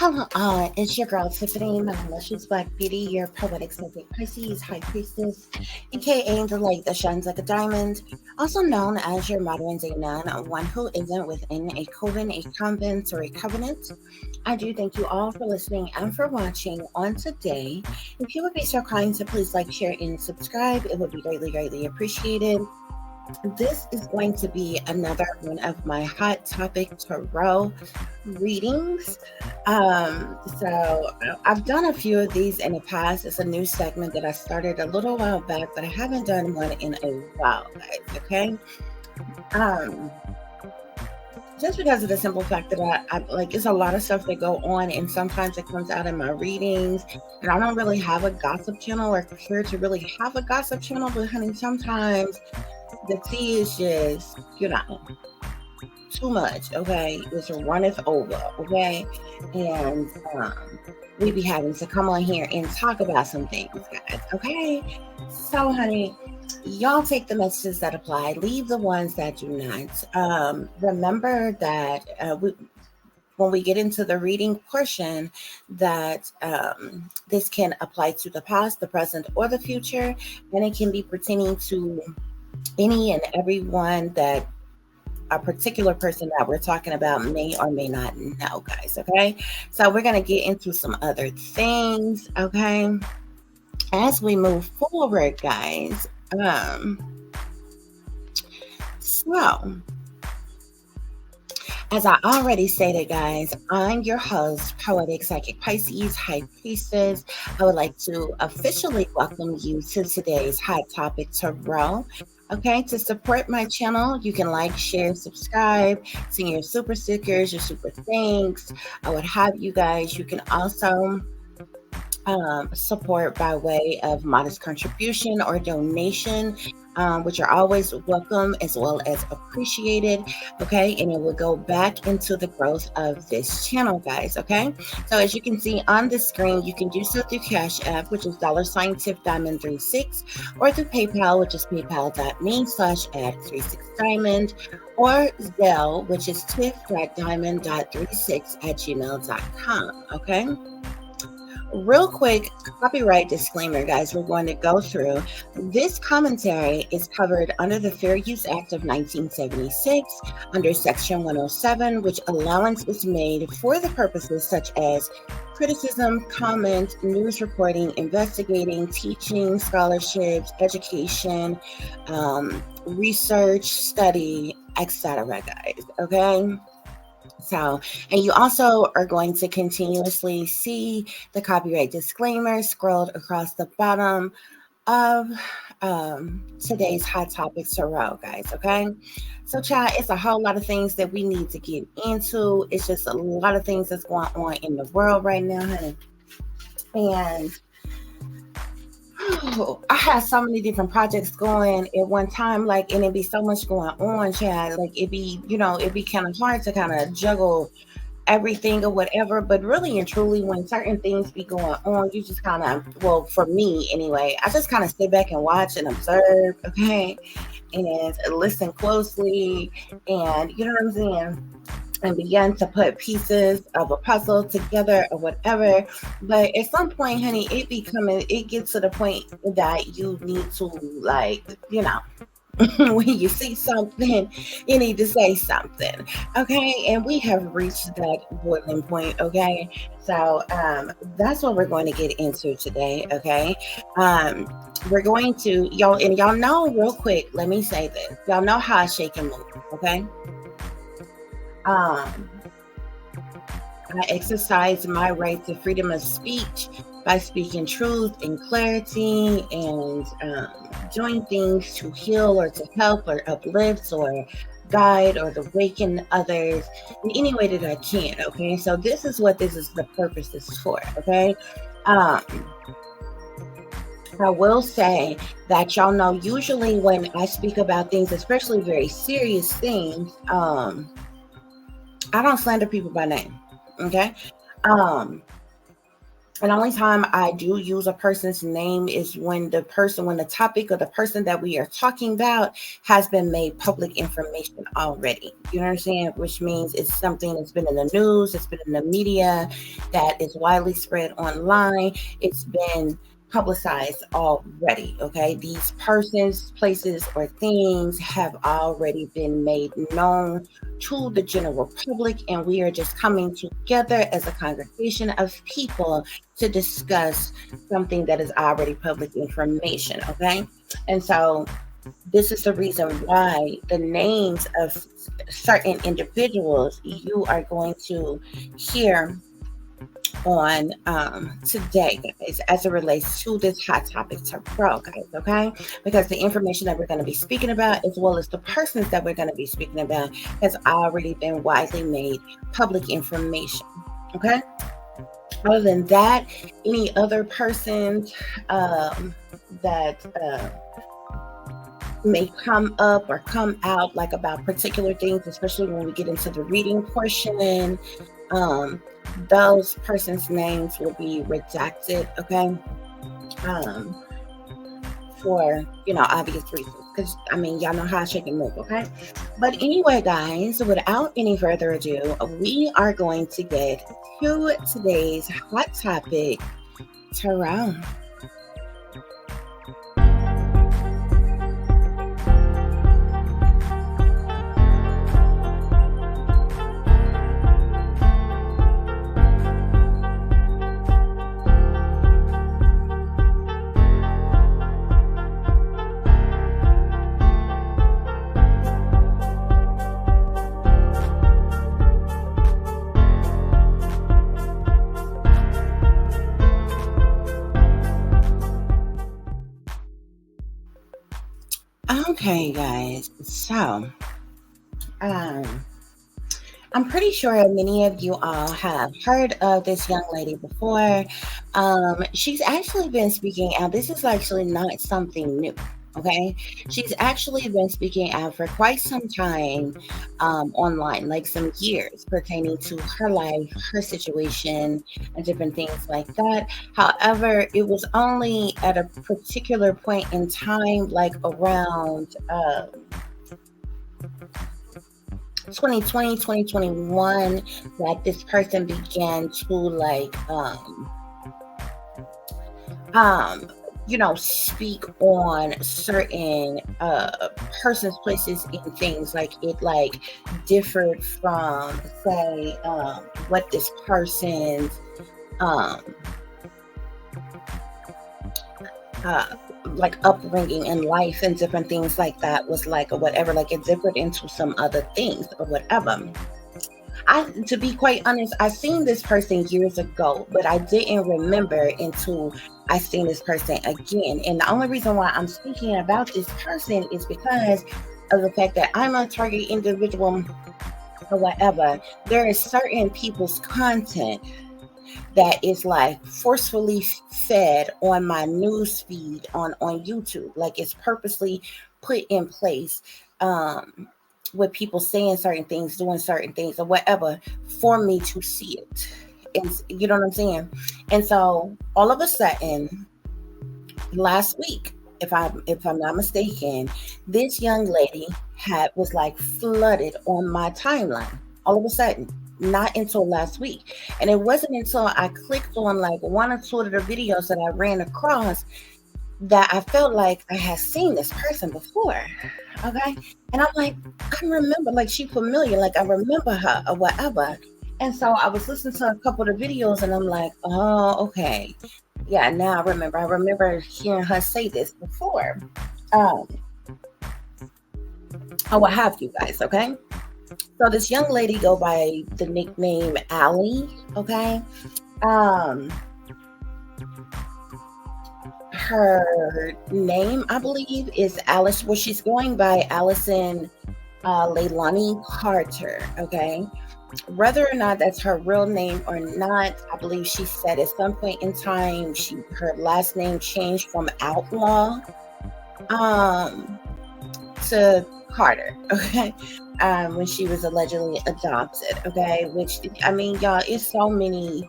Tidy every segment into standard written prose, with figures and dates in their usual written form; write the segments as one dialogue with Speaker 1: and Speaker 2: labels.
Speaker 1: Hello, it's your girl Tiffany, my luscious black beauty, your poetic psychic Pisces, high priestess, a.k.a. the light that shines like a diamond, also known as your modern day nun, one who isn't within a coven, a convent, or a covenant. I do thank you all for listening and for watching on today. If you would be so kind to please like, share, and subscribe, it would be greatly, greatly appreciated. This is going to be another one of my hot topic tarot readings. I've done a few of these in the past. It's a new segment that I started a little while back, but I haven't done one in a while, guys. Okay. Um, just because of the simple fact that I like, it's a lot of stuff that go on, and sometimes it comes out in my readings, and I don't really have a gossip channel or care to really have a gossip channel, but honey, sometimes the tea is just, too much, okay? It's runneth over, okay? And we be having to come on here and talk about some things, guys, okay? So, honey, y'all take the messages that apply, leave the ones that do not. Remember that when we get into the reading portion, that this can apply to the past, the present, or the future, and it can be pertaining to any and everyone that a particular person that we're talking about may or may not know, guys. Okay, so we're going to get into some other things, okay, as we move forward, guys. So as I already stated, guys, I'm your host, Poetic Psychic Pisces, High Priestess. I would like to officially welcome you to today's Hot Topic Tarot. Okay, to support my channel, you can like, share, subscribe, send your super stickers, your super thanks. I would have you guys. You can also support by way of modest contribution or donation, which are always welcome as well as appreciated. Okay, and it will go back into the growth of this channel, guys. Okay, so as you can see on the screen, you can do so through Cash App, which is $TIFF36, or through PayPal, which is paypal.me/@36diamond, or Zelle, which is tiff.diamond.36@gmail.com. Okay. Real quick, copyright disclaimer, guys, we're going to go through. This commentary is covered under the Fair Use Act of 1976 under Section 107, which allowance is made for the purposes such as criticism, comment, news reporting, investigating, teaching, scholarships, education, research, study, etc., guys. Okay. So, and you also are going to continuously see the copyright disclaimer scrolled across the bottom of today's Hot Topics Tarot, guys. Okay. So, child, it's a whole lot of things that we need to get into. It's just a lot of things that's going on in the world right now, honey. And I had so many different projects going at one time, like, and it'd be so much going on, Chad. Like, it'd be kind of hard to kind of juggle everything or whatever. But really and truly, when certain things be going on, you just kind of, well, for me anyway, I just kind of sit back and watch and observe, okay, and listen closely, and you know what I'm saying, and begin to put pieces of a puzzle together or whatever. But at some point, honey, it gets to the point that you need to, like, when you see something, you need to say something. Okay. And we have reached that boiling point. Okay. So that's what we're going to get into today. Okay. We're going to, y'all know, real quick, let me say this. Y'all know how I shake and move. Okay. I exercise my right to freedom of speech by speaking truth and clarity, and doing things to heal or to help or uplift or guide or to awaken others in any way that I can. Okay, so this is what the purpose is for. Okay. I will say that y'all know, usually when I speak about things, especially very serious things, I don't slander people by name. Okay. And the only time I do use a person's name is when the topic or the person that we are talking about has been made public information already. You know what I'm saying? Which means it's something that's been in the news, it's been in the media, that is widely spread online. It's been publicized already. Okay. These persons, places, or things have already been made known to the general public, and we are just coming together as a congregation of people to discuss something that is already public information. Okay. And so this is the reason why the names of certain individuals you are going to hear on today, guys, as it relates to this hot topic tomorrow, guys. Okay, because the information that we're going to be speaking about, as well as the persons that we're going to be speaking about, has already been widely made public information. Okay. Other than that, any other persons that may come up or come out like about particular things, especially when we get into the reading portion, those persons' names will be redacted. Okay. For obvious reasons, because y'all know how I shake and move. Okay. But anyway, guys, without any further ado, we are going to get to today's hot topic, Tory. Okay, guys. So, um, I'm pretty sure many of you all have heard of this young lady before. She's actually been speaking out. This is actually not something new. Okay. She's actually been speaking out for quite some time online, like some years pertaining to her life, her situation, and different things like that. However, it was only at a particular point in time, like around 2020, 2021, that this person began to speak on certain persons, places, and things. Like it differed from, say, what this person's upbringing in life and different things like that was like, or whatever. Like it differed into some other things or whatever. To be quite honest, I seen this person years ago, but I didn't remember until I seen this person again. And the only reason why I'm speaking about this person is because of the fact that I'm a target individual or whatever. There is certain people's content that is like forcefully fed on my news feed on YouTube. Like it's purposely put in place with people saying certain things, doing certain things, or whatever, for me to see it. And you know what I'm saying? And so all of a sudden, last week, if I'm not mistaken, this young lady was like flooded on my timeline all of a sudden. Not until last week. And it wasn't until I clicked on like one or two of the videos that I ran across that I felt like I had seen this person before. Okay. And I'm like, I remember, like, she familiar, like I remember her or whatever. And so I was listening to a couple of the videos and I'm like, oh, okay. Yeah, now I remember. I remember hearing her say this before. Or what have you guys, okay? So this young lady go by the nickname Allie, okay? Her name, I believe, is Alice. Well, she's going by Allison Leilani Carter, okay? Whether or not that's her real name or not, I believe she said at some point in time her last name changed from Outlaw to Carter, okay? When she was allegedly adopted, okay? Which, I mean, y'all, it's so many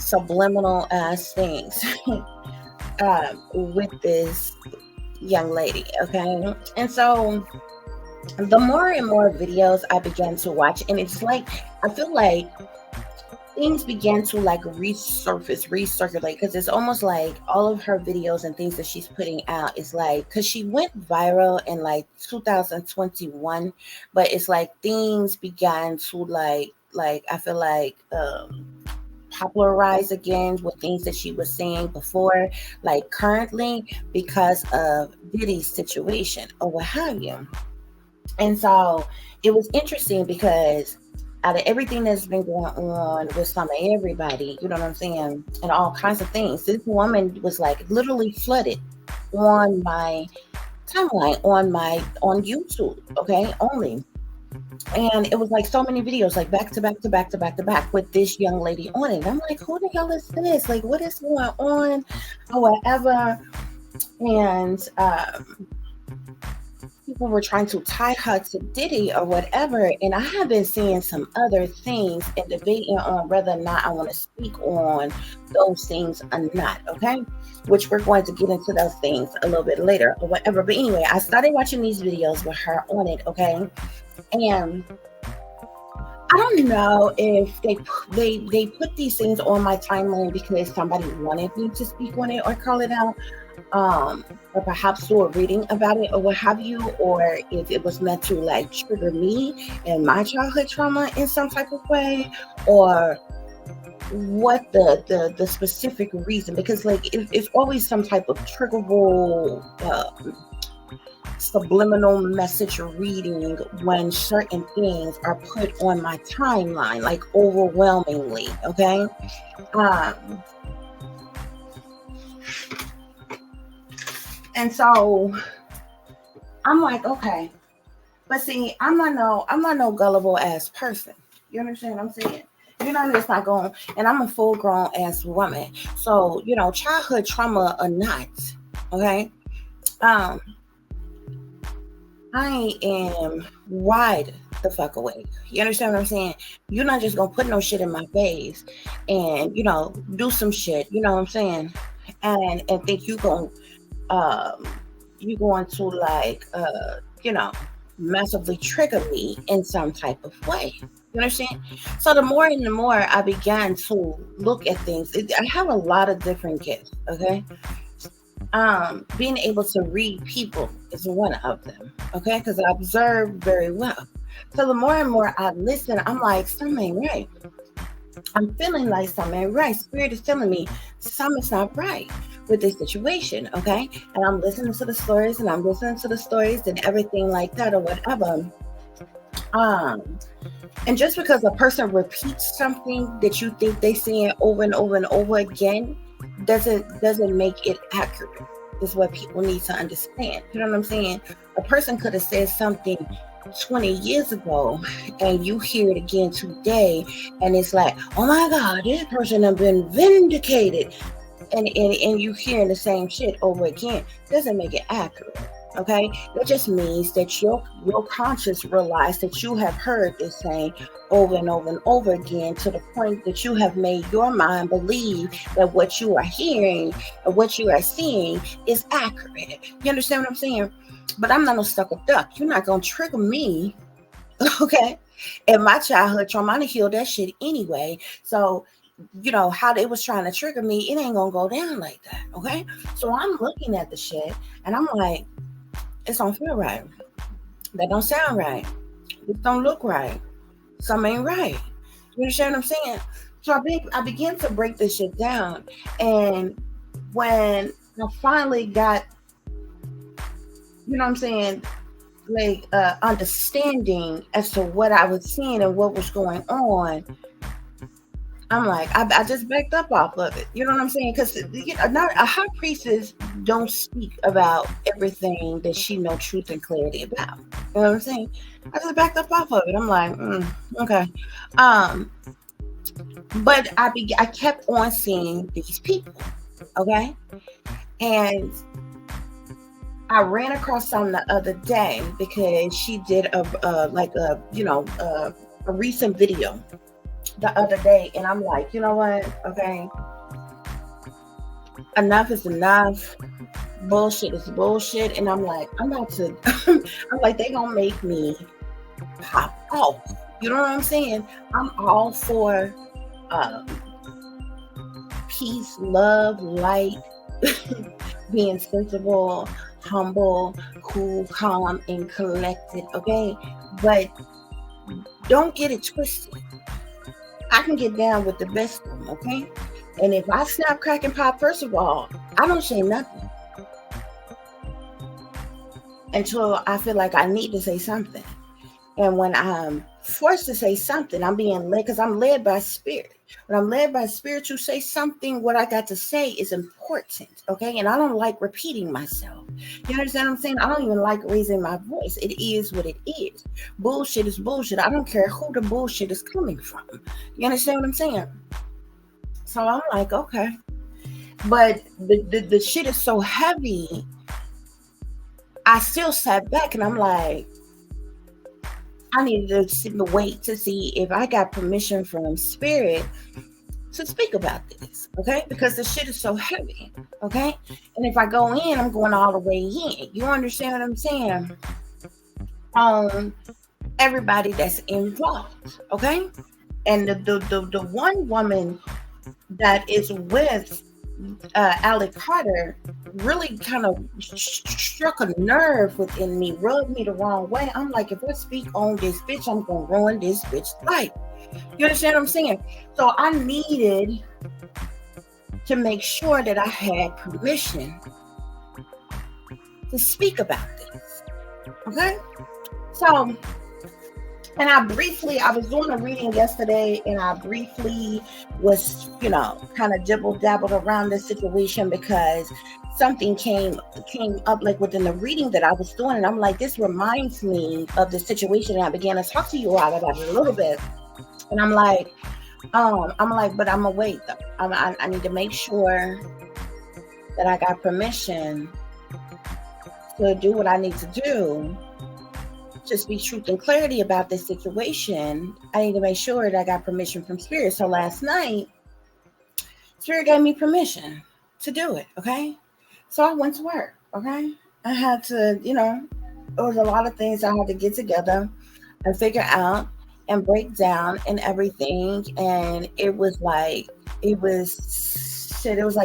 Speaker 1: subliminal ass things with this young lady. Okay. And so the more and more videos I began to watch, and it's like, I feel like things began to like recirculate, because it's almost like all of her videos and things that she's putting out is like, because she went viral in like 2021, but it's like things began to like I feel like popularize again with things that she was saying before, like currently, because of Diddy's situation or what have you. And so it was interesting because out of everything that's been going on with some of everybody, you know what I'm saying, and all kinds of things, this woman was like literally flooded on my timeline, on YouTube, okay, only. And it was like so many videos, like back to back to back to back to back with this young lady on it. And I'm like, who the hell is this? Like, what is going on? Or whatever. And people were trying to tie her to Diddy or whatever. And I have been seeing some other things and debating on whether or not I want to speak on those things or not, okay? Which we're going to get into those things a little bit later or whatever. But anyway, I started watching these videos with her on it, okay? And I don't know if they put these things on my timeline because somebody wanted me to speak on it or call it out, or perhaps do a reading about it or what have you, or if it was meant to like trigger me and my childhood trauma in some type of way, or what the specific reason, because like it's always some type of triggerable subliminal message reading when certain things are put on my timeline, like overwhelmingly, okay? And so I'm like, okay, but see, I'm not no gullible ass person. You understand what I'm saying? You know, it's not going, and I'm a full grown ass woman. So, you know, childhood trauma or not, okay? I am wide the fuck awake. You understand what I'm saying? You're not just gonna put no shit in my face and, you know, do some shit, you know what I'm saying? And think you going to like you know, massively trigger me in some type of way. You understand? So the more and the more I began to look at things, I have a lot of different gifts, okay? Being able to read people is one of them, okay? Because I observe very well. So the more and more I listen, I'm like, something ain't right. I'm feeling like something ain't right. Spirit is telling me something's not right with this situation, okay? And I'm listening to the stories and everything like that or whatever. And just because a person repeats something that you think they saying over and over and over again doesn't make it accurate, is what people need to understand. You know what I'm saying? A person could have said something 20 years ago and you hear it again today and it's like, oh my God, this person has been vindicated, and you hearing the same shit over again doesn't make it accurate. Okay, that just means that your conscious realized that you have heard this saying over and over and over again, to the point that you have made your mind believe that what you are hearing and what you are seeing is accurate. You understand what I'm saying? But I'm not no sucker duck. You're not gonna trigger me, okay? And my childhood trauma, I'm to heal that shit anyway. So, you know, how they was trying to trigger me, it ain't gonna go down like that, okay? So I'm looking at the shit and I'm like, it don't feel right. That don't sound right. It don't look right. Something ain't right. You understand what I'm saying? So I began to break this shit down. And when I finally got, you know what I'm saying, like understanding as to what I was seeing and what was going on, I'm like, I just backed up off of it. You know what I'm saying? Because, you know, not a high priestess don't speak about everything that she know truth and clarity about. You know what I'm saying? I just backed up off of it. I'm like, okay. But I kept on seeing these people, okay? And I ran across some the other day because she did a recent video the other day, and I'm like, you know what? Okay, enough is enough. Bullshit is bullshit. And I'm like, I'm about to, I'm like, they gonna make me pop off. You know what I'm saying? I'm all for peace, love, light, being sensible, humble, cool, calm, and collected. Okay, but don't get it twisted. I can get down with the best of them. Okay, and if I snap, crack, and pop, first of all, I don't say nothing until I feel like I need to say something. And when I'm forced to say something, I'm being led, because I'm led by spirit. When I'm led by spirit to say something, what I got to say is important. Okay. And I don't like repeating myself. You understand what I'm saying? I don't even like raising my voice. It is what it is. Bullshit is bullshit. I don't care who the bullshit is coming from. You understand what I'm saying? So I'm like, okay. But the shit is so heavy. I still sat back and I'm like, I needed to sit and wait to see if I got permission from spirit to speak about this, okay? Because the shit is so heavy, okay? And if I go in, I'm going all the way in. You understand what I'm saying? Everybody that's involved, okay? And the one woman that is with Alec Carter really kind of struck a nerve within me, rubbed me the wrong way. I'm like, if I speak on this bitch, I'm gonna ruin this bitch's life. You understand what I'm saying? So I needed to make sure that I had permission to speak about this. Okay? So, and I was doing a reading yesterday, and I briefly was, kind of dabbled around this situation because something came up like within the reading that I was doing, and I'm like, this reminds me of the situation, and I began to talk to you all about it a little bit, and I'm like, but I'm gonna wait though. I need to make sure that I got permission to do what I need to do. Just be truth and clarity about this situation. I need to make sure that I got permission from spirit. So last night, spirit gave me permission to do it. Okay. So I went to work. Okay. I had to, it was a lot of things I had to get together and figure out and break down and everything. And it was like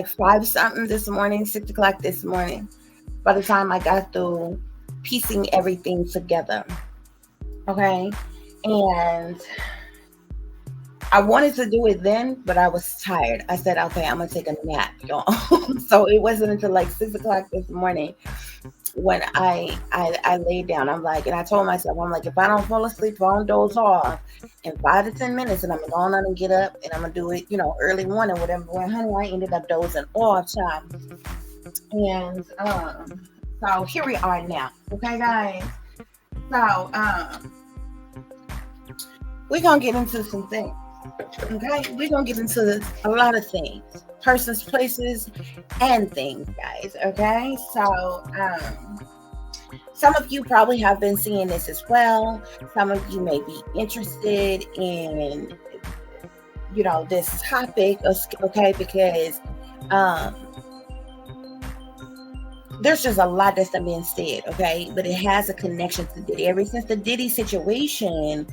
Speaker 1: 5 something this morning, 6 o'clock this morning, by the time I got through piecing everything together. Okay. And I wanted to do it then, but I was tired. I said, okay, I'm gonna take a nap, y'all. So it wasn't until like 6 o'clock this morning when I laid down. I'm like, and I told myself, I'm like, if I don't fall asleep, if I don't doze off in 5 to 10 minutes, and I'm gonna go on and get up and I'm gonna do it, early morning, whatever. Well, honey, I ended up dozing off, child. And so here we are now. Okay, guys. So we're gonna get into some things. Okay, we're gonna get into a lot of things, persons, places, and things, guys. Okay, so some of you probably have been seeing this as well. Some of you may be interested in this topic, okay, because there's just a lot that's been said, okay, but it has a connection to Diddy. Ever since the Diddy situation,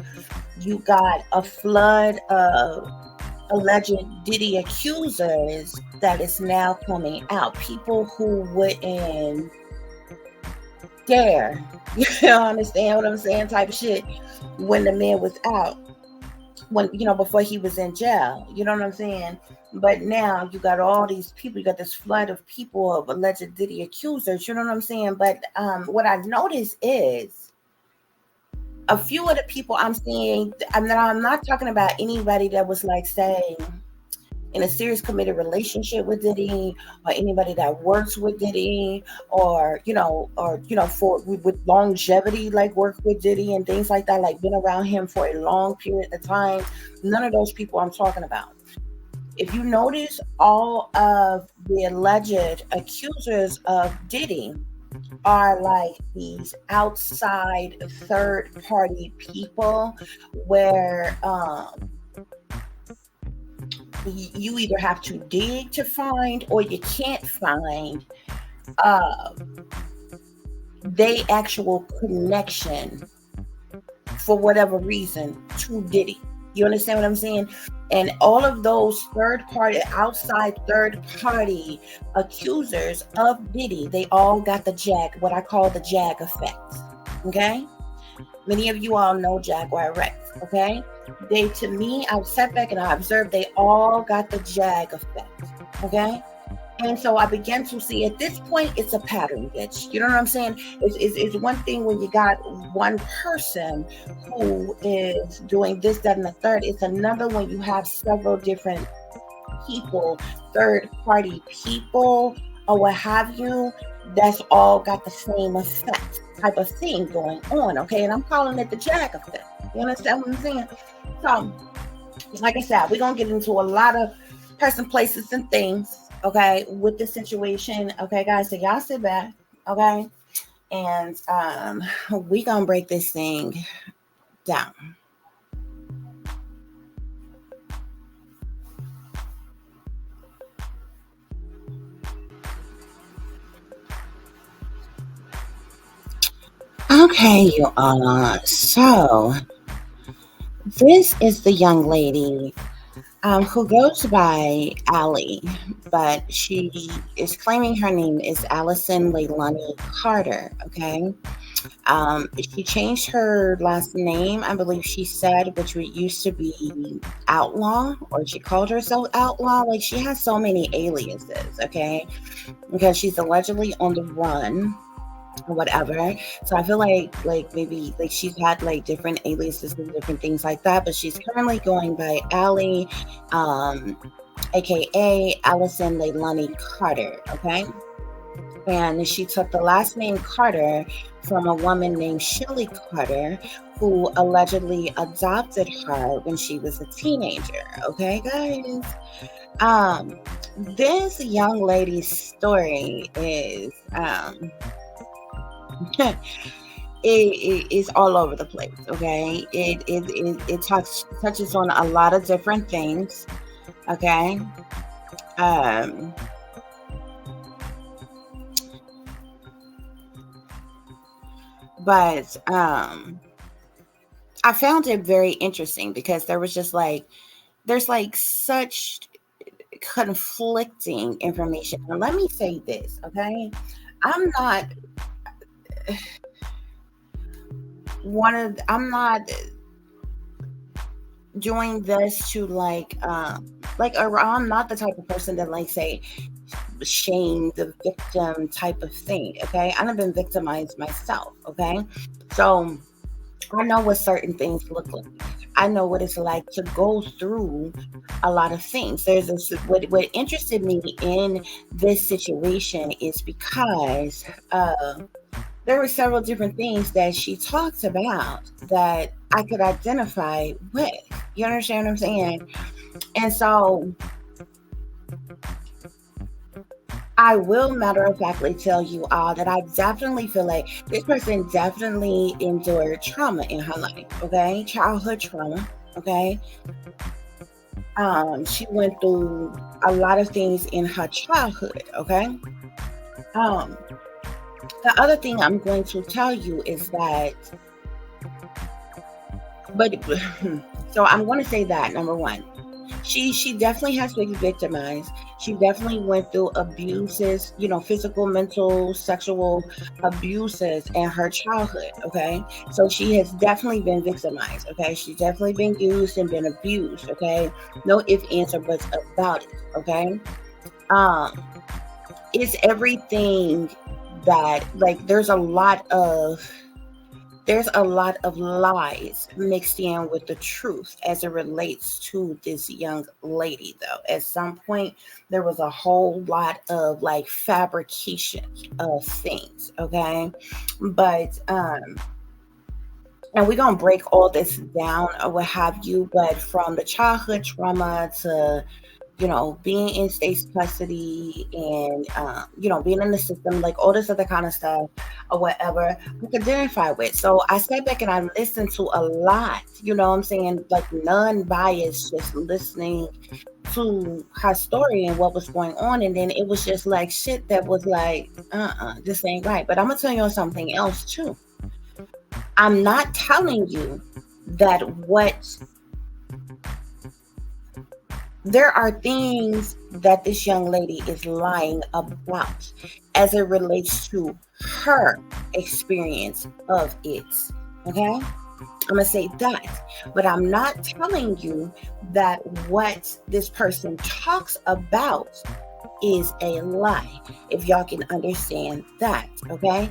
Speaker 1: you got a flood of alleged Diddy accusers that is now coming out. People who wouldn't dare, you understand what I'm saying, type of shit, when the man was out, when, before he was in jail, you know what I'm saying? But now you got all these people, you got this flood of people of alleged Diddy accusers, you know what I'm saying? But what I noticed is a few of the people I'm seeing, I'm not talking about anybody that was like, say, in a serious committed relationship with Diddy, or anybody that works with Diddy, or for with longevity, like work with Diddy and things like that, like been around him for a long period of time. None of those people I'm talking about. If you notice, all of the alleged accusers of Diddy are like these outside third party people where you either have to dig to find, or you can't find uh they actual connection for whatever reason to Diddy. You understand what I'm saying? And all of those outside third party accusers of Diddy, they all got the what I call the Jag effect. Okay? Many of you all know Jaguar Rex. Okay? To me, I sat back and I observed they all got the Jag effect. Okay? And so I began to see at this point, it's a pattern, bitch. You know what I'm saying? It's one thing when you got one person who is doing this, that, and the third. It's another when you have several different people, third party people, or what have you, that's all got the same effect type of thing going on. Okay. And I'm calling it the Jag effect. You understand what I'm saying? So, like I said, we're going to get into a lot of person, places, and things. Okay, with the situation. Okay, guys, so y'all sit back. Okay, and we gonna break this thing down. Okay, you all. So this is the young lady who goes by Allie, but she is claiming her name is Allison Leilani Carter. Okay. She changed her last name, I believe she said, which used to be Outlaw, or she called herself Outlaw. Like, she has so many aliases, okay? Because she's allegedly on the run or whatever. So I feel like maybe like she's had like different aliases and different things like that, but she's currently going by Allie, a.k.a. Allison Leilani Carter, okay? And she took the last name Carter from a woman named Shelly Carter, who allegedly adopted her when she was a teenager. Okay, guys. This young lady's story is it is all over the place. Okay, it touches on a lot of different things. Okay. But I found it very interesting because there's like such conflicting information. And let me say this, okay? I'm not doing this to or I'm not the type of person that like say shame the victim type of thing. Okay, I've been victimized myself. Okay, so I know what certain things look like. I know what it's like to go through a lot of things. What interested me in this situation is because there were several different things that she talked about that I could identify with. You understand what I'm saying? And so I will matter of factly tell you all that I definitely feel like this person definitely endured trauma in her life, okay? Childhood trauma, okay? She went through a lot of things in her childhood, okay? The other thing I'm going to tell you is that, so I'm going to say that, number one, she definitely has been victimized. She definitely went through abuses, physical, mental, sexual abuses in her childhood, okay? So she has definitely been victimized, okay? She's definitely been used and been abused, okay? No ifs, ands, or buts about it, okay? It's everything that, like, there's a lot of lies mixed in with the truth as it relates to this young lady, though. At some point, there was a whole lot of like fabrication of things, okay? But and we're gonna break all this down or what have you, but from the childhood trauma to being in state custody and, being in the system, like all this other kind of stuff or whatever, we can identify with. So I sat back and I listened to a lot, you know what I'm saying? Like non-biased, just listening to her story and what was going on, and then it was just like shit that was like, this ain't right. But I'm gonna tell you something else too. I'm not telling you that there are things that this young lady is lying about as it relates to her experience of it. Okay? I'm going to say that. But I'm not telling you that what this person talks about is a lie, if y'all can understand that. Okay?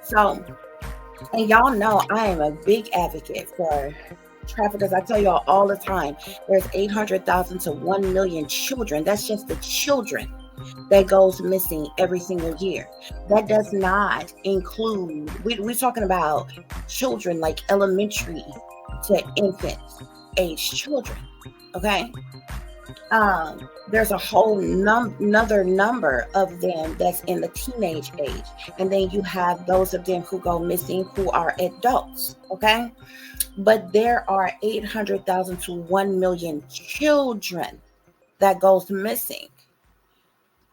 Speaker 1: So, and y'all know I am a big advocate for traffickers. I tell y'all all the time, there's 800,000 to 1 million children. That's just the children that goes missing every single year. That does not include, we're talking about children like elementary to infant age children. Okay? There's a whole another number of them that's in the teenage age. And then you have those of them who go missing who are adults. Okay? But there are 800,000 to 1 million children that goes missing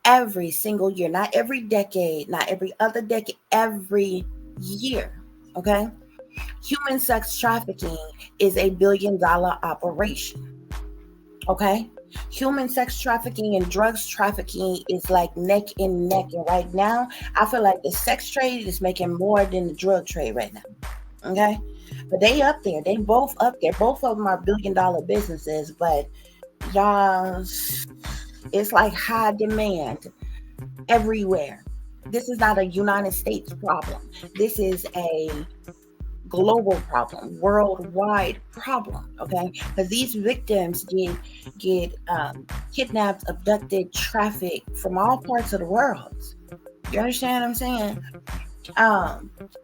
Speaker 1: every single year, not every decade, not every other decade, every year. Okay? Human sex trafficking is a $1 billion operation. Okay? Human sex trafficking and drugs trafficking is like neck and neck. And right now, I feel like the sex trade is making more than the drug trade right now. Okay? But they up there. They both up there. Both of them are $1 billion businesses. But y'all, it's like high demand everywhere. This is not a United States problem. This is a global problem, worldwide problem. Okay, because these victims get kidnapped, abducted, trafficked from all parts of the world. You understand what I'm saying?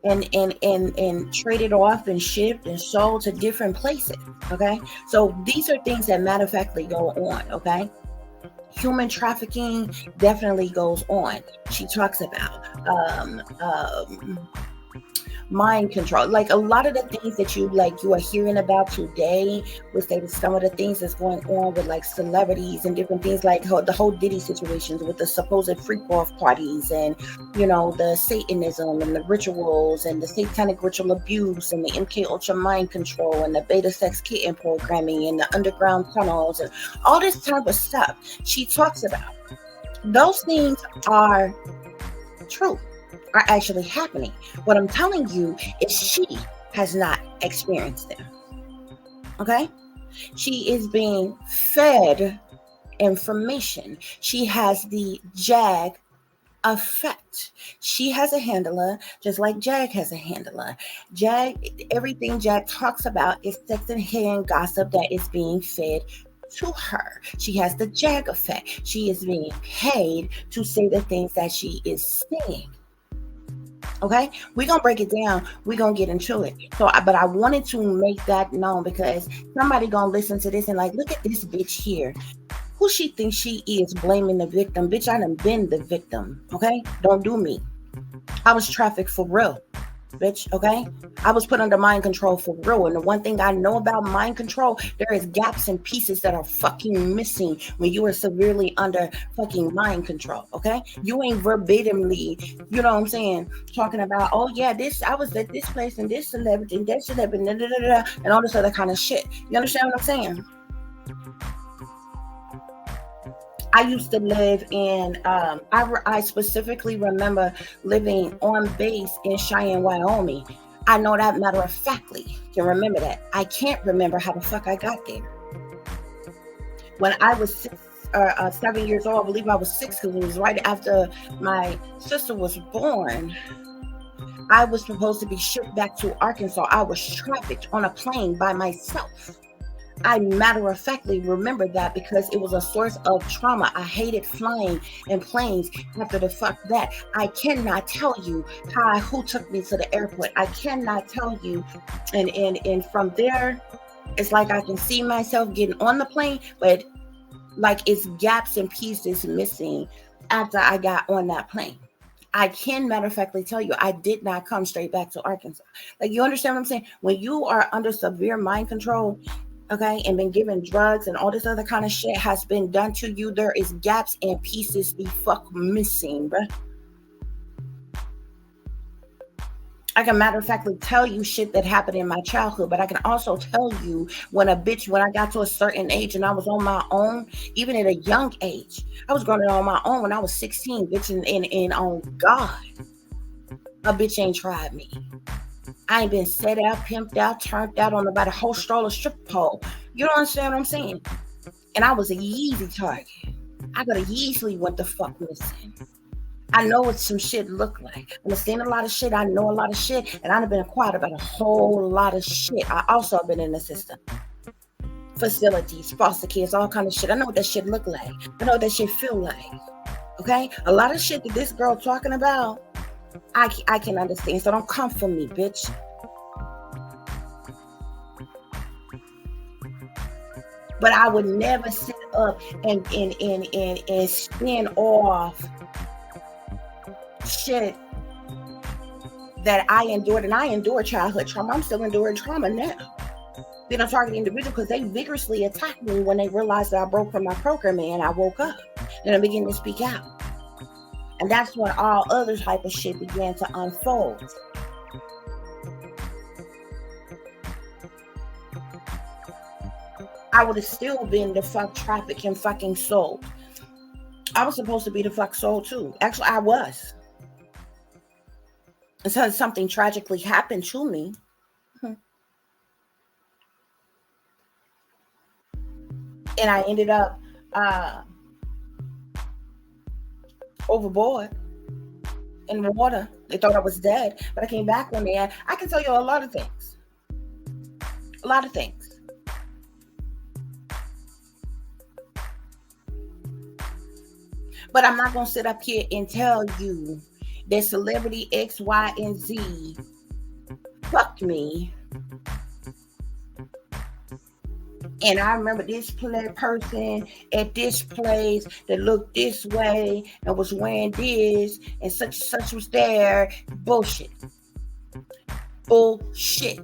Speaker 1: And traded off and shipped and sold to different places. Okay, so these are things that matter of factly go on. Okay, human trafficking definitely goes on. She talks about mind control, like a lot of the things that you are hearing about today with some of the things that's going on with like celebrities and different things, like the whole Diddy situations with the supposed freak off parties, and the Satanism and the rituals and the satanic ritual abuse and the MK Ultra mind control and the beta sex kitten programming and the underground tunnels and all this type of stuff she talks about. Those things are true, are actually happening. What I'm telling you is she has not experienced them. Okay? She is being fed information. She has the Jag effect. She has a handler just like Jag has a handler. Everything Jag talks about is sex and hair and gossip that is being fed to her. She has the Jag effect. She is being paid to say the things that she is saying. Okay, we're gonna break it down. We're gonna get into it. But I wanted to make that known because somebody gonna listen to this and like, look at this bitch here. Who she thinks she is, blaming the victim? Bitch, I done been the victim. Okay, don't do me. I was trafficked for real, bitch. Okay, I was put under mind control for real. And the one thing I know about mind control, there is gaps and pieces that are fucking missing when you are severely under fucking mind control. Okay, you ain't verbatimly, you know what I'm saying, talking about, oh yeah, I was at this place and this celebrity and that celebrity and all this other kind of shit. You understand what I'm saying? I used to live in, I specifically remember living on base in Cheyenne, Wyoming. I know that matter of factly, can remember that. I can't remember how the fuck I got there. When I was 7 years old, I believe I was 6 because it was right after my sister was born. I was supposed to be shipped back to Arkansas. I was trafficked on a plane by myself. I matter of factly remember that because it was a source of trauma. I hated flying in planes after the fuck that. I cannot tell you who took me to the airport. I cannot tell you. And from there, it's like I can see myself getting on the plane, but like it's gaps and pieces missing after I got on that plane. I can matter of factly tell you, I did not come straight back to Arkansas. Like, you understand what I'm saying? When you are under severe mind control, okay, and been given drugs and all this other kind of shit has been done to you, there is gaps and pieces the fuck missing, bruh. I can matter of factly tell you shit that happened in my childhood, but I can also tell you when I got to a certain age and I was on my own, even at a young age, I was growing on my own when I was 16, bitch, and on God, a bitch ain't tried me. I ain't been set out, pimped out, turned out on about a whole stroller strip pole. You don't understand what I'm saying? And I was a easy target. I could have easily went the fuck missing. I know what some shit look like. I've seen a lot of shit. I know a lot of shit. And I've been quiet about a whole lot of shit. I also been in the system. Facilities, foster kids, all kind of shit. I know what that shit look like. I know what that shit feel like. Okay? A lot of shit that this girl talking about, I can understand. So don't come for me, bitch. But I would never sit up and spin off shit that I endured, and I endured childhood trauma. I'm still enduring trauma now. Then I'm targeting individuals because they vigorously attacked me when they realized that I broke from my programming and I woke up. Then I began to speak out. And that's when all other type of shit began to unfold. I would have still been the fuck traffic and fucking sold. I was supposed to be the fuck sold too. Actually, I was. Until something tragically happened to me. And I ended up overboard in the water. They thought I was dead, but I came back one day. And I can tell you a lot of things. A lot of things. But I'm not going to sit up here and tell you that celebrity X, Y, and Z fucked me. And I remember this person at this place that looked this way and was wearing this and such was there. Bullshit. Bullshit.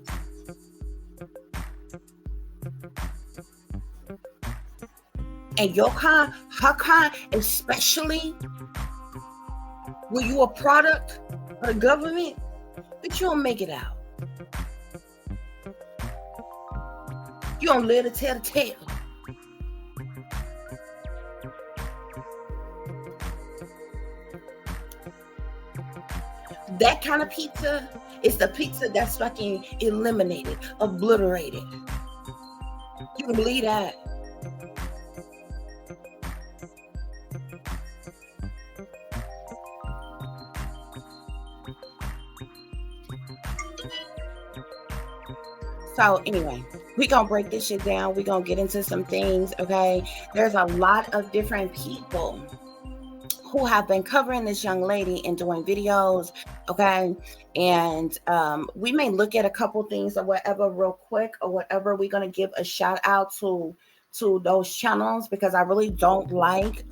Speaker 1: And your kind, her kind, especially when you a product of the government, but you don't make it out. You don't live to tell the tale. That kind of pizza is the pizza that's fucking eliminated, obliterated. You can believe that. So anyway, we're going to break this shit down. We're going to get into some things, okay? There's a lot of different people who have been covering this young lady and doing videos, okay? And we may look at a couple things or whatever real quick or whatever. We're going to give a shout out to those channels because I really don't like...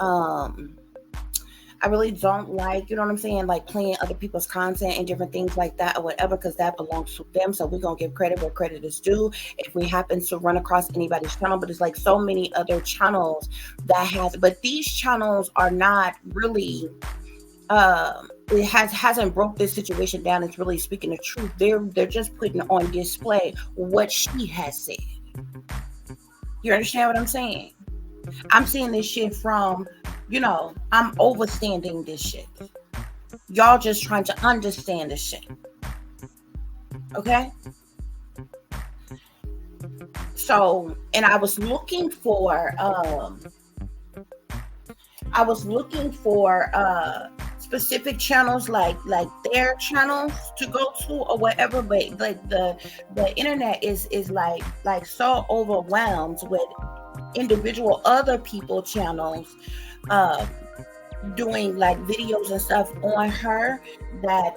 Speaker 1: you know what I'm saying, like playing other people's content and different things like that or whatever, because that belongs to them. So we're going to give credit where credit is due if we happen to run across anybody's channel. But it's like so many other channels but these channels are not really, it hasn't broke this situation down. It's really speaking the truth. They're just putting on display what she has said. You understand what I'm saying? I'm seeing this shit from, I'm overstanding this shit. Y'all just trying to understand this shit. Okay? So, and I was looking for specific channels like their channels to go to or whatever, but like the internet is like so overwhelmed with individual other people channels doing like videos and stuff on her that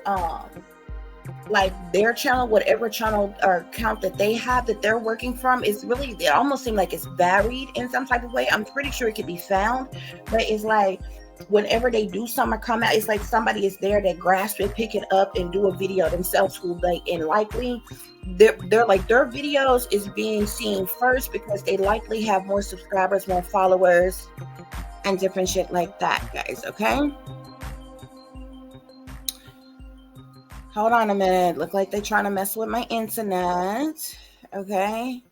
Speaker 1: like their channel, whatever channel or account that they have that they're working from, is really, it almost seems like it's varied in some type of way. I'm pretty sure it could be found, but it's like whenever they do something come out, it's like somebody is there that grasp it, pick it up, and do a video themselves. Who like, and likely they're like, their videos is being seen first because they likely have more subscribers, more followers, and different shit like that, guys. Okay, hold on a minute. Look like they're trying to mess with my internet. Okay,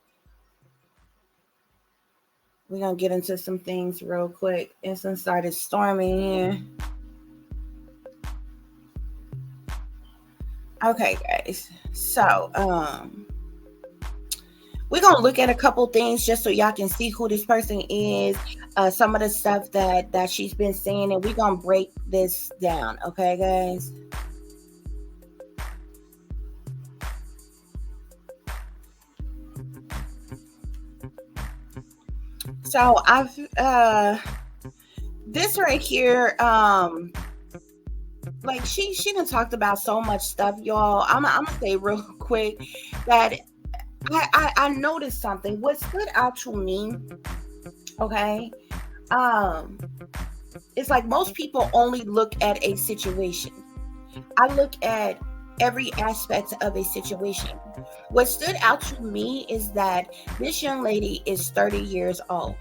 Speaker 1: we're gonna get into some things real quick. Instant started storming here. Okay, guys. So, we're gonna look at a couple things just so y'all can see who this person is, some of the stuff that she's been saying, and we're gonna break this down. Okay, guys. So I've this right here, like she done talked about so much stuff, y'all. I'm gonna say real quick that I noticed something. What stood out to me, okay, it's like most people only look at a situation. I look at every aspect of a situation. What stood out to me is that this young lady is 30 years old.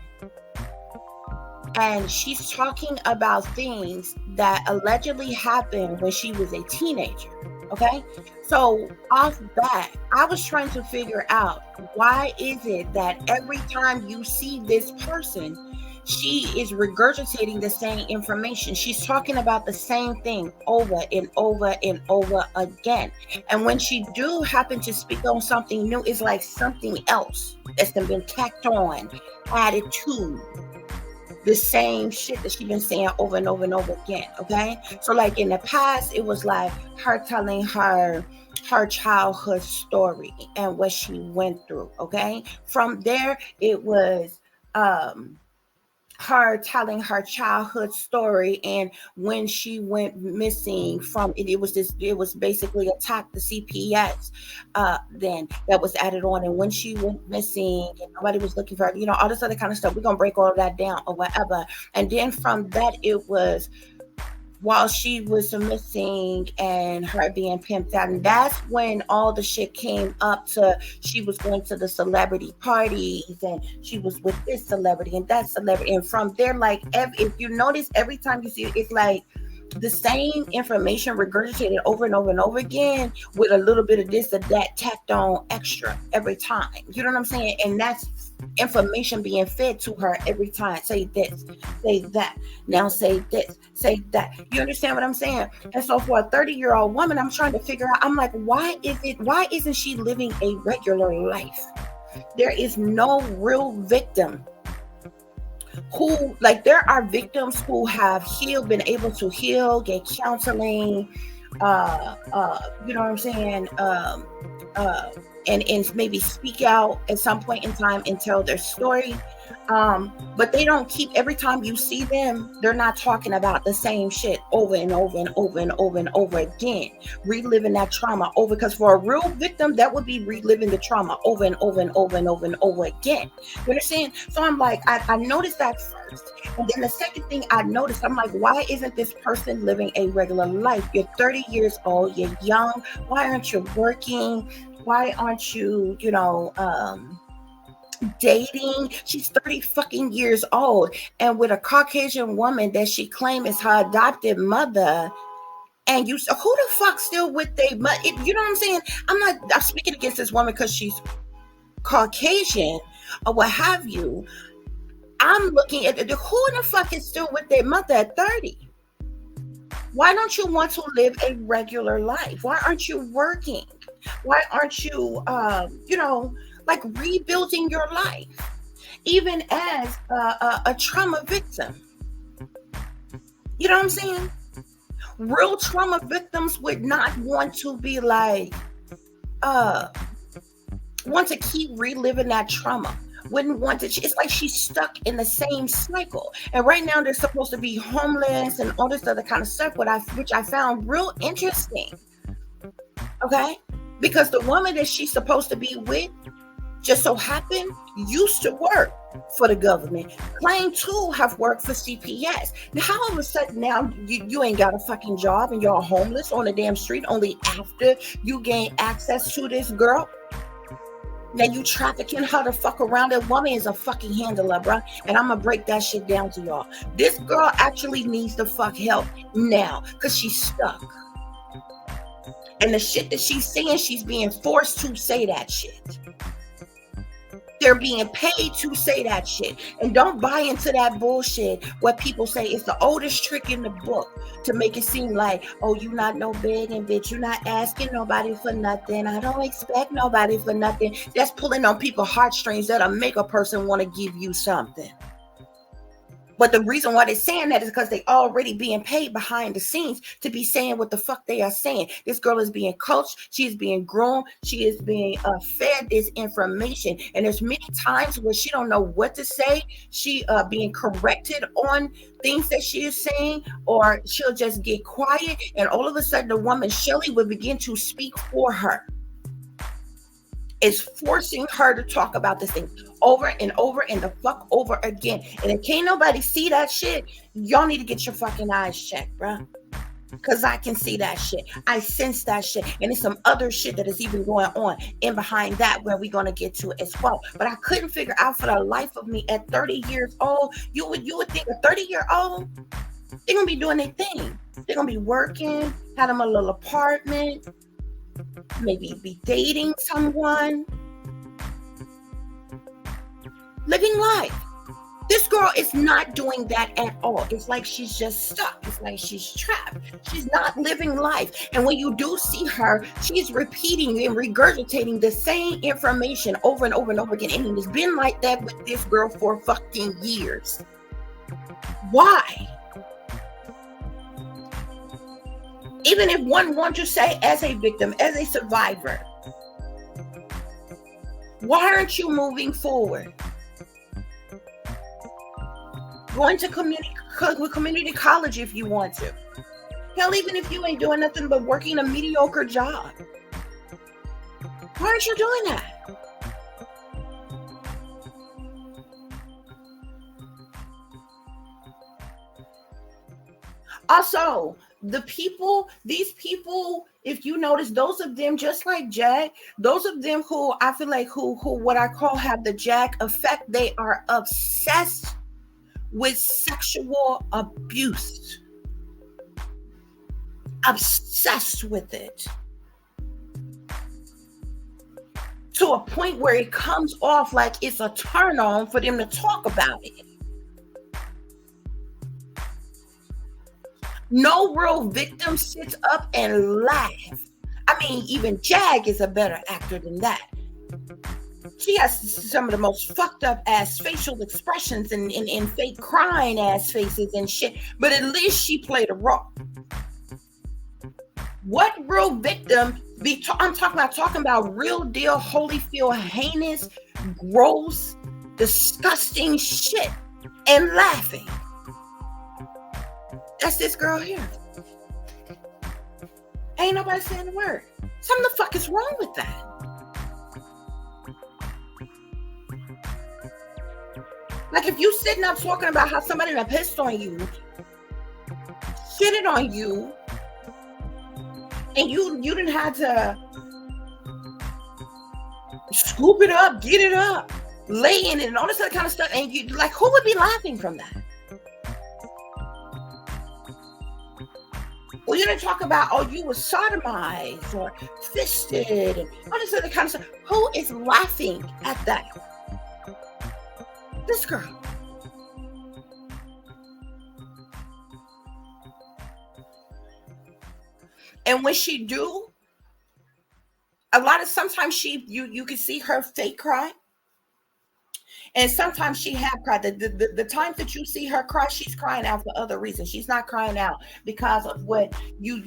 Speaker 1: And she's talking about things that allegedly happened when she was a teenager. Okay. So off bat, I was trying to figure out, why is it that every time you see this person, she is regurgitating the same information. She's talking about the same thing over and over and over again. And when she do happen to speak on something new, it's like something else that's been tacked on, added to the same shit that she's been saying over and over and over again. Okay. So like in the past, it was like her telling her childhood story and what she went through. Okay. From there, it was her telling her childhood story and when she went missing from it. It was basically attack the CPS then that was added on, and when she went missing and nobody was looking for her, all this other kind of stuff. We're gonna break all of that down or whatever. And then from that, it was while she was missing and her being pimped out. And that's when all the shit came up to, she was going to the celebrity parties and she was with this celebrity and that celebrity. And from there, like, if you notice, every time you see it, it's like the same information regurgitated over and over and over again with a little bit of this or that tacked on extra every time. You know what I'm saying? And that's information being fed to her every time. Say this, say that, now say this, say that. You understand what I'm saying? And so for a 30-year-old woman, I'm trying to figure out, I'm like, why isn't she living a regular life? There is no real victim who, like, there are victims who have healed, been able to heal, get counseling, you know what I'm saying, and maybe speak out at some point in time and tell their story. But they don't keep, every time you see them, they're not talking about the same shit over and over and over and over and over again, reliving that trauma over, because for a real victim, that would be reliving the trauma over and over and over and over and over again. You understand? So I'm like, I noticed that first. And then the second thing I noticed, I'm like, why isn't this person living a regular life? You're 30 years old, you're young. Why aren't you working? Why aren't you, dating? She's 30 fucking years old and with a Caucasian woman that she claims is her adopted mother. And who the fuck still with they mother? You know what I'm saying? I'm speaking against this woman because she's Caucasian or what have you. I'm looking at who the fuck is still with their mother at 30? Why don't you want to live a regular life? Why aren't you working? Why aren't you, like rebuilding your life, even as a trauma victim? You know what I'm saying? Real trauma victims would not want to be like, want to keep reliving that trauma. Wouldn't want to. It's like she's stuck in the same cycle. And right now they're supposed to be homeless and all this other kind of stuff, which I found real interesting. Okay, because the woman that she's supposed to be with, just so happened used to work for the government, claim to have worked for CPS. Now, how all of a sudden now you ain't got a fucking job and you're homeless on the damn street only after you gain access to this girl? Now you trafficking her to fuck around. That woman is a fucking handler, bruh. And I'm gonna break that shit down to y'all. This girl actually needs the fuck help now because she's stuck. And the shit that she's saying, she's being forced to say that shit. They're being paid to say that shit. And don't buy into that bullshit where people say it's the oldest trick in the book to make it seem like, oh, you not no begging bitch. You're not asking nobody for nothing. I don't expect nobody for nothing. That's pulling on people's heartstrings that'll make a person want to give you something. But the reason why they're saying that is because they already being paid behind the scenes to be saying what the fuck they are saying. This girl is being coached. She is being groomed. She is being fed this information. And there's many times where she don't know what to say. She being corrected on things that she is saying, or she'll just get quiet. And all of a sudden, the woman, Shelly, will begin to speak for her. Is forcing her to talk about this thing over and over and the fuck over again. And if can't nobody see that shit, y'all need to get your fucking eyes checked, bruh. Because I can see that shit. I sense that shit. And there's some other shit that is even going on in behind that where we're going to get to as well. But I couldn't figure out for the life of me at 30 years old, you would think a 30-year-old, they're going to be doing their thing. They're going to be working, have them a little apartment, maybe be dating someone, living life. This girl is not doing that at all. It's like she's just stuck. It's like she's trapped. She's not living life. And when you do see her, she's repeating and regurgitating the same information over and over and over again. And it's been like that with this girl for fucking years. Why? Even if one wants to say as a victim, as a survivor, why aren't you moving forward? Going to community college if you want to. Hell, even if you ain't doing nothing but working a mediocre job. Why aren't you doing that? Also, these people, if you notice, those of them, just like Jack, those of them who I feel like who what I call have the Jack effect, they are obsessed with sexual abuse. Obsessed with it. To a point where it comes off like it's a turn on for them to talk about it. No real victim sits up and laughs. I mean, even Jag is a better actor than that. She has some of the most fucked up ass facial expressions and fake crying ass faces and shit. But at least she played a role. What real victim I'm talking about real deal, Holyfield, heinous, gross, disgusting shit and laughing. That's this girl here. Ain't nobody saying a word. Something the fuck is wrong with that? Like if you sitting up talking about how somebody done pissed on you, shitted on you, and you didn't have to scoop it up, get it up, lay in it, and all this other kind of stuff, and you like, who would be laughing from that? Well, you didn't talk about, oh, you were sodomized or fisted and all this other kind of stuff. Who is laughing at that? This girl. And when she do, sometimes you can see her fake cry. And sometimes she have cried. The times that you see her cry, she's crying out for other reasons. She's not crying out because of what you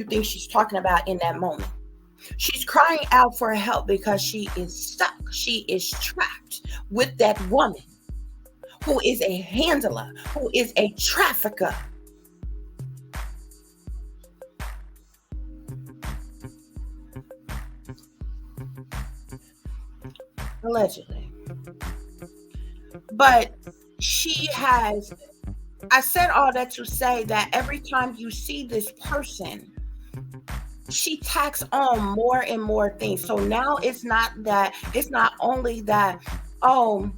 Speaker 1: think she's talking about in that moment. She's crying out for help because she is stuck. She is trapped with that woman who is a handler, who is a trafficker. allegedly. But she has, I said all that to say that every time you see this person, she tacks on more and more things. So now it's not only that, oh,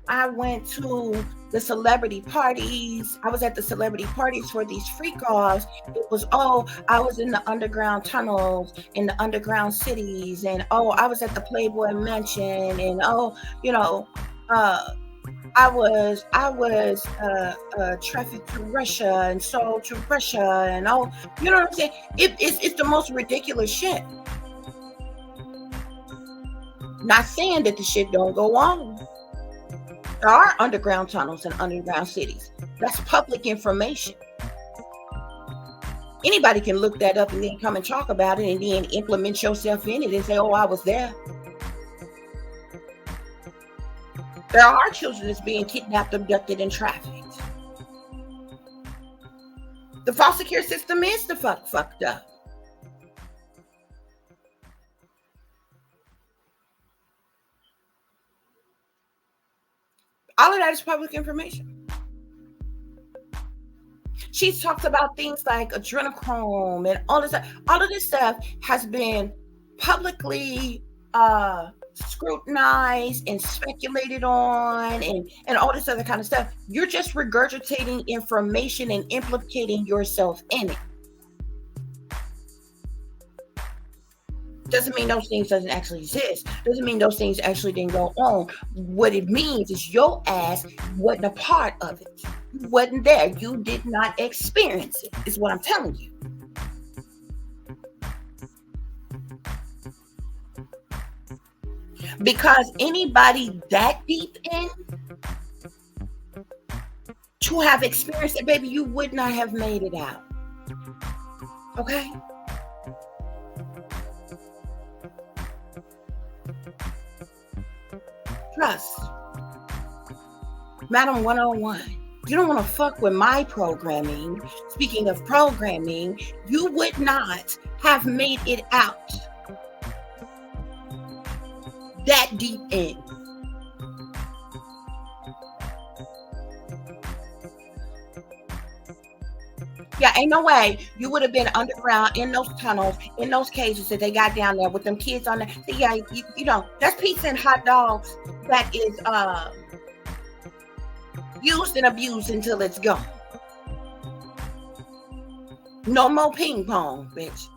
Speaker 1: I went to the celebrity parties. I was at the celebrity parties for these freak offs. It was, oh, I was in the underground tunnels, in the underground cities, and oh, I was at the Playboy Mansion, and oh, I was trafficked to Russia and sold to Russia, and oh, you know what I'm saying? It's the most ridiculous shit. Not saying that the shit don't go on. There are underground tunnels and underground cities. That's public information. Anybody can look that up and then come and talk about it and then implement yourself in it and say, oh, I was there. There are children that's being kidnapped, abducted, and trafficked. The foster care system is the fucked up. All of that is public information. She's talked about things like adrenochrome and all this stuff. All of this stuff has been publicly scrutinized and speculated on and all this other kind of stuff. You're just regurgitating information and implicating yourself in it. Doesn't mean those things doesn't actually exist. Doesn't mean those things actually didn't go on. What it means is your ass wasn't a part of it. You wasn't there. You did not experience it, is what I'm telling you. Because anybody that deep in to have experienced it, baby, you would not have made it out. Okay? Trust. Madam 101. You don't want to fuck with my programming. Speaking of programming, you would not have made it out that deep in. Yeah, ain't no way you would have been underground in those tunnels, in those cages that they got down there with them kids on there. See, yeah, you know, that's pizza and hot dogs that is used and abused until it's gone. No more ping pong, bitch.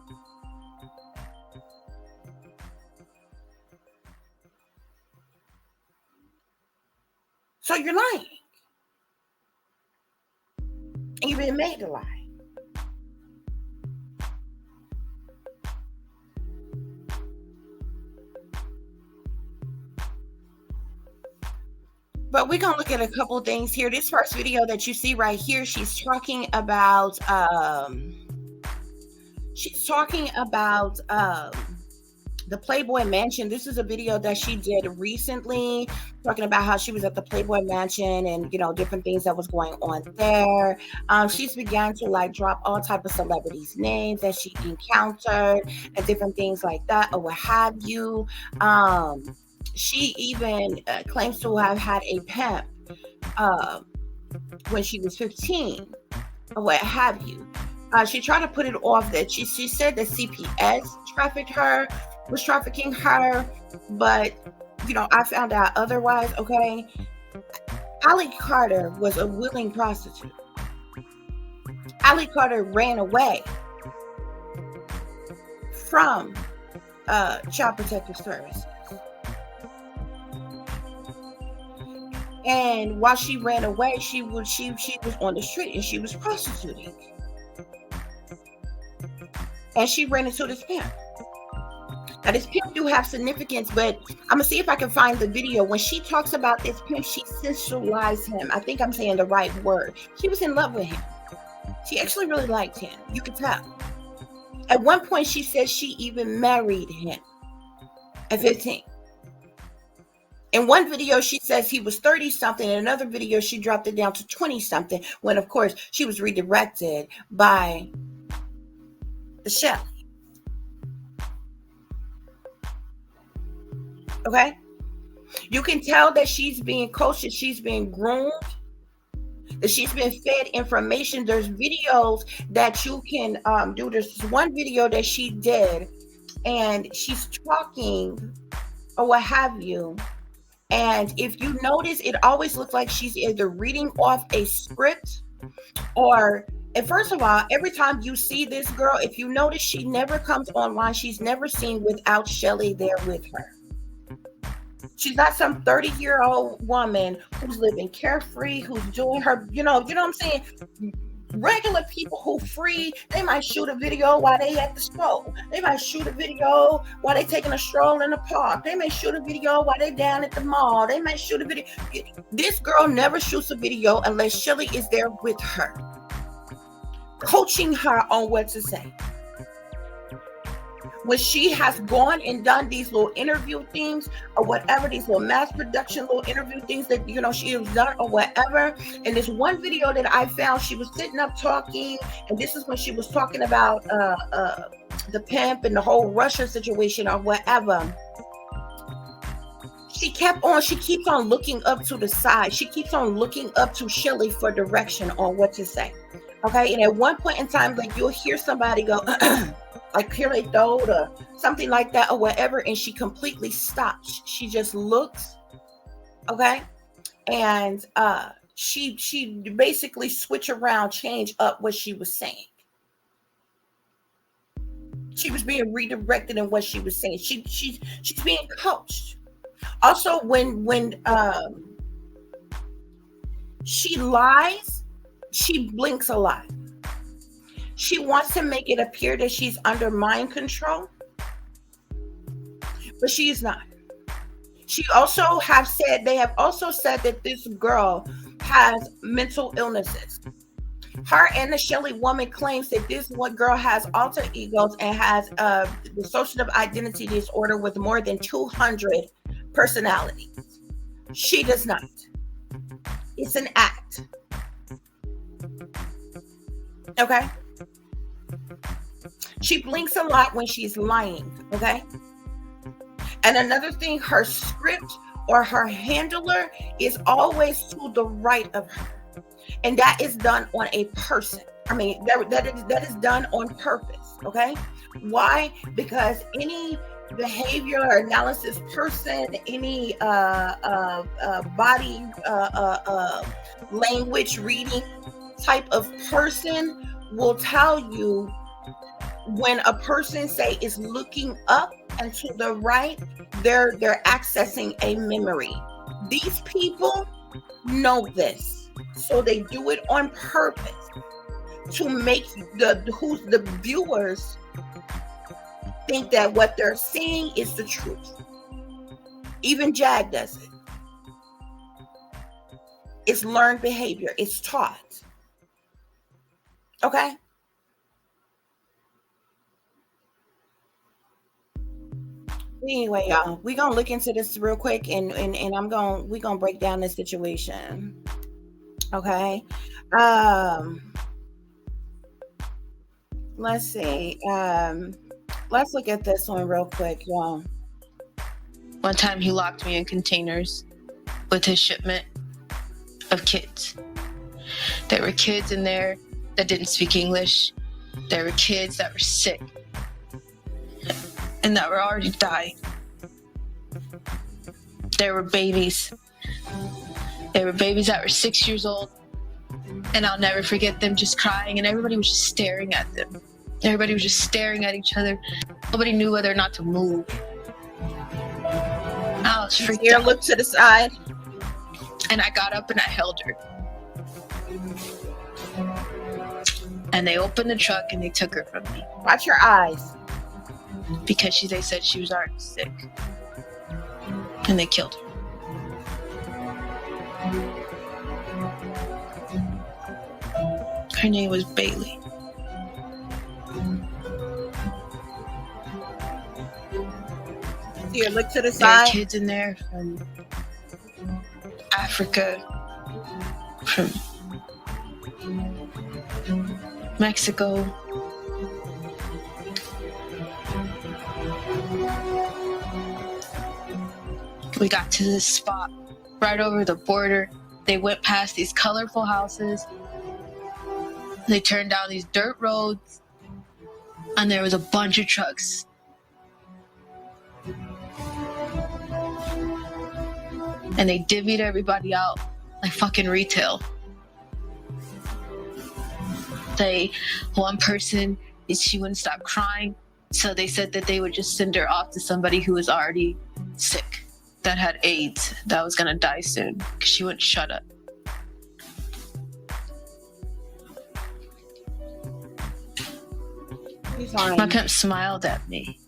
Speaker 1: So you're lying. And you've been made to lie. But we're going to look at a couple things here. This first video that you see right here, she's talking about the Playboy Mansion. This is a video that she did recently, talking about how she was at the Playboy Mansion and, you know, different things that was going on there. She's began to like drop all type of celebrities' names that she encountered and different things like that, or what have you. She even claims to have had a pimp when she was 15, or what have you. She tried to put it off that she said that CPS was trafficking her, but you know, I found out otherwise. Okay, Allie Carter was a willing prostitute. Allie Carter ran away from Child Protective Services. And while she ran away, she was on the street and she was prostituting. And she ran into this pimp. Now, this pimp do have significance, but I'm going to see if I can find the video. When she talks about this pimp, she sensualized him. I think I'm saying the right word. She was in love with him. She actually really liked him. You could tell. At one point, she said she even married him at 15. In one video, she says he was 30-something. In another video, she dropped it down to 20-something, when, of course, she was redirected by the Shelley. Okay? You can tell that she's being coached, that she's being groomed, that she's been fed information. There's videos that you can do. There's one video that she did, and she's talking or what have you. And if you notice, it always looks like she's either reading off a script or, and first of all, every time you see this girl, if you notice, she never comes online. She's never seen without Shelly there with her. She's not some 30-year-old woman who's living carefree, who's doing her, you know what I'm saying? Regular people who free, they might shoot a video while they at the store. They might shoot a video while they taking a stroll in the park. They may shoot a video while they down at the mall. They might shoot a video. This girl never shoots a video unless Shelly is there with her, coaching her on what to say. When she has gone and done these little interview things or whatever, these little mass production little interview things that, she has done or whatever. And this one video that I found, she was sitting up talking, and this is when she was talking about the pimp and the whole Russia situation or whatever. She keeps on looking up to the side. She keeps on looking up to Shelly for direction on what to say. Okay, and at one point in time, like, you'll hear somebody go, like clear a throat or something like that or whatever, and she completely stops. She just looks, okay, and she basically switch around, change up what she was saying. She was being redirected in what she was saying. She's being coached. Also, when she lies, she blinks a lot. She wants to make it appear that she's under mind control, but she is not. They have also said that this girl has mental illnesses. Her and the Shelly woman claims that this one girl has alter egos and has dissociative identity disorder with more than 200 personalities. She does not. It's an act. Okay? She blinks a lot when she's lying, okay? And another thing, her script or her handler is always to the right of her. And that is done on a person. I mean, that is done on purpose, okay? Why? Because any behavior analysis person, any body language reading type of person will tell you when a person, say, is looking up and to the right, they're accessing a memory. These people know this, so they do it on purpose to make the viewers think that what they're seeing is the truth. Even Jag does it. It's learned behavior. It's taught. Okay? Anyway, y'all, we're gonna look into this real quick, and we're gonna break down this situation. Okay. Let's see. Let's look at this one real quick, y'all.
Speaker 2: One time he locked me in containers with his shipment of kids. There were kids in there that didn't speak English. There were kids that were sick and that were already dying. There were babies. There were babies that were 6 years old, and I'll never forget them just crying, and everybody was just staring at them. Everybody was just staring at each other. Nobody knew whether or not to move. I was freaked out.
Speaker 1: Look to the side.
Speaker 2: And I got up and I held her. And they opened the truck and they took her from me.
Speaker 1: Watch your eyes.
Speaker 2: Because they said she was already sick. And they killed her. Her name was Bailey.
Speaker 1: Here, look to the
Speaker 2: There
Speaker 1: side.
Speaker 2: are kids in there from Africa, from Mexico. We got to this spot right over the border. They went past these colorful houses. They turned down these dirt roads, and there was a bunch of trucks. And they divvied everybody out like fucking retail. One person, she wouldn't stop crying, so they said that they would just send her off to somebody who was already sick, that had AIDS, that was gonna die soon, because she wouldn't shut up. My pimp smiled at me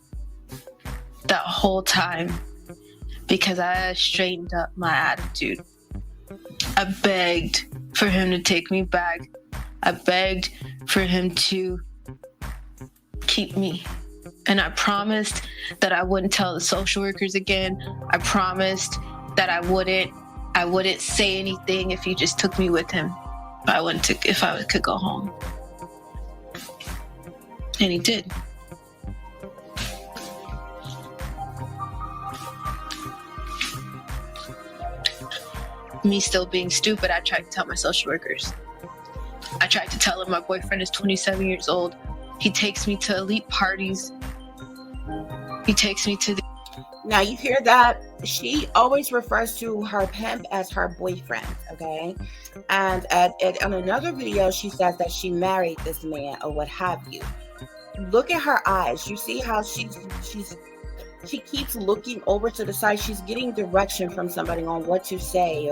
Speaker 2: that whole time because I straightened up my attitude. I begged for him to take me back. I begged for him to keep me. And I promised that I wouldn't tell the social workers again. I promised that I wouldn't say anything if he just took me with him. If I could go home. And he did. Me still being stupid, I tried to tell my social workers. I tried to tell him my boyfriend is 27 years old. He takes me to elite parties. He takes me to the...
Speaker 1: Now you hear that? She always refers to her pimp as her boyfriend, okay? And on another video, she says that she married this man or what have you. Look at her eyes. You see how she keeps looking over to the side. She's getting direction from somebody on what to say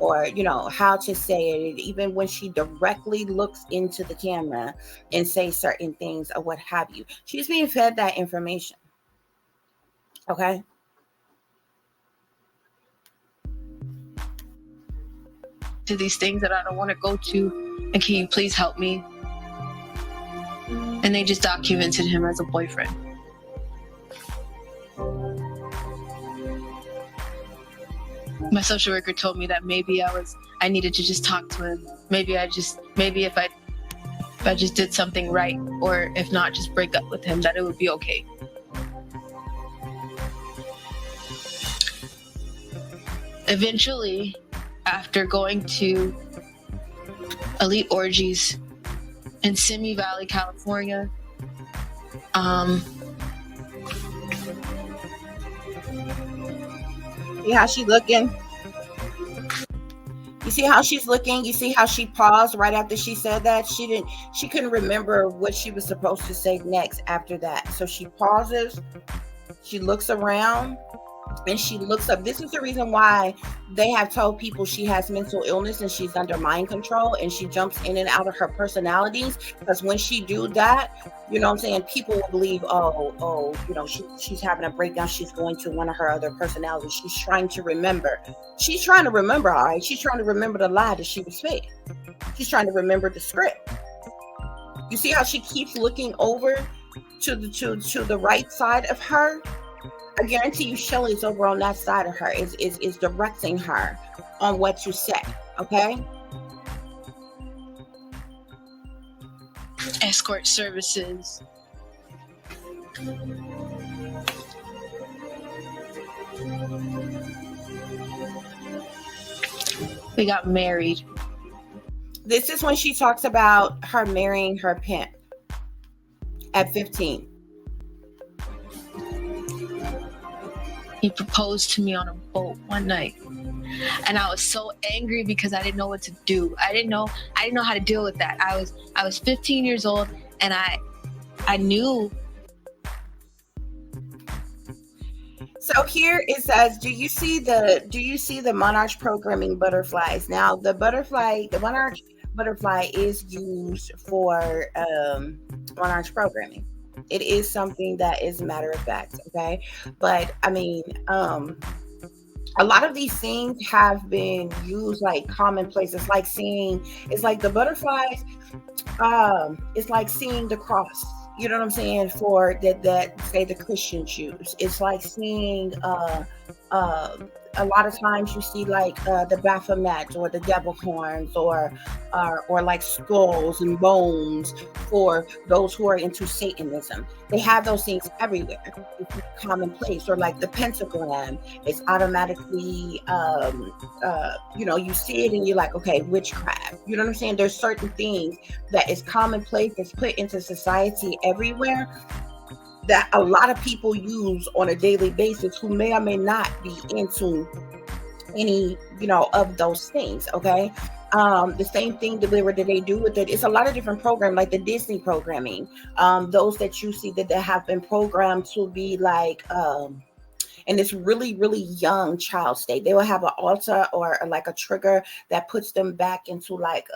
Speaker 1: or you know, how to say it. Even when she directly looks into the camera and say certain things or what have you, she's being fed that information. Okay.
Speaker 2: To these things that I don't want to go to, and can you please help me? And they just documented him as a boyfriend. My social worker told me that maybe I needed to just talk to him. Maybe if I just did something right, or if not, just break up with him, that it would be okay. Eventually, after going to elite orgies in Simi Valley, California,
Speaker 1: See how she's looking? You see how she's looking? You see how she paused right after she said that? She couldn't remember what she was supposed to say next after that. So she pauses, she looks around, and she looks up. This is the reason why they have told people she has mental illness and she's under mind control and she jumps in and out of her personalities, because when she do that, you know what I'm saying, people will believe, oh, you know, she's having a breakdown, she's going to one of her other personalities, she's trying to remember, all right, she's trying to remember the lie that she was fed, she's trying to remember the script. You see how she keeps looking over to the right side of her? I guarantee you Shelly's over on that side of her, is directing her on what to say, okay?
Speaker 2: Escort services. We got married.
Speaker 1: This is when she talks about her marrying her pimp at 15.
Speaker 2: He proposed to me on a boat one night, and I was so angry because I didn't know what to do. I didn't know how to deal with that. I was 15 years old, and I knew.
Speaker 1: So here it says, do you see the Monarch programming butterflies? Now the Monarch butterfly is used for Monarch programming. It is something that is matter of fact, okay? But I mean, a lot of these things have been used like commonplace. It's like the butterflies, it's like seeing the cross. You know what I'm saying? For that say the Christians use. It's like seeing a lot of times you see like the Baphomet or the devil horns or like skulls and bones for those who are into Satanism. They have those things everywhere. It's commonplace. Or like the pentagram, it's automatically you see it and you're like, okay, witchcraft. You know what I'm saying? There's certain things that is commonplace, that's put into society everywhere, that a lot of people use on a daily basis, who may or may not be into any of those things. Okay. The same thing that they do with it. It's a lot of different programs, like the Disney programming, those that you see that have been programmed to be like in this really, really young child state. They will have an altar or like a trigger that puts them back into like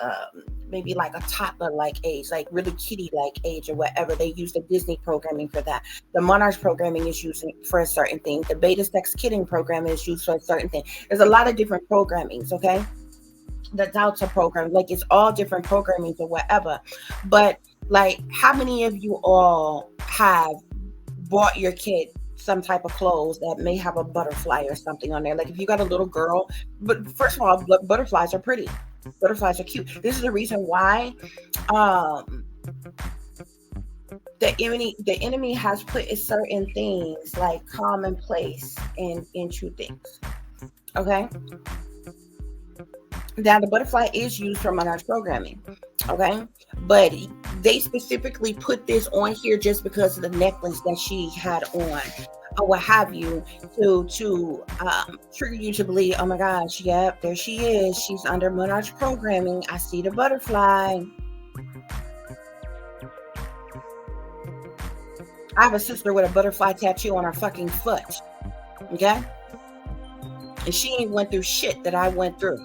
Speaker 1: maybe like a toddler like age, like really kitty like age or whatever. They use the Disney programming for that. The Monarch programming is used for a certain thing. The Beta Sex Kidding programming is used for a certain thing. There's a lot of different programmings, okay? The Delta program, like it's all different programming or whatever. But like, how many of you all have bought your kid some type of clothes that may have a butterfly or something on there? Like if you got a little girl, but first of all, butterflies are pretty. Butterflies are cute. This is the reason why the enemy has put certain things like commonplace into things. Okay. Now the butterfly is used for Monarch programming. Okay. But they specifically put this on here just because of the necklace that she had on or what have you, to trigger you to believe, oh my gosh, yep, there she is. She's under Monarch programming. I see the butterfly. I have a sister with a butterfly tattoo on her fucking foot. Okay? And she ain't went through shit that I went through.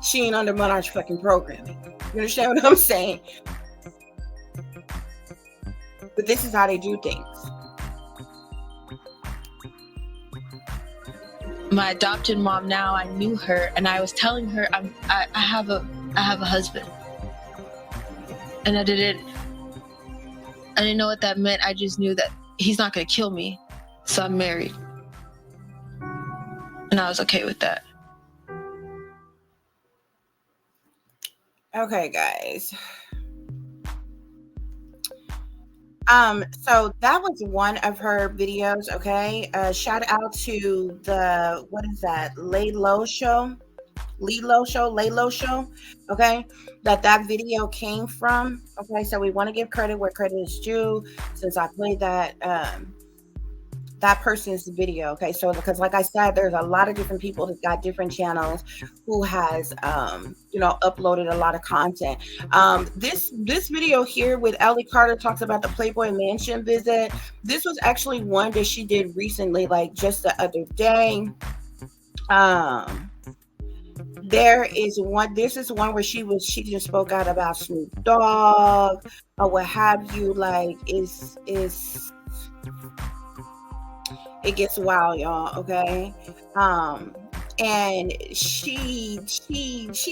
Speaker 1: She ain't under Monarch fucking programming. You understand what I'm saying? But this is how they do things.
Speaker 2: My adopted mom now, I knew her, and I was telling her I have a husband, and I didn't know what that meant. I just knew that he's not gonna kill me, so I'm married, and I was okay with that.
Speaker 1: Okay, guys. So that was one of her videos. Okay. Shout out to the, what is that? Lay Low Show. Okay. That video came from. Okay. So we want to give credit where credit is due, since I played that person's video. Okay. So because like I said, there's a lot of different people that got different channels who has uploaded a lot of content. This video here with Ellie Carter talks about the Playboy Mansion visit. This was actually one that she did recently, like just the other day. This is one where she just spoke out about Snoop Dogg or what have you. Like it gets wild, y'all. Okay. And she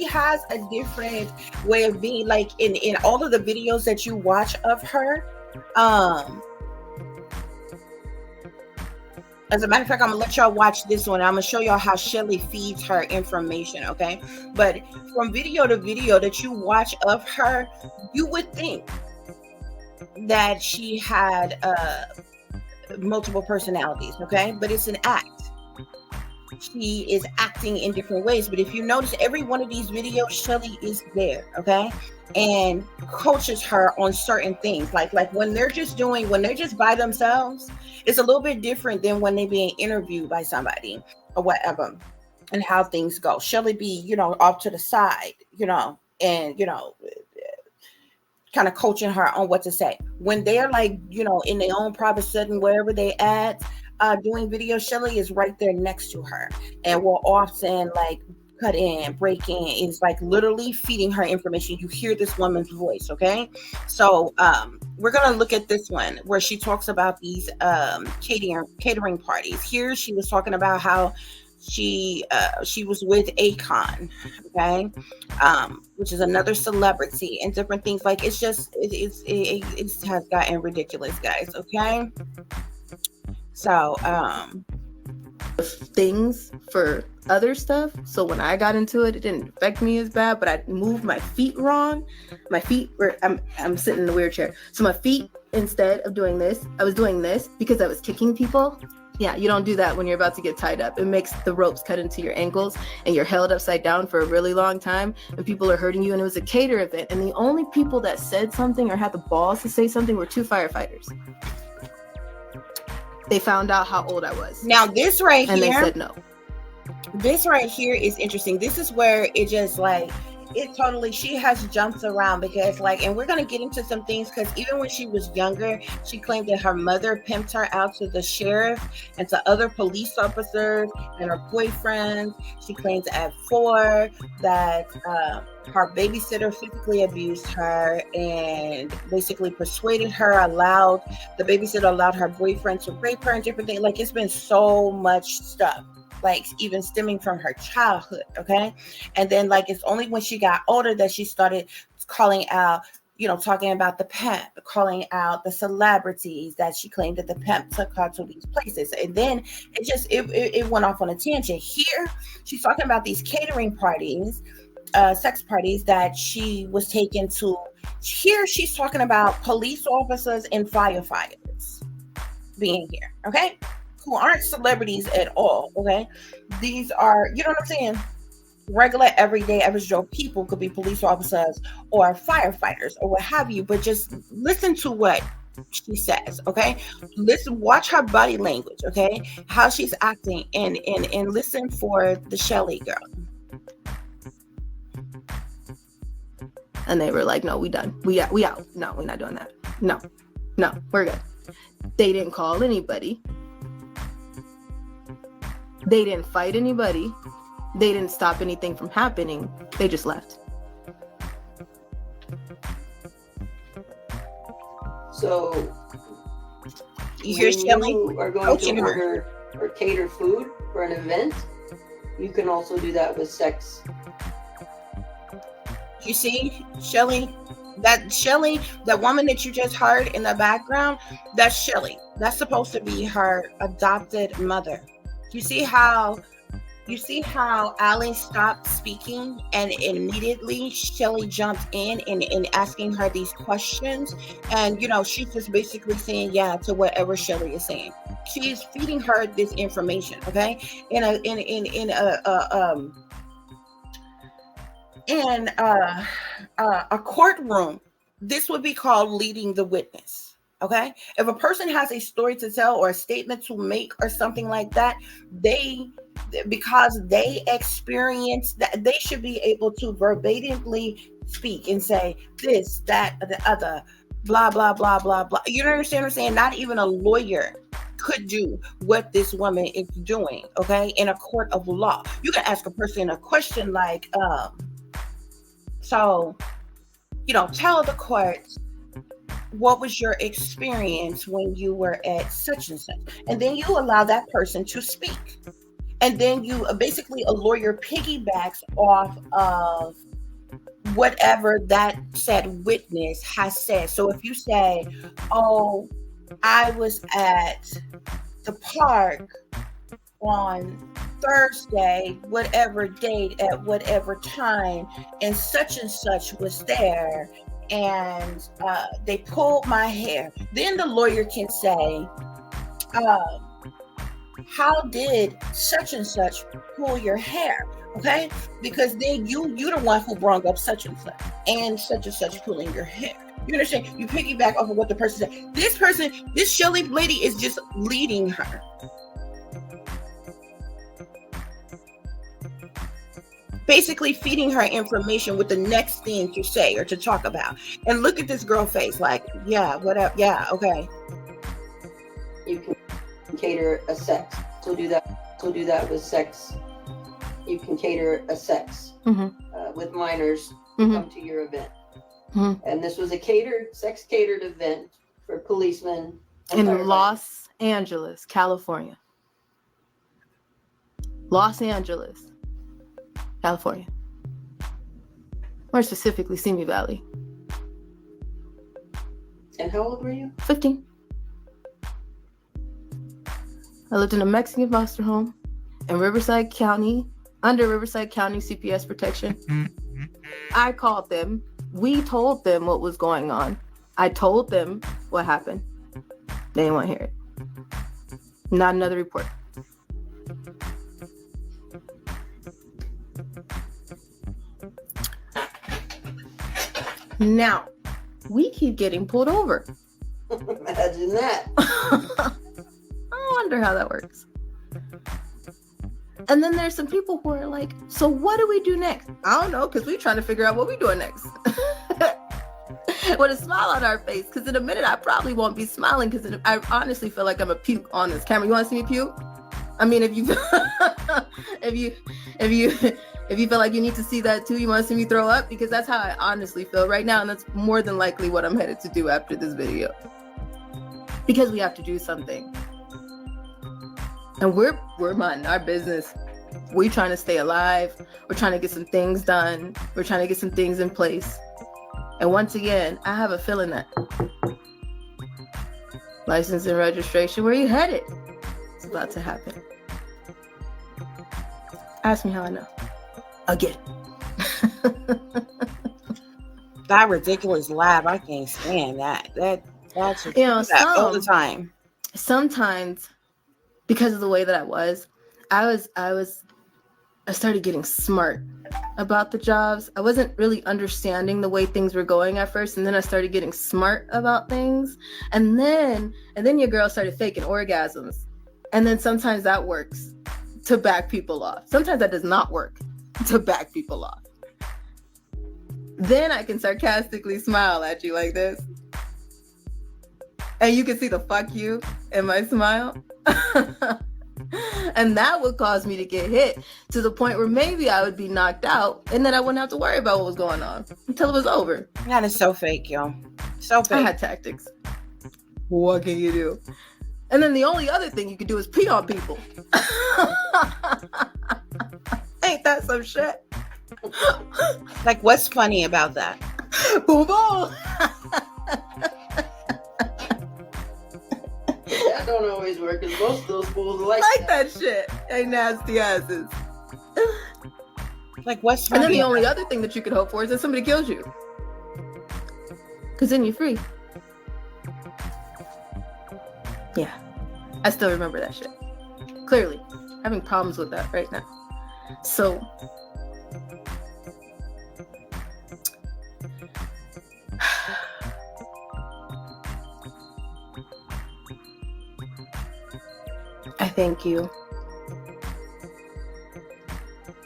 Speaker 1: has a different way of being, like in all of the videos that you watch of her. As a matter of fact, I'm gonna let y'all watch this one. I'm gonna show y'all how Shelly feeds her information. Okay. But from video to video that you watch of her, you would think that she had multiple personalities. Okay. But it's an act. She is acting in different ways. But if you notice, every one of these videos, Shelly is there, okay, and coaches her on certain things. Like when they're just by themselves, it's a little bit different than when they're being interviewed by somebody or whatever, and how things go. Shelly be, off to the side, and kind of coaching her on what to say. When they're like, in their own private setting, wherever they at, doing video, Shelly is right there next to her and will often like cut in, break in. It's like literally feeding her information. You hear this woman's voice. Okay. So we're going to look at this one where she talks about these catering parties. Here she was talking about how she was with Akon, okay, which is another celebrity, and different things. Like it has gotten ridiculous, guys. Okay. So
Speaker 3: things for other stuff. So when I got into it, it didn't affect me as bad, but I moved my feet wrong. My feet were, I'm sitting in the wheelchair. So my feet, instead of doing this, I was doing this because I was kicking people. Yeah, you don't do that when you're about to get tied up. It makes the ropes cut into your ankles and you're held upside down for a really long time and people are hurting you. And it was a cater event. And the only people that said something or had the balls to say something were 2 firefighters. They found out how old I was.
Speaker 1: Now this right
Speaker 3: and
Speaker 1: here,
Speaker 3: they said no.
Speaker 1: This right here is interesting. This is where it just like, it totally, she has jumped around because like, and we're going to get into some things because even when she was younger, she claimed that her mother pimped her out to the sheriff and to other police officers and her boyfriends. She claims at 4 that her babysitter physically abused her and basically persuaded her, the babysitter allowed her boyfriend to rape her and different things. Like, it's been so much stuff, like even stemming from her childhood. Okay. And then like, it's only when she got older that she started calling out, talking about the pimp, calling out the celebrities that she claimed that the pimp took her to these places. And then it went off on a tangent. Here, she's talking about these catering parties, sex parties that she was taken to. Here, she's talking about police officers and firefighters being here. Okay. Who aren't celebrities at all, okay? These are, you know what I'm saying? Regular, everyday, average Joe people, could be police officers or firefighters or what have you, but just listen to what she says, okay? Listen, watch her body language, okay? How she's acting, and listen for the Shelly girl.
Speaker 3: And they were like, no, we done. We out. No, we're not doing that. No, we're good. They didn't call anybody. They didn't fight anybody. They didn't stop anything from happening. They just left.
Speaker 4: So,
Speaker 1: you
Speaker 4: are going to order or cater food for an event, you can also do that with sex.
Speaker 1: You see, Shelly, that woman that you just heard in the background, that's Shelly. That's supposed to be her adopted mother. You see how Allie stopped speaking and immediately Shelly jumped in and asking her these questions, and she's just basically saying yeah to whatever Shelly is saying. She's feeding her this information, okay? In a courtroom, this would be called leading the witness. Okay, if a person has a story to tell or a statement to make or something like that, because they experienced that, they should be able to verbatimly speak and say this, that, or the other, blah, blah, blah, blah, blah. You understand what I'm saying? Not even a lawyer could do what this woman is doing, okay, in a court of law. You can ask a person a question like, tell the court, what was your experience when you were at such and such? And then you allow that person to speak. And then you basically, a lawyer piggybacks off of whatever that said witness has said. So if you say, oh, I was at the park on Thursday, whatever date at whatever time, and such was there, and they pulled my hair, then the lawyer can say, how did such and such pull your hair? Okay, because then you the one who brought up such and such pulling your hair. You understand? You piggyback off of what the person said. This Shelly lady is just leading her. Basically feeding her information with the next thing to say or to talk about. And look at this girl face, like, yeah, whatever, yeah, okay.
Speaker 4: You can cater a sex. So do that with sex. You can cater a sex with minors to come to your event. And this was a sex catered event for policemen
Speaker 3: in Los Angeles, California. Los Angeles, California. More specifically, Simi Valley.
Speaker 4: And how old were you?
Speaker 3: 15. I lived in a Mexican foster home in Riverside County, under Riverside County CPS protection. I called them. We told them what was going on. I told them what happened. They didn't want to hear it. Not another report. Now, we keep getting pulled over.
Speaker 4: Imagine that.
Speaker 3: I wonder how that works. And then there's some people who are like, so what do we do next? I don't know, because we're trying to figure out what we're doing next. With a smile on our face, because in a minute I probably won't be smiling, because I honestly feel like I'm a puke on this camera. You want to see me puke? I mean, if you if you feel like you need to see that too, you want to see me throw up, because that's how I honestly feel right now, and that's more than likely what I'm headed to do after this video, because we have to do something, and we're minding our business. We're trying to stay alive. We're trying to get some things done. We're trying to get some things in place. And once again, I have a feeling that license and registration, where you headed, it's about to happen. Ask me how I know. Again.
Speaker 1: That ridiculous laugh, I can't stand that. That's just,
Speaker 3: you know,
Speaker 1: all the time.
Speaker 3: Sometimes, because of the way that I started getting smart about the jobs. I wasn't really understanding the way things were going at first, and then I started getting smart about things, and then your girl started faking orgasms, and then sometimes that works to back people off. Sometimes that does not work to back people off. Then I can sarcastically smile at you like this, and you can see the fuck you in my smile. And that would cause me to get hit to the point where maybe I would be knocked out, and then I wouldn't have to worry about what was going on until it was over.
Speaker 1: That is so fake, yo. So fake.
Speaker 3: I had tactics. What can you do? And then the only other thing you could do is pee on people. Ain't that some shit?
Speaker 1: Like, what's funny about that?
Speaker 3: Boom, boom.
Speaker 4: That don't always work, because most of those fools are like
Speaker 3: that shit. Ain't nasty asses.
Speaker 1: Like, what's funny?
Speaker 3: And then the only other thing that you could hope for is that somebody kills you, because then you're free. Yeah, I still remember that shit clearly. Having problems with that right now. So I thank you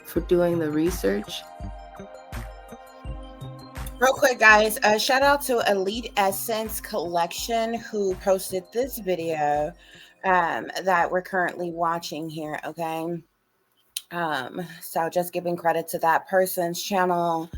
Speaker 3: for doing the research.
Speaker 1: Real quick, guys, shout out to Elite Essence Collection, who posted this video that we're currently watching here, okay? So just giving credit to that person's channel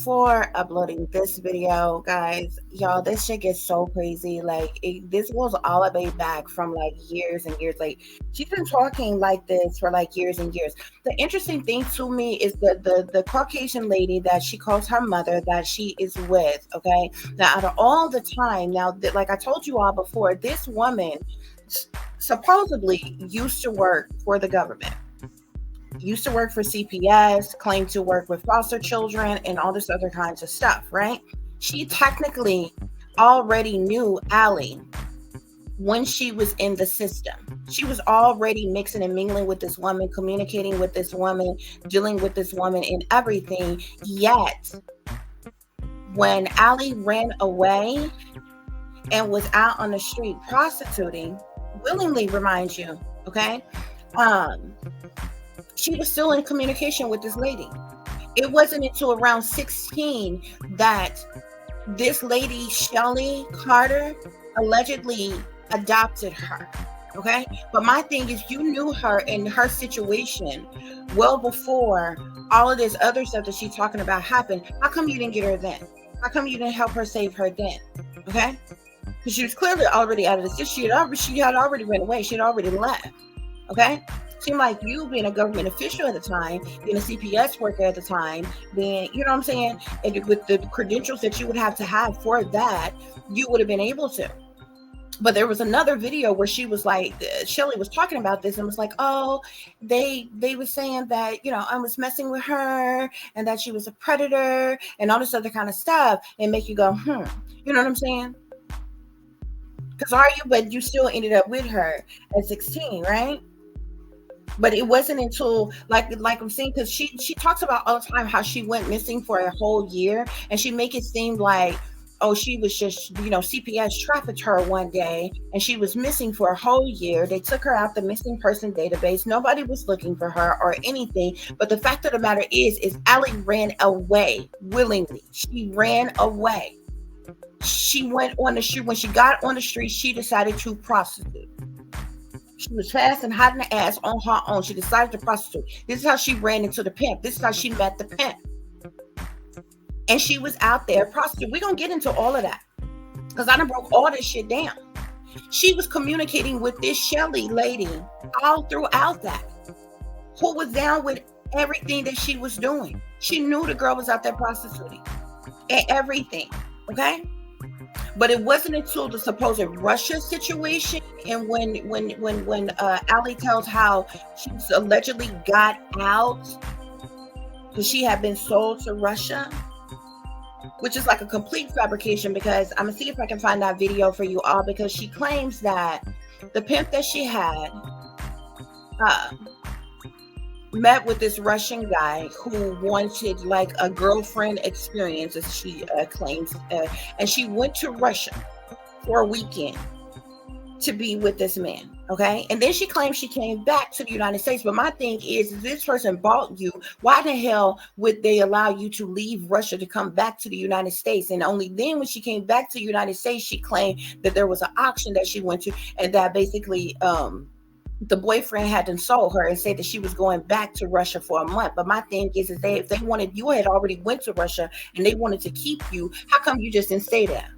Speaker 1: for uploading this video, guys. Y'all, this shit gets so crazy. Like, this goes all the way back from like years and years. Like, she's been talking like this for like years and years. The interesting thing to me is the Caucasian lady that she calls her mother, that she is with, okay? Now, out of all the time, now, like I told you all before, this woman supposedly used to work for the government, used to work for CPS, claimed to work with foster children and all this other kinds of stuff, right? She technically already knew Allie when she was in the system. She was already mixing and mingling with this woman, communicating with this woman, dealing with this woman and everything. Yet, when Allie ran away and was out on the street prostituting, willingly, remind you, okay? She was still in communication with this lady. It wasn't until around 16 that this lady, Shelly Carter, allegedly adopted her, okay? But my thing is, you knew her in her situation well before all of this other stuff that she's talking about happened. How come you didn't get her then? How come you didn't help her save her then, okay? Because she was clearly already out of the system. She had already run away. She had already left, okay? Seemed like you, being a government official at the time, being a CPS worker at the time, being, you know what I'm saying, and with the credentials that you would have to have for that, you would have been able to. But there was another video where she was like, Shelly was talking about this and was like, oh, they were saying that, you know, I was messing with her and that she was a predator and all this other kind of stuff, and make you go, you know what I'm saying? Because but you still ended up with her at 16, right? But it wasn't until like I'm saying, because she talks about all the time how she went missing for a whole year, and she make it seem like, oh, she was just, you know, CPS trafficked her one day and she was missing for a whole year. They took her out the missing person database. Nobody was looking for her or anything. But the fact of the matter is Allie ran away willingly. She ran away. She went on the street. When she got on the street, she decided to prostitute. She was fast and hot in the ass on her own. She decided to prostitute. This is how she ran into the pimp. This is how she met the pimp. And she was out there prostituting. We're going to get into all of that, because I done broke all this shit down. She was communicating with this Shelly lady all throughout that, who was down with everything that she was doing. She knew the girl was out there prostituting and everything, okay? But it wasn't until the supposed Russia situation, and when Allie tells how she allegedly got out because she had been sold to Russia, which is like a complete fabrication, because I'm gonna see if I can find that video for you all, because she claims that the pimp that she had met with this Russian guy who wanted like a girlfriend experience, as she claims, and she went to Russia for a weekend to be with this man, okay? And then she claims she came back to the United States. But my thing is, if this person bought you, why the hell would they allow you to leave Russia to come back to the United States? And only then, when she came back to the United States, she claimed that there was an auction that she went to, and that basically the boyfriend hadn't sold her, and said that she was going back to Russia for a month. But my thing is if they wanted, you had already went to Russia and they wanted to keep you, how come you just didn't stay there?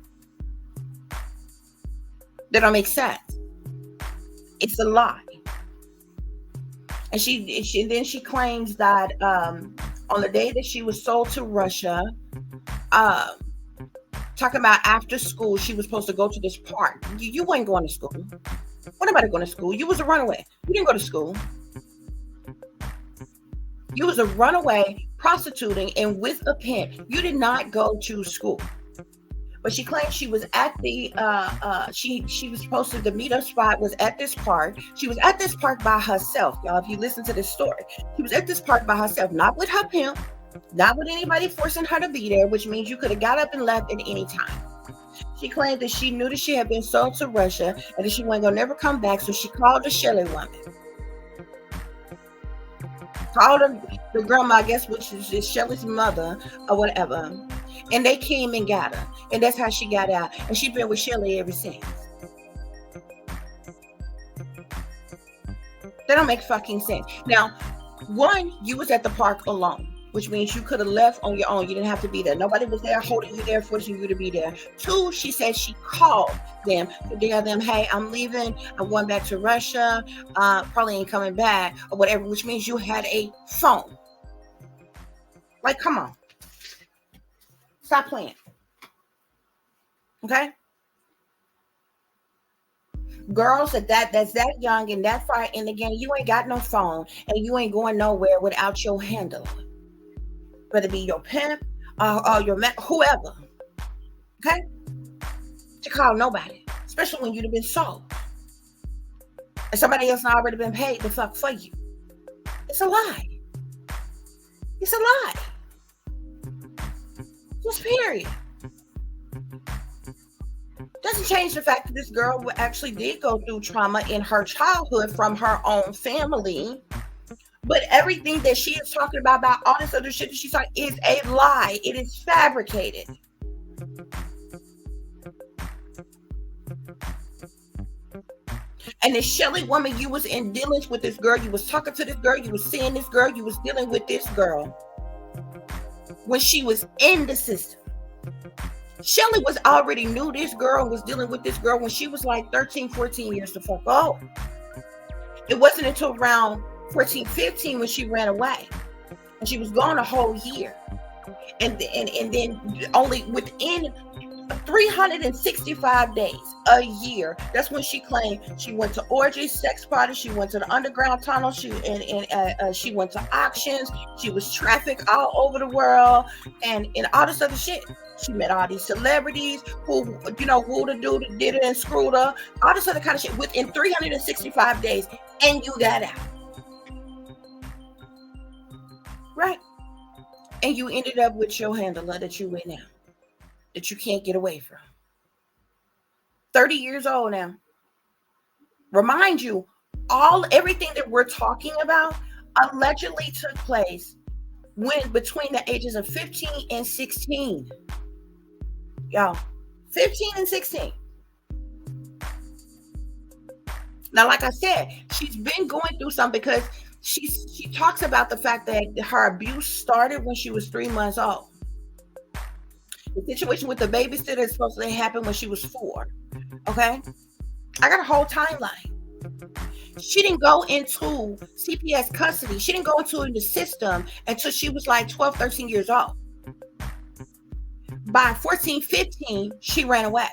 Speaker 1: That don't make sense. It's a lie. And she claims that on the day that she was sold to Russia, talking about after school, she was supposed to go to this park. You weren't going to school. What about going to school? You was a runaway. You didn't go to school. You was a runaway prostituting and with a pimp. You did not go to school. But she claims she was at the she was supposed to, the meetup spot was at this park. She was at this park by herself, y'all. If you listen to this story, she was at this park by herself, not with her pimp, not with anybody forcing her to be there, which means you could have got up and left at any time. She claimed that she knew that she had been sold to Russia and that she wasn't gonna never come back. So she called the Shelly woman, called her, the grandma, I guess, which is Shelly's mother or whatever. And they came and got her. And that's how she got out. And she's been with Shelly ever since. That don't make fucking sense. Now, one, you was at the park alone, which means you could have left on your own. You didn't have to be there. Nobody was there holding you there, forcing you to be there. Two, she said she called them to tell them, hey, I'm leaving. I'm going back to Russia. Probably ain't coming back or whatever, which means you had a phone. Like, come on. Stop playing. Okay? Girls that's that young and that far in the game, you ain't got no phone and you ain't going nowhere without your handle. Whether it be your pimp or your whoever. Okay? To call nobody. Especially when you'd have been sold. And somebody else has already been paid to fuck for you. It's a lie. It's a lie. Just period. Doesn't change the fact that this girl actually did go through trauma in her childhood from her own family. But everything that she is talking about all this other shit that she's talking, is a lie. It is fabricated. And the Shelly woman, you was in dealings with this girl. You was talking to this girl. You was seeing this girl. You was dealing with this girl when she was in the system. Shelly was already knew this girl, was dealing with this girl when she was like 13, 14 years the fuck old. It wasn't until around 14, 15 when she ran away. And she was gone a whole year. And then only within 365 days a year. That's when she claimed she went to orgies, sex parties, she went to the underground tunnel, she went to auctions, she was trafficked all over the world, and all this other shit. She met all these celebrities who, wooed her, dude, did it and screwed her, all this other kind of shit within 365 days, and you got out. Right? And you ended up with your handler that you with now, that you can't get away from. 30 years old now. Remind you, everything that we're talking about allegedly took place between the ages of 15 and 16. Y'all, 15 and 16. Now, like I said, she's been going through something because she talks about the fact that her abuse started when she was 3 months old. The situation with the babysitter is supposed to happen when she was 4. Okay? I got a whole timeline. She didn't go into CPS custody. She didn't go into the system until she was like 12, 13 years old. By 14, 15, she ran away.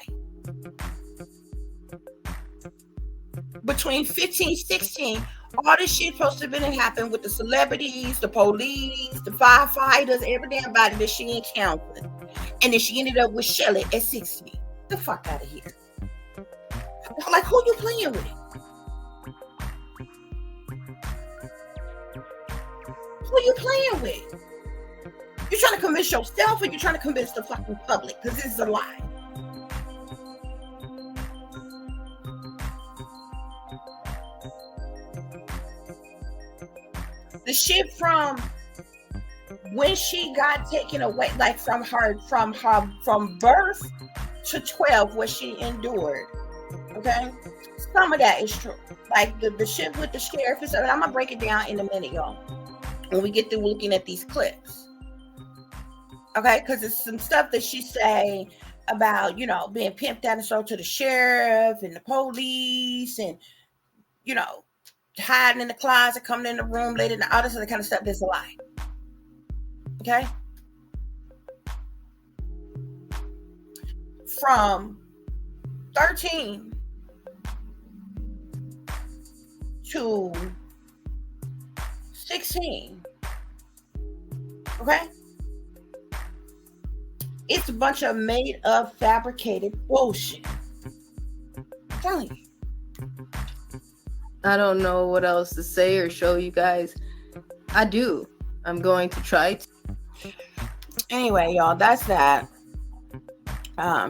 Speaker 1: Between 15, 16, all this shit supposed to have been happening with the celebrities, the police, the firefighters, every damn body that she encountered. And then she ended up with Shelly at 60. Get the fuck out of here. Like, who you playing with? Who you playing with? You trying to convince yourself or you trying to convince the fucking public? Because this is a lie. The shit from when she got taken away, like from birth to 12, what she endured. Okay, some of that is true. Like the shit with the sheriff and stuff. And I'm gonna break it down in a minute, y'all, when we get through looking at these clips. Okay, because it's some stuff that she say about, being pimped out and sold to the sheriff and the police, and hiding in the closet, coming in the room late and all this other kind of stuff. That's a lie. Okay, from 13 to 16. Okay, it's a bunch of made up, fabricated bullshit. I'm telling you.
Speaker 3: I don't know what else to say or show you guys. I'm going to try to.
Speaker 1: Anyway, y'all, that's that.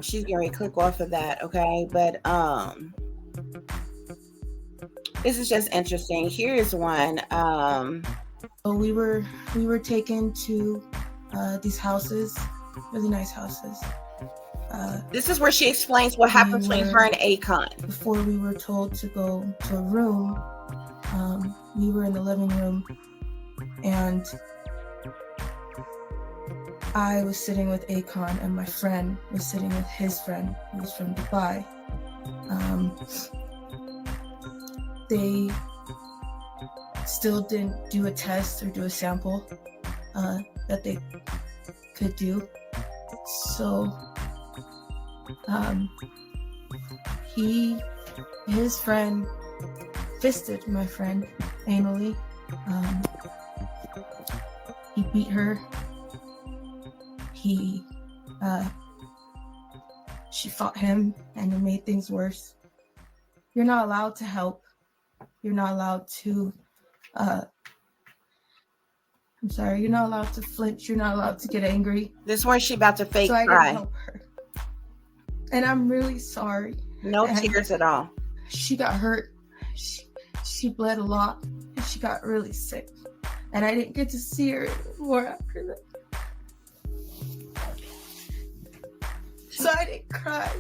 Speaker 1: She's going to click off of that, okay? But this is just interesting. Here is one.
Speaker 5: We were taken to these houses, really nice houses.
Speaker 1: This is where she explains what happened between her and Akon.
Speaker 5: Before we were told to go to a room, we were in the living room, and I was sitting with Akon, and my friend was sitting with his friend, who was from Dubai. They still didn't do a test or do a sample that they could do. So his friend fisted my friend anally. He beat her. She fought him, and it made things worse. You're not allowed to help. You're not allowed to you're not allowed to flinch. You're not allowed to get angry.
Speaker 1: This one she about to fake
Speaker 5: so I
Speaker 1: cry.
Speaker 5: didn't help her. And I'm really sorry.
Speaker 1: No tears at all.
Speaker 5: She got hurt. She bled a lot. And she got really sick. And I didn't get to see her anymore after that. So I didn't cry.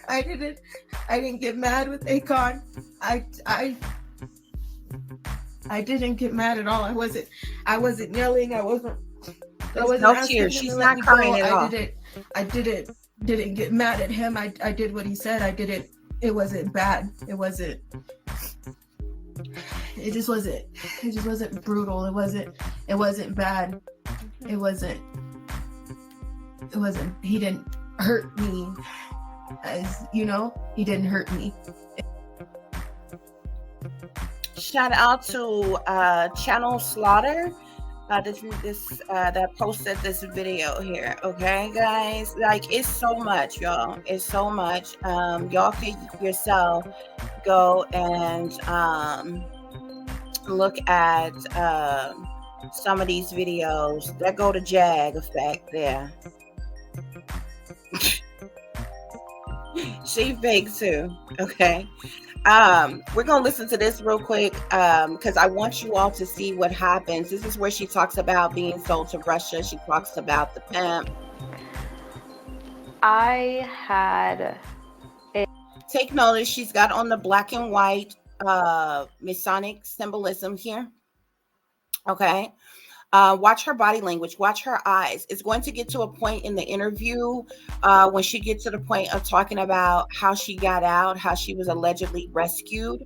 Speaker 5: I didn't get mad with Akon. I didn't get mad at all. I wasn't yelling. I wasn't
Speaker 1: no tears. She's not crying at all.
Speaker 5: I didn't get mad at him. I did what he said. It wasn't bad. It just wasn't brutal. It wasn't bad. He didn't hurt me. As you know, he didn't hurt me.
Speaker 1: Shout out to Channel Slaughter. That posted this video here. Okay, guys, like it's so much, y'all. It's so much. Y'all can yourself go and look at some of these videos that go to Jag effect there. She fake too. Okay. We're gonna listen to this real quick because I want you all to see what happens. This is where she talks about being sold to Russia. She talks about the pimp.
Speaker 3: I had
Speaker 1: Take notice, she's got on the black and white Masonic symbolism here. Okay. Watch her body language, watch her eyes. It's going to get to a point in the interview when she gets to the point of talking about how she got out, how she was allegedly rescued,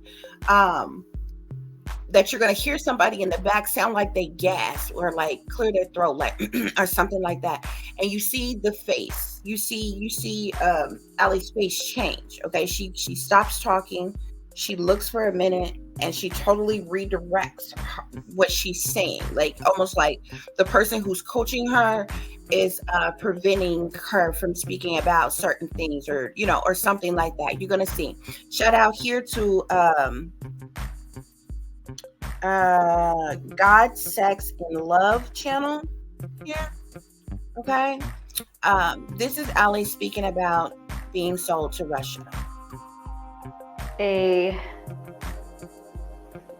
Speaker 1: that you're going to hear somebody in the back sound like they gasp or like clear their throat, like or something like that. And you see the face, you see Allie's face change. Okay. She stops talking. She looks for a minute and she totally redirects what she's saying, like almost like the person who's coaching her is preventing her from speaking about certain things, or or something like that. You're gonna see. Shout out here to God, Sex, and Love channel here. Okay. This is Allie speaking about being sold to Russia.
Speaker 3: A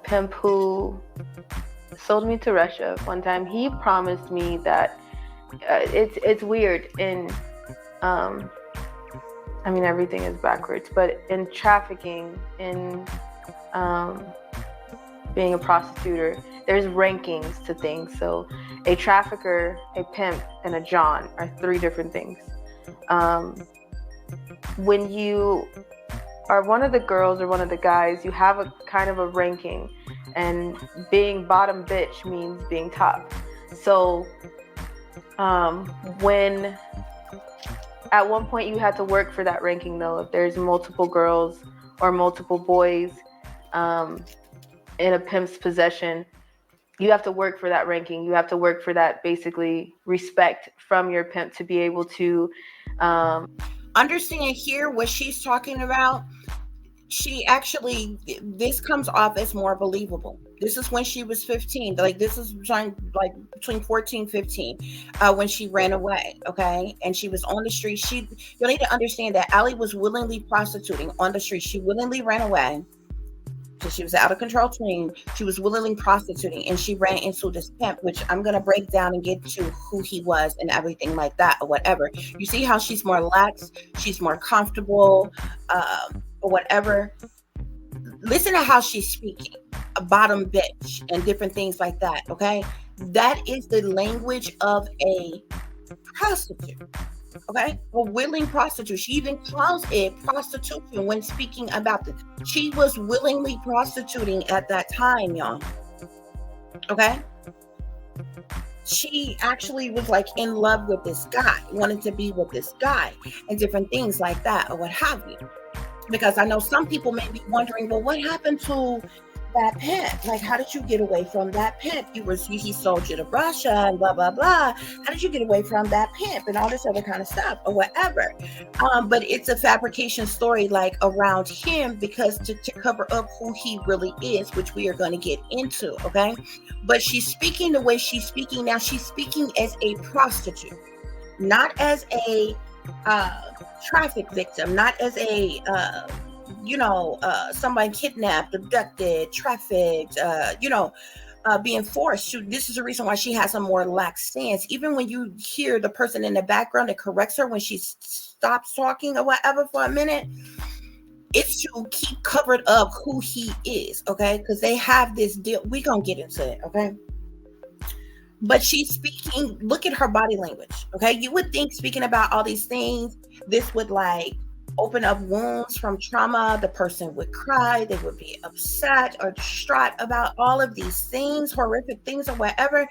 Speaker 3: pimp who sold me to Russia one time. He promised me that it's weird in I mean everything is backwards, but in trafficking, in being a prostitute, there's rankings to things. So a trafficker, a pimp, and a John are three different things. When you are one of the girls or one of the guys, you have a kind of a ranking, and being bottom bitch means being top. So when at one point you had to work for that ranking, though, if there's multiple girls or multiple boys in a pimp's possession, you have to work for that ranking. You have to work for that basically respect from your pimp to be able to
Speaker 1: understand here what she's talking about. She actually, this comes off as more believable. This is when she was 15. Like this is like between 14, 15, when she ran away. Okay. And she was on the street. You need to understand that Allie was willingly prostituting on the street. She willingly ran away. So she was out of control tween. She was willingly prostituting, and she ran into this pimp, which I'm going to break down and get to who he was and everything like that or whatever. You see how she's more lax, she's more comfortable, or whatever. Listen to how she's speaking, a bottom bitch and different things like that. Okay. That is the language of a prostitute. Okay, a willing prostitute. She even calls it prostitution when speaking about this. She was willingly prostituting at that time, y'all. Okay, she actually was like in love with this guy, wanted to be with this guy, and different things like that, or what have you. Because I know some people may be wondering, well, what happened to that pimp? Like, how did you get away from that pimp? He sold you to Russia and blah blah blah. How did you get away from that pimp and all this other kind of stuff or whatever? But it's a fabrication story like around him, because to cover up who he really is, which we are going to get into. Okay, but she's speaking the way she's speaking now. She's speaking as a prostitute, not as a traffic victim, not as a somebody kidnapped, abducted, trafficked, being forced. This is the reason why she has a more lax stance. Even when you hear the person in the background that corrects her when she stops talking or whatever for a minute, it's to keep covered up who he is, okay? Because they have this deal. We're going to get into it, okay? But she's speaking, look at her body language, okay? You would think speaking about all these things, this would like open up wounds from trauma. The person would cry, they would be upset or distraught about all of these things, horrific things or whatever.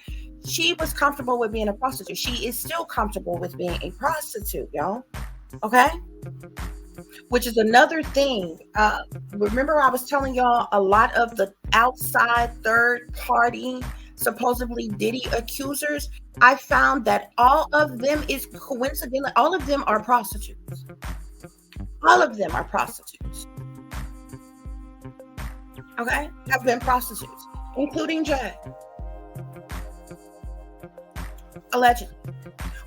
Speaker 1: She was comfortable with being a prostitute. She is still comfortable with being a prostitute, y'all. Okay? Which is another thing. Remember, I was telling y'all a lot of the outside third party, supposedly Diddy accusers. I found that all of them is coincidentally, all of them are prostitutes. All of them are prostitutes. Okay? Have been prostitutes, including Jay. Allegedly.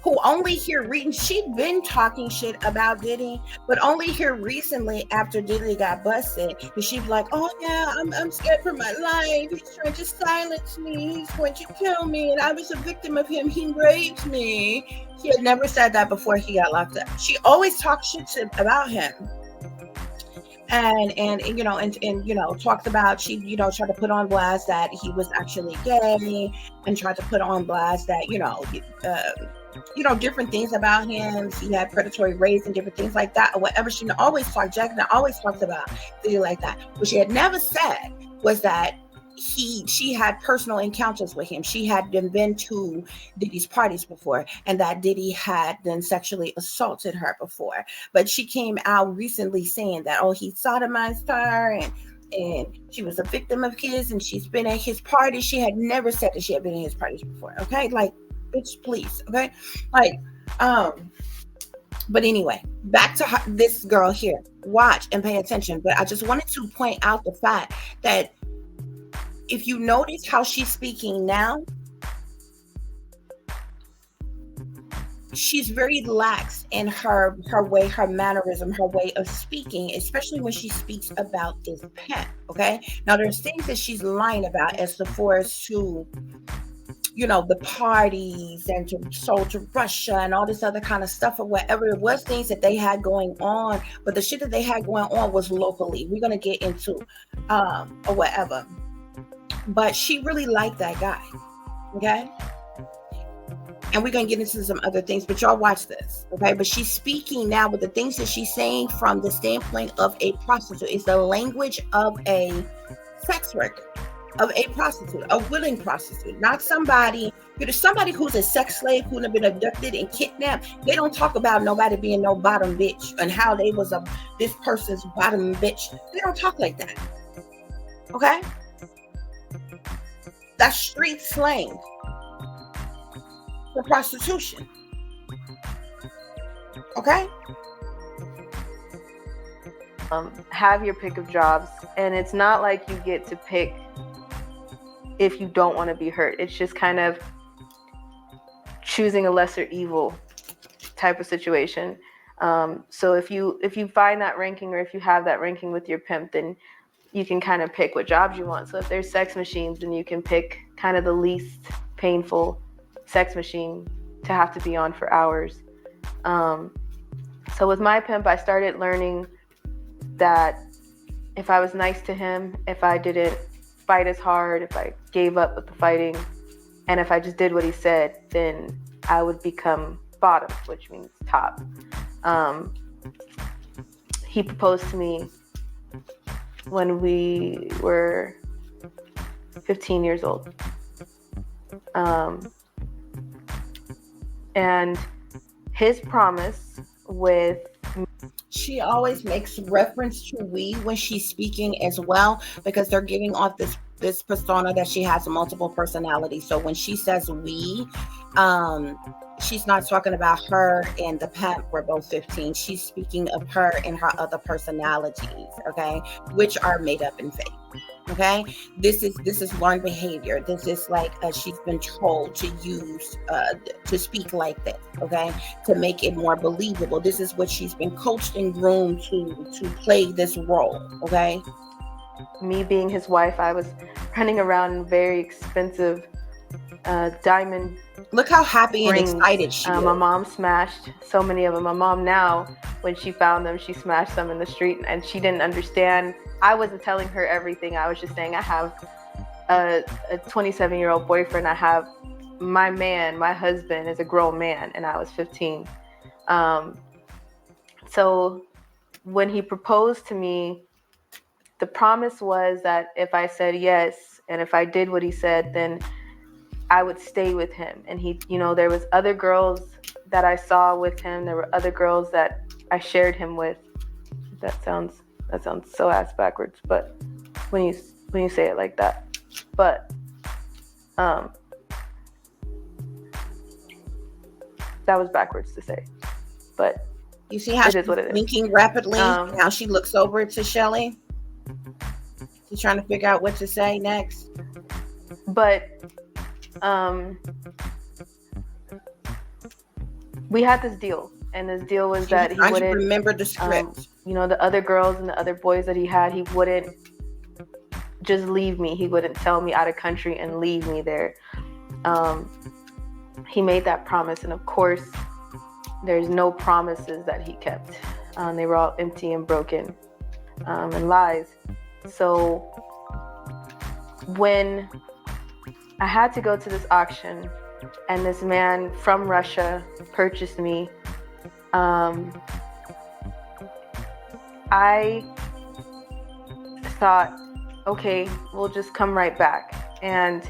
Speaker 1: Who only here reading, she'd been talking shit about Diddy, but only here recently after Diddy got busted, and she's like, oh yeah, I'm scared for my life. He's trying to silence me. He's going to kill me, and I was a victim of him. He raped me. She had never said that before he got locked up. She always talked shit about him. And talked about, she tried to put on blast that he was actually gay, and tried to put on blast that different things about him. He had predatory race and different things like that, or whatever. She always talked, Jackson always talks about things like that. What she had never said was that she had personal encounters with him. She had been to Diddy's parties before, and that Diddy had then sexually assaulted her before. But she came out recently saying that, oh, he sodomized her, and she was a victim of his, and she's been at his parties. She had never said that she had been at his parties before. Okay, like, bitch, please. Okay, like, but anyway, back to this girl here. Watch and pay attention. But I just wanted to point out the fact that if you notice how she's speaking now, she's very lax in her way, her mannerism, her way of speaking, especially when she speaks about this pet. Okay, now there's things that she's lying about as far as to the parties and to sold to Russia and all this other kind of stuff, or whatever it was, things that they had going on. But the shit that they had going on was locally. We're gonna get into or whatever. But she really liked that guy. Okay. And we're going to get into some other things, but y'all watch this. Okay. But she's speaking now with the things that she's saying from the standpoint of a prostitute. It's the language of a sex worker, of a prostitute, a willing prostitute, not somebody, somebody who's a sex slave who'd have been abducted and kidnapped. They don't talk about nobody being no bottom bitch and how they was this person's bottom bitch. They don't talk like that. Okay. That's street slang for prostitution. Okay?
Speaker 3: Have your pick of jobs, and it's not like you get to pick if you don't want to be hurt. It's just kind of choosing a lesser evil type of situation. So if you find that ranking, or if you have that ranking with your pimp, then you can kind of pick what jobs you want. So if there's sex machines, then you can pick kind of the least painful sex machine to have to be on for hours. So with my pimp, I started learning that if I was nice to him, if I didn't fight as hard, if I gave up with the fighting, and if I just did what he said, then I would become bottom, which means top. He proposed to me when we were 15 years old. And his promise with...
Speaker 1: She always makes reference to we when she's speaking as well, because they're giving off this persona that she has multiple personalities. So when she says we, she's not talking about her and the pimp. We're both 15. She's speaking of her and her other personalities, okay, which are made up and fake. Okay, this is learned behavior. This is like she's been told to use to speak like this, okay, to make it more believable. This is what she's been coached and groomed to play this role. Okay,
Speaker 3: me being his wife, I was running around in very expensive diamond.
Speaker 1: Look how happy rings. And excited she is.
Speaker 3: My mom smashed so many of them. My mom now, when she found them, she smashed them in the street, and she didn't understand. I wasn't telling her everything. I was just saying I have a 27-year-old boyfriend. I have my man, my husband is a grown man, and I was 15. So when he proposed to me, the promise was that if I said yes, and if I did what he said, then I would stay with him. And he, there was other girls that I saw with him, there were other girls that I shared him with. That sounds so ass backwards, but when you say it like that. But that was backwards to say. But
Speaker 1: you see how
Speaker 3: it is
Speaker 1: she's
Speaker 3: what it is.
Speaker 1: thinking rapidly, and how she looks over to Shelly. She's trying to figure out what to say next.
Speaker 3: But we had this deal, and this deal was that he wouldn't
Speaker 1: remember the script.
Speaker 3: The other girls and the other boys that he had, he wouldn't just leave me. He wouldn't tell me out of country and leave me there. He made that promise, and of course, there's no promises that he kept. They were all empty and broken, and lies. So when I had to go to this auction, and this man from Russia purchased me, I thought, okay, we'll just come right back. And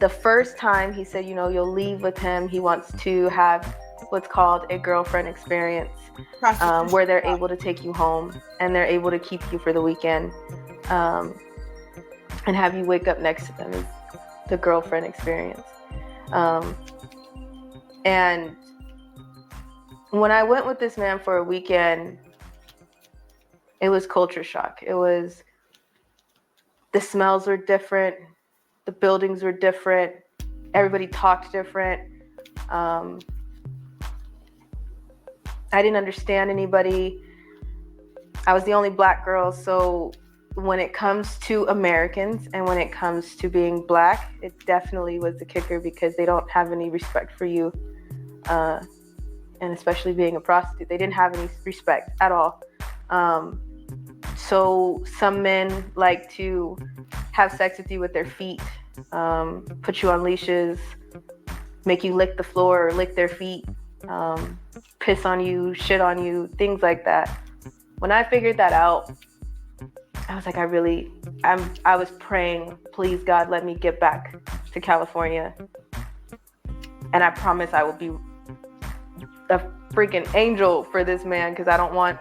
Speaker 3: the first time he said, you'll leave with him, he wants to have what's called a girlfriend experience, where they're able to take you home and they're able to keep you for the weekend, and have you wake up next to them, is the girlfriend experience. And when I went with this man for a weekend, it was culture shock. The smells were different. The buildings were different. Everybody talked different. I didn't understand anybody. I was the only Black girl. So when it comes to Americans and when it comes to being Black, it definitely was the kicker, because they don't have any respect for you. And especially being a prostitute, they didn't have any respect at all. So some men like to have sex with you with their feet, put you on leashes, make you lick the floor or lick their feet, piss on you, shit on you, things like that. When I figured that out, I was like, I was praying, please God, let me get back to California. And I promise I will be a freaking angel for this man, because I don't want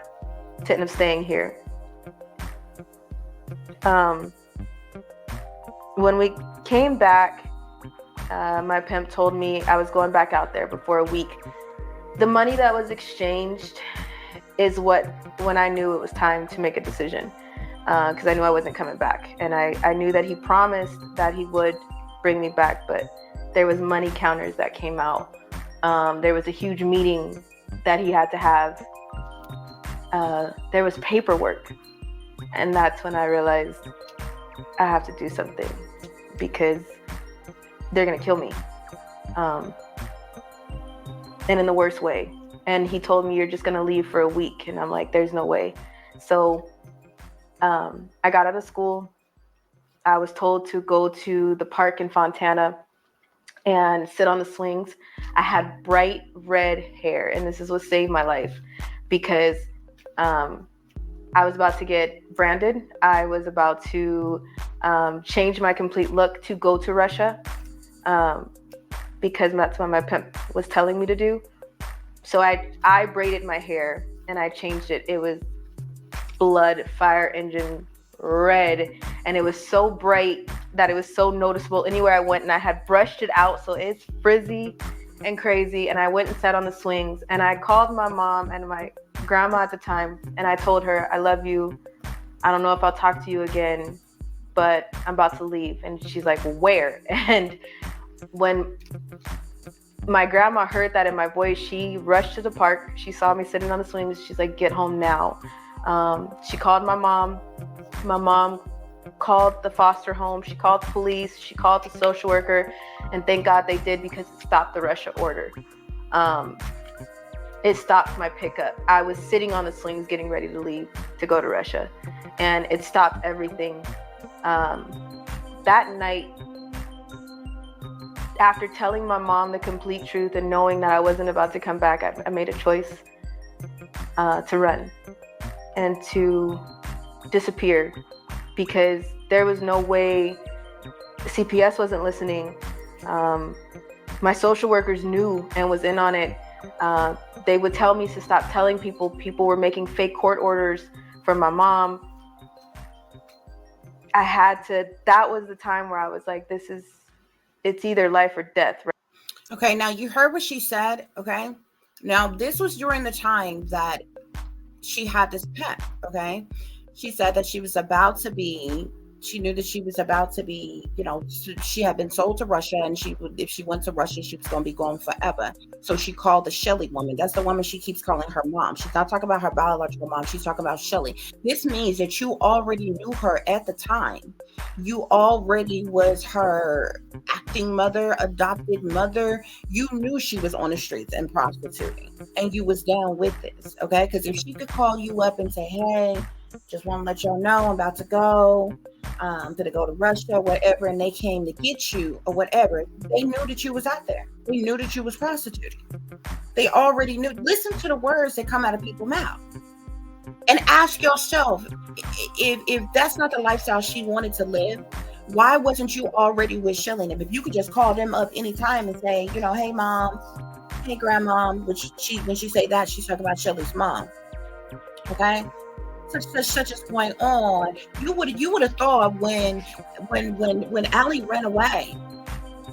Speaker 3: to end up staying here. When we came back, my pimp told me I was going back out there before a week. The money that was exchanged is when I knew it was time to make a decision, because I knew I wasn't coming back. And I knew that he promised that he would bring me back, but there was money counters that came out. There was a huge meeting that he had to have. There was paperwork. And that's when I realized I have to do something, because they're going to kill me. And in the worst way. And he told me, you're just going to leave for a week. And I'm like, there's no way. So I got out of school. I was told to go to the park in Fontana and sit on the swings. I had bright red hair, and this is what saved my life, because I was about to get branded. I was about to change my complete look to go to Russia, because that's what my pimp was telling me to do. So I braided my hair and I changed it. It was blood fire engine red, and it was so bright that it was so noticeable anywhere I went. And I had brushed it out, so it's frizzy and crazy. And I went and sat on the swings, and I called my mom and my grandma at the time, and I told her, I love you. I don't know if I'll talk to you again, but I'm about to leave. And she's like, where? And when my grandma heard that in my voice, she rushed to the park. She saw me sitting on the swings. She's like, get home now. She called my mom. My mom called the foster home. She called the police. She called the social worker. And thank God they did, because it stopped the Russia order. It stopped my pickup. I was sitting on the swings getting ready to leave to go to Russia. And it stopped everything. That night, after telling my mom the complete truth and knowing that I wasn't about to come back, I made a choice to run and to disappear, because there was no way. CPS wasn't listening. My social workers knew and was in on it. They would tell me to stop telling people. People were making fake court orders for my mom. I had to, that was the time where I was like, it's either life or death. Right?
Speaker 1: Okay, now you heard what she said, okay? Now, this was during the time that she had this pet, okay? She said that she knew that she was about to be, she had been sold to Russia, and if she went to Russia, she was going to be gone forever. So she called the Shelly woman. That's the woman she keeps calling her mom. She's not talking about her biological mom. She's talking about Shelly. This means that you already knew her at the time. You already was her acting mother, adopted mother. You knew she was on the streets and prostituting, and you was down with this, okay? Because if she could call you up and say, hey, just want to let y'all know I'm about to go to Russia, whatever, and they came to get you or whatever, they knew that you was out there. They knew that you was prostituting. They already knew. Listen to the words that come out of people's mouth and ask yourself, if that's not the lifestyle she wanted to live, why wasn't you already with Shelly? And if you could just call them up anytime and say, hey mom, hey grandma, when she say that, she's talking about Shelly's mom. Okay? Such is going on. You would have thought when Allie ran away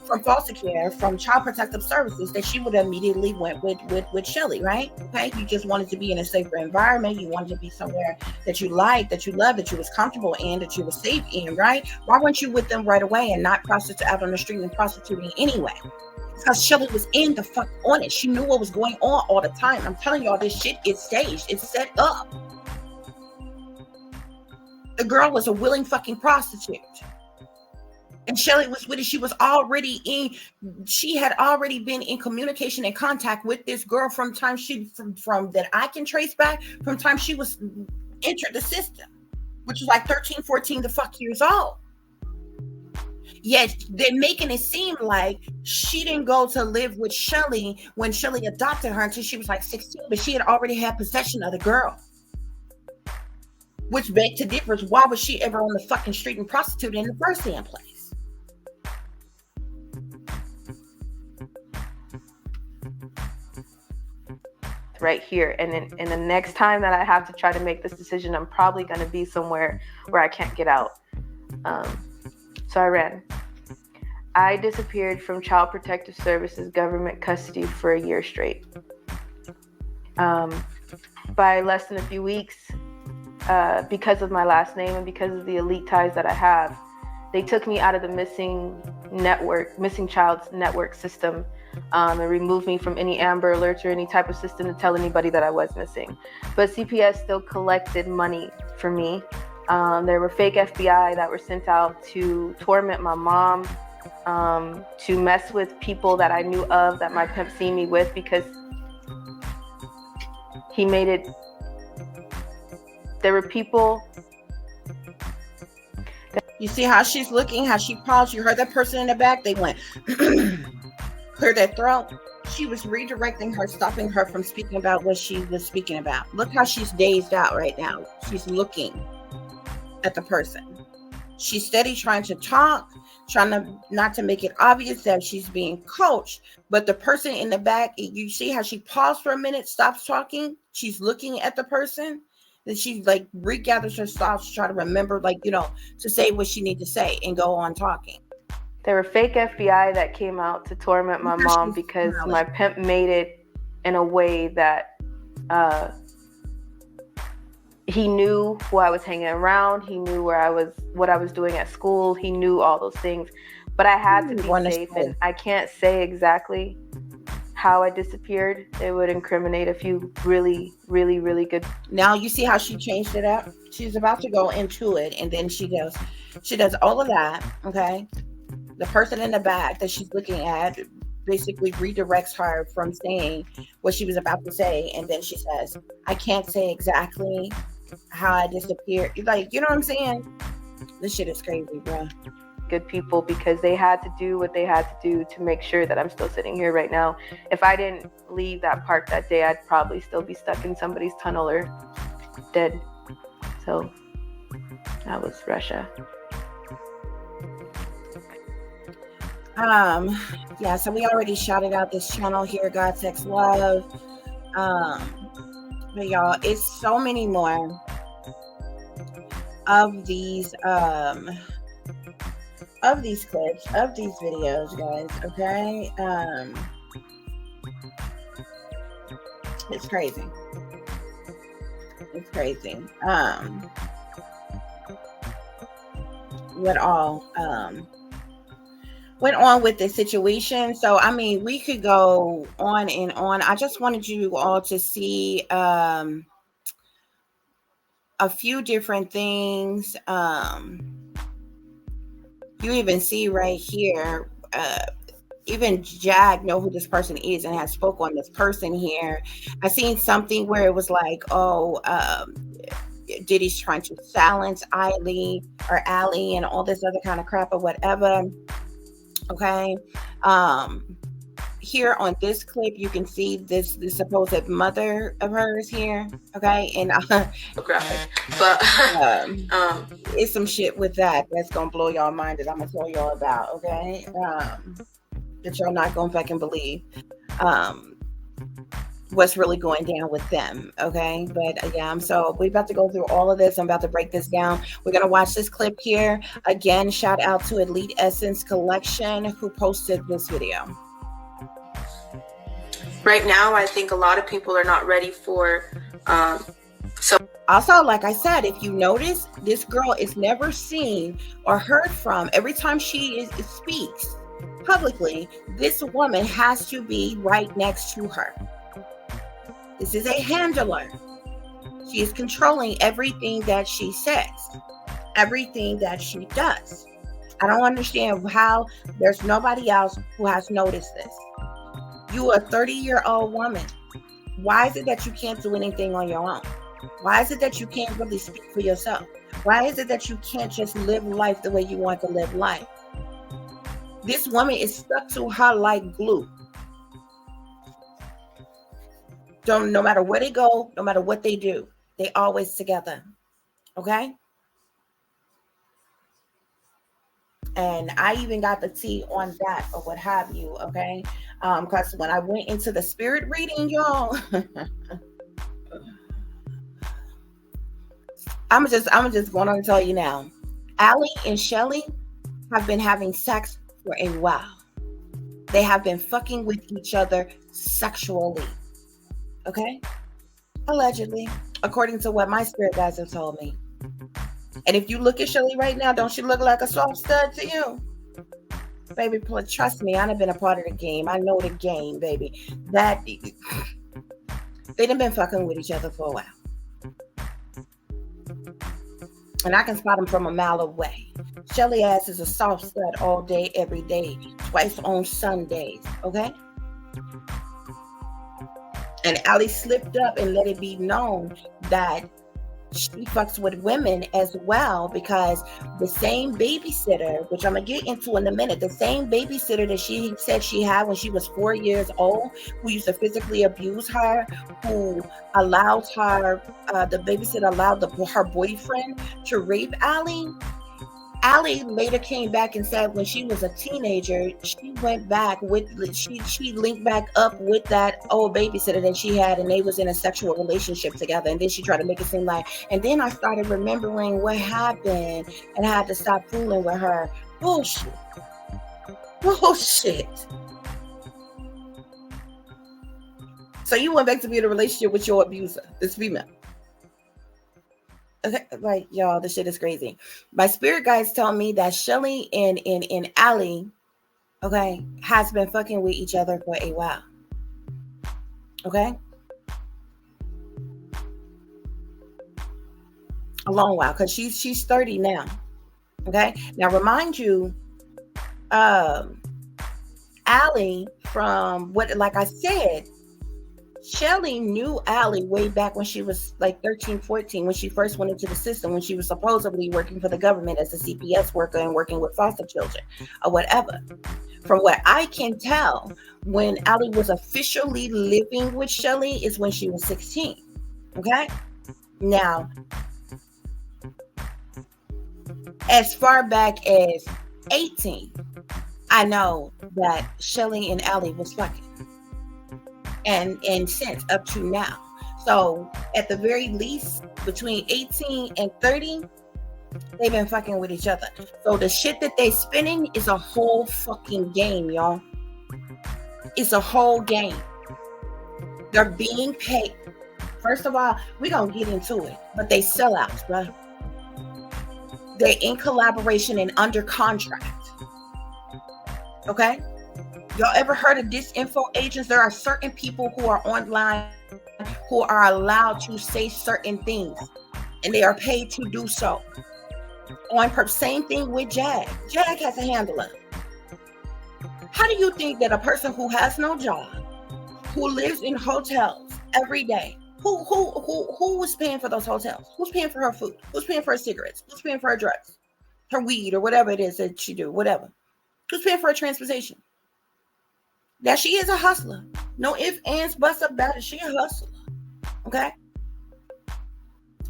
Speaker 1: from foster care, from Child Protective Services, that she would have immediately went with Shelly, right? Okay, you just wanted to be in a safer environment. You wanted to be somewhere that you liked, that you loved, that you was comfortable in, that you were safe in, right? Why weren't you with them right away and not prostitute out on the street and prostituting anyway? Because Shelly was in the fuck on it. She knew what was going on all the time. I'm telling y'all, this shit is staged. It's set up. The girl was a willing fucking prostitute. And Shelly was with it. She had already been in communication and contact with this girl from that I can trace back from time she was entered the system, which was like 13, 14 the fuck years old. Yet they're making it seem like she didn't go to live with Shelly when Shelly adopted her until she was like 16, but she had already had possession of the girl. Which begs the difference. Why was she ever on the fucking street and prostituted in the first damn place?
Speaker 3: Right here. And the next time that I have to try to make this decision, I'm probably going to be somewhere where I can't get out. So I ran. I disappeared from Child Protective Services government custody for a year straight. By less than a few weeks, because of my last name and because of the elite ties that I have, they took me out of the missing child's network system, and removed me from any Amber Alerts or any type of system to tell anybody that I was missing. But CPS still collected money for me. There were fake FBI that were sent out to torment my mom, to mess with people that I knew of that my pimp seen me with, because he made it. There were people.
Speaker 1: You see how she's looking, how she paused. You heard that person in the back? They went, clear their throat. She was redirecting her, stopping her from speaking about what she was speaking about. Look how she's dazed out right now. She's looking at the person. She's steady trying to talk, trying to not to make it obvious that she's being coached. But the person in the back, you see how she paused for a minute, stops talking. She's looking at the person. Then she like regathers her thoughts to try to remember, to say what she needs to say and go on talking.
Speaker 3: There were fake FBI that came out to torment my mom because my pimp made it in a way that he knew who I was hanging around. He knew what I was doing at school. He knew all those things. But I had to be safe, and I can't say exactly how I disappeared. It would incriminate a few really, really, really good.
Speaker 1: Now you see how she changed it up? She's about to go into it, and then she does all of that, okay? The person in the back that she's looking at basically redirects her from saying what she was about to say, and then she says, I can't say exactly how I disappeared. You know what I'm saying? This shit is crazy, bro.
Speaker 3: Good people, because they had to do what they had to do to make sure that I'm still sitting here right now. If I didn't leave that park that day, I'd probably still be stuck in somebody's tunnel or dead. So that was Russia.
Speaker 1: Yeah, so we already shouted out this channel here, God Sex Love. But y'all, it's so many more of these clips, of these videos, guys. Okay. It's crazy. It's crazy. What all went on with the situation. So I mean, we could go on and on. I just wanted you all to see a few different things. You even see right here, even Jag know who this person is and has spoke on this person here. I seen something where it was like, oh, Diddy's trying to silence Allie and all this other kind of crap or whatever. Okay. Here on this clip, you can see this supposed mother of hers here. Okay. And
Speaker 3: graphic, but
Speaker 1: it's some shit with that's gonna blow y'all mind that I'm gonna tell y'all about. Okay. That y'all not gonna fucking believe what's really going down with them. Okay. But yeah, so we're about to go through all of this. I'm about to break this down. We're gonna watch this clip here again. Shout out to Elite Essence Collection who posted this video.
Speaker 3: Right now, I think a lot of people are not ready for so
Speaker 1: also, like I said, if you notice, this girl is never seen or heard from. Every time she speaks publicly, this woman has to be right next to her. This is a handler. She is controlling everything that she says, everything that she does. I don't understand how there's nobody else who has noticed this. You are a 30-year-old woman. Why is it that you can't do anything on your own? Why is it that you can't really speak for yourself? Why is it that you can't just live life the way you want to live life? This woman is stuck to her like glue. No matter where they go, no matter what they do, they always together. Okay? And I even got the tea on that or what have you. Okay? Because when I went into the spirit reading, y'all, I'm just going on to tell you now. Allie and Shelly have been having sex for a while. They have been fucking with each other sexually. Okay? Allegedly, according to what my spirit guides have told me. And if you look at Shelly right now, don't she look like a soft stud to you? Baby, trust me, I've been a part of the game. I know the game, baby. That they done been fucking with each other for a while. And I can spot them from a mile away. Shelly ass is a soft stud all day, every day, twice on Sundays, okay? And Allie slipped up and let it be known that she fucks with women as well, because the same babysitter, which I'm gonna get into in a minute, the same babysitter that she said she had when she was 4 years old, who used to physically abuse her, who allowed her, the babysitter allowed her boyfriend to rape Allie. Allie later came back and said when she was a teenager, she went back with, she linked back up with that old babysitter that she had, and they was in a sexual relationship together. And then she tried to make it seem like, and then I started remembering what happened and I had to stop fooling with her. Bullshit. So you went back to be in a relationship with your abuser, this female. Okay, like y'all, this shit is crazy. My spirit guides tell me that Shelly and Allie, okay, has been fucking with each other for a while. Okay, a long while, because she's 30 now. Okay, now remind you, Allie, from what, like I said, Shelly knew Allie way back when she was like 13, 14, when she first went into the system, when she was supposedly working for the government as a CPS worker and working with foster children or whatever. From what I can tell, when Allie was officially living with Shelly is when she was 16. Okay? Now, as far back as 18, I know that Shelly and Allie was fucking. And since up to now. So at the very least, between 18 and 30, they've been fucking with each other. So the shit that they spinning is a whole fucking game, y'all. It's a whole game. They're being paid. First of all, we're going to get into it. But they sellouts, bro. They're in collaboration and under contract. Okay? Y'all ever heard of disinfo agents? There are certain people who are online who are allowed to say certain things. And they are paid to do so. On purpose. Same thing with Jag. Jag has a handler. How do you think that a person who has no job, who lives in hotels every day, who was paying for those hotels? Who's paying for her food? Who's paying for her cigarettes? Who's paying for her drugs? Her weed or whatever it is that she do, whatever. Who's paying for her transportation? That she is a hustler. No ifs, ands, buts about it. She a hustler. Okay?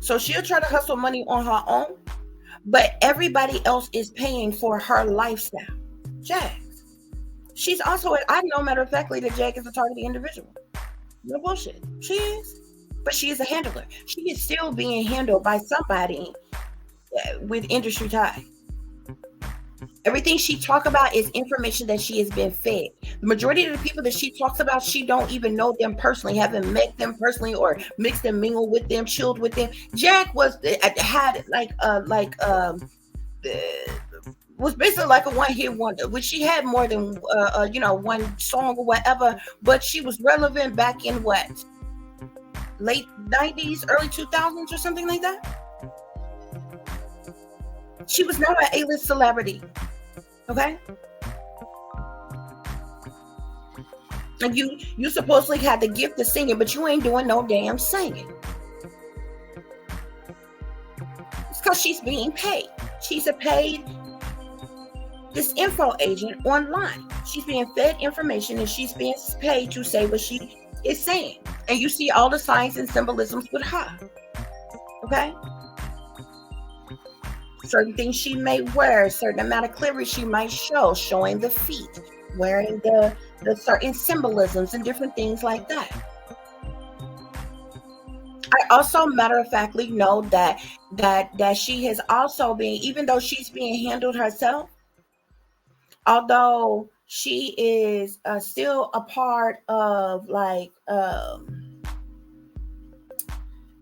Speaker 1: So she'll try to hustle money on her own, but everybody else is paying for her lifestyle. Jag. She's also, I know matter of factly that Jag is a targeted individual. No bullshit. She is. But she is a handler. She is still being handled by somebody with industry ties. Everything she talks about is information that she has been fed. The majority of the people that she talks about, she don't even know them personally, haven't met them personally, or mixed and mingled with them, chilled with them. Jack was basically like a one-hit wonder, which she had more than one song or whatever, but she was relevant back in what, late 90s, early 2000s or something like that. She was not an A-list celebrity. Okay? And you supposedly had the gift of singing, but you ain't doing no damn singing. It's because she's being paid. She's a paid disinfo agent online. She's being fed information and she's being paid to say what she is saying. And you see all the signs and symbolisms with her. Okay? Certain things she may wear, a certain amount of cleavage she might show, showing the feet, wearing the certain symbolisms and different things like that. I also matter of factly know that she has also been, even though she's being handled herself, although she is still a part of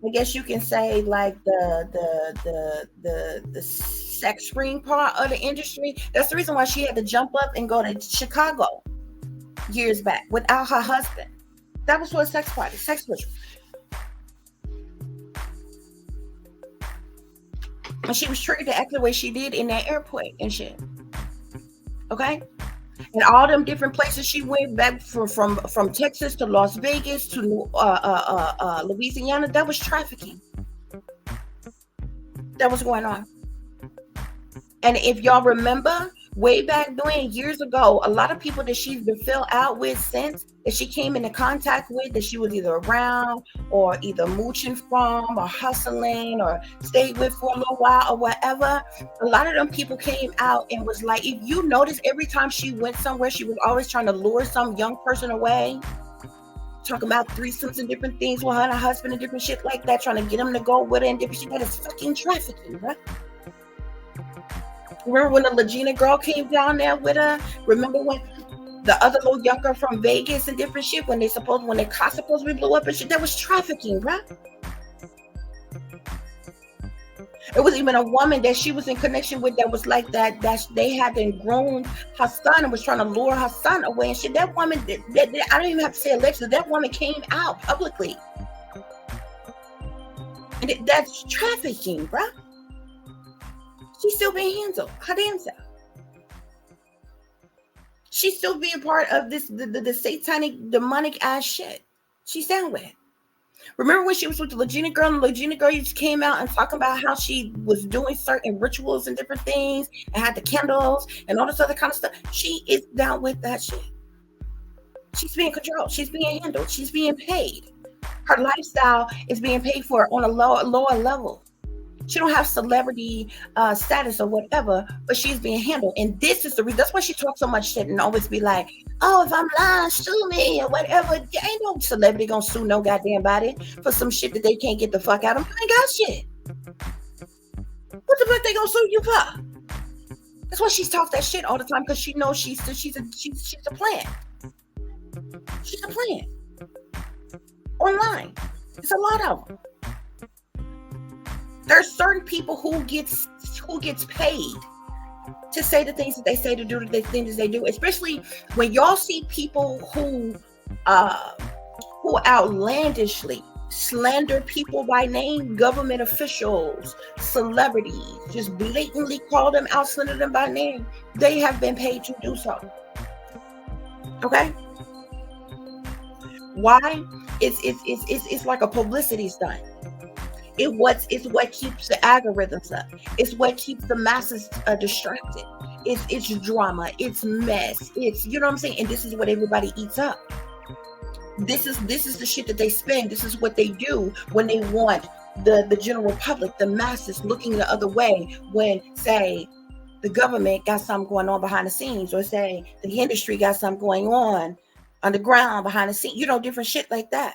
Speaker 1: I guess you can say like the sex ring part of the industry. That's the reason why she had to jump up and go to Chicago years back without her husband. That was for a sex party, sex ritual. And she was triggered to act the way she did in that airport and shit. Okay? And all them different places she went back from Texas to Las Vegas to Louisiana, that was trafficking. That was going on. And if y'all remember, way back then, years ago, a lot of people that she's been filled out with since, that she came into contact with, that she was either around or either mooching from or hustling or stayed with for a little while or whatever, a lot of them people came out and was like, if you notice, every time she went somewhere, she was always trying to lure some young person away, talking about threesomes and different things with her and her husband and different shit like that, trying to get them to go with her and different shit. That is fucking trafficking, right? Remember when the Legina girl came down there with her? Remember when the other little young girl from Vegas and different shit, when the car supposedly blew up and shit? That was trafficking, right? It was even a woman that she was in connection with that was like that they had then grown her son and was trying to lure her son away and shit. That woman, I don't even have to say allegedly, that woman came out publicly. And that's trafficking, bruh. She's still being handled her damn self. She's still being part of this the satanic demonic ass shit. She's down with it. Remember when she was with the Legina girl, and the Legina girl just came out and talking about how she was doing certain rituals and different things and had the candles and all this other kind of stuff? She is down with that shit. She's being controlled. She's being handled. She's being paid. Her lifestyle is being paid for on a lower level. She don't have celebrity status or whatever, but she's being handled. And this is the reason. That's why she talks so much shit and always be like, oh, if I'm lying, sue me or whatever. Ain't no celebrity gonna sue no goddamn body for some shit that they can't get the fuck out of. I ain't got shit. What the fuck they gonna sue you for? That's why she's talk that shit all the time, because she knows she's a plant. She's a plant. Online. It's a lot of them. There's certain people who gets paid to say the things that they say, to do the things they do, especially when y'all see people who outlandishly slander people by name, government officials, celebrities, just blatantly call them out, slander them by name. They have been paid to do so. Okay? Why? It's like a publicity stunt. It's what keeps the algorithms up. It's what keeps the masses distracted. It's drama. It's mess. It's, you know what I'm saying? And this is what everybody eats up. This is the shit that they spend. This is what they do when they want the general public, the masses, looking the other way when, say, the government got something going on behind the scenes, or say the industry got something going on underground behind the scenes. You know, different shit like that.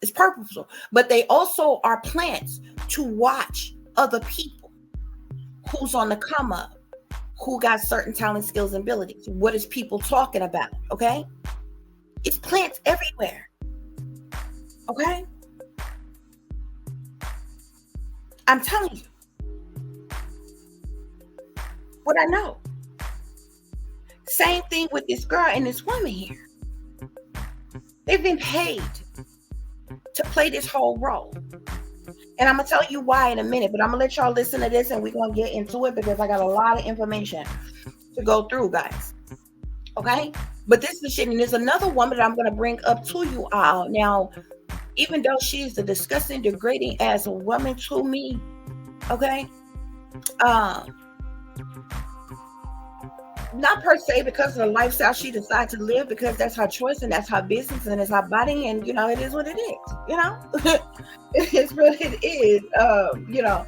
Speaker 1: It's purposeful, but they also are plants to watch other people who's on the come up, who got certain talent, skills, and abilities. What is people talking about? Okay, it's plants everywhere. Okay, I'm telling you what I know. Same thing with this girl and this woman here. They've been paid to play this whole role. And I'm gonna tell you why in a minute, but I'm gonna let y'all listen to this and we're gonna get into it, because I got a lot of information to go through, guys. Okay? But this is the shit, and there's another woman that I'm gonna bring up to you all. Now, even though she's a disgusting, degrading ass woman to me, okay? Not per se because of the lifestyle she decided to live, because that's her choice and that's her business and it's her body, and you know, it is what it is, you know. It is what it is. You know,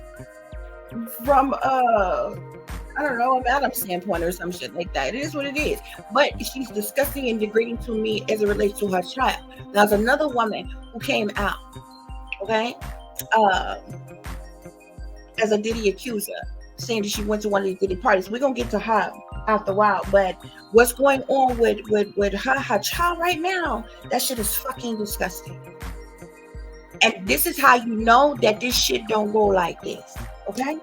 Speaker 1: from I don't know, a Madam standpoint or some shit like that. It is what it is. But she's disgusting and degrading to me as it relates to her child. There's another woman who came out, okay, as a Diddy accuser, saying that she went to one of these Diddy parties. We're gonna get to her after a while, but what's going on with her child right now, that shit is fucking disgusting. And this is how you know that this shit don't go like this, okay?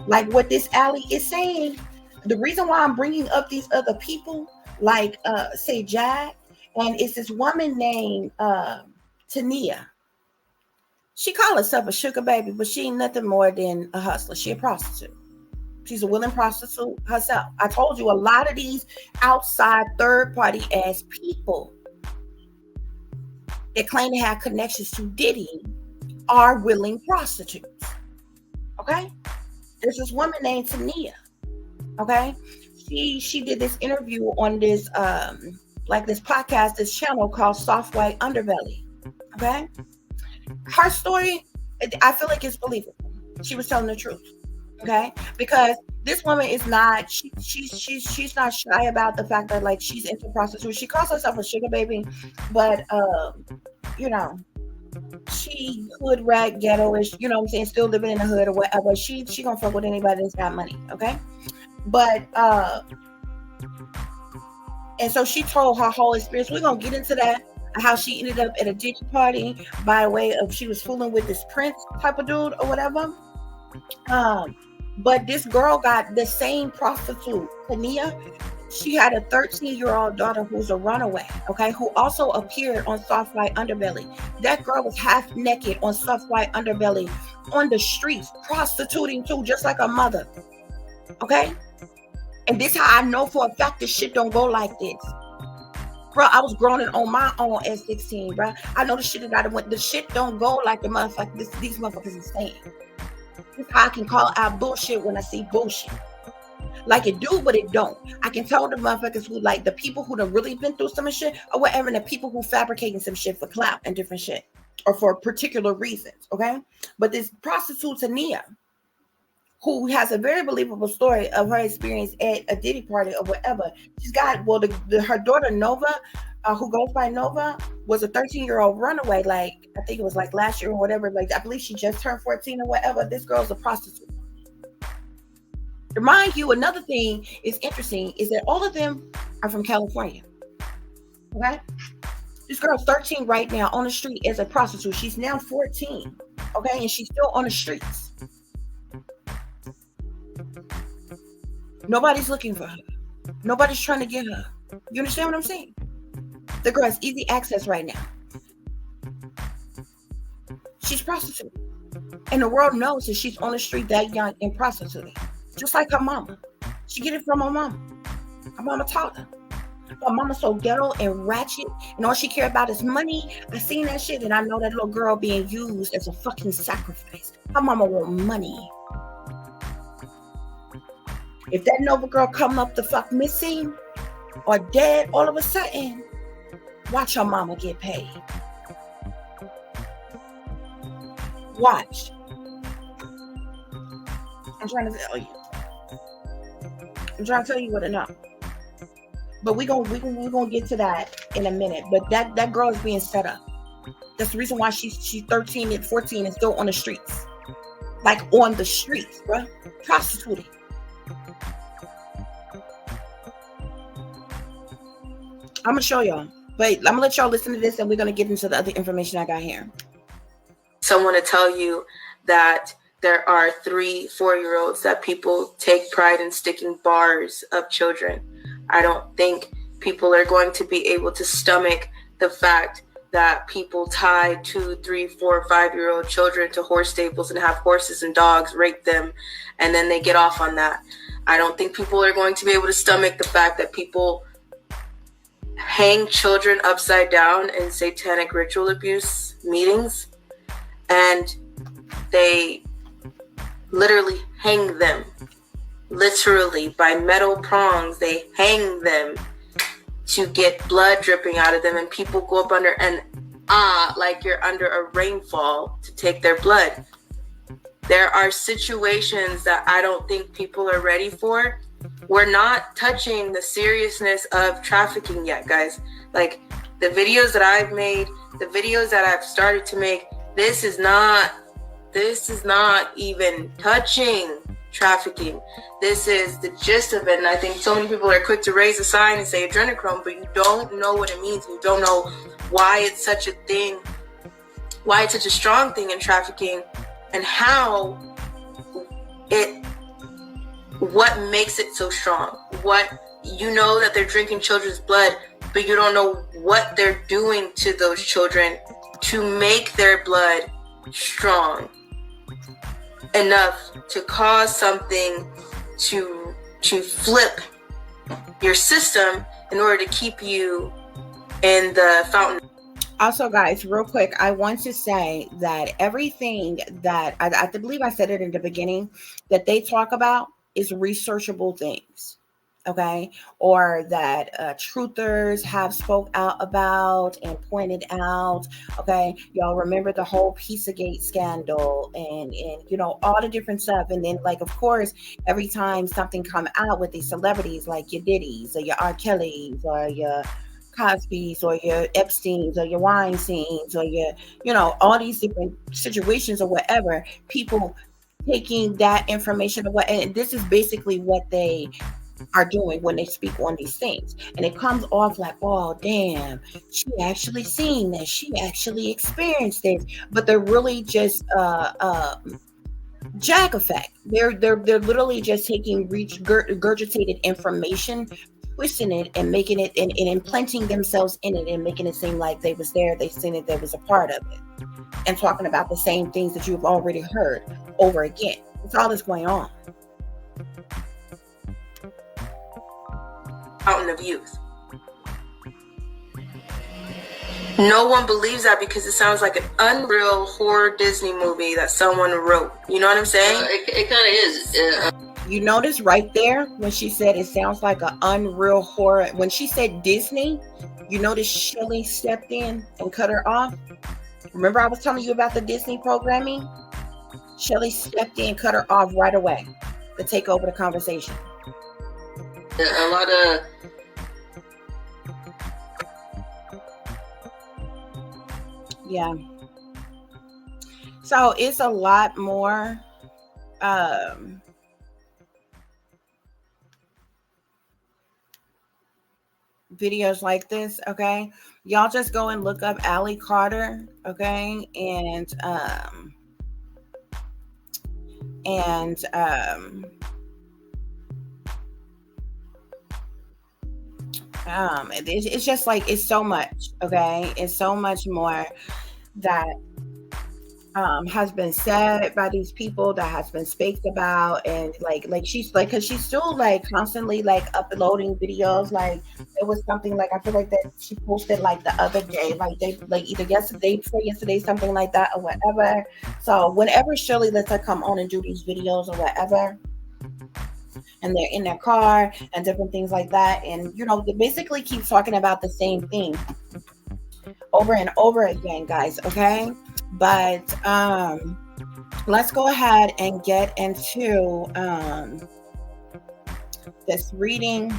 Speaker 1: Like what this Allie is saying, the reason why I'm bringing up these other people, like say Jack, and it's this woman named Tania. She call herself a sugar baby, but she ain't nothing more than a hustler. She a prostitute. She's a willing prostitute herself. I told you, a lot of these outside third-party ass people that claim to have connections to Diddy are willing prostitutes. Okay? There's this woman named Tania. Okay? She did this interview on this like this podcast, this channel called Soft White Underbelly. Okay? Her story, I feel like it's believable. She was telling the truth. Okay, because this woman is not, she's not shy about the fact that, like, she's into prostitution. She calls herself a sugar baby, but you know, she hood rat ghetto-ish, you know what I'm saying, still living in the hood or whatever. She gonna fuck with anybody that's got money, okay? But and so she told her whole experience. We're gonna get into that, how she ended up at a Diddy party by way of, she was fooling with this Prince type of dude or whatever. But this girl got the same prostitute, Tania. She had a 13-year-old daughter who's a runaway, okay, who also appeared on Soft White Underbelly. That girl was half naked on Soft White Underbelly on the streets, prostituting too, just like her mother, okay? And this how I know for a fact this shit don't go like this. Bro, I was growing on my own at 16, bro. I know the shit that I went, the shit don't go like the motherfuckers, these motherfuckers is saying. This how I can call out bullshit when I see bullshit. Like it do, but it don't. I can tell the motherfuckers who, like, the people who done really been through some shit or whatever, and the people who fabricating some shit for clout and different shit. or for particular reasons, okay? But this prostitute Tania, who has a very believable story of her experience at a Diddy party or whatever. She's got, well, her daughter Nova, who goes by Nova, was a 13-year-old runaway, like, I think it was like last year or whatever. Like, I believe she just turned 14 or whatever. This girl's a prostitute. Mind you, another thing is interesting is that all of them are from California, okay? This girl's 13 right now on the street as a prostitute. She's now 14, okay? And she's still on the streets. Nobody's looking for her. Nobody's trying to get her. You understand what I'm saying? The girl has easy access right now. She's prostitute. And the world knows that she's on the street that young and prostituting. Just like her mama. She get it from her mama. Her mama taught her. Her mama's so ghetto and ratchet, and all she care about is money. I seen that shit, and I know that little girl being used as a fucking sacrifice. Her mama want money. If that Nova girl come up the fuck missing or dead all of a sudden, watch her mama get paid. Watch. I'm trying to tell you. I'm trying to tell you what to know. But we gonna get to that in a minute. But that girl is being set up. That's the reason why she's 13 and 14 and still on the streets. Like on the streets, bro. Prostituting. I'm gonna show y'all, but I'm gonna let y'all listen to this, and we're gonna get into the other information I got here.
Speaker 3: Someone to tell you that there are 3 4-year-olds that people take pride in sticking bars up children. I don't think people are going to be able to stomach the fact that people tie 2, 3, 4, 5-year-old children to horse stables and have horses and dogs rape them, and then they get off on that. I don't think people are going to be able to stomach the fact that people hang children upside down in satanic ritual abuse meetings, and they literally hang them, literally by metal prongs. They hang them to get blood dripping out of them, and people go up under and like you're under a rainfall to take their blood. There are situations that I don't think people are ready for. We're not touching the seriousness of trafficking yet, guys. Like, the videos that I've made, the videos that I've started to make, this is not even touching trafficking. This is the gist of it. And I think so many people are quick to raise a sign and say adrenochrome, but you don't know what it means. You don't know why it's such a thing, why it's such a strong thing in trafficking, and what makes it so strong. What, you know that they're drinking children's blood, but you don't know what they're doing to those children to make their blood strong enough to cause something to flip your system in order to keep you in the fountain.
Speaker 1: Also, guys, real quick, I want to say that everything that I believe I said it in the beginning that they talk about is researchable things, okay? Or that truthers have spoke out about and pointed out, okay? Y'all remember the whole Pizzagate scandal and you know, all the different stuff. And then, like, of course, every time something come out with these celebrities, like your Diddy's or your R. Kelly's or your Cosby's or your Epstein's or your Weinstein's or your, you know, all these different situations or whatever, people taking that information away, and this is basically what they are doing when they speak on these things, and it comes off like, oh damn, she actually seen this, she actually experienced this, but they're really just jag effect. They're literally just taking regurgitated information, twisting it and making it and implanting themselves in it and making it seem like they was there, they seen it, they was a part of it, and talking about the same things that you've already heard over again. That's all that's going on.
Speaker 3: Fountain of youth. No one believes that because it sounds like an unreal horror Disney movie that someone wrote. You know what I'm saying?
Speaker 4: It kind of is.
Speaker 1: You notice right there when she said it sounds like an unreal horror. When she said Disney, you notice Shelley stepped in and cut her off. Remember I was telling you about the Disney programming? Shelly stepped in, cut her off right away to take over the conversation.
Speaker 4: A lot of
Speaker 1: yeah. So it's a lot more videos like this, okay? Y'all just go and look up Allie Carter, okay? And it's just like, it's so much, okay? It's so much more that has been said by these people, that has been spoken about, and like she's like, because she's still like constantly like uploading videos. Like it was something like, I feel like that she posted like the other day, like they like either yesterday, before yesterday, something like that or whatever. So whenever Shirley lets her come on and do these videos or whatever, and they're in their car and different things like that, and you know, they basically keep talking about the same thing over and over again, guys, okay? But let's go ahead and get into this reading.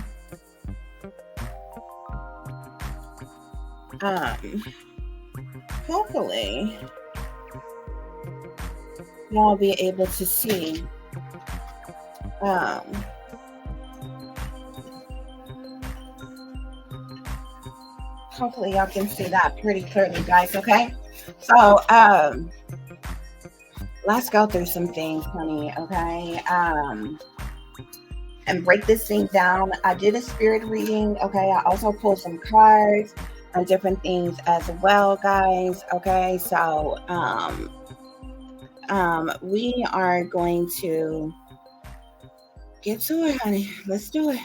Speaker 1: Hopefully y'all be able to see hopefully y'all can see that pretty clearly, guys, okay? So let's go through some things, honey, okay? And break this thing down. I did a spirit reading, okay? I also pulled some cards and different things as well, guys, okay? So we are going to get to it, honey. Let's do it.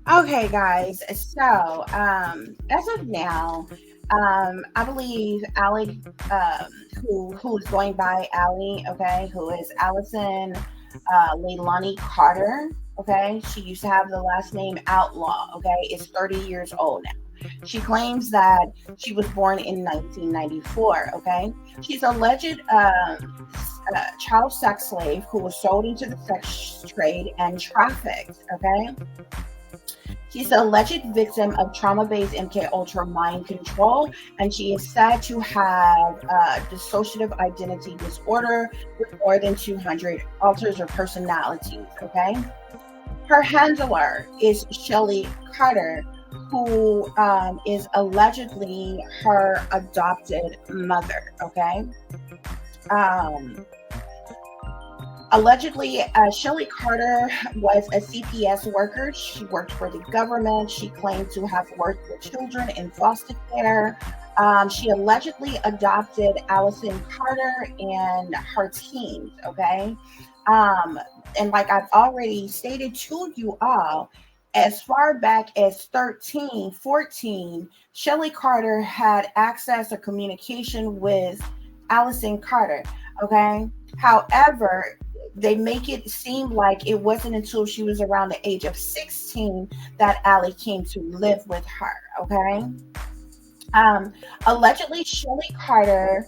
Speaker 1: Okay, guys, so as of now, I believe Allie, who is going by Allie, okay, who is Allison Leilani Carter, okay, she used to have the last name Outlaw, okay, is 30 years old now. She claims that she was born in 1994, okay. She's a alleged child sex slave who was sold into the sex trade and trafficked, okay. She's an alleged victim of trauma-based MK Ultra mind control, and she is said to have dissociative identity disorder with more than 200 alters or personalities, okay? Her handler is Shelly Carter, who is allegedly her adopted mother, okay? Allegedly, Shelly Carter was a CPS worker. She worked for the government. She claimed to have worked with children in foster care. She allegedly adopted Allison Carter and her teens, okay? And like I've already stated to you all, as far back as 13, 14, Shelly Carter had access or communication with Allison Carter, okay? However, they make it seem like it wasn't until she was around the age of 16 that Allie came to live with her, okay? Allegedly, Shelly Carter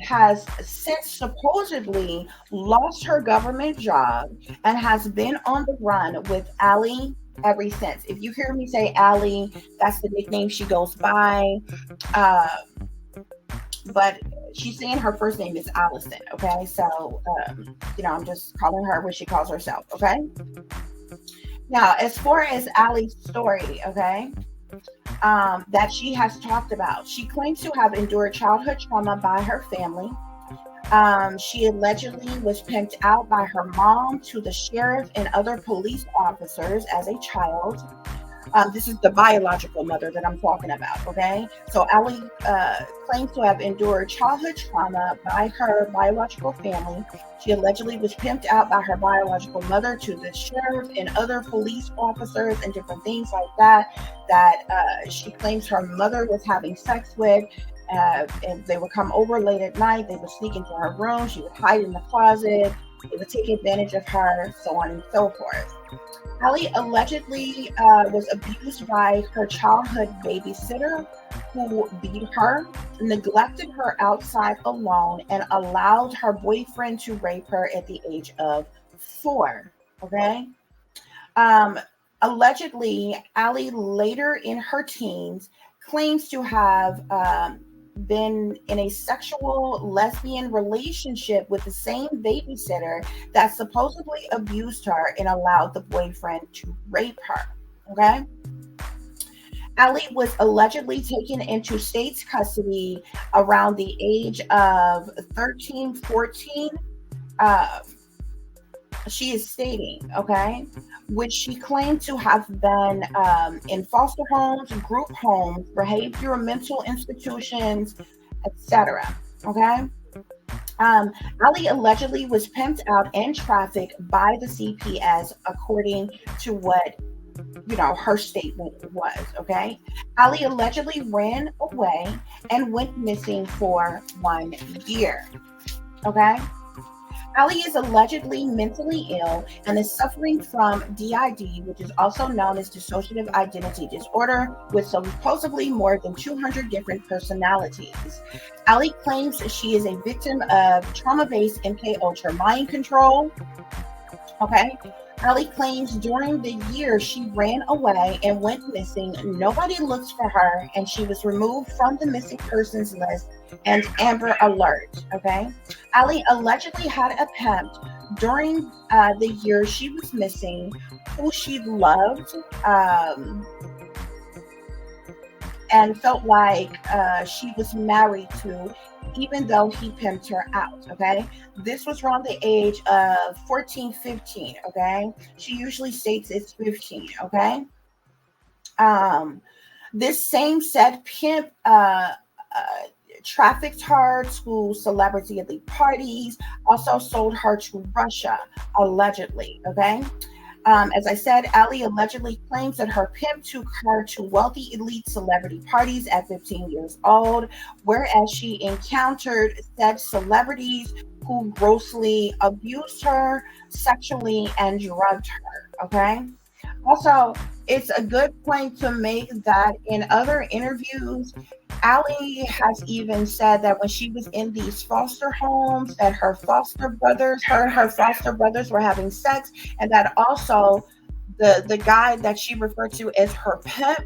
Speaker 1: has since supposedly lost her government job and has been on the run with Allie ever since. If you hear me say Allie, that's the nickname she goes by. But she's saying her first name is Allison, okay? So, you know, I'm just calling her what she calls herself, okay? Now, as far as Allie's story, okay, that she has talked about, she claims to have endured childhood trauma by her family. She allegedly was pimped out by her mom to the sheriff and other police officers as a child. This is the biological mother that I'm talking about, okay? So Allie claims to have endured childhood trauma by her biological family. She allegedly was pimped out by her biological mother to the sheriff and other police officers and different things like that she claims her mother was having sex with. And they would come over late at night. They would sneak into her room. She would hide in the closet. They would take advantage of her, so on and so forth. Allie allegedly was abused by her childhood babysitter, who beat her, neglected her outside alone, and allowed her boyfriend to rape her at the age of 4. Okay. Allegedly, Allie later in her teens claims to have been in a sexual lesbian relationship with the same babysitter that supposedly abused her and allowed the boyfriend to rape her. Okay. Allie was allegedly taken into state's custody around the age of 13, 14. She is stating, okay, which she claimed to have been in foster homes, group homes, behavioral mental institutions, etc. Okay. Allie allegedly was pimped out and trafficked by the CPS, according to what her statement was. Okay. Allie allegedly ran away and went missing for 1 year. Okay. Allie is allegedly mentally ill and is suffering from DID, which is also known as dissociative identity disorder, with supposedly more than 200 different personalities. Allie claims she is a victim of trauma-based MK-Ultra mind control. Okay. Allie claims during the year she ran away and went missing, nobody looked for her, and she was removed from the missing persons list and Amber Alert. Okay. Allie allegedly had a pimp during the year she was missing, who she loved and felt like she was married to, even though he pimped her out. Okay. This was around the age of 14, 15. Okay. She usually states it's 15. Okay. This same said pimp trafficked her to celebrity elite parties, also sold her to Russia, allegedly. Okay. As I said, Allie allegedly claims that her pimp took her to wealthy elite celebrity parties at 15 years old, whereas she encountered said celebrities who grossly abused her sexually and drugged her. Okay. Also, it's a good point to make that in other interviews, Allie has even said that when she was in these foster homes, that her foster brothers were having sex, and that also the guy that she referred to as her pimp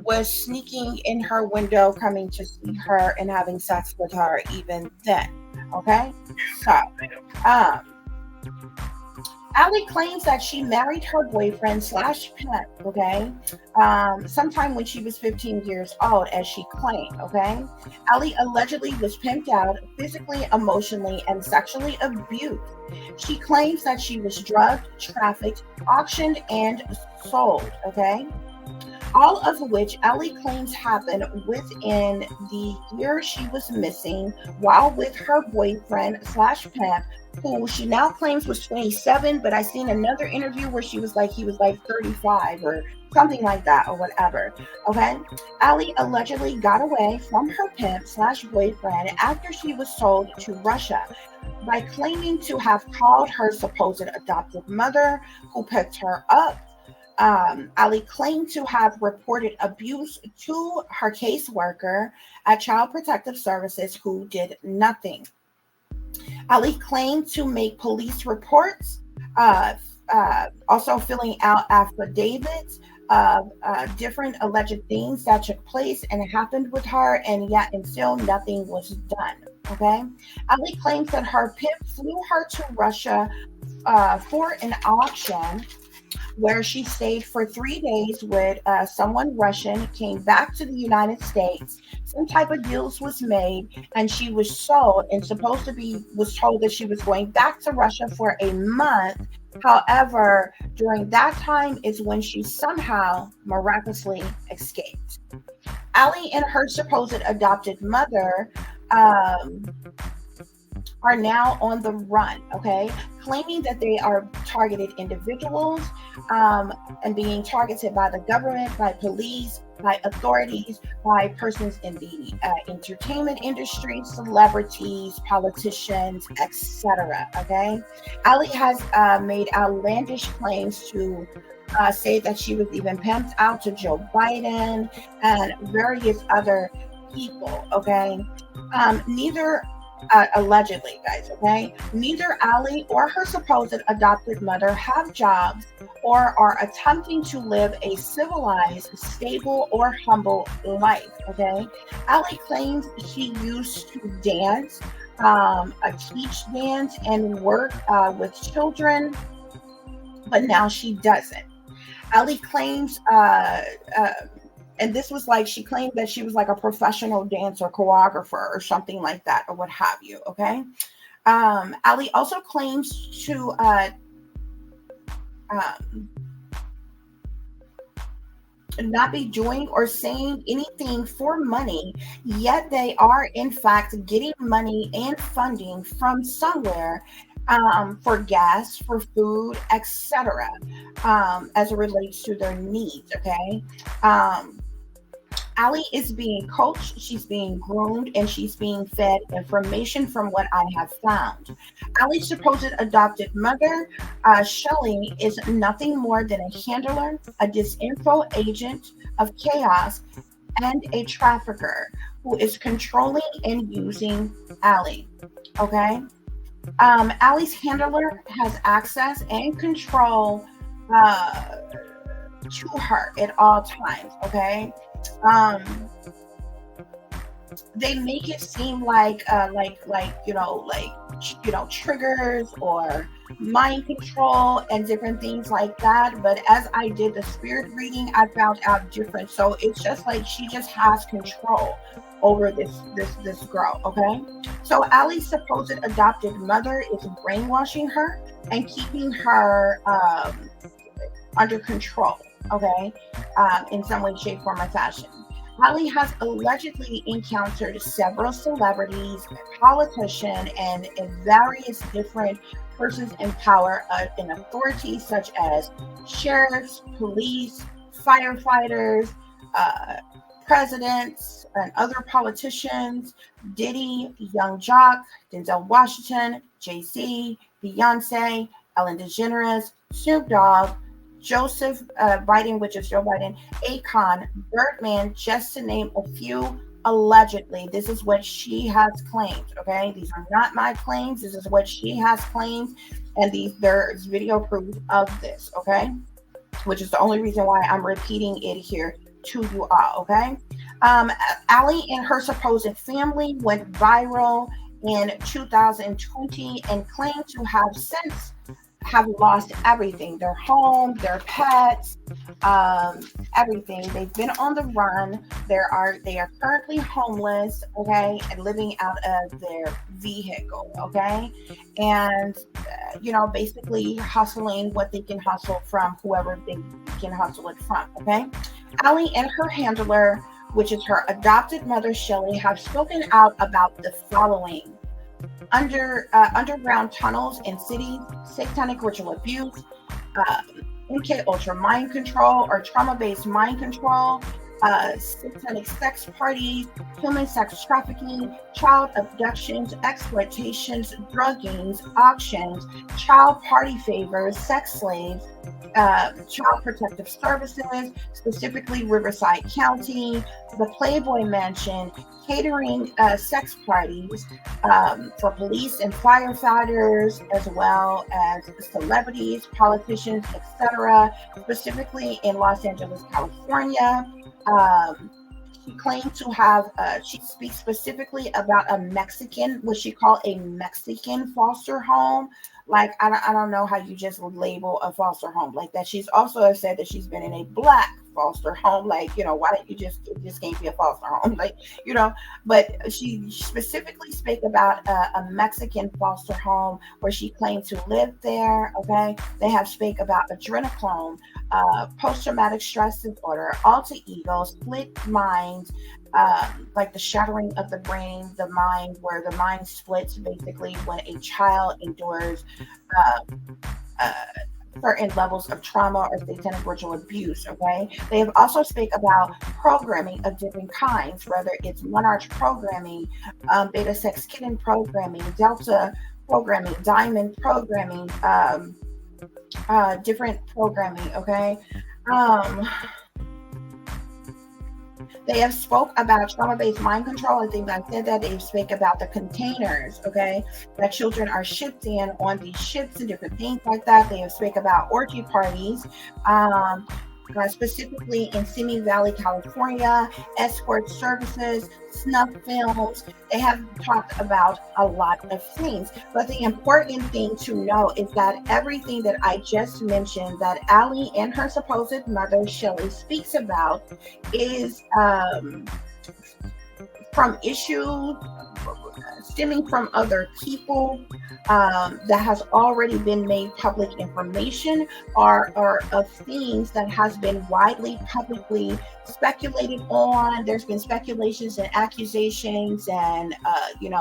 Speaker 1: was sneaking in her window, coming to see her and having sex with her even then. Okay, so Allie claims that she married her boyfriend / pimp, okay, sometime when she was 15 years old, as she claimed, okay. Allie allegedly was pimped out physically, emotionally, and sexually abused. She claims that she was drugged, trafficked, auctioned, and sold, okay. All of which Allie claims happened within the year she was missing, while with her boyfriend / pimp, who she now claims was 27, but I seen another interview where he was like 35 or something like that, or whatever. Okay. Allie allegedly got away from her pimp / boyfriend after she was sold to Russia by claiming to have called her supposed adoptive mother, who picked her up. Allie claimed to have reported abuse to her caseworker at Child Protective Services, who did nothing. Allie claimed to make police reports, also filling out affidavits of different alleged things that took place and happened with her, and yet and still nothing was done. Okay. Allie claims that her pimp flew her to Russia for an auction, where she stayed for 3 days with someone Russian, came back to the United States. Some type of deals was made, and she was sold and was told that she was going back to Russia for a month. However, during that time is when she somehow miraculously escaped. Ali and her supposed adopted mother um, are now on the run, okay, claiming that they are targeted individuals and being targeted by the government, by police, by authorities, by persons in the entertainment industry, celebrities, politicians, etc. Okay, Ali has made outlandish claims to say that she was even pimped out to Joe Biden and various other people. Okay, neither allegedly, guys, okay? Neither Ali or her supposed adopted mother have jobs or are attempting to live a civilized, stable, or humble life, okay? Ali claims she used to dance, teach dance, and work with children, but now she doesn't. Ali claims and this was like, she claimed that she was like a professional dancer, choreographer, or something like that, or what have you. Okay. Ali also claims to not be doing or saying anything for money, yet they are in fact getting money and funding from somewhere for gas, for food, etc., as it relates to their needs. Okay. Ali is being coached, she's being groomed, and she's being fed information from what I have found. Ali's supposed adopted mother, Shelly, is nothing more than a handler, a disinfo agent of chaos, and a trafficker who is controlling and using Ali. Okay? Ali's handler has access and control to her at all times. Okay? They make it seem like triggers or mind control and different things like that, but as I did the spirit reading, I found out different. So it's just like she just has control over this girl. Okay, so Ali's supposed adopted mother is brainwashing her and keeping her under control. Okay, in some way, shape, form, or fashion. Ali has allegedly encountered several celebrities, politicians, and various different persons in power in authority, such as sheriffs, police, firefighters, presidents, and other politicians, Diddy, Young Jock, Denzel Washington, Jay-Z, Beyonce, Ellen DeGeneres, Snoop Dogg, Joseph Biden, which is Joe Biden, Akon, Birdman, just to name a few. Allegedly, this is what she has claimed. Okay, these are not my claims. This is what she has claimed, and there's video proof of this. Okay, which is the only reason why I'm repeating it here to you all. Okay, Ali and her supposed family went viral in 2020 and claimed to have since have lost everything, their home, their pets, everything. They've been on the run. They are currently homeless, okay, and living out of their vehicle, okay, and basically hustling what they can hustle from whoever they can hustle it from. Okay, Ali and her handler, which is her adopted mother Shelly, have spoken out about the following: underground tunnels in cities, satanic ritual abuse, MK Ultra mind control or trauma-based mind control, satanic sex parties, human sex trafficking, child abductions, exploitations, druggings, auctions, child party favors, sex slaves, child protective services, specifically Riverside County, the Playboy Mansion, catering sex parties for police and firefighters, as well as celebrities, politicians, etc., specifically in Los Angeles, California. She claimed to have, she speaks specifically about a Mexican, what she called a Mexican foster home, Like, I don't know how you just would label a foster home like that. She's also said that she's been in a black foster home. Like, why don't you it just can't be a foster home? Like, but she specifically spoke about a Mexican foster home where she claimed to live there. Okay. They have spoke about adrenochrome, post-traumatic stress disorder, alter ego, split minds, like the shattering of the brain, the mind, where the mind splits basically when a child endures uh, certain levels of trauma or satanic ritual abuse. Okay, they have also speak about programming of different kinds, whether it's monarch programming, beta sex kitten programming, delta programming, diamond programming, different programming. Okay. um They have spoke about trauma-based mind control. I think I said that. They speak about the containers, okay, that children are shipped in on these ships and different things like that. They have speak about orgy parties, specifically in Simi Valley, California, escort services, snuff films. They have talked about a lot of things. But the important thing to know is that everything that I just mentioned, that Allie and her supposed mother, Shelley, speaks about is from issues stemming from other people, that has already been made public information, or of things that has been widely publicly speculated on. There's been speculations and accusations and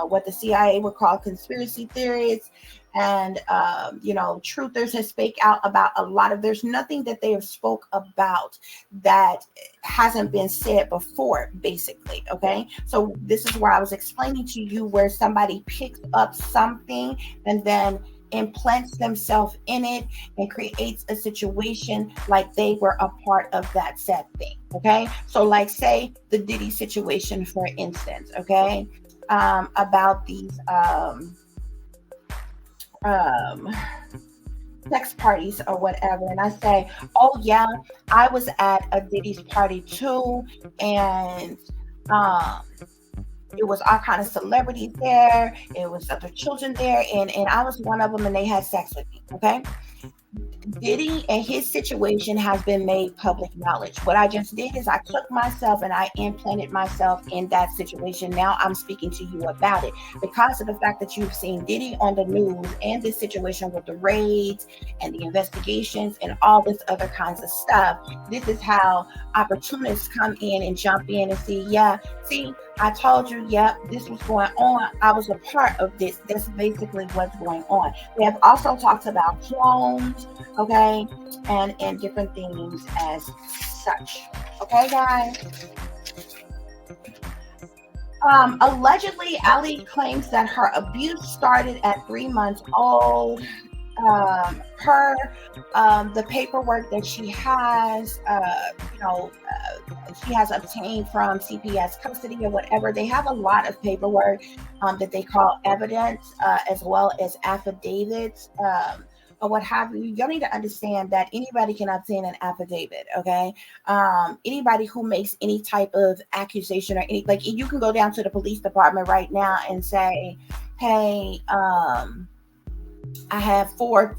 Speaker 1: what the CIA would call conspiracy theories, and truthers have spake out about a lot of. There's nothing that they have spoke about that hasn't been said before, basically. Okay, so this is where I was explaining to you where somebody picks up something and then implants themselves in it and creates a situation like they were a part of that said thing. Okay, so like say the Diddy situation, for instance. Okay, about these sex parties or whatever, and I say, oh yeah, I was at a Diddy's party too, and it was all kind of celebrities there, it was other children there, and I was one of them, and they had sex with me. Okay, Diddy and his situation has been made public knowledge. What I just did is I took myself and I implanted myself in that situation. Now I'm speaking to you about it because of the fact that you've seen Diddy on the news and this situation with the raids and the investigations and all this other kinds of stuff. This is how opportunists come in and jump in and see, I told you, this was going on. I was a part of this. That's basically what's going on. They have also talked about clones, okay, and different things as such. Okay, guys. Allegedly, Allie claims that her abuse started at 3 months old. The paperwork that she has, she has obtained from CPS custody or whatever. They have a lot of paperwork that they call evidence, as well as affidavits, or what have you. You need to understand that anybody can obtain an affidavit. Okay, anybody who makes any type of accusation or any, like, you can go down to the police department right now and say, hey, I had four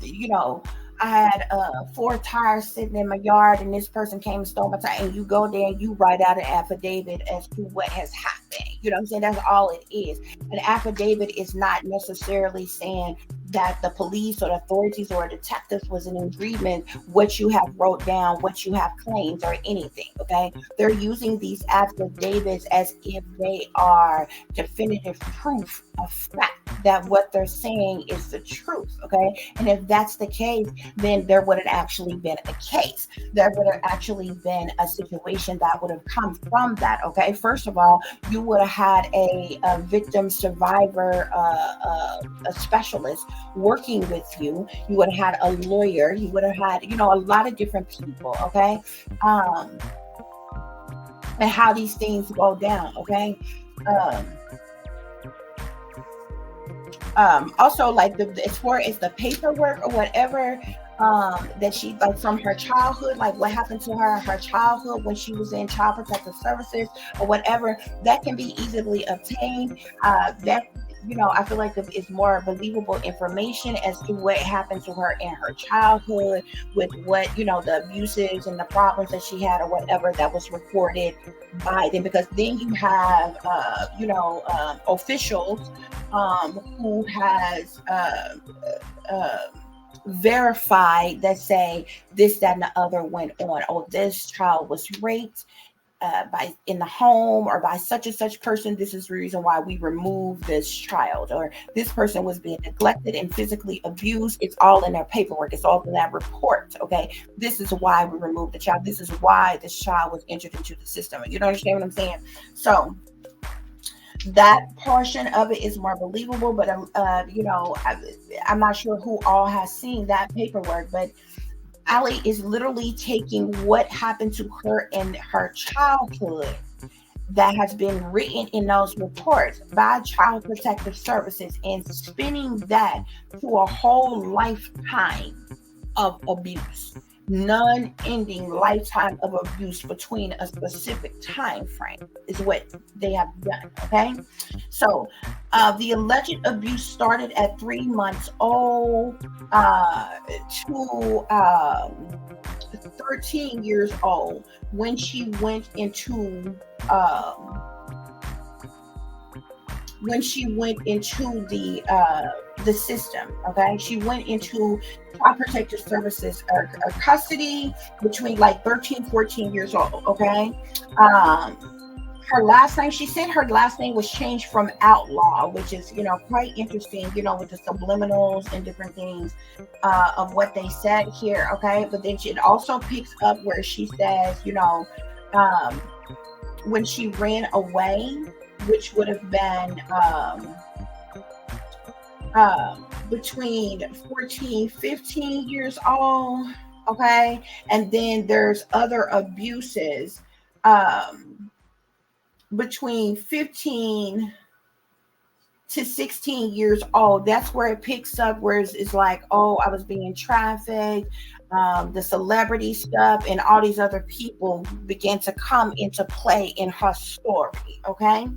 Speaker 1: tires sitting in my yard, and this person came and stole my tire, and you go there and you write out an affidavit as to what has happened. You know what I'm saying? That's all it is. An affidavit is not necessarily saying that the police or the authorities or detectives was in agreement what you have wrote down, what you have claimed, or anything. Okay, they're using these affidavits as if they are definitive proof of fact that what they're saying is the truth. Okay, and if that's the case, then there would have actually been a case. There would have actually been a situation that would have come from that. Okay, first of all, you would have had a victim survivor, a specialist working with you. You would have had a lawyer. You would have had, a lot of different people. Okay, and how these things go down. Okay. Also, like, as far as the paperwork or whatever, that she, like, from her childhood, like what happened to her in her childhood when she was in child protective services or whatever, that can be easily obtained. That I feel like it's more believable information as to what happened to her in her childhood, with what, the abuses and the problems that she had or whatever that was reported by them. Because then you have, officials who has verified that say this, that, and the other went on. Oh, this child was raped by in the home or by such and such person. This is the reason why we removed this child, or this person was being neglected and physically abused. It's all in their paperwork. It's all in that report. Okay, this is why we removed the child. This is why this child was entered into the system. You don't understand what I'm saying? So that portion of it is more believable, but I'm not sure who all has seen that paperwork, but Allie is literally taking what happened to her in her childhood that has been written in those reports by Child Protective Services and spinning that to a whole lifetime of abuse. Non-ending lifetime of abuse between a specific time frame is what they have done. Okay, so the alleged abuse started at 3 months old to 13 years old when she went into the system. Okay, she went into Child Protective Services custody between like 13-14 years old. Okay, her last name, she said her last name was changed from Outlaw, which is quite interesting, with the subliminals and different things of what they said here. Okay, but then it also picks up where she says when she ran away, which would have been between 14-15 years old. Okay, and then there's other abuses between 15 to 16 years old. That's where it picks up, where it's like, oh, I was being trafficked. The celebrity stuff and all these other people began to come into play in her story. Okay,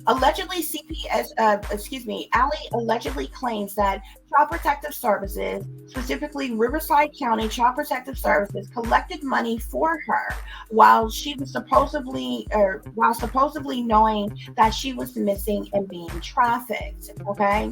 Speaker 1: allegedly Allie allegedly claims that Child Protective Services, specifically Riverside County Child Protective Services, collected money for her while supposedly knowing that she was missing and being trafficked. Okay,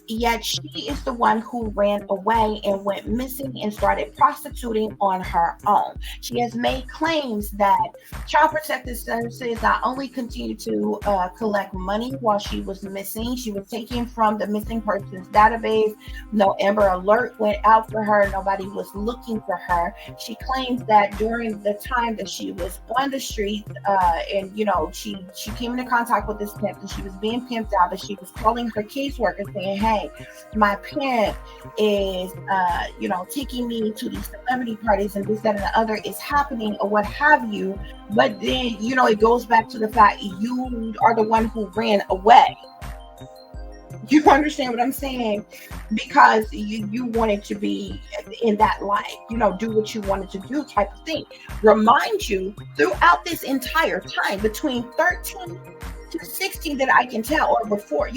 Speaker 1: yet she is the one who ran away and went missing and started prostituting on her own. She has made claims that Child Protective Services not only continued to collect money while she was missing, she was taken from the missing persons database. No Amber Alert went out for her. Nobody was looking for her. She claims that during the time that she was on the street, and she came into contact with this pimp and she was being pimped out, that she was calling her caseworker saying, hey, my pimp is taking me to these celebrity parties and this, that, and the other is happening, or what have you. But then it goes back to the fact you are the one who ran away. You understand what I'm saying? Because you wanted to be in that light, do what you wanted to do, type of thing. Remind you, throughout this entire time between 13 to 16 that I can tell, or before,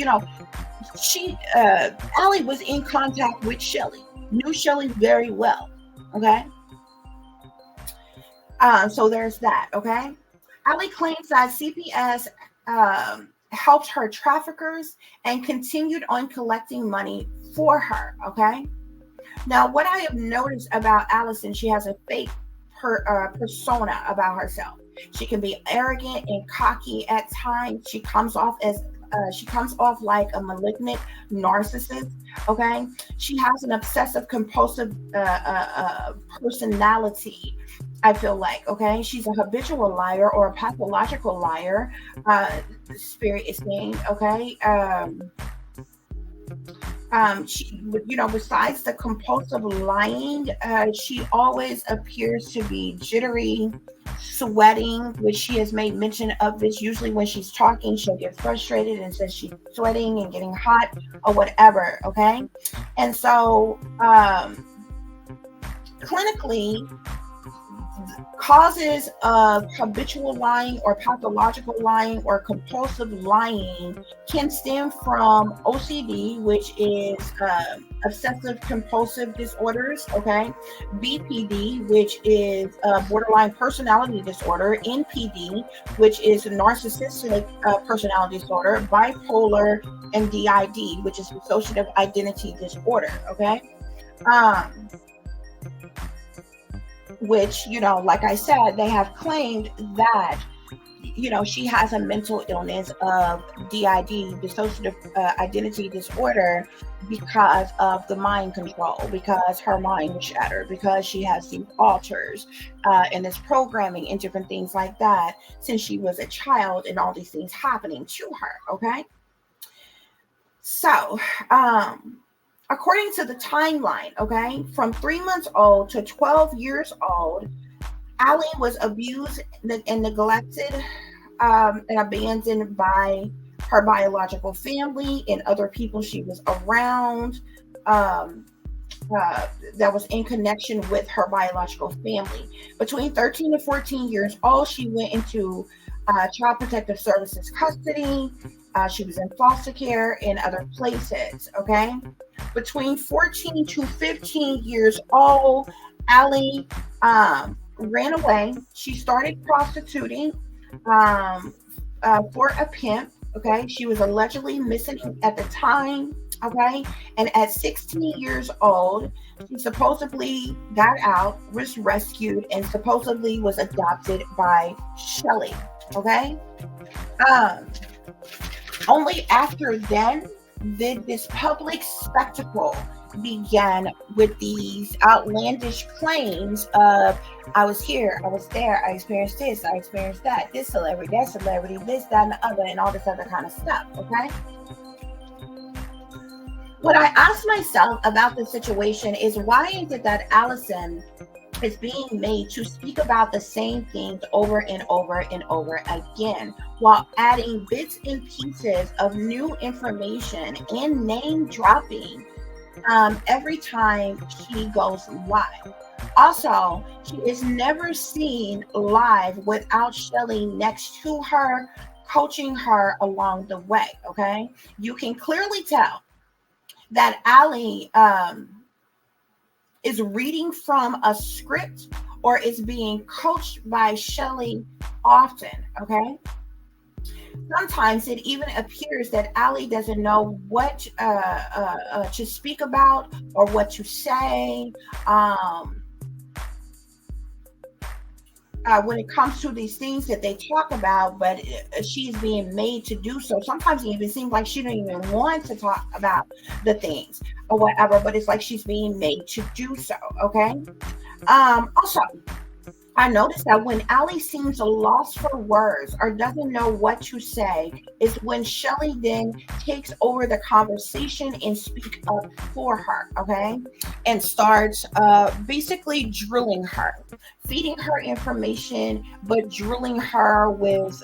Speaker 1: Allie was in contact with Shelly, knew Shelly very well. Okay, so there's that. Okay, Allie claims that CPS helped her traffickers and continued on collecting money for her. Okay, now what I have noticed about Allison, she has a fake persona about herself. She can be arrogant and cocky at times. She comes off like a malignant narcissist. Okay, she has an obsessive compulsive personality, I feel like. Okay, she's a habitual liar or a pathological liar. Spirit is saying. Okay, she, besides the compulsive lying, she always appears to be jittery, sweating, which she has made mention of this. Usually when she's talking, she'll get frustrated and says she's sweating and getting hot or whatever. Okay, and so clinically, Causes of habitual lying or pathological lying or compulsive lying can stem from OCD, which is obsessive compulsive disorders, okay? BPD, which is borderline personality disorder, NPD, which is narcissistic personality disorder, bipolar, and DID, which is dissociative identity disorder, okay? Which, like I said, they have claimed that, she has a mental illness of DID, dissociative identity disorder, because of the mind control, because her mind was shattered, because she has these alters and this programming and different things like that since she was a child, and all these things happening to her, okay? So, according to the timeline, okay, from 3 months old to 12 years old, Allie was abused and neglected and abandoned by her biological family and other people she was around that was in connection with her biological family. Between 13 and 14 years old, she went into Child Protective Services custody. She was in foster care in other places, okay? Between 14 to 15 years old, Allie ran away. She started prostituting for a pimp, okay? She was allegedly missing at the time, okay? And at 16 years old, she supposedly got out, was rescued, and supposedly was adopted by Shelly, okay? Only after then did this public spectacle began with these outlandish claims of, I was here, I was there, I experienced this, I experienced that, this celebrity, that celebrity, this, that, and the other, and all this other kind of stuff, okay? What I asked myself about the situation is, why is it that Allison is being made to speak about the same things over and over and over again, while adding bits and pieces of new information and name dropping every time she goes live? Also, she is never seen live without Shelly next to her, coaching her along the way, okay? You can clearly tell that Allie is reading from a script or is being coached by Shelly often, okay? Sometimes it even appears that Allie doesn't know what to speak about or what to say when it comes to these things that they talk about, but she's being made to do so. Sometimes it even seems like she don't even want to talk about the things or whatever, but it's like she's being made to do so, okay? Also, I noticed that when Allie seems lost for words or doesn't know what to say is when Shelly then takes over the conversation and speak up for her, okay? And starts basically drilling her, feeding her information, but drilling her with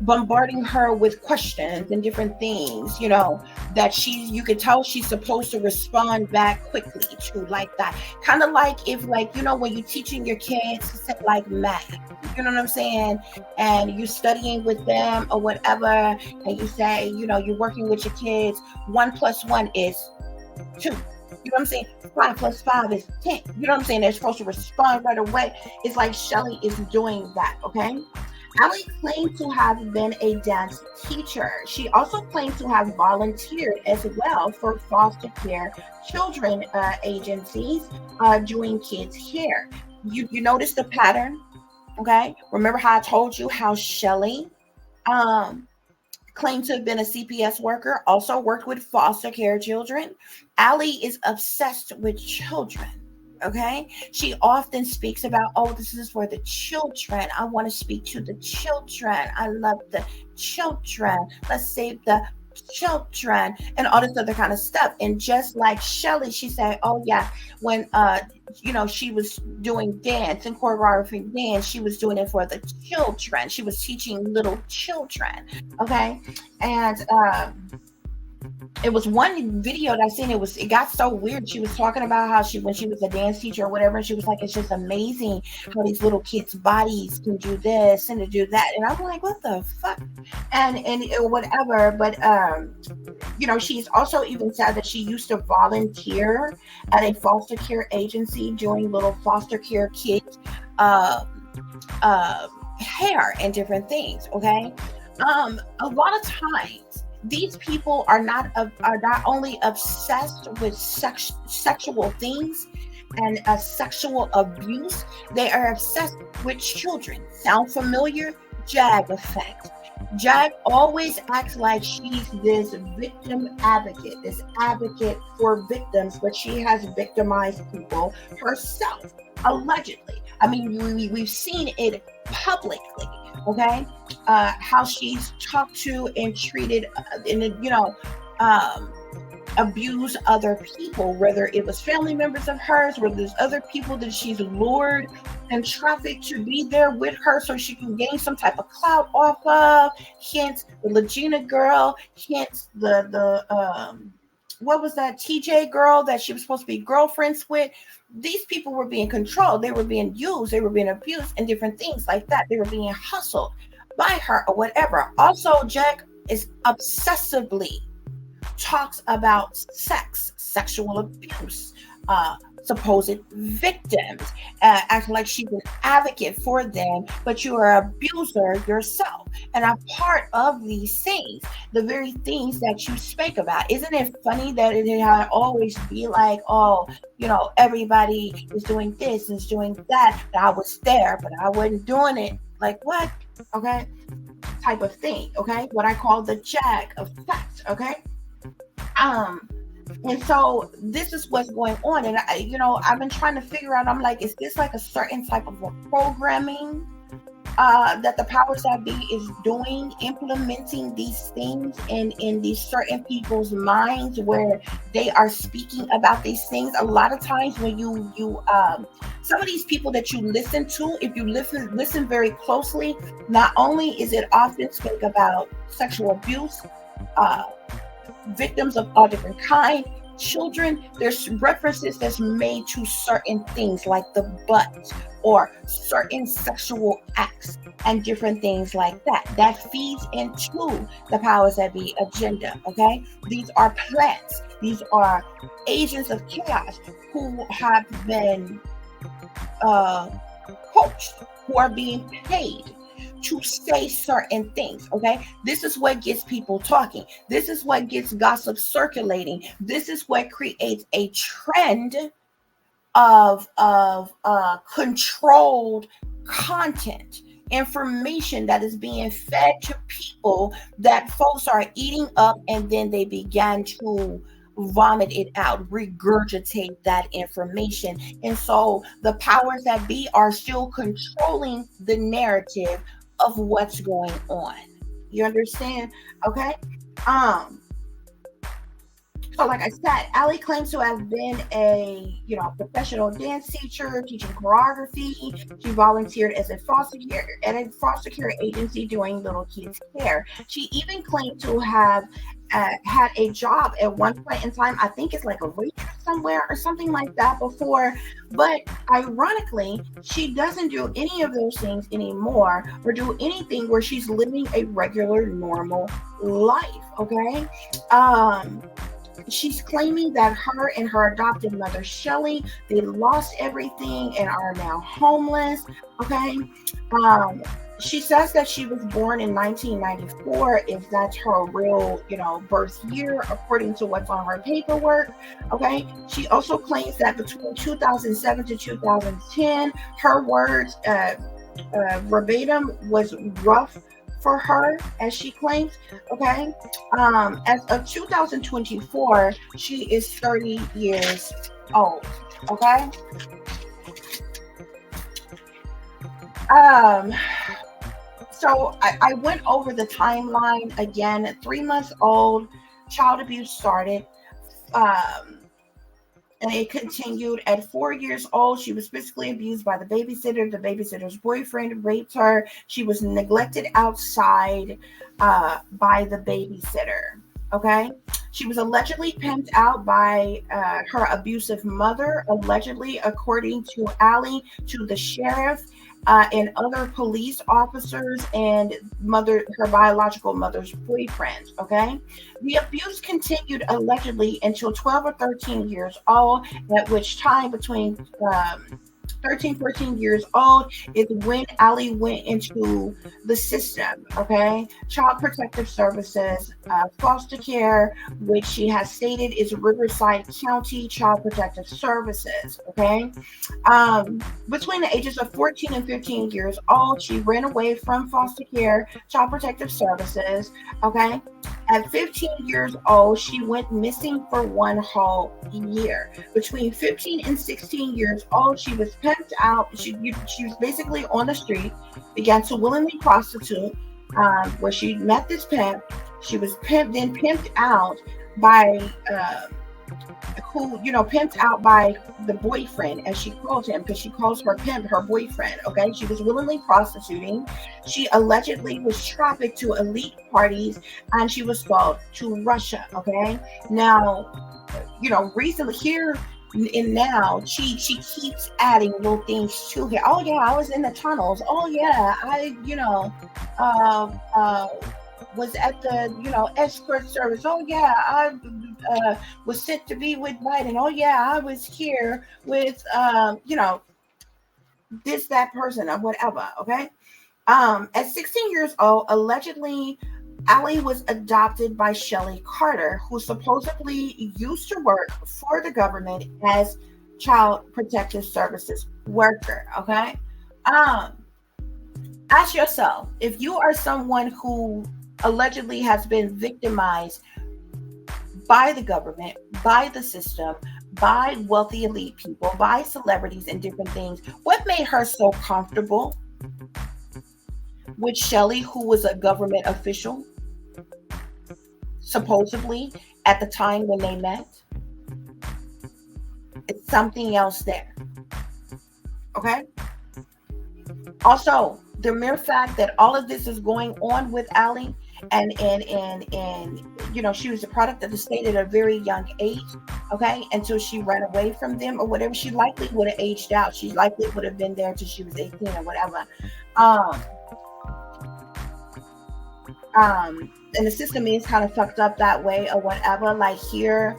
Speaker 1: bombarding her with questions and different things, that you could tell she's supposed to respond back quickly to, like that. Kind of like if, when you're teaching your kids like math, you know what I'm saying? And you're studying with them or whatever, and you say, you're working with your kids, 1 + 1 is 2. You know what I'm saying? 5 + 5 is 10. You know what I'm saying? They're supposed to respond right away. It's like Shelly is doing that, okay? Allie claimed to have been a dance teacher. She also claimed to have volunteered as well for foster care children agencies doing kids' hair. You notice the pattern, okay? Remember how I told you how Shelly claimed to have been a CPS worker, also worked with foster care children. Allie is obsessed with children. Okay, she often speaks about, oh, this is for the children. I want to speak to the children. I love the children. Let's save the children and all this other kind of stuff. And just like Shelly, she said, oh yeah, when she was doing dance and choreographing dance, she was doing it for the children. She was teaching little children. Okay, and it was one video that I seen. It got so weird. She was talking about how when she was a dance teacher or whatever, and she was like, it's just amazing how these little kids' bodies can do this and to do that. And I'm like, what the fuck? And whatever. But she's also even said that she used to volunteer at a foster care agency doing little foster care kids hair and different things. Okay. A lot of times these people are not only obsessed with sexual things and sexual abuse, they are obsessed with children. Sound familiar? Jag effect. Jag always acts like she's this victim advocate, this advocate for victims, but she has victimized people herself, allegedly. I mean, we've seen it publicly. Okay, how she's talked to and treated, abuse other people, whether it was family members of hers, whether there's other people that she's lured and trafficked to be there with her so she can gain some type of clout off of. Hence the Legina girl, hence the what was that TJ girl that she was supposed to be girlfriends with. These people were being controlled, they were being used, they were being abused, and different things like that. They were being hustled by her or whatever. Also, Jack is obsessively talks about sexual abuse, supposed victims, acting like she's an advocate for them, but you are an abuser yourself. And a part of these things, the very things that you speak about. Isn't it funny that it had always be like, everybody is doing this and is doing that. I was there, but I wasn't doing it. Like what? Okay, type of thing. Okay, what I call the Jag effect. Okay. And so this is what's going on. And I've been trying to figure out, I'm like, is this like a certain type of programming that the powers that be is doing, implementing these things in these certain people's minds where they are speaking about these things? A lot of times when you some of these people that you listen to, if you listen very closely, not only is it often speak about sexual abuse, victims of all different kind, children, there's references that's made to certain things like the butt or certain sexual acts and different things like that feeds into the powers that be agenda. Okay, these are plants, these are agents of chaos who have been coached, who are being paid to say certain things. Okay, this is what gets people talking. This is what gets gossip circulating. This is what creates a trend of controlled content, information that is being fed to people that folks are eating up, and then they began to vomit it out, regurgitate that information. And so the powers that be are still controlling the narrative of what's going on. You understand? Okay. So like I said, Allie claims to have been a professional dance teacher, teaching choreography. She volunteered as a foster care agency doing little kids' hair. She even claimed to have had a job at one point in time. I think it's like a waitress somewhere or something like that before. But ironically, she doesn't do any of those things anymore or do anything where she's living a regular, normal life. Okay. She's claiming that her and her adopted mother, Shelly, they lost everything and are now homeless. Okay. She says that she was born in 1994, if that's her real, birth year, according to what's on her paperwork. Okay. She also claims that between 2007 to 2010, her words verbatim was rough for her, as she claims. Okay. As of 2024, she is 30 years old. Okay. So I went over the timeline again. 3 months old, child abuse started. And it continued. At 4 years old, she was physically abused by the babysitter. The babysitter's boyfriend raped her. She was neglected outside by the babysitter. Okay. She was allegedly pimped out by her abusive mother, allegedly, according to Allie, to the sheriff and other police officers and her biological mother's boyfriend. Okay. The abuse continued allegedly until 12 or 13 years old, at which time between 13, 14 years old is when Ali went into the system, okay? Child Protective Services, foster care, which she has stated is Riverside County Child Protective Services, okay? Between the ages of 14 and 15 years old, she ran away from foster care, Child Protective Services, okay? At 15 years old, she went missing for one whole year. Between 15 and 16 years old, she was pimped out. She was basically on the street, began to willingly prostitute, where she met this pimp. She was pimped out by pimped out by the boyfriend, as she calls him, because she calls her pimp her boyfriend. Okay, she was willingly prostituting. She allegedly was trafficked to elite parties, and she was sold to Russia. Okay, now, recently here and now she keeps adding little things to it. Oh yeah, I was in the tunnels. Oh yeah, I was at the escort service. Oh yeah, I was sent to be with Biden. Oh yeah, I was here with this, that person, or whatever. Okay. At 16 years old, allegedly Allie was adopted by Shelley Carter, who supposedly used to work for the government as Child Protective Services worker. Okay. Ask yourself, if you are someone who allegedly has been victimized by the government, by the system, by wealthy elite people, by celebrities and different things, what made her so comfortable with Shelley, who was a government official, supposedly at the time when they met? It's something else there. Okay? Also, the mere fact that all of this is going on with Allie, and she was a product of the state at a very young age, okay, until she ran away from them or whatever. She likely would have aged out. She likely would have been there till she was 18 or whatever. And the system is kind of fucked up that way or whatever. Like here,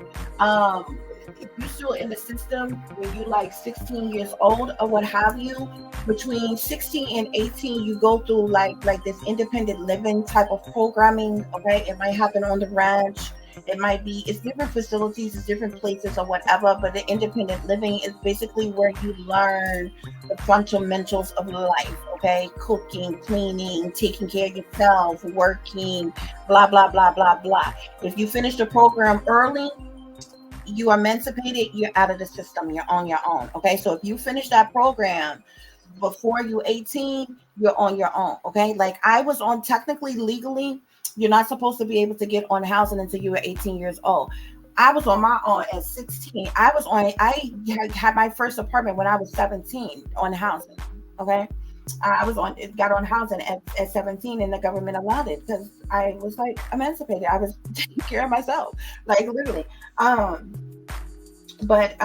Speaker 1: if you're still in the system when you're like 16 years old or what have you, between 16 and 18, you go through like this independent living type of programming. Okay, it might happen on the ranch. It's different facilities, it's different places or whatever, but the independent living is basically where you learn the fundamentals of life. Okay, cooking, cleaning, taking care of yourself, working, blah blah blah blah blah. If you finish the program early, you are emancipated, you're out of the system, you're on your own. Okay, so if you finish that program before you're 18, you're on your own. Okay, like I was on, technically, legally, you're not supposed to be able to get on housing until you were 18 years old. I was on my own at 16. I had my first apartment when I was 17 on housing. Okay, got on housing at 17, and the government allowed it because I was like emancipated. I was taking care of myself, like literally. But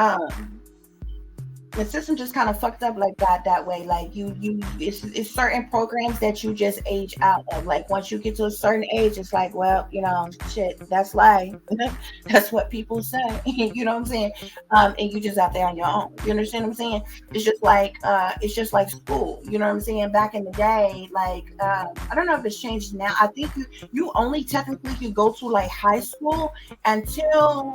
Speaker 1: the system just kind of fucked up like that way. Like it's certain programs that you just age out of. Like once you get to a certain age, it's like, well, shit, that's life. That's what people say. You know what I'm saying? And you just out there on your own. You understand what I'm saying? It's just like school. You know what I'm saying? Back in the day, like I don't know if it's changed now. I think you only technically could go to like high school until.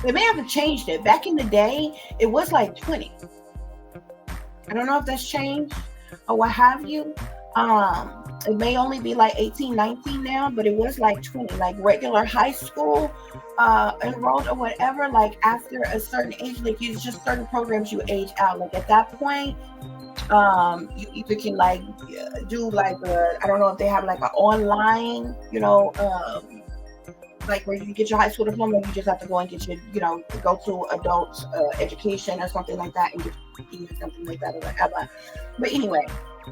Speaker 1: They may have changed it. Back in the day, it was like 20. I don't know if that's changed or what have you. It may only be like 18, 19 now, but it was like 20, like regular high school enrolled or whatever. Like after a certain age, like it's just certain programs you age out. Like at that point, you either can like do like I don't know if they have like an online, like where you get your high school diploma, you just have to go and get your, go to adult education or something like that, and get something like that or whatever. But anyway,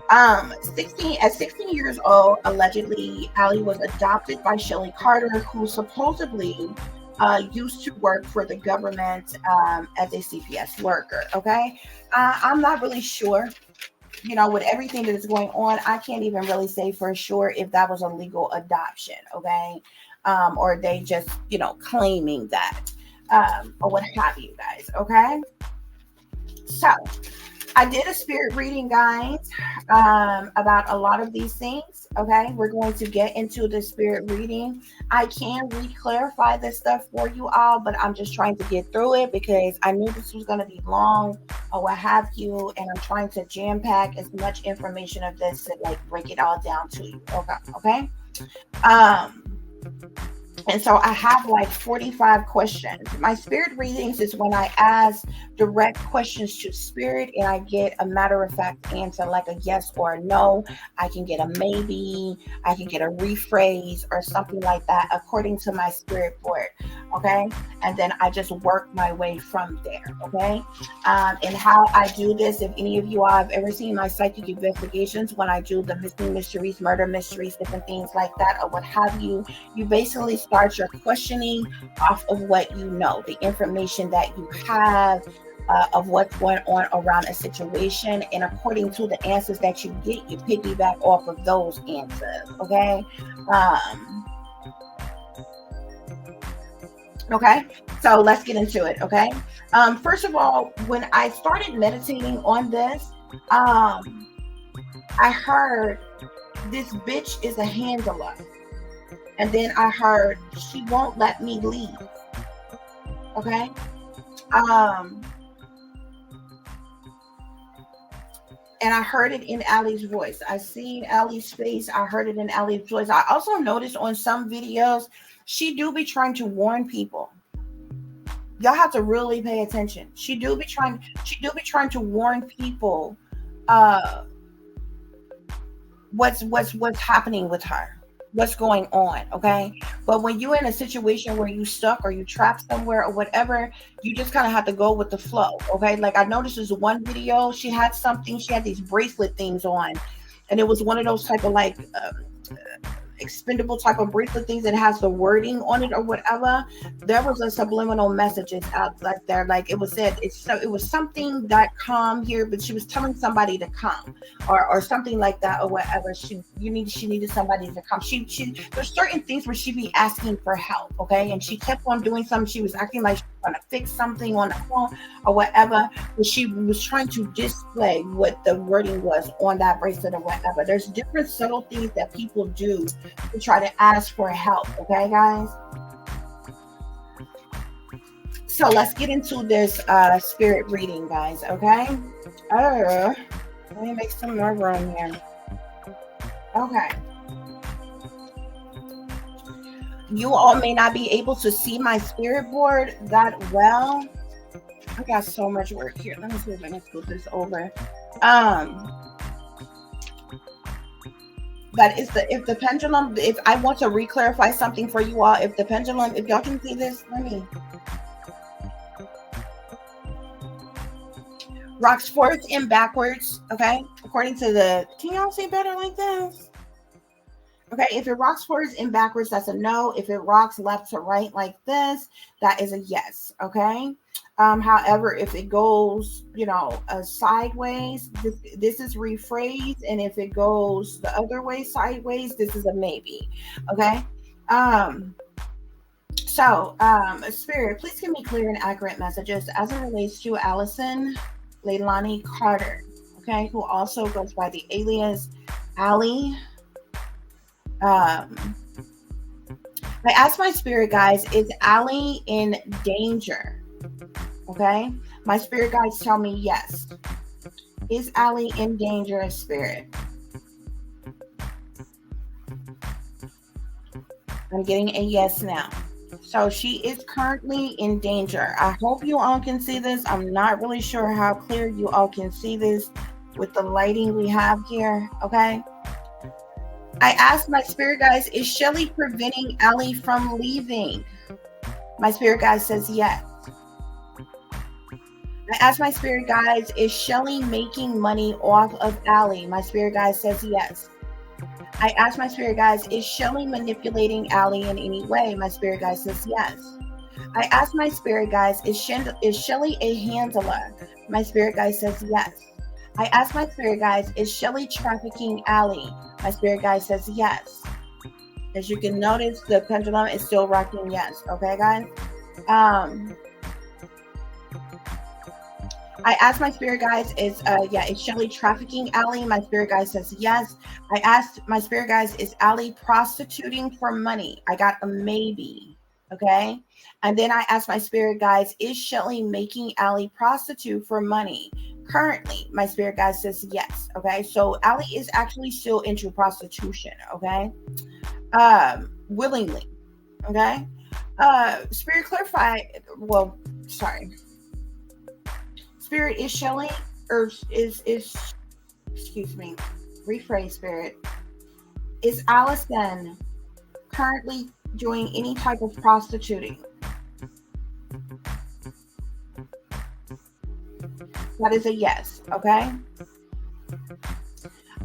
Speaker 1: At 16 years old, allegedly, Allie was adopted by Shelly Carter, who supposedly used to work for the government as a CPS worker. Okay, I'm not really sure. You know, with everything that is going on, I can't even really say for sure if that was a legal adoption. Okay, or they just, you know, claiming that, or what have you guys. Okay, so I did a spirit reading, guys, about a lot of these things. Okay, we're going to get into the spirit reading. I can re-clarify this stuff for you all, but I'm just trying to get through it because I knew this was going to be long or what have you, and I'm trying to jam pack as much information of this to like break it all down to you. Okay. Um, And so I have like 45 questions. My spirit readings is when I ask direct questions to spirit and I get a matter of fact answer, like a yes or a no. I can get a maybe, I can get a rephrase or something like that according to my spirit board. Okay. And then I just work my way from there. Okay. And how I do this, if any of you all have ever seen my psychic investigations, when I do the missing mysteries, murder mysteries, different things like that, or what have you, you basically start your questioning off of what you know, the information that you have, of what's going on around a situation, and according to the answers that you get, you piggyback off of those answers. Okay. Okay, so let's get into it. Okay. First of all, when I started meditating on this, I heard this bitch is a handler. And then I heard she won't let me leave. Okay. And I heard it in Allie's voice. I seen Allie's face. I heard it in Allie's voice. I also noticed on some videos, she do be trying to warn people. Y'all have to really pay attention. She do be trying to warn people what's happening with her. What's going on, okay? But when you're in a situation where you stuck or you trapped somewhere or whatever, you just kind of have to go with the flow, okay? Like I noticed this one video, she had these bracelet things on, and it was one of those type of like expendable type of bracelet things that has the wording on it or whatever. There was a subliminal messages out like there, like it was said, it was something that come here, but she was telling somebody to come or something like that or whatever. She needed somebody to come. She there's certain things where she be asking for help, okay? And she kept on doing something. She was acting like she was trying to fix something on the phone or whatever, but she was trying to display what the wording was on that bracelet or whatever. There's different subtle things that people do to try to ask for help, okay, guys? So let's get into this spirit reading, guys, okay? Let me make some more room here. Okay. You all may not be able to see my spirit board that well. I got so much work here. Let me see if I can scoot this over. But if the pendulum, if I want to re-clarify something for you all, if the pendulum, if y'all can see this, let me. Rocks forwards and backwards, okay? According to can y'all see better like this? Okay, if it rocks forwards and backwards, that's a no. If it rocks left to right like this, that is a yes, okay? However, if it goes, sideways, this is rephrased, and if it goes the other way sideways, this is a maybe, okay? Spirit, please give me clear and accurate messages as it relates to Allison Leilani Carter, okay, who also goes by the alias Allie. I asked my spirit guides, is Allie in danger? Okay, my spirit guides tell me yes. Is Allie in danger, spirit? I'm getting a yes now. So she is currently in danger. I hope you all can see this. I'm not really sure how clear you all can see this with the lighting we have here. Okay. I asked my spirit guides, is Shelly preventing Allie from leaving? My spirit guide says yes. I asked my spirit guides, is Shelly making money off of Allie? My spirit guide says yes. I asked my spirit guides, is Shelly manipulating Allie in any way? My spirit guide says yes. I asked my spirit guides, is Shelly a handler? My spirit guide says yes. I asked my spirit guides, is Shelly trafficking Allie? My spirit guide says yes. As you can notice, the pendulum is still rocking yes. Okay, guys? I asked my spirit guides, is Shelly trafficking Allie? My spirit guide says yes. I asked my spirit guides, is Allie prostituting for money? I got a maybe. Okay. And then I asked my spirit guides, is Shelly making Allie prostitute for money? Currently, my spirit guide says yes. Okay. So Allie is actually still into prostitution. Okay. Willingly. Okay. Spirit clarify. Well, sorry. Spirit, is Shelly or is excuse me, rephrase, Spirit, is Allison currently doing any type of prostituting? That is a yes. Okay.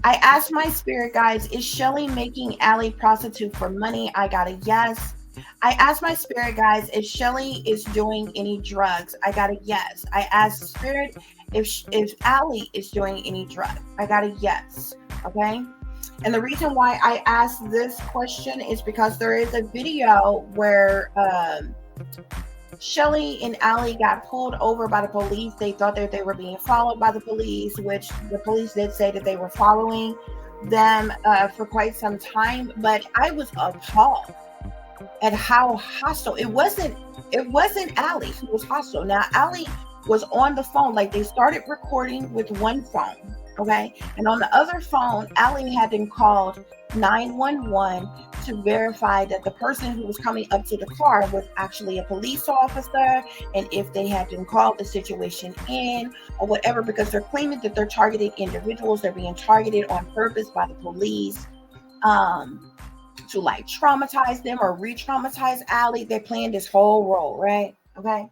Speaker 1: I asked my spirit guides, is Shelly making Allie prostitute for money? I got a yes. I asked my spirit guides if Shelly is doing any drugs. I got a yes. I asked Spirit if Allie is doing any drugs. I got a yes. Okay. And the reason why I asked this question is because there is a video where Shelly and Allie got pulled over by the police. They thought that they were being followed by the police, which the police did say that they were following them for quite some time. But I was appalled at how hostile it wasn't Allie who was hostile. Now Allie was on the phone, like they started recording with one phone, okay, and on the other phone Allie had been called 911 to verify that the person who was coming up to the car was actually a police officer, and if they had been called the situation in or whatever, because they're claiming that they're targeting individuals, they're being targeted on purpose by the police to like traumatize them or re-traumatize Allie. They planned this whole role, right? Okay.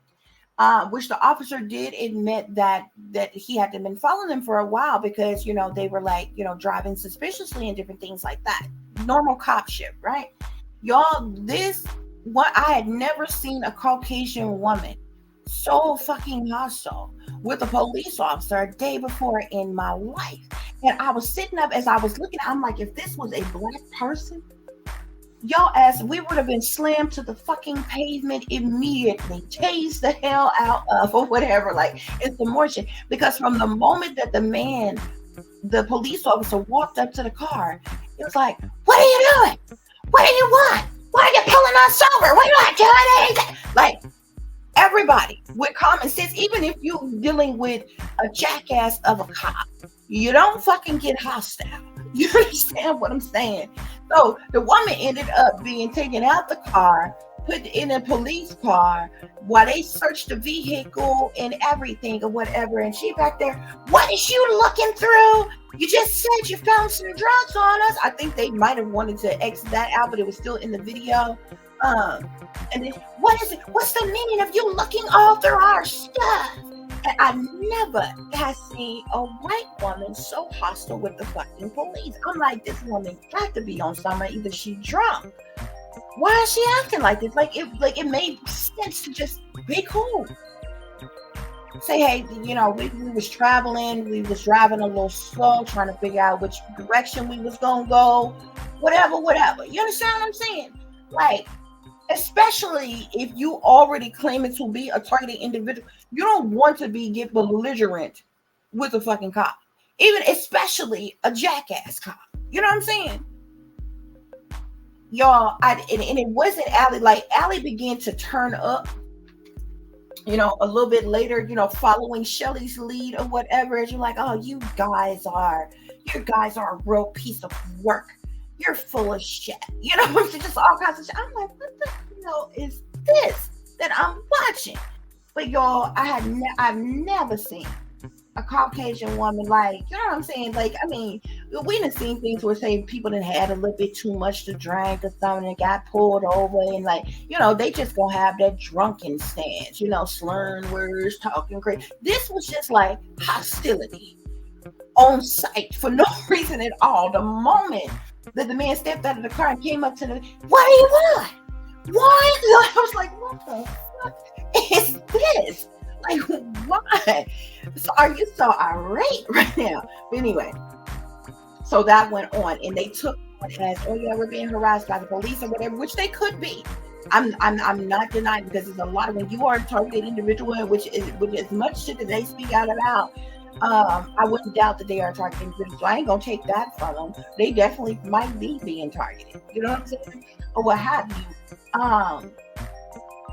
Speaker 1: Which the officer did admit that he had been following them for a while because, you know, they were like, you know, driving suspiciously and different things like that. Normal cop shit, right? Y'all, I had never seen a Caucasian woman so fucking hostile with a police officer a day before in my life. And I was sitting up as I was looking, I'm like, if this was a black person, y'all ass, we would have been slammed to the fucking pavement immediately, tased the hell out of or whatever. Like, it's emotion. Because from the moment that the police officer walked up to the car, it was like, what are you doing? What do you want? Why are you pulling us over? We're not doing anything. Like, everybody with common sense, even if you're dealing with a jackass of a cop, you don't fucking get hostile. You understand what I'm saying? So the woman ended up being taken out the car, put in a police car while they searched the vehicle and everything or whatever. And she back there, what is you looking through? You just said you found some drugs on us. I think they might have wanted to exit that out, but it was still in the video. And then what is it? What's the meaning of you looking all through our stuff? And I never have seen a white woman so hostile with the fucking police. I'm like, this woman got to be on something. Either she drunk. Why is she acting like this? Like it made sense to just be cool. Say, hey, you know, we was traveling, we was driving a little slow, trying to figure out which direction we was gonna go, whatever. You understand what I'm saying? Like, especially if you already claiming to be a targeted individual, you don't want to get belligerent with a fucking cop, even especially a jackass cop. You know what I'm saying? Y'all, and it wasn't Allie. Like, Allie began to turn up, you know, a little bit later, you know, following Shelly's lead or whatever. And you're like, oh, you guys are a real piece of work. You're full of shit. You know, just all kinds of shit. I'm like, what the hell is this that I'm watching? But y'all, I've never seen a Caucasian woman, like, you know what I'm saying? Like, I mean, we done seen things where, say, people done had a little bit too much to drink or something and got pulled over, and, like, you know, they just gonna have that drunken stance, you know, slurring words, talking crazy. This was just like hostility on site for no reason at all. The moment that the man stepped out of the car and came up to the, what do you want? What? I was like, what the fuck is this? Like, why? So are you so irate right now? But anyway, so that went on, and they took it as, oh yeah, we're being harassed by the police or whatever, which they could be. I'm not denying, because there's a lot of, when you are a targeted individual, which is with as much shit that they speak out about, I wouldn't doubt that they are targeted individuals. So I ain't gonna take that from them. They definitely might be being targeted. You know what I'm saying? Or what have you.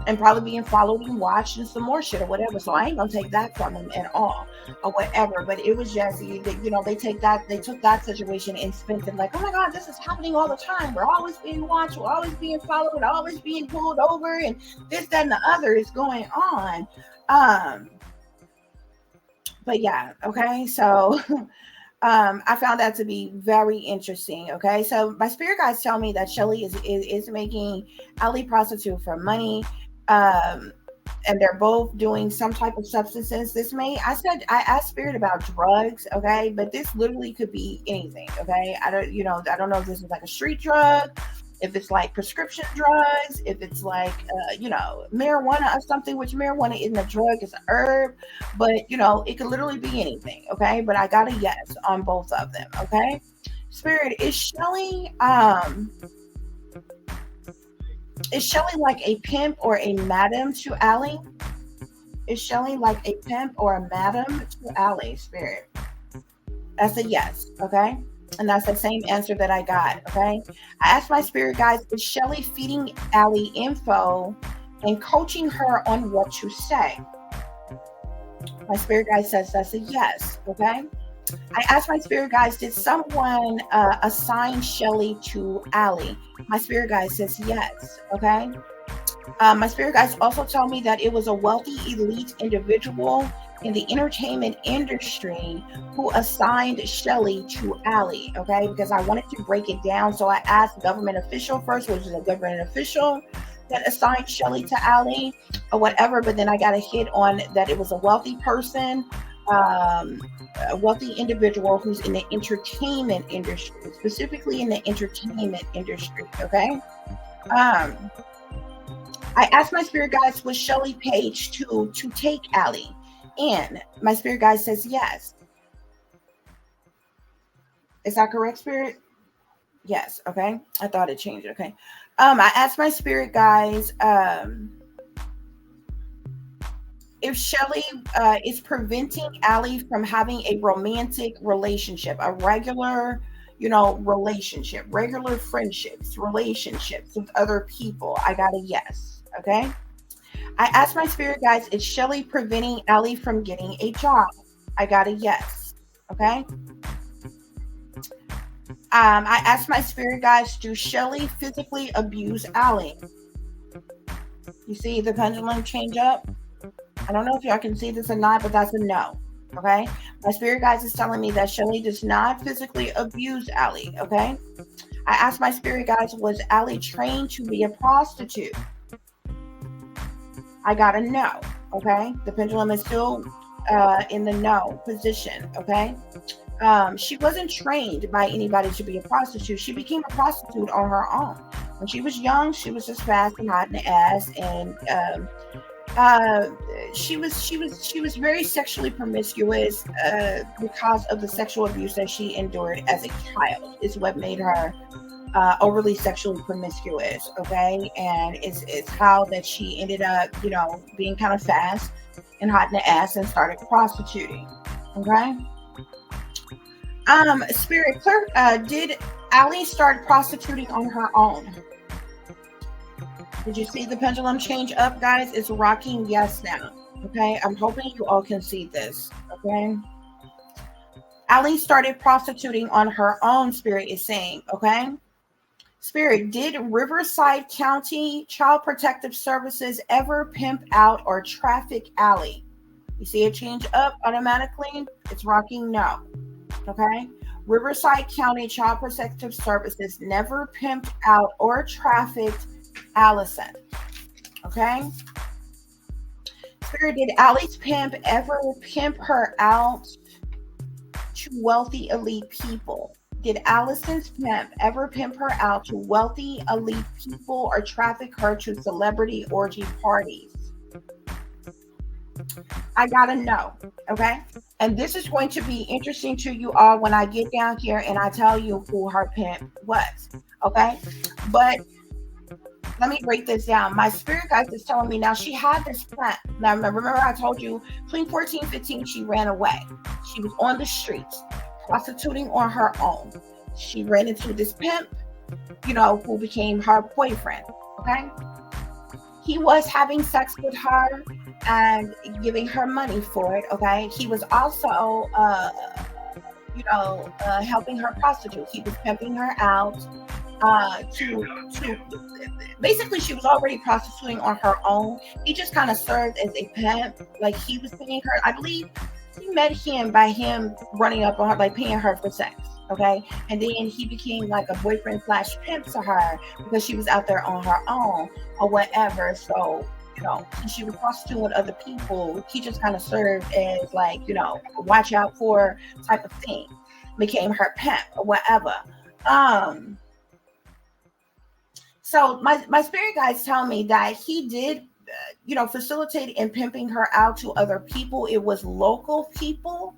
Speaker 1: And probably being followed and watched and some more shit or whatever. So I ain't gonna take that from them at all or whatever. But it was just, you know, they took that situation and spent it like, oh my God, this is happening all the time. We're always being watched, we're always being followed, we're always being pulled over, and this, that, and the other is going on. But yeah, okay, so I found that to be very interesting. Okay, so my spirit guides tell me that Shelly is making Ali prostitute for money. And they're both doing some type of substances. I asked spirit about drugs, okay, but this literally could be anything, okay. I don't know if this is like a street drug, if it's like prescription drugs, if it's like marijuana or something, which marijuana isn't a drug, it's an herb, but it could literally be anything, okay. But I got a yes on both of them, okay. Spirit, is Shelly like a pimp or a madam to Ali? Is Shelly like a pimp or a madam to Ali, Spirit? That's a yes, okay? And that's the same answer that I got, okay? I asked my spirit guides, is Shelly feeding Ali info and coaching her on what to say? My spirit guide says that's a yes, okay? I asked my spirit guides, did someone assign Shelly to Ali? My spirit guide says yes, okay? My spirit guides also tell me that it was a wealthy elite individual in the entertainment industry who assigned Shelly to Ali, okay? Because I wanted to break it down, so I asked government official first, which is a government official that assigned Shelly to Ali or whatever, but then I got a hit on that it was a wealthy person, a wealthy individual who's in the entertainment industry, specifically in the entertainment industry, okay? I asked my spirit guides, was Shelly paid to take Ali? And my spirit guide says yes. Is that correct, Spirit? Yes, okay. I thought it changed, okay. I asked my spirit guides if Shelly is preventing Ali from having a romantic relationship, a regular, relationship, regular friendships, relationships with other people. I got a yes, okay. I asked my spirit guides, is Shelly preventing Ali from getting a job? I got a yes, okay. I asked my spirit guides, do Shelly physically abuse Ali? You see the pendulum change up? I don't know if y'all can see this or not, but that's a no, okay? My spirit guides is telling me that Shelly does not physically abuse Ali, okay? I asked my spirit guides, was Ali trained to be a prostitute? I got a no, okay? The pendulum is still in the no position, okay? She wasn't trained by anybody to be a prostitute. She became a prostitute on her own. When she was young, she was just fast and hot in the ass, and she was very sexually promiscuous because of the sexual abuse that she endured as a child. Is what made her overly sexually promiscuous, okay? And it's how that she ended up, being kind of fast and hot in the ass and started prostituting, okay? Spirit Clerk, did Ali start prostituting on her own? Did you see the pendulum change up, guys? It's rocking yes now, okay? I'm hoping you all can see this, okay? Ali started prostituting on her own, Spirit is saying, okay? Spirit, did Riverside County Child Protective Services ever pimp out or traffic Ali? You see it change up automatically? It's rocking no. Okay? Riverside County Child Protective Services never pimped out or trafficked Allison. Okay? Spirit, did Allie's pimp ever pimp her out to wealthy elite people? Did Allison's pimp ever pimp her out to wealthy elite people or traffic her to celebrity orgy parties? I gotta know, okay? And this is going to be interesting to you all when I get down here and I tell you who her pimp was, okay? But let me break this down. My spirit guide is telling me now she had this plan. Now, remember I told you between 14 and 15, she ran away. She was on the streets, prostituting on her own. She ran into this pimp, who became her boyfriend, okay? He was having sex with her and giving her money for it, okay? He was also, helping her prostitute. He was pimping her out to basically she was already prostituting on her own. He just kind of served as a pimp, like he was paying her. I believe she met him by him running up on her, like paying her for sex, okay? And then he became like a boyfriend / pimp to her because she was out there on her own or whatever. So she was prostituting with other people. He just kind of served as like, watch out for type of thing. Became her pimp or whatever. So my spirit guides tell me that he did, facilitate in pimping her out to other people. It was local people.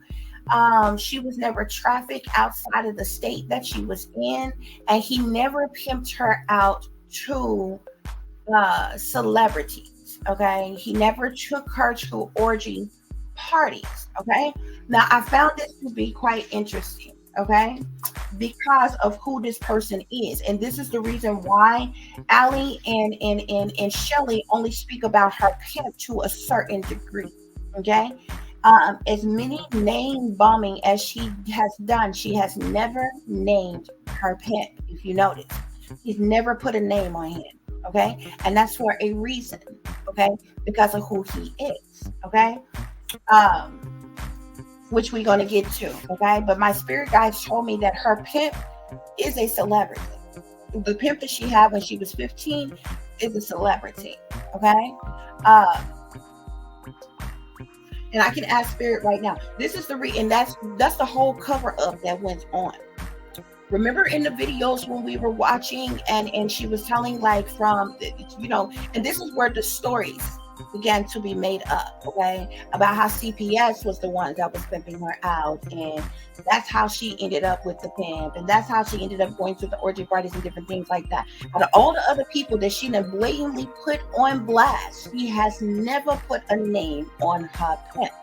Speaker 1: She was never trafficked outside of the state that she was in, and he never pimped her out to celebrities. Okay, he never took her to orgy parties. Okay, now I found this to be quite interesting. Okay, because of who this person is, and this is the reason why Allie and Shelly only speak about her pimp to a certain degree. Okay, as many name bombing as she has done, she has never named her pimp. If you notice, she's never put a name on him. Okay, and that's for a reason. Okay, because of who he is. Okay, which we're going to get to, okay? But my spirit guides told me that her pimp is a celebrity. The pimp that she had when she was 15 is a celebrity, okay? And I can ask spirit right now. This is the and that's the whole cover up that went on. Remember in the videos when we were watching and she was telling like from, and this is where the stories began to be made up, okay, about how CPS was the one that was pimping her out, and that's how she ended up with the pimp, and that's how she ended up going to the orgy parties and different things like that. Out of all the other people that she done blatantly put on blast, she has never put a name on her pimp.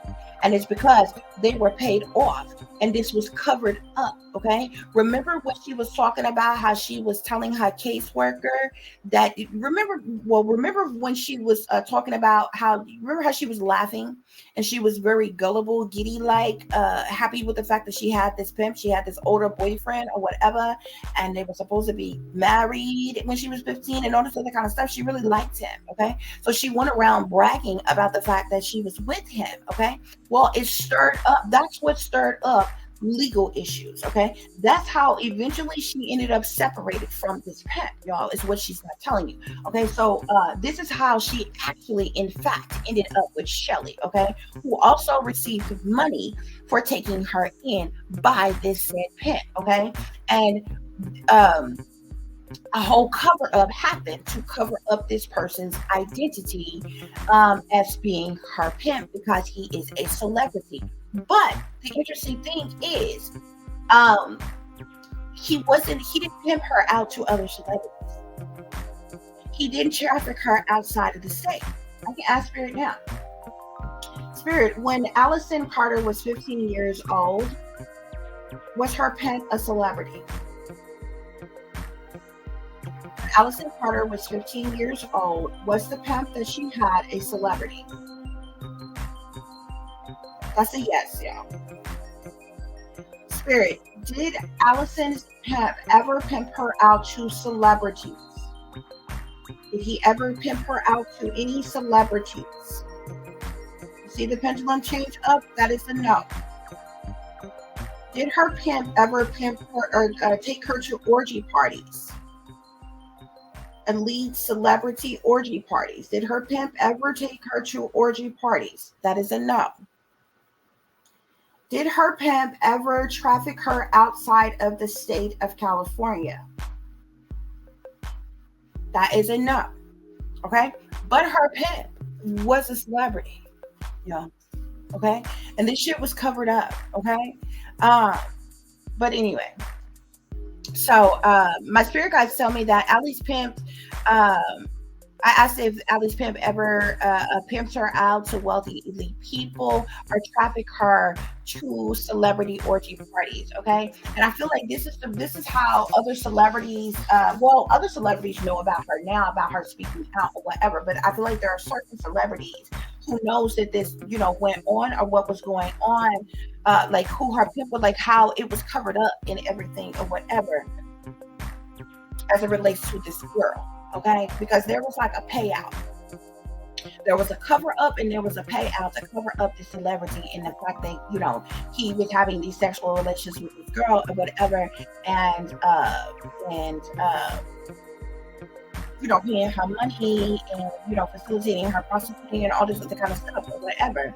Speaker 1: And it's because they were paid off and this was covered up, okay? Remember when she was talking about how she was telling her caseworker that, remember when she was talking about remember how she was laughing and she was very gullible, giddy-like, happy with the fact that she had this pimp, she had this older boyfriend or whatever, and they were supposed to be married when she was 15 and all this other kind of stuff. She really liked him, okay? So she went around bragging about the fact that she was with him, okay? Well, it stirred up. That's what stirred up legal issues. Okay. That's how eventually she ended up separated from this pimp, y'all, is what she's not telling you. Okay. So this is how she actually, in fact, ended up with Shelly. Okay. Who also received money for taking her in by this said pimp. Okay. And a whole cover up happened to cover up this person's identity as being her pimp because he is a celebrity. But the interesting thing is he didn't pimp her out to other celebrities. He didn't traffic her outside of the state. I can ask Spirit now. Spirit, when Allison Carter was 15 years old, was her pimp a celebrity? Allison Carter was 15 years old. Was the pimp that she had a celebrity? That's a yes, y'all. Spirit, did Allison's pimp ever pimp her out to celebrities? Did he ever pimp her out to any celebrities? See the pendulum change up? That is a no. Did her pimp ever pimp her or take her to orgy parties? And lead celebrity orgy parties. Did her pimp ever take her to orgy parties? That is a no. Did her pimp ever traffic her outside of the state of California? That is a no. Okay? But her pimp was a celebrity. Yeah. Okay? And this shit was covered up. Okay? But anyway. So my spirit guides tell me that Allie's pimp, I asked if Allie's pimp ever pimped her out to wealthy elite people or trafficked her to celebrity orgy parties. Okay, and I feel like this is how other celebrities, other celebrities know about her now, about her speaking out or whatever. But I feel like there are certain celebrities who knows that this, went on or what was going on, like who her pimp was, like how it was covered up and everything or whatever, as it relates to this girl. Okay, because there was like a payout. There was a cover up and there was a payout to cover up the celebrity and the fact that, he was having these sexual relations with this girl or whatever, and paying her money and, facilitating her prostituting and all this other kind of stuff or whatever.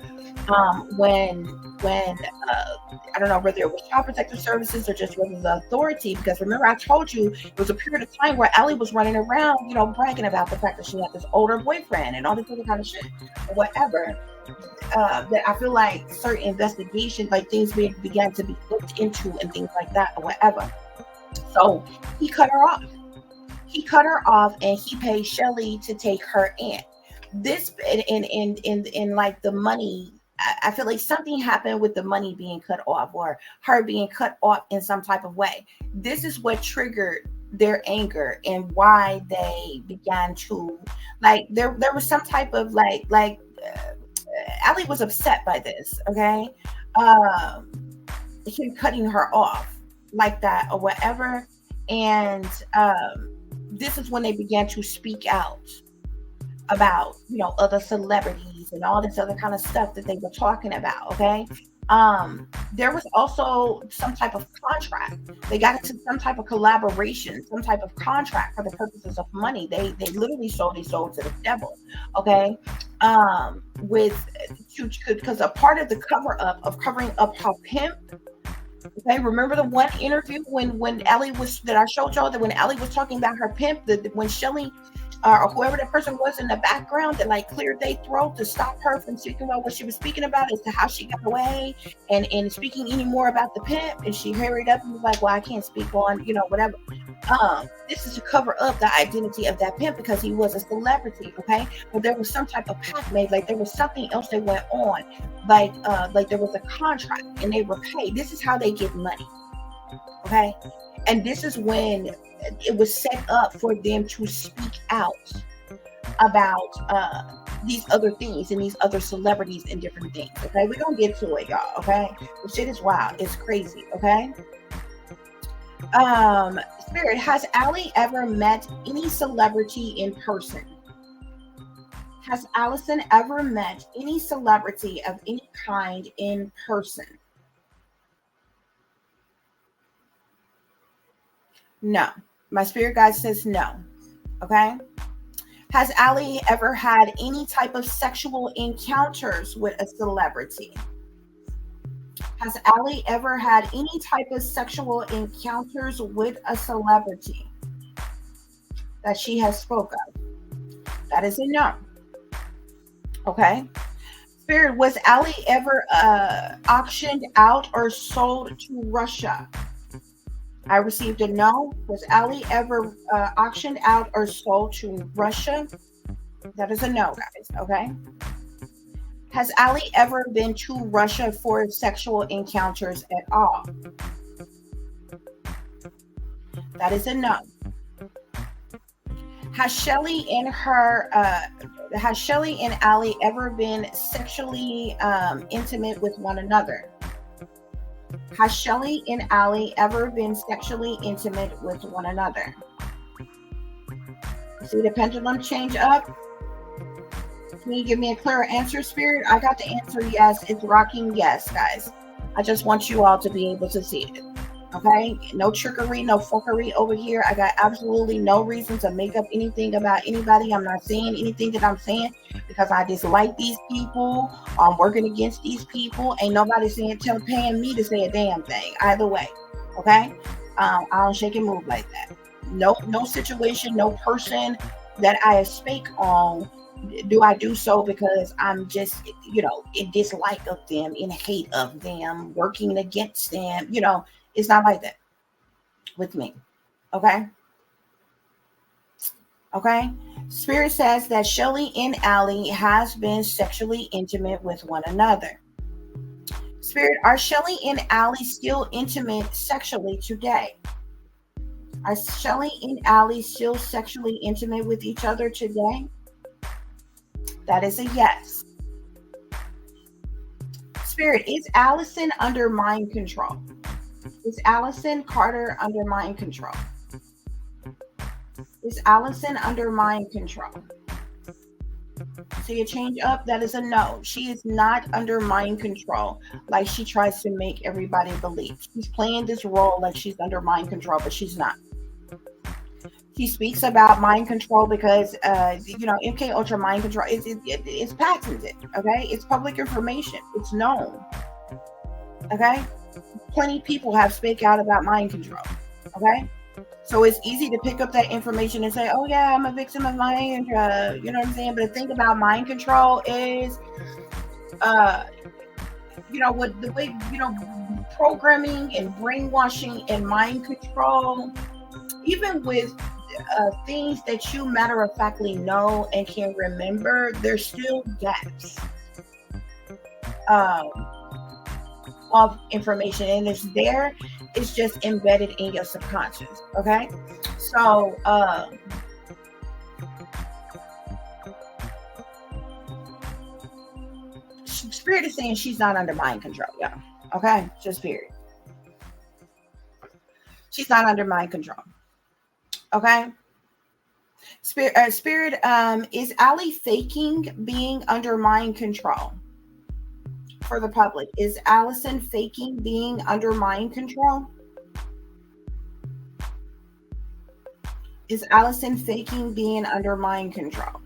Speaker 1: When I don't know whether it was child protective services or just whether the authority, because remember I told you it was a period of time where Allie was running around, bragging about the fact that she had this older boyfriend and all this other kind of shit or whatever. That I feel like certain investigations, like things began to be looked into and things like that or whatever. So he cut her off. He cut her off and he paid Shelly to take her in. This in like the money, I feel like something happened with the money being cut off or her being cut off in some type of way. This is what triggered their anger and why they began to there was some type of Allie was upset by this. Okay, him cutting her off like that or whatever, and this is when they began to speak out about, other celebrities and all this other kind of stuff that they were talking about. Okay. There was also some type of contract. They got into some type of collaboration, some type of contract for the purposes of money. They literally sold to the devil. Okay. Because a part of the cover up of covering up her pimp. Okay, remember the one interview when Allie was, that I showed y'all, that when Allie was talking about her pimp, that when Shelly or whoever that person was in the background that cleared their throat to stop her from speaking about what she was speaking about as to how she got away and speaking any more about the pimp, and she hurried up and was like, well, I can't speak on, whatever. This is to cover up the identity of that pimp because he was a celebrity. Okay, but there was some type of pact made, like there was something else that went on, like there was a contract and they were paid. This is how they get money. Okay, and this is when it was set up for them to speak out about these other things and these other celebrities and different things. Okay, we're gonna get to it, y'all. Okay, the shit is wild, it's crazy. Okay, Spirit, has Allie ever met any celebrity in person? Has Allison ever met any celebrity of any kind in person? No. My spirit guide says no. Okay. Has Allie ever had any type of sexual encounters with a celebrity? Has Allie ever had any type of sexual encounters with a celebrity that she has spoke of? That is a no. Okay. Spirit, was Allie ever auctioned out or sold to Russia? I received a no. Was Allie ever auctioned out or sold to Russia? That is a no, guys. Okay. Has Allie ever been to Russia for sexual encounters at all? That is a no. Has Shelly and Allie ever been sexually intimate with one another? Has Shelly and Allie ever been sexually intimate with one another? See the pendulum change up? Can you give me a clearer answer, Spirit? I got the answer, yes. It's rocking, yes, guys. I just want you all to be able to see it. Okay? No trickery, no fuckery over here. I got absolutely no reason to make up anything about anybody. I'm not saying anything that I'm saying because I dislike these people. I'm working against these people. Ain't nobody paying me to say a damn thing. Either way. Okay? I don't shake and move like that. No situation, no person that I speak on do I do so because I'm just, in dislike of them, in hate of them, working against them. It's not like that with me. Okay. Spirit says that Shelly and Allie has been sexually intimate with one another. Spirit, are Shelly and Allie still intimate sexually today? Are Shelly and Allie still sexually intimate with each other today? That is a yes. Spirit, is Allison under mind control? Is Allison Carter under mind control? Is Allison under mind control? So you change up, that is a no. She is not under mind control like she tries to make everybody believe. She's playing this role like she's under mind control, but she's not. He speaks about mind control because, MK Ultra mind control it's patented. Okay, it's public information. It's known. Okay, plenty of people have spoke out about mind control. Okay, so it's easy to pick up that information and say, "Oh yeah, I'm a victim of mind control." You know what I'm saying? But the thing about mind control is, what the way programming and brainwashing and mind control, even with things that you matter-of-factly know and can remember, there's still gaps of information, and it's just embedded in your subconscious. Okay, so Spirit is saying she's not under mind control. Yeah, okay, just period. She's not under mind control. Okay. Spirit, is Allie faking being under mind control for the public? Is Allison faking being under mind control? Is Allison faking being under mind control?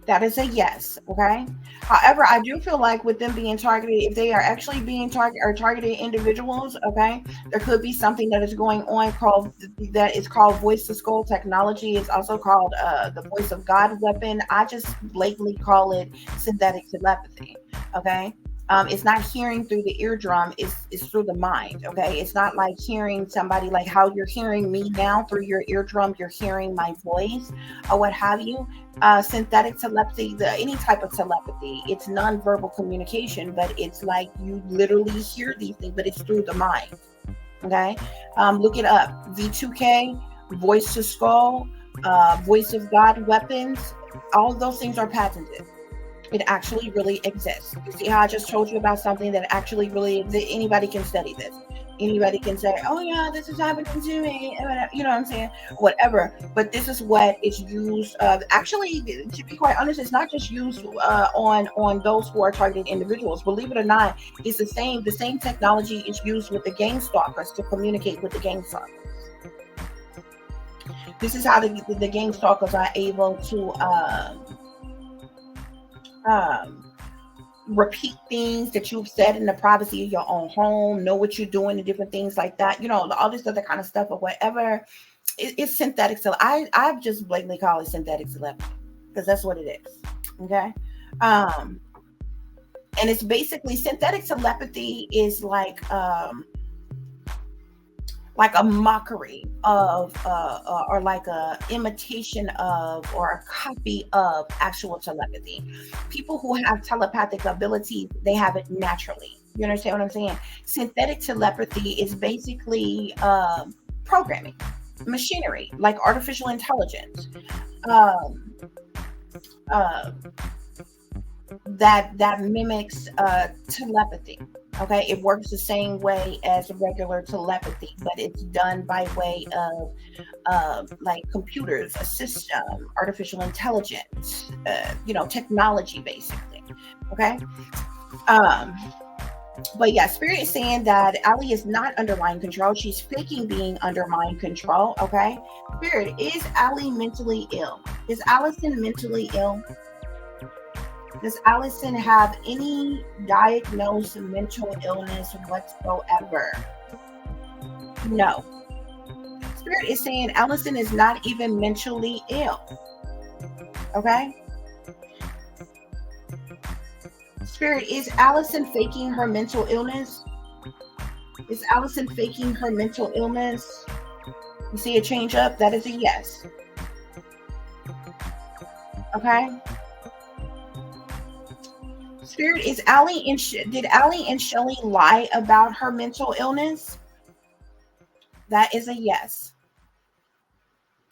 Speaker 1: That is a yes. Okay. However, I do feel like with them being targeted, if they are actually being targeted individuals, okay, there could be something that is going on that is called voice to skull technology. It's also called the voice of God weapon. I just blatantly call it synthetic telepathy. Okay. It's not hearing through the eardrum, it's through the mind. Okay, it's not like hearing somebody like how you're hearing me now through your eardrum, you're hearing my voice or what have you. Synthetic telepathy, any type of telepathy, it's nonverbal communication, but it's like you literally hear these things, but it's through the mind. Okay, look it up. V2K, voice to skull, voice of God weapons, all of those things are patented. It actually really exists. You see how I just told you about something that actually really exists? Anybody can study this. Anybody can say, "Oh yeah, this is happening to me." You know what I'm saying? Whatever. But this is what it's used. Actually, to be quite honest, it's not just used on those who are targeted individuals. Believe it or not, it's the same. The same technology is used with the gang stalkers to communicate with the gang stalkers. This is how the gang stalkers are able to repeat things that you've said in the privacy of your own home, know what you're doing and different things like that, all this other kind of stuff or whatever. It's synthetic. So I've just blatantly call it synthetic telepathy because that's what it is. Okay. And it's basically synthetic telepathy is like a mockery of or like a imitation of or a copy of actual telepathy. People who have telepathic ability, they have it naturally. You understand what I'm saying? Synthetic telepathy is basically programming, machinery, like artificial intelligence, that mimics telepathy. Okay, it works the same way as regular telepathy, but it's done by way of like computers, a system, artificial intelligence, technology, basically. Okay. Um, but yeah, Spirit is saying that Ali is not under mind control. She's faking being under mind control. Okay. Spirit, is Ali mentally ill? Is Allison mentally ill? Does Allison have any diagnosed mental illness whatsoever? No. Spirit is saying Allison is not even mentally ill. Okay. Spirit, is Allison faking her mental illness? Is Allison faking her mental illness? You see a change up? That is a yes. Okay. Spirit, is did Ali and Shelly lie about her mental illness? That is a yes.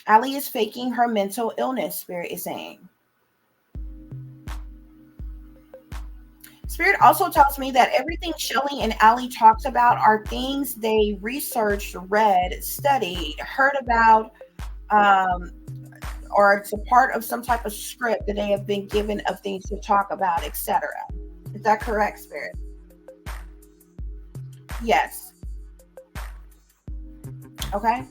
Speaker 1: Ali is faking her mental illness, Spirit is saying. Spirit also tells me that everything Shelly and Ali talks about are things they researched, read, studied, heard about, or it's a part of some type of script that they have been given of things to talk about, etc. Is that correct, Spirit? Yes. Okay.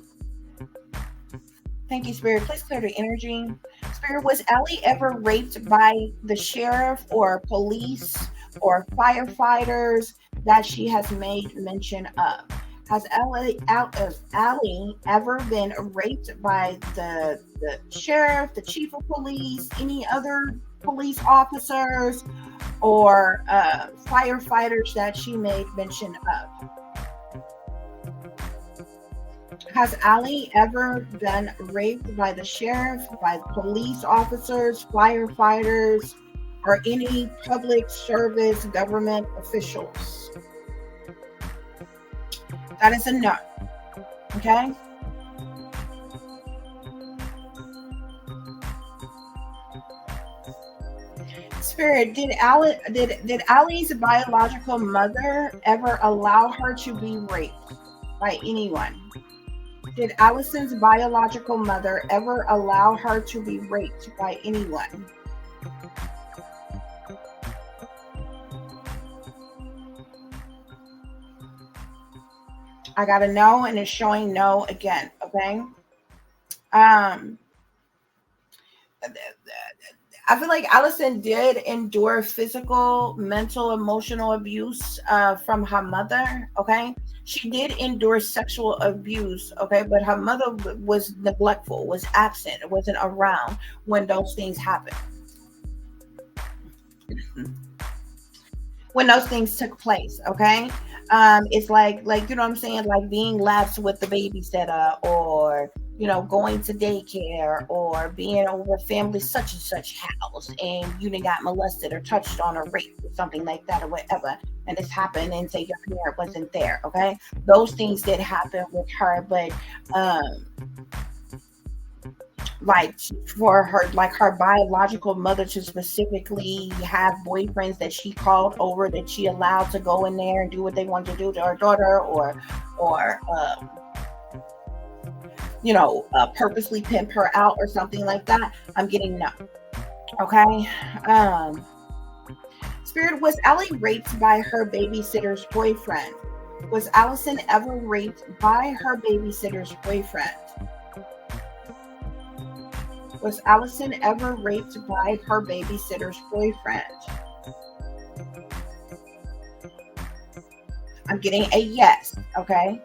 Speaker 1: Thank you, Spirit. Please clear the energy. Spirit, was Ali ever raped by the sheriff or police or firefighters that she has made mention of? Has Ali ever been raped by the sheriff, the chief of police, any other police officers, or firefighters that she made mention of? Has Ali ever been raped by the sheriff, by police officers, firefighters, or any public service government officials? That is a no. Okay. Spirit, did Ali's biological mother ever allow her to be raped by anyone? Did Allison's biological mother ever allow her to be raped by anyone? I got a no, and it's showing no again. Okay. I feel like Allison did endure physical, mental, emotional abuse from her mother. Okay. She did endure sexual abuse. Okay. But her mother was neglectful, was absent, wasn't around when those things happened. When those things took place. Okay. It's like, you know what I'm saying? Like being left with the babysitter, or, going to daycare, or being over family such and such house, and you done got molested or touched on or raped or something like that, or whatever. And this happened, and say your parent wasn't there. Okay. Those things did happen with her, but, like for her, like her biological mother to specifically have boyfriends that she called over, that she allowed to go in there and do what they wanted to do to her daughter, or purposely pimp her out or something like that, I'm getting no. Okay. Spirit, was Ali raped by her babysitter's boyfriend? Was Allison ever raped by her babysitter's boyfriend? Was Allison ever raped by her babysitter's boyfriend? I'm getting a yes. Okay.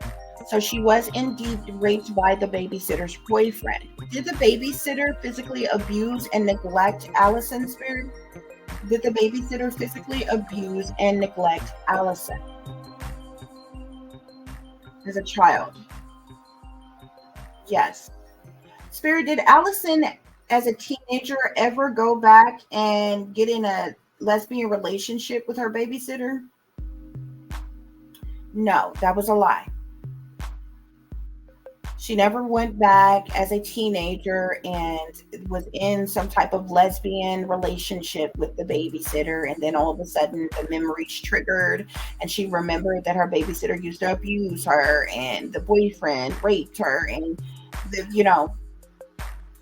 Speaker 1: So she was indeed raped by the babysitter's boyfriend. Did the babysitter physically abuse and neglect Allison, Spirit? Did the babysitter physically abuse and neglect Allison as a child? Yes. Spirit, did Allison as a teenager ever go back and get in a lesbian relationship with her babysitter? No, that was a lie. She never went back as a teenager and was in some type of lesbian relationship with the babysitter. And then all of a sudden the memories triggered and she remembered that her babysitter used to abuse her and the boyfriend raped her. And,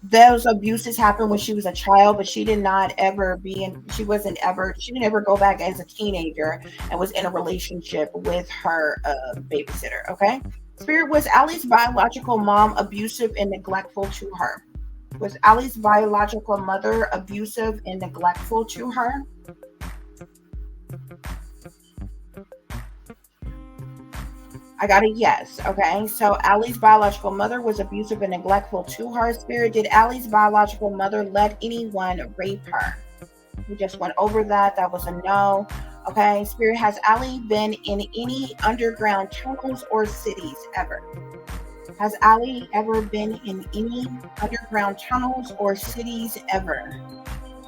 Speaker 1: those abuses happened when she was a child, but she didn't ever go back as a teenager and was in a relationship with her babysitter. Okay. Spirit, was Allie's biological mom abusive and neglectful to her? Was Allie's biological mother abusive and neglectful to her? I got a yes. Okay. So Allie's biological mother was abusive and neglectful to her. Spirit, did Allie's biological mother let anyone rape her? We just went over that. That was a no. Okay. Spirit, has Allie been in any underground tunnels or cities ever? Has Allie ever been in any underground tunnels or cities ever?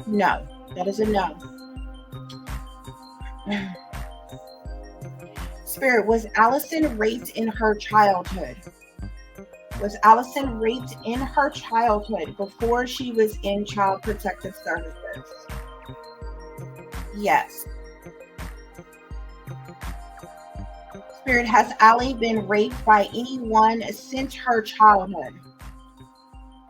Speaker 1: No. That is a no. Spirit, was Allison raped in her childhood? Was Allison raped in her childhood before she was in Child Protective Services? Yes. Spirit, has Allie been raped by anyone since her childhood?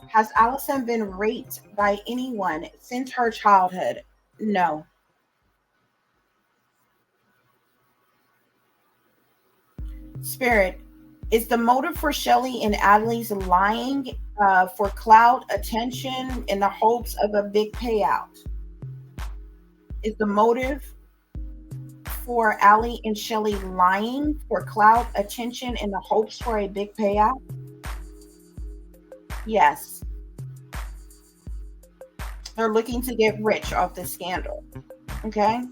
Speaker 1: Has Allison been raped by anyone since her childhood? No. Spirit, is the motive for Shelly and Allie's lying for clout, attention, in the hopes of a big payout? Is the motive for Allie and Shelly lying for clout, attention, in the hopes for a big payout? Yes. They're looking to get rich off this scandal. Okay.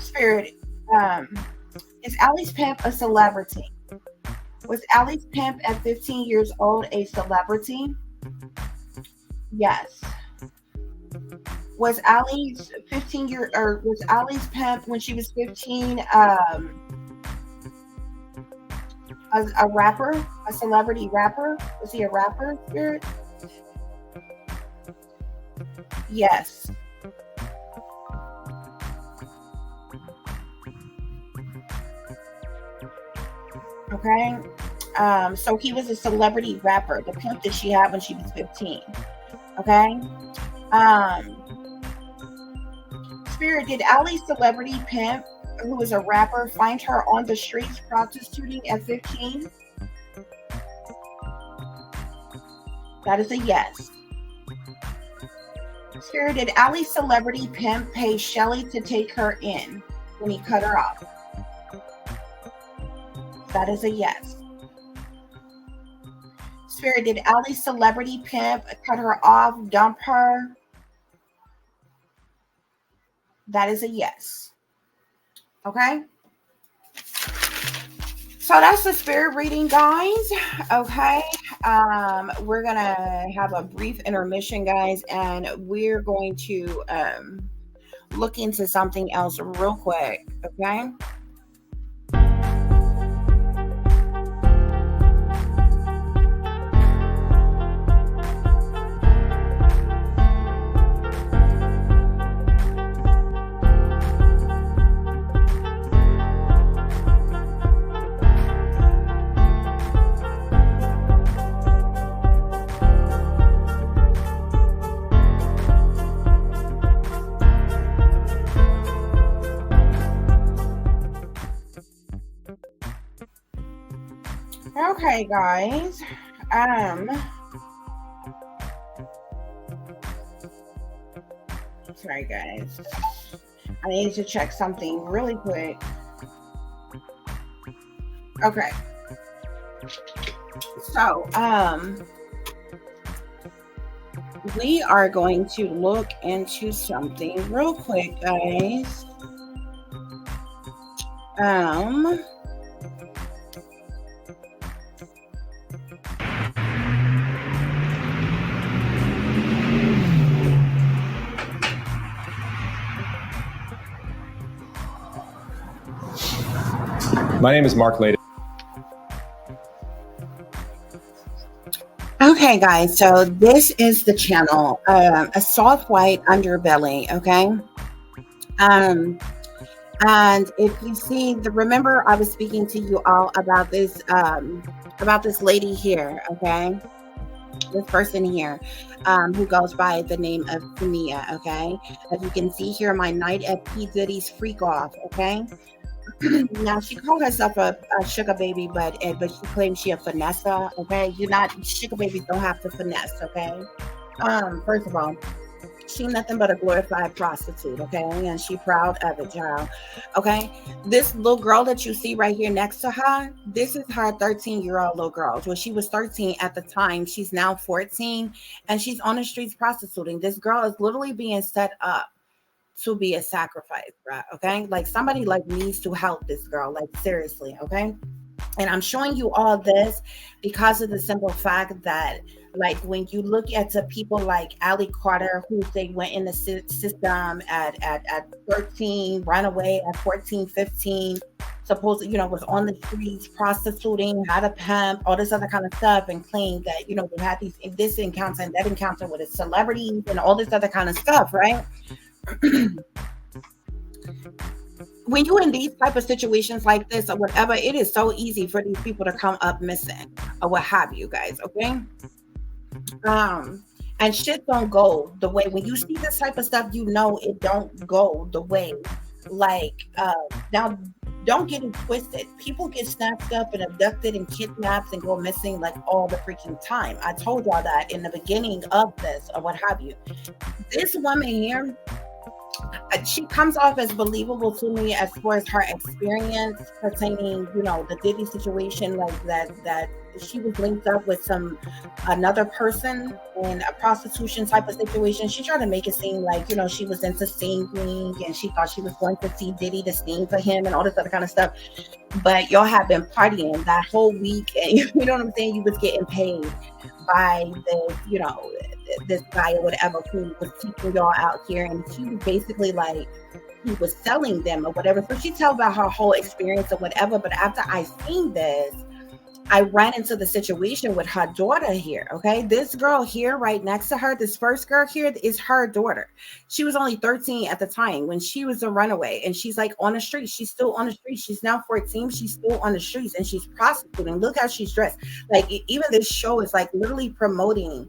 Speaker 1: Spirit, is Allie's pimp a celebrity? Was Allie's pimp at 15 years old a celebrity? Yes. Was Allie's was Allie's pimp when she was 15 a rapper, a celebrity rapper? Was he a rapper, Spirit? Yes. Okay. So he was a celebrity rapper, the pimp that she had when she was 15. Okay. Spirit, did Allie's celebrity pimp, who was a rapper, find her on the streets prostituting at 15? That is a yes. Spirit, did Allie's celebrity pimp pay Shelly to take her in when he cut her off? That is a yes. Spirit, did Allie's celebrity pimp cut her off, dump her? That is a yes. Okay. So that's the spirit reading, guys. Okay. We're going to have a brief intermission, guys, and we're going to look into something else real quick. Okay. Okay, guys. Sorry, guys. I need to check something really quick. Okay. So, we are going to look into something real quick, guys.
Speaker 6: My name is Mark Layden.
Speaker 1: Okay, guys, so this is the channel, a soft white underbelly, okay? And if you see remember I was speaking to you all about this lady here, okay? This person here, who goes by the name of Tania, okay? As you can see here, my night at P. Diddy's freak off, okay? Now she called herself a sugar baby, but she claims she a finesse, okay? You're not, sugar babies don't have to finesse, okay? First of all, she nothing but a glorified prostitute, okay? And she proud of it, child. Okay? This little girl that you see right here next to her, this is her 13-year-old little girl. Well, she was 13 at the time. She's now 14, and she's on the streets prostituting. This girl is literally being set up to be a sacrifice, right? Okay? Like, somebody like needs to help this girl, like, seriously, okay? And I'm showing you all this because of the simple fact that, like, when you look at the people like Ali Carter, who they went in the system at 13, ran away at 14, 15, supposedly, was on the streets prostituting, had a pimp, all this other kind of stuff, and claimed that, they had this encounter and that encounter with a celebrity and all this other kind of stuff, right? When you're in these type of situations like this or whatever, it is so easy for these people to come up missing or what have you, guys, okay? And shit don't go the way, when you see this type of stuff, it don't go the way, like, now, don't get it twisted. People get snatched up and abducted and kidnapped and go missing like all the freaking time. I told y'all that in the beginning of this or what have you. This woman here, she comes off as believable to me as far as her experience pertaining, the Diddy situation, like that she was linked up with another person in a prostitution type of situation. She tried to make it seem like, she was into singing and she thought she was going to see Diddy to sing for him and all this other kind of stuff. But y'all have been partying that whole week, and you know what I'm saying? You was getting paid by this guy or whatever who was teaching y'all out here, and she was basically like, he was selling them or whatever. So she tells about her whole experience or whatever. But after I seen this, I ran into the situation with her daughter here, okay? This girl here right next to her, this first girl here, is her daughter. She was only 13 at the time when she was a runaway, and she's like on the street. She's still on the street. She's now 14. She's still on the streets, and she's prostituting. Look how she's dressed. Like, even this show is like literally promoting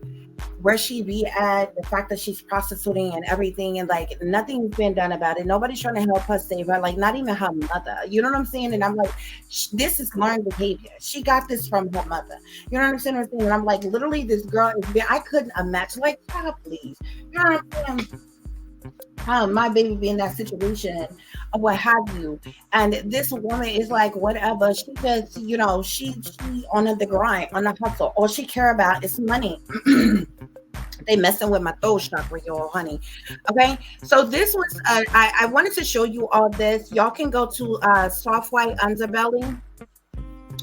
Speaker 1: where she be at, the fact that she's prostituting and everything, and like nothing's been done about it. Nobody's trying to help her save her, like not even her mother. You know what I'm saying? And I'm like, this is learned behavior. She got this from her mother. You know what I'm saying? And I'm like, literally, this girl I couldn't imagine. Like, God, please. You know what I'm saying? My baby be in that situation or what have you, and this woman is like, whatever, she just, she on the grind, on the hustle. All she care about is money. They messing with my throat chakra, y'all, honey. Okay, so this was I wanted to show you all this. Y'all can go to Soft White Underbelly,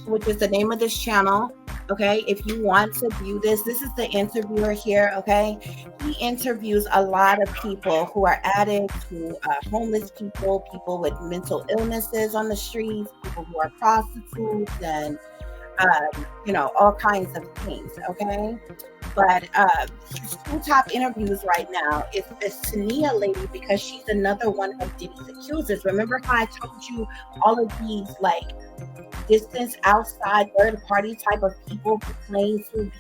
Speaker 1: which is the name of this channel. Okay, if you want to view this is the interviewer here. Okay, he interviews a lot of people who are addicts, who are homeless people with mental illnesses on the streets, people who are prostitutes, and all kinds of things. Okay, but his two top interviews right now is this Tania lady, because she's another one of Diddy's accusers. Remember how I told you all of these like distance outside third party type of people who claim to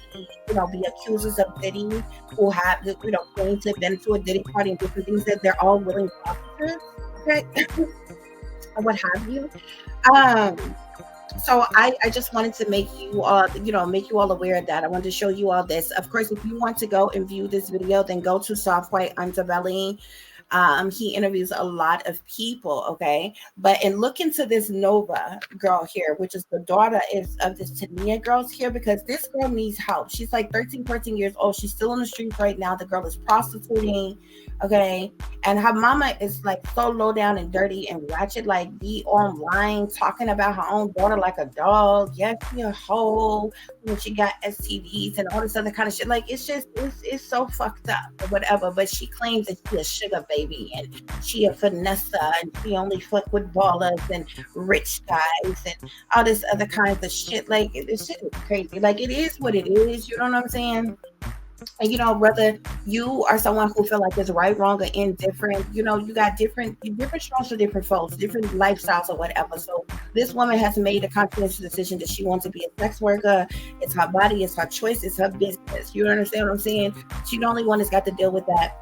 Speaker 1: be accusers of Diddy, who have claim to have been to a Diddy party and different things, that they're all willing prostitutes, okay? Or what have you. So I just wanted to make you all aware of that. I wanted to show you all this. Of course, if you want to go and view this video, then go to Soft White Underbelly. He interviews a lot of people, okay? And look into this Nova girl here, which is the daughter of this Tania girls here, because this girl needs help. She's like 13, 14 years old. She's still on the streets right now. The girl is prostituting, okay? And her mama is like so low down and dirty and ratchet, like be online talking about her own daughter like a dog. Yes, she a hoe when she got STDs and all this other kind of shit. Like, it's so fucked up or whatever. But she claims that she's a sugar baby. baby, and she a finesse, and she only fuck with ballers and rich guys and all this other kinds of shit. Like this shit is crazy. Like it is what it is. You know what I'm saying? And whether you are someone who feel like it's right, wrong, or indifferent, you got different strokes for different folks, different lifestyles or whatever. So this woman has made a conscious decision that she wants to be a sex worker. It's her body, it's her choice, it's her business. You understand what I'm saying? She's the only one that's got to deal with that,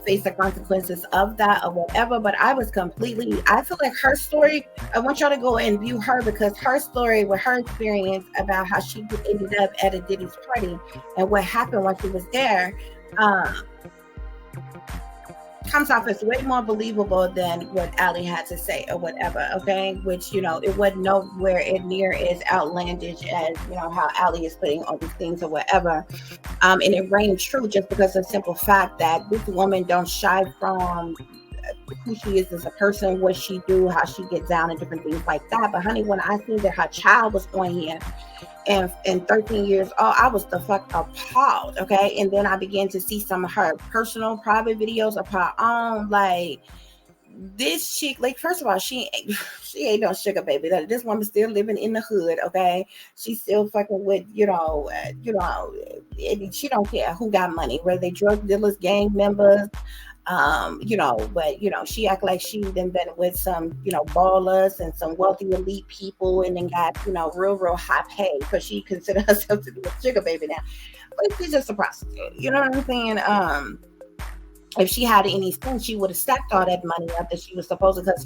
Speaker 1: face the consequences of that or whatever. But I feel like her story, I want y'all to go and view her, because her story with her experience about how she ended up at a Diddy's party and what happened while she was there comes off as way more believable than what Allie had to say or whatever, okay? Which, it wasn't nowhere near as outlandish as, how Allie is putting all these things or whatever. And it rang true just because of the simple fact that this woman don't shy from who she is as a person, what she do, how she gets down, and different things like that. But honey, when I seen that her child was on here and 13 years old, I was the fuck appalled, okay? And then I began to see some of her personal private videos of her own. Like, this chick, like, first of all, she ain't no sugar baby. This woman's still living in the hood, okay? She's still fucking with, she don't care who got money, whether they drug dealers, gang members, but she act like she done been with some, ballers and some wealthy elite people, and then got, real high pay, because she consider herself to be a sugar baby now. But she's just a prostitute. You know what I'm saying? If she had any sense, she would have stacked all that money up that she was supposed to, because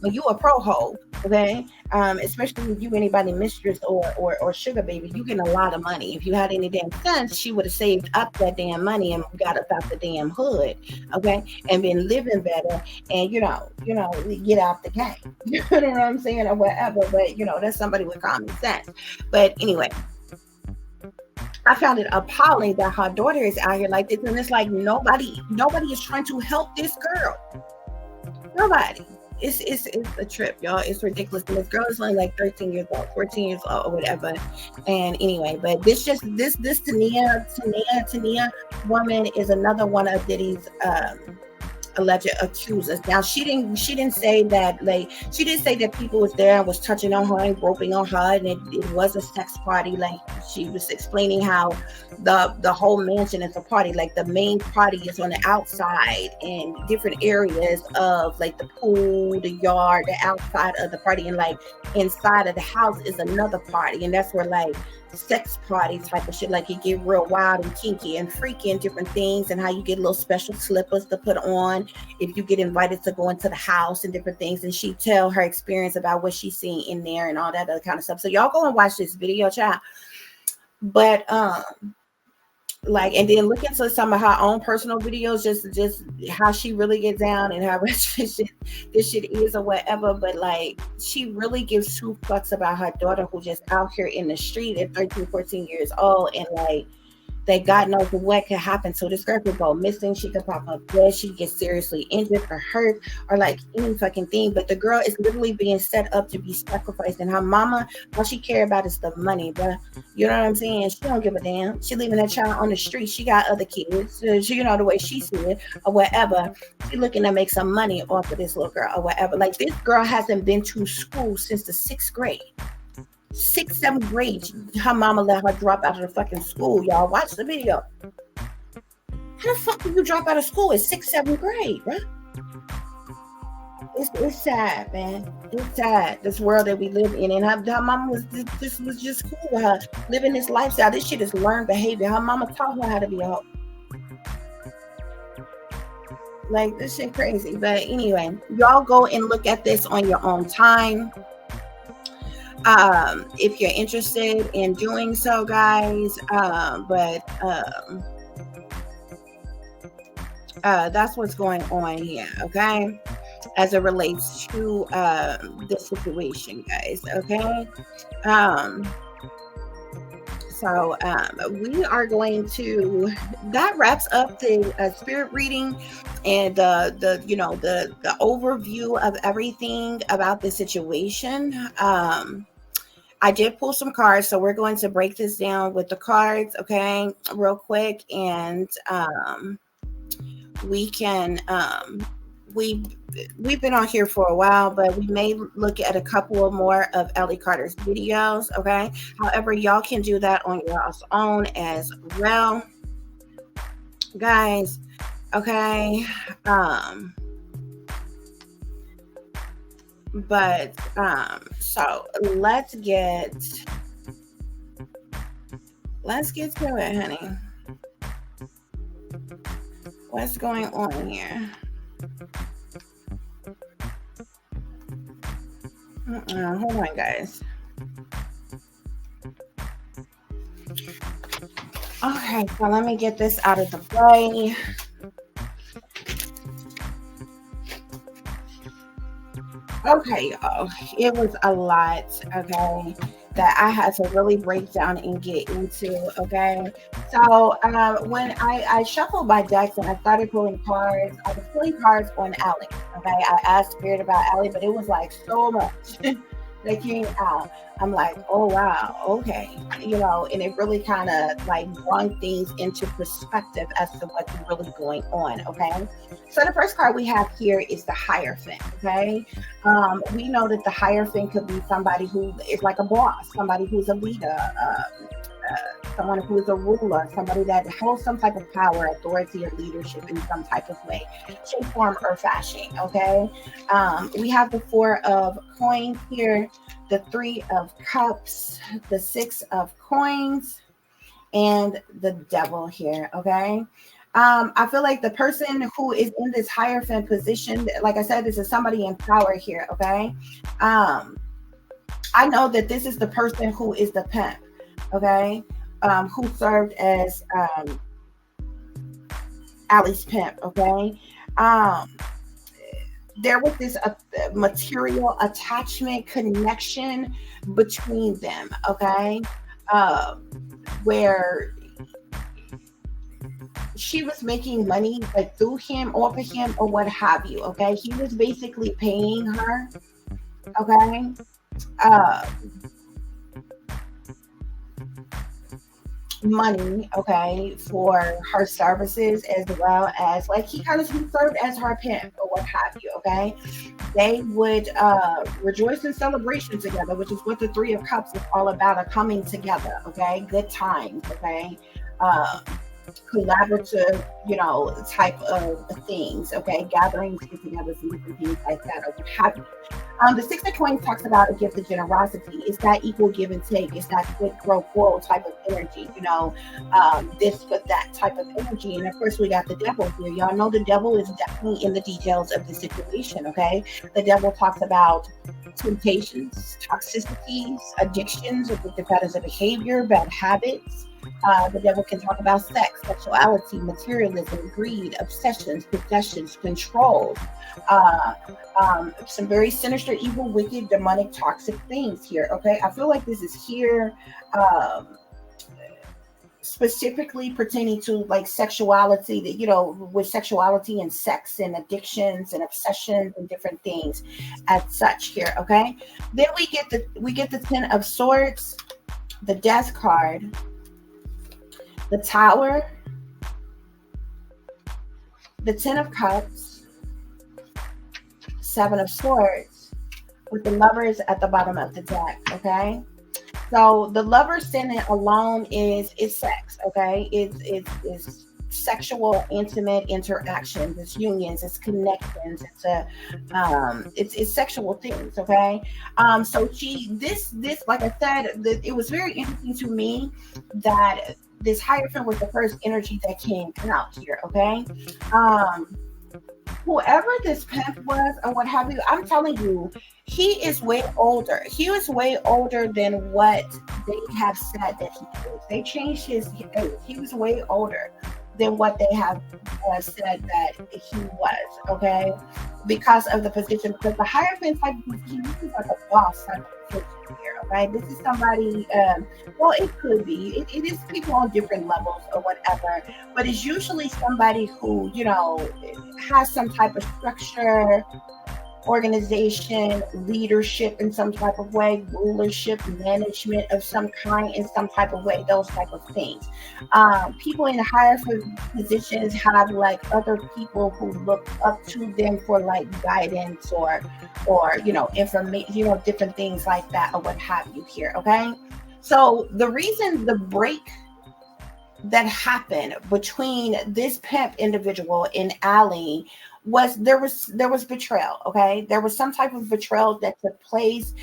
Speaker 1: when you a pro hoe, okay, especially when you anybody mistress or sugar baby, you getting a lot of money. If you had any damn sense, she would have saved up that damn money and got us out the damn hood, okay, and been living better, and get out the game. You know what I'm saying, or whatever. But that's somebody with common sense. But anyway, I found it appalling that her daughter is out here like this, and it's like nobody is trying to help this girl. Nobody. It's a trip, y'all. It's ridiculous. And this girl is only like 13 years old, 14 years old, or whatever. And anyway, but this Tania woman is another one of Diddy's alleged accusers. Now she didn't say that, like, she didn't say that people was there and was touching on her and groping on her, and it was a sex party. Like, she was explaining how the whole mansion is a party. Like, the main party is on the outside in different areas of, like, the pool, the yard, the outside of the party, and like inside of the house is another party, and that's where like sex party type of shit, like it get real wild and kinky and freaky and different things, and how you get little special slippers to put on if you get invited to go into the house and different things. And she tell her experience about what she's seen in there and all that other kind of stuff. So y'all go and watch this video, child. But like, and then look into some of her own personal videos, just how she really gets down and how much this shit is or whatever. But like, she really gives two fucks about her daughter, who just out here in the street at 13, 14 years old, and like, that God knows what could happen. So this girl could go missing, she could pop up dead, she get seriously injured or hurt, or like any fucking thing. But the girl is literally being set up to be sacrificed, and her mama, all she care about is the money, bruh. You know what I'm saying? She don't give a damn. She leaving that child on the street. She got other kids, she, the way she see it or whatever. She looking to make some money off of this little girl or whatever. Like, this girl hasn't been to school since the 6th grade. 6th, 7th grade, her mama let her drop out of the fucking school. Y'all watch the video. How the fuck do you drop out of school at 6th, 7th grade, bro? It's sad, man. It's sad, this world that we live in. And her mama was just cool with her living this lifestyle. This shit is learned behavior. Her mama taught her how to be a hoe. Like, this shit crazy. But anyway, y'all go and look at this on your own time. If you're interested in doing so, guys. That's what's going on here, okay, as it relates to this situation, guys. Okay. So we are going to, that wraps up the spirit reading and the overview of everything about the situation. I did pull some cards, so we're going to break this down with the cards, okay, real quick. And we can we've been on here for a while, but we may look at a couple more of Ellie Carter's videos. Okay, however, y'all can do that on your own as well, guys. Okay, but so let's get to it, honey. What's going on here? Hold on, guys. Okay, so let me get this out of the way. Okay, y'all. It was a lot, okay, that I had to really break down and get into, okay? So when I shuffled my decks and I started pulling cards, I was pulling cards on Allie, okay? I asked Spirit about Allie, but it was like so much that came out. I'm like, oh, wow, okay. You know, and it really kind of like brought things into perspective as to what's really going on, okay? So the first card we have here is the Hierophant, okay? We know that the Hierophant could be somebody who is like a boss, somebody who's a leader, someone who is a ruler, somebody that holds some type of power, authority, or leadership in some type of way, shape, form, or fashion, okay? We have the 4 of coins here, the 3 of cups, the 6 of coins, and the devil here, okay? I feel like the person who is in this Hierophant position, like I said, this is somebody in power here, okay? I know that this is the person who is the pimp, okay? Who served as Allie's pimp, okay? There was this material attachment connection between them, okay? Where she was making money like through him, off of him, or what have you, okay? He was basically paying her, okay? Money, okay, for her services, as well as like he kind of served as her pimp or what have you, okay? They would rejoice in celebration together, which is what the 3 of Cups is all about, a coming together, okay? Good times, okay? Collaborative, you know, type of things, okay? Gatherings, get-togethers, and different things like that, or what have you. The 6 of Coins talks about a gift of generosity. It's that equal give and take. It's that quid pro quo type of energy, you know, this but that type of energy. And of course, we got the devil here. Y'all know the devil is definitely in the details of the situation, okay? The devil talks about temptations, toxicities, addictions, addictive patterns of behavior, bad habits. The devil can talk about sex, sexuality, materialism, greed, obsessions, possessions, control. Some very sinister, evil, wicked, demonic, toxic things here, okay? I feel like this is here specifically pertaining to like sexuality, that, you know, with sexuality and sex and addictions and obsessions and different things as such here, okay? Then we get the 10 of Swords, the Death card, the Tower, the 10 of Cups, 7 of Swords, with the Lovers at the bottom of the deck, okay? So the Lover standing alone is sex, okay? It's sexual, intimate interactions, it's unions, it's connections, it's sexual things, okay? So this like I said, it was very interesting to me that this Hierophant was the first energy that came out here, okay? Whoever this pimp was or what have you, I'm telling you, he is way older. He was way older than what they have said that he is. They changed his age. He was way older than what they have said that he was, okay? Because of the position, because the Hierophant type of position, this is like a boss type of position here, okay? This is somebody, well, it could be. It is people on different levels or whatever, but it's usually somebody who, you know, has some type of structure, organization, leadership in some type of way, rulership, management of some kind in some type of way, those type of things. People in higher positions have like other people who look up to them for like guidance or information, different things like that or what have you here. Okay, so the reason the break that happened between this pimp individual and Allie was there was betrayal. Okay, there was some type of betrayal that took place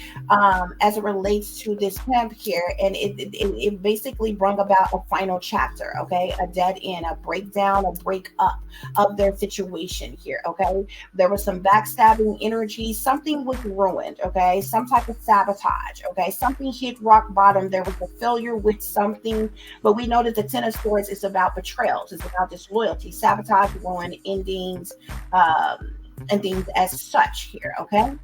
Speaker 1: as it relates to this pimp here, and it basically brought about a final chapter. Okay, a dead end, a breakdown, a break up of their situation here. Okay, there was some backstabbing energy, something was ruined. Okay, some type of sabotage. Okay, something hit rock bottom. There was a failure with something, but we know that the Ten of Swords is about betrayals, it's about disloyalty, sabotage, ruin, endings, and things as such here. Okay,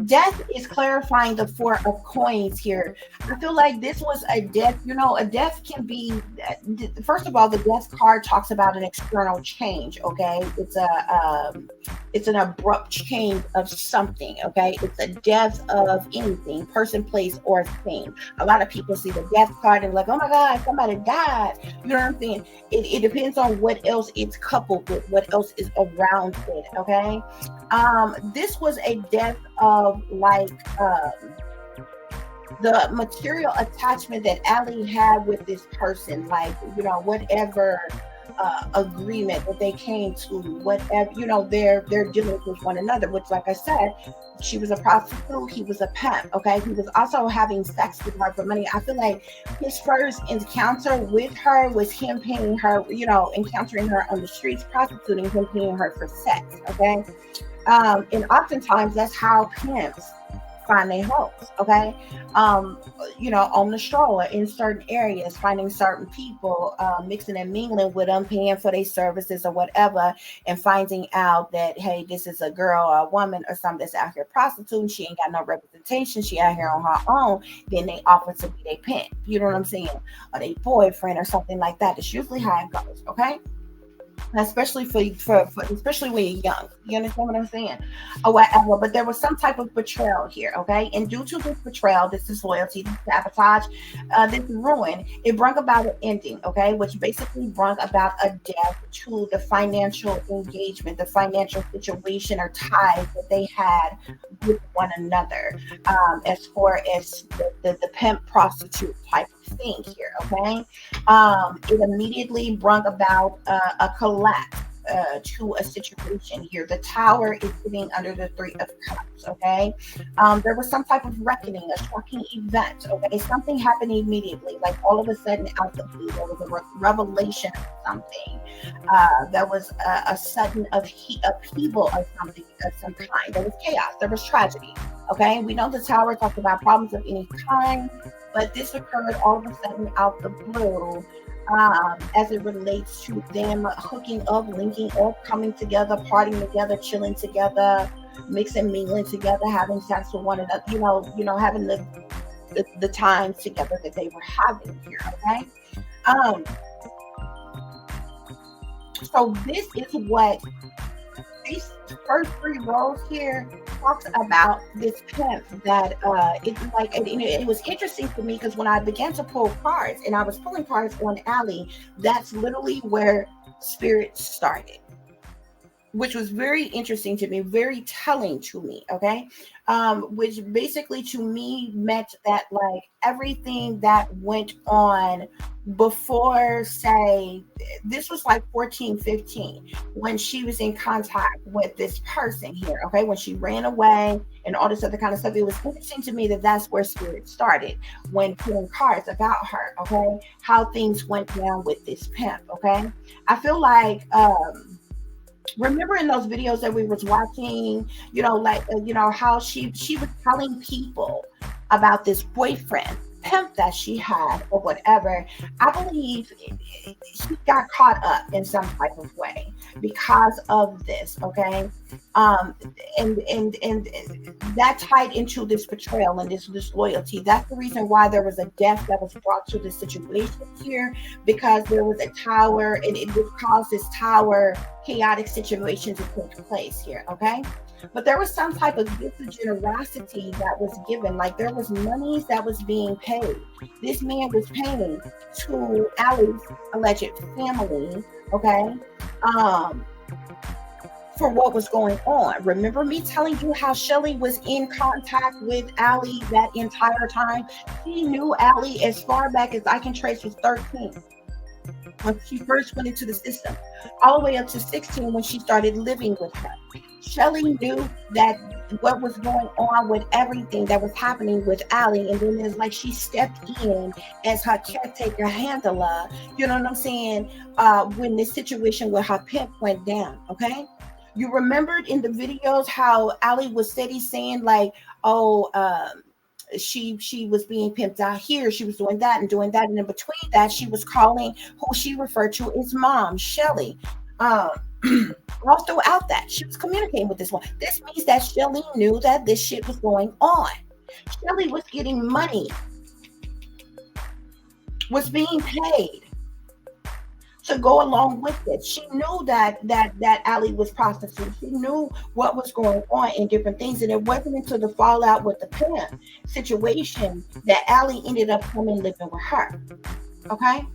Speaker 1: death is clarifying the Four of Coins here. I feel like this was a death. A death can be, first of all, the death card talks about an external change. Okay, it's an abrupt change of something. Okay, it's a death of anything, person, place, or thing. A lot of people see the death card and like, oh my God, somebody died. You know what I'm saying? It depends on what else it's coupled with, what else is around it. Okay, this was a death of the material attachment that Allie had with this person, like whatever agreement that they came to, whatever their dealings with one another, which, like I said, she was a prostitute, he was a pimp. Okay, he was also having sex with her for money. I feel like his first encounter with her was him paying her, encountering her on the streets, prostituting, him paying her for sex. Okay, and oftentimes that's how pimps find their hoes. Okay, on the stroller in certain areas, finding certain people, mixing and mingling with them, paying for their services or whatever, and finding out that, hey, this is a girl or a woman or something that's out here prostituting, she ain't got no representation, she out here on her own, then they offer to be their pimp, you know what I'm saying, or their boyfriend or something like that. It's usually how it goes. Okay, especially for especially when you're young, you understand what I'm saying, or whatever. But there was some type of betrayal here. Okay, and due to this betrayal, this disloyalty, this sabotage, this ruin, it brought about an ending. Okay, which basically brought about a death to the financial engagement, the financial situation or ties that they had with one another, as far as the pimp prostitute type of thing here. Okay, it immediately brought about a collapse to a situation here. The Tower is sitting under the Three of Cups. Okay, there was some type of reckoning, a shocking event. Okay, something happened immediately, like all of a sudden out the blue. There was a revelation of something. There was a sudden upheaval of something of some kind. There was chaos. There was tragedy. Okay, we know the Tower talked about problems of any kind, but this occurred all of a sudden out the blue. As it relates to them hooking up, linking up, coming together, partying together, chilling together, mixing, mingling together, having sex with one another, having the times together that they were having here. Okay, so this is what these first three rows here talks about, this pimp that it's like, and it was interesting for me because when I began to pull cards and I was pulling cards on Allie, that's literally where spirit started, which was very interesting to me, very telling to me. Okay, which basically to me meant that like everything that went on before, say, this was like 14, 15, when she was in contact with this person here. Okay, when she ran away and all this other kind of stuff, it was interesting to me that that's where spirit started when putting cards about her. Okay, how things went down with this pimp. Okay, I feel like remember in those videos that we was watching, how she was telling people about this boyfriend pimp that she had or whatever, I believe she got caught up in some type of way because of this, okay? And that tied into this betrayal and this disloyalty. That's the reason why there was a death that was brought to this situation here, because there was a tower, and it would cause this tower chaotic situation to take place here, okay? But there was some type of gift of generosity that was given. Like there was monies that was being paid. This man was paying to Allie's alleged family, okay, for what was going on. Remember me telling you how Shelly was in contact with Allie that entire time? She knew Allie as far back as I can trace was 13. When she first went into the system, all the way up to 16 when she started living with her. Shelly knew that what was going on with everything that was happening with Allie, and then it's like she stepped in as her caretaker handler, you know what I'm saying, when this situation with her pimp went down, okay? You remembered in the videos how Allie was steady saying like, oh, she was being pimped out here, she was doing that, and in between that she was calling who she referred to as mom, Shelly. All throughout that she was communicating with this one. This means that Shelly knew that this shit was going on. Shelly was getting money, was being paid to go along with it. She knew that Allie was prostitute. She knew what was going on in different things, and it wasn't until the fallout with the pimp situation that Allie ended up coming living with her. Okay.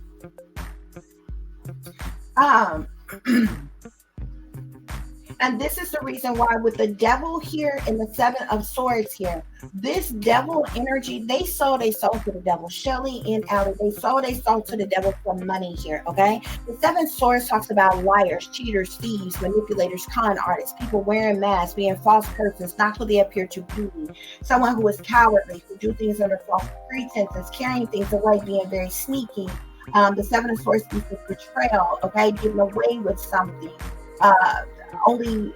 Speaker 1: And this is the reason why with the devil here and the 7 of swords here, this devil energy, they sold their soul to the devil. Shelly and Allie, they sold their soul to the devil for money here, okay? The 7 swords talks about liars, cheaters, thieves, manipulators, con artists, people wearing masks, being false persons, not who they appear to be, someone who is cowardly, who do things under false pretenses, carrying things away, being very sneaky. The 7 of swords is betrayal, okay? Getting away with something. Only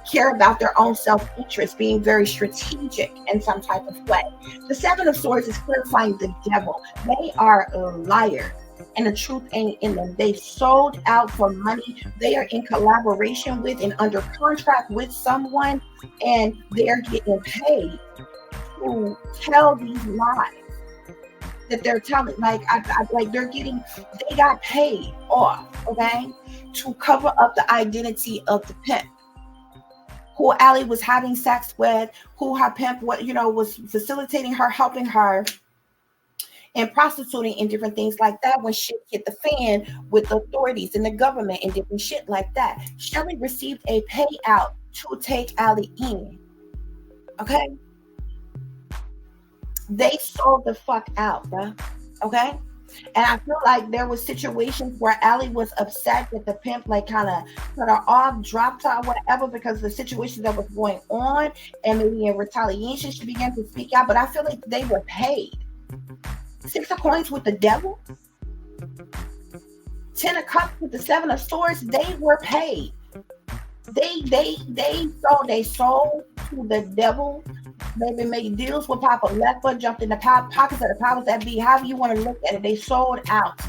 Speaker 1: care about their own self-interest, being very strategic in some type of way. The 7 of swords is clarifying the devil. They are liars, and the truth ain't in them. They sold out for money. They are in collaboration with and under contract with someone, and they're getting paid to tell these lies that they're telling. Like they got paid off, okay, to cover up the identity of the pimp, who Allie was having sex with, who her pimp, was facilitating her, helping her, and prostituting and different things like that. When shit hit the fan with authorities and the government and different shit like that, Shelly received a payout to take Allie in. Okay, they sold the fuck out, bruh. Okay. And I feel like there was situations where Allie was upset that the pimp kind of put her off, dropped her, whatever, because of the situation that was going on, and maybe in retaliation she began to speak out. But I feel like they were paid. 6 of coins with the devil, 10 of cups with the 7 of swords. They were paid. They sold their soul to the devil. Maybe made deals with Papa Lepa, jumped in the pockets of the powers that be, however you want to look at it. They sold out.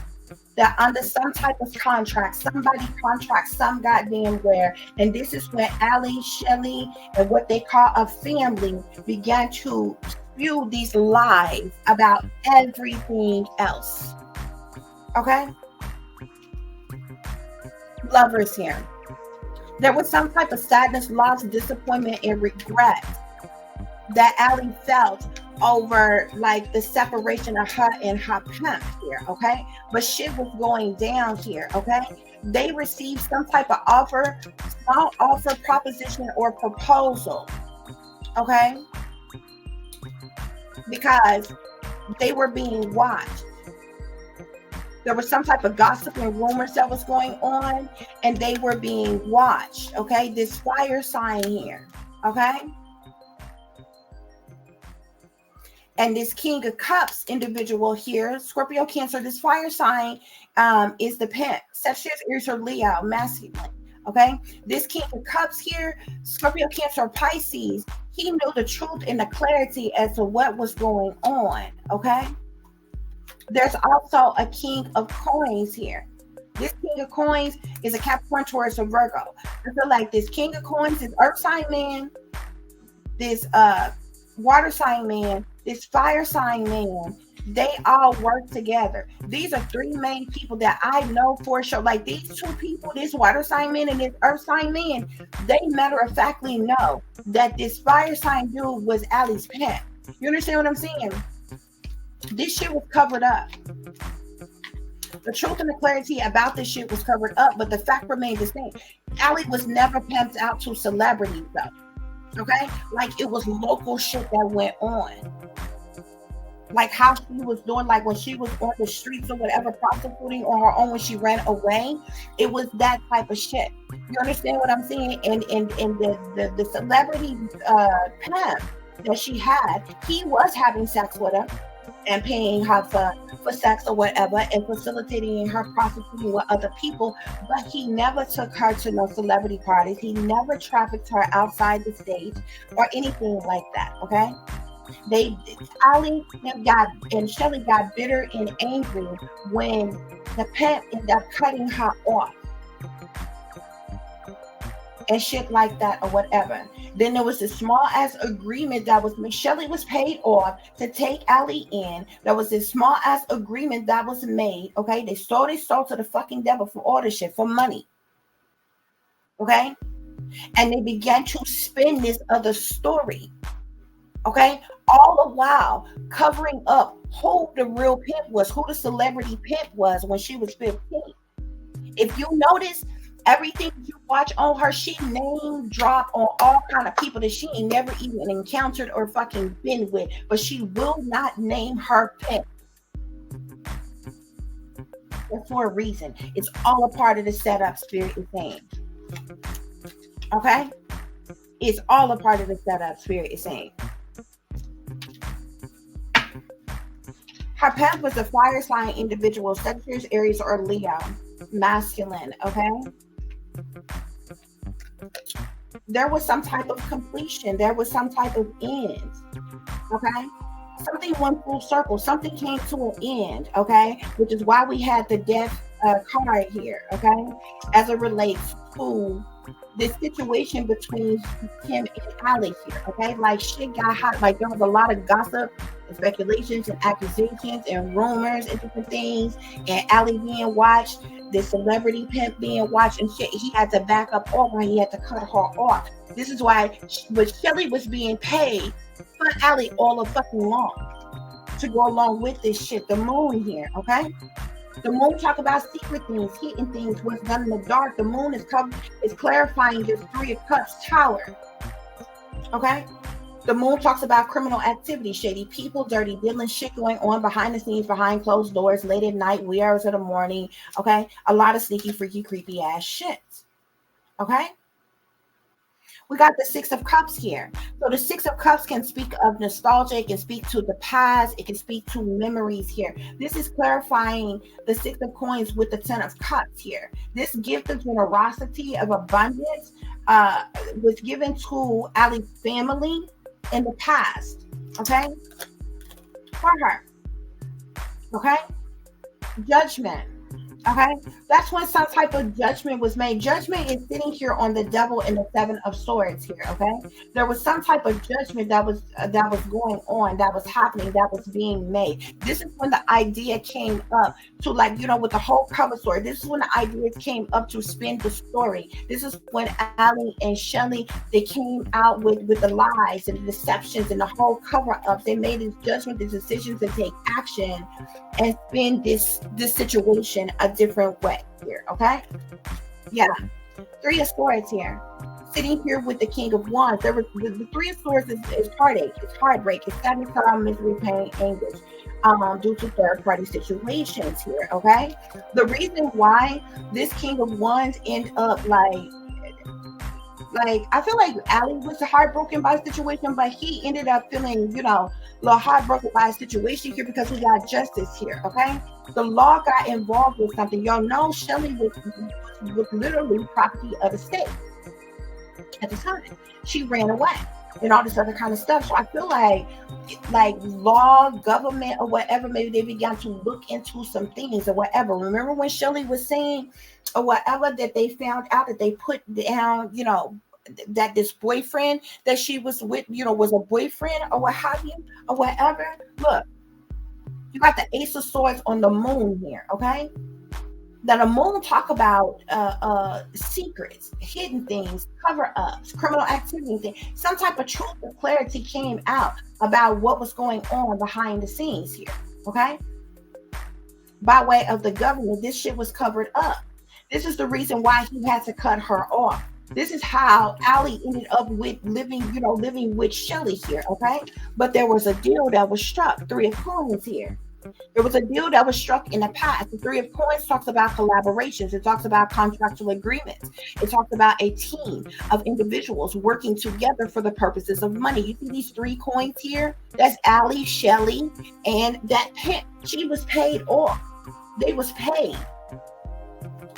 Speaker 1: They're under some type of contract, somebody contract, some goddamn where. And this is when Allie, Shelly, and what they call a family began to spew these lies about everything else. Okay? Lovers here. There was some type of sadness, loss, disappointment, and regret that Allie felt over the separation of her and her pimp here, okay? But shit was going down here, okay? They received some type of offer, small offer, proposition, or proposal, okay? Because they were being watched. There was some type of gossip and rumors that was going on, and they were being watched, okay? This fire sign here, okay? And this King of Cups individual here, Scorpio, Cancer, this fire sign is the pimp. Sagittarius, Aries, or Leo, masculine. Okay, this King of Cups here, Scorpio, Cancer, Pisces, He knew the truth and the clarity as to what was going on, okay? There's also a king of coins here. This king of coins is a Capricorn, Taurus, or Virgo. I feel like this king of coins, this earth sign man, this water sign man, this fire sign man, they all work together. These are three main people that I know for sure. Like these two people, this water sign man and this earth sign man, they matter of factly know that this fire sign dude was Allie's pet. You understand what I'm saying? This shit was covered up. The truth and the clarity about this shit was covered up, but the fact remained the same. Allie was never pimped out to celebrities though. Okay? Like it was local shit that went on. Like how she was doing, like when she was on the streets or whatever, prostituting on her own when she ran away, it was that type of shit. You understand what I'm saying? And the celebrity pimp that she had, he was having sex with her and paying her for sex or whatever and facilitating her prostituting with other people, but he never took her to no celebrity parties. He never trafficked her outside the state or anything like that, okay? Allie and Shelly got bitter and angry when the pimp ended up cutting her off and shit like that or whatever. Then there was this small ass agreement that was made. Shelly was paid off to take Allie in. There was this small ass agreement that was made. Okay, they sold to the fucking devil for all this shit, for money. Okay, and they began to spin this other story. Okay, all the while covering up who the real pimp was, who the celebrity pimp was when she was 15. If you notice, everything you watch on her, she name drop on all kind of people that she ain't never even encountered or fucking been with, but she will not name her pimp. That's for a reason. It's all a part of the setup, Spirit is saying. Okay? It's all a part of the setup, Spirit is saying. Her pimp was a fire sign individual, Sagittarius, Aries, or Leo, masculine, okay? There was some type of completion. There was some type of end, okay? Something went full circle. Something came to an end, okay? Which is why we had the death card here, okay? As it relates to this situation between him and Allie here, okay? Like shit got hot. Like there was a lot of gossip and speculations and accusations and rumors and different things. And Allie being watched, the celebrity pimp being watched and shit. He had to back up over. He had to cut her off. This is why Shelly was being paid for Allie all the fucking long to go along with this shit. The moon here, okay? The moon talk about secret things, hidden things, what's done in the dark. The moon is clarifying this Three of Cups tower. Okay? The moon talks about criminal activity, shady people, dirty dealing, shit going on behind the scenes, behind closed doors, late at night, wee hours of the morning. Okay? A lot of sneaky, freaky, creepy ass shit. Okay? We got the Six of Cups here. So the Six of Cups can speak of nostalgia. It can speak to the past. It can speak to memories here. This is clarifying the Six of Coins with the Ten of Cups here. This gift of generosity, of abundance, was given to Allie's family in the past. Okay? For her. Okay? Judgment. Okay, that's when some type of judgment was made. Judgment is sitting here on the devil and the Seven of Swords here. Okay, there was some type of judgment that was going on, that was happening, that was being made. This is when the idea came up to, like, you know, with the whole cover story. This is when the ideas came up to spin the story. This is when Allie and Shelly, they came out with the lies and the deceptions and the whole cover up. They made this judgment, this decision to take action and spin this situation a different way here. Okay, yeah. Three of Swords here, sitting here with the King of Wands. There was the Three of Swords is heartache, it's heartbreak, it's sadness, sorrow, misery, pain, anguish, due to third party situations here. Okay, the reason why this King of Wands end up like I feel like Allie was heartbroken by the situation, but he ended up feeling, you know, a little heartbroken by a situation here because we got justice here. Okay, the law got involved with something. Y'all know Shelly was literally property of the state at the time. She ran away. and all this other kind of stuff. So I feel like law, government, or whatever, maybe they began to look into some things or whatever. Remember when Shelly was saying or whatever that they found out that they put down, that this boyfriend that she was with, was a boyfriend or what have you, or whatever. Look, you got the Ace of Swords on the moon here, okay? Now the moon talk about secrets, hidden things, cover-ups, criminal activity, some type of truth or clarity came out about what was going on behind the scenes here, okay? By way of the government, this shit was covered up. This is the reason why he had to cut her off. This is how Allie ended up with living with Shelly here, okay? But there was a deal that was struck, 3 of Coins here. There was a deal that was struck in the past. The 3 of Coins talks about collaborations. It talks about contractual agreements. It talks about a team of individuals working together for the purposes of money. You see these 3 coins here? That's Allie, Shelly, and that pimp. She was paid off. They was paid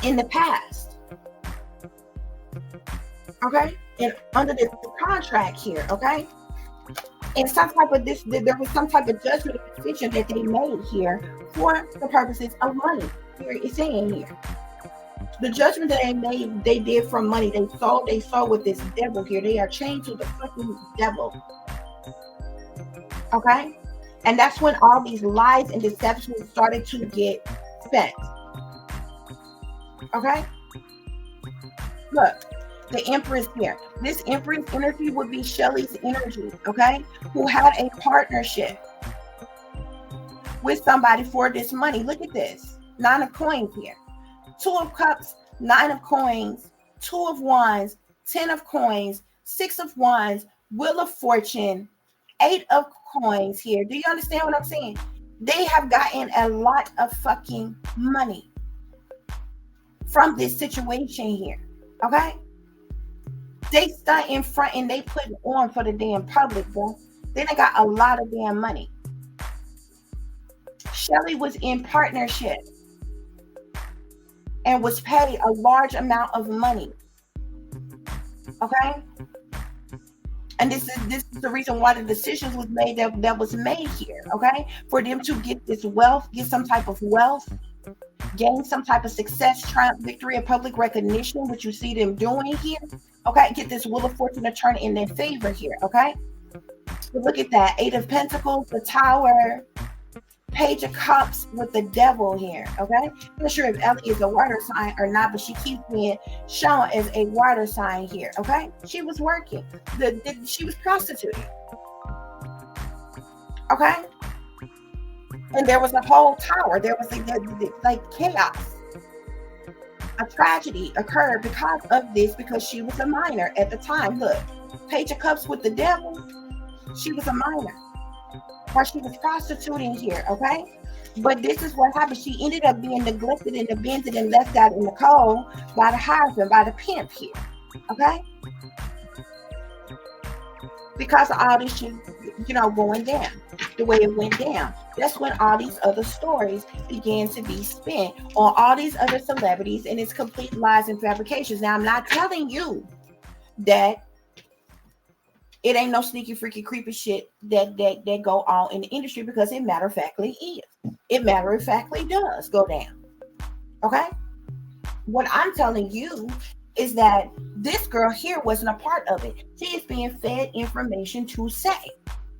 Speaker 1: in the past. Okay? And under this contract here, okay? And some type of there was some type of judgment or decision that they made here for the purposes of money. Here it's saying here. The judgment that they made, they did from money. They saw with this devil here. They are chained to the fucking devil. Okay? And that's when all these lies and deceptions started to get spent. Okay? Look. The Empress here. This Empress energy would be Shelly's energy, okay? Who had a partnership with somebody for this money. Look at this. 9 of Coins here. 2 of Cups, 9 of Coins, 2 of Wands, 10 of Coins, 6 of Wands, Wheel of Fortune, 8 of Coins here. Do you understand what I'm saying? They have gotten a lot of fucking money from this situation here, okay? They stunt in front and they put it on for the damn public, bro. They done got a lot of damn money. Shelly was in partnership and was paid a large amount of money. Okay? And this is the reason why the decisions was made that was made here, okay? For them to get this wealth, get some type of wealth, gain some type of success, triumph, victory, and public recognition, which you see them doing here. Okay, get this Wheel of Fortune to turn in their favor here, okay? But look at that. 8 of Pentacles, the Tower, Page of Cups with the Devil here, okay? I'm not sure if Ellie is a water sign or not, but she keeps being shown as a water sign here, okay? She was working. She was prostituting, okay? And there was a whole tower. There was like chaos. A tragedy occurred because of this, because she was a minor at the time. Look, Page of Cups with the Devil. She was a minor. Or she was prostituting here, okay? But this is what happened. She ended up being neglected and abandoned and left out in the cold by the husband, by the pimp here, okay? Because of all this shit, going down the way it went down. That's when all these other stories began to be spent on all these other celebrities, and it's complete lies and fabrications. Now, I'm not telling you that it ain't no sneaky, freaky, creepy shit that go on in the industry, because it matter of factly is. It matter of factly does go down. Okay? What I'm telling you is that this girl here wasn't a part of it. She is being fed information to say.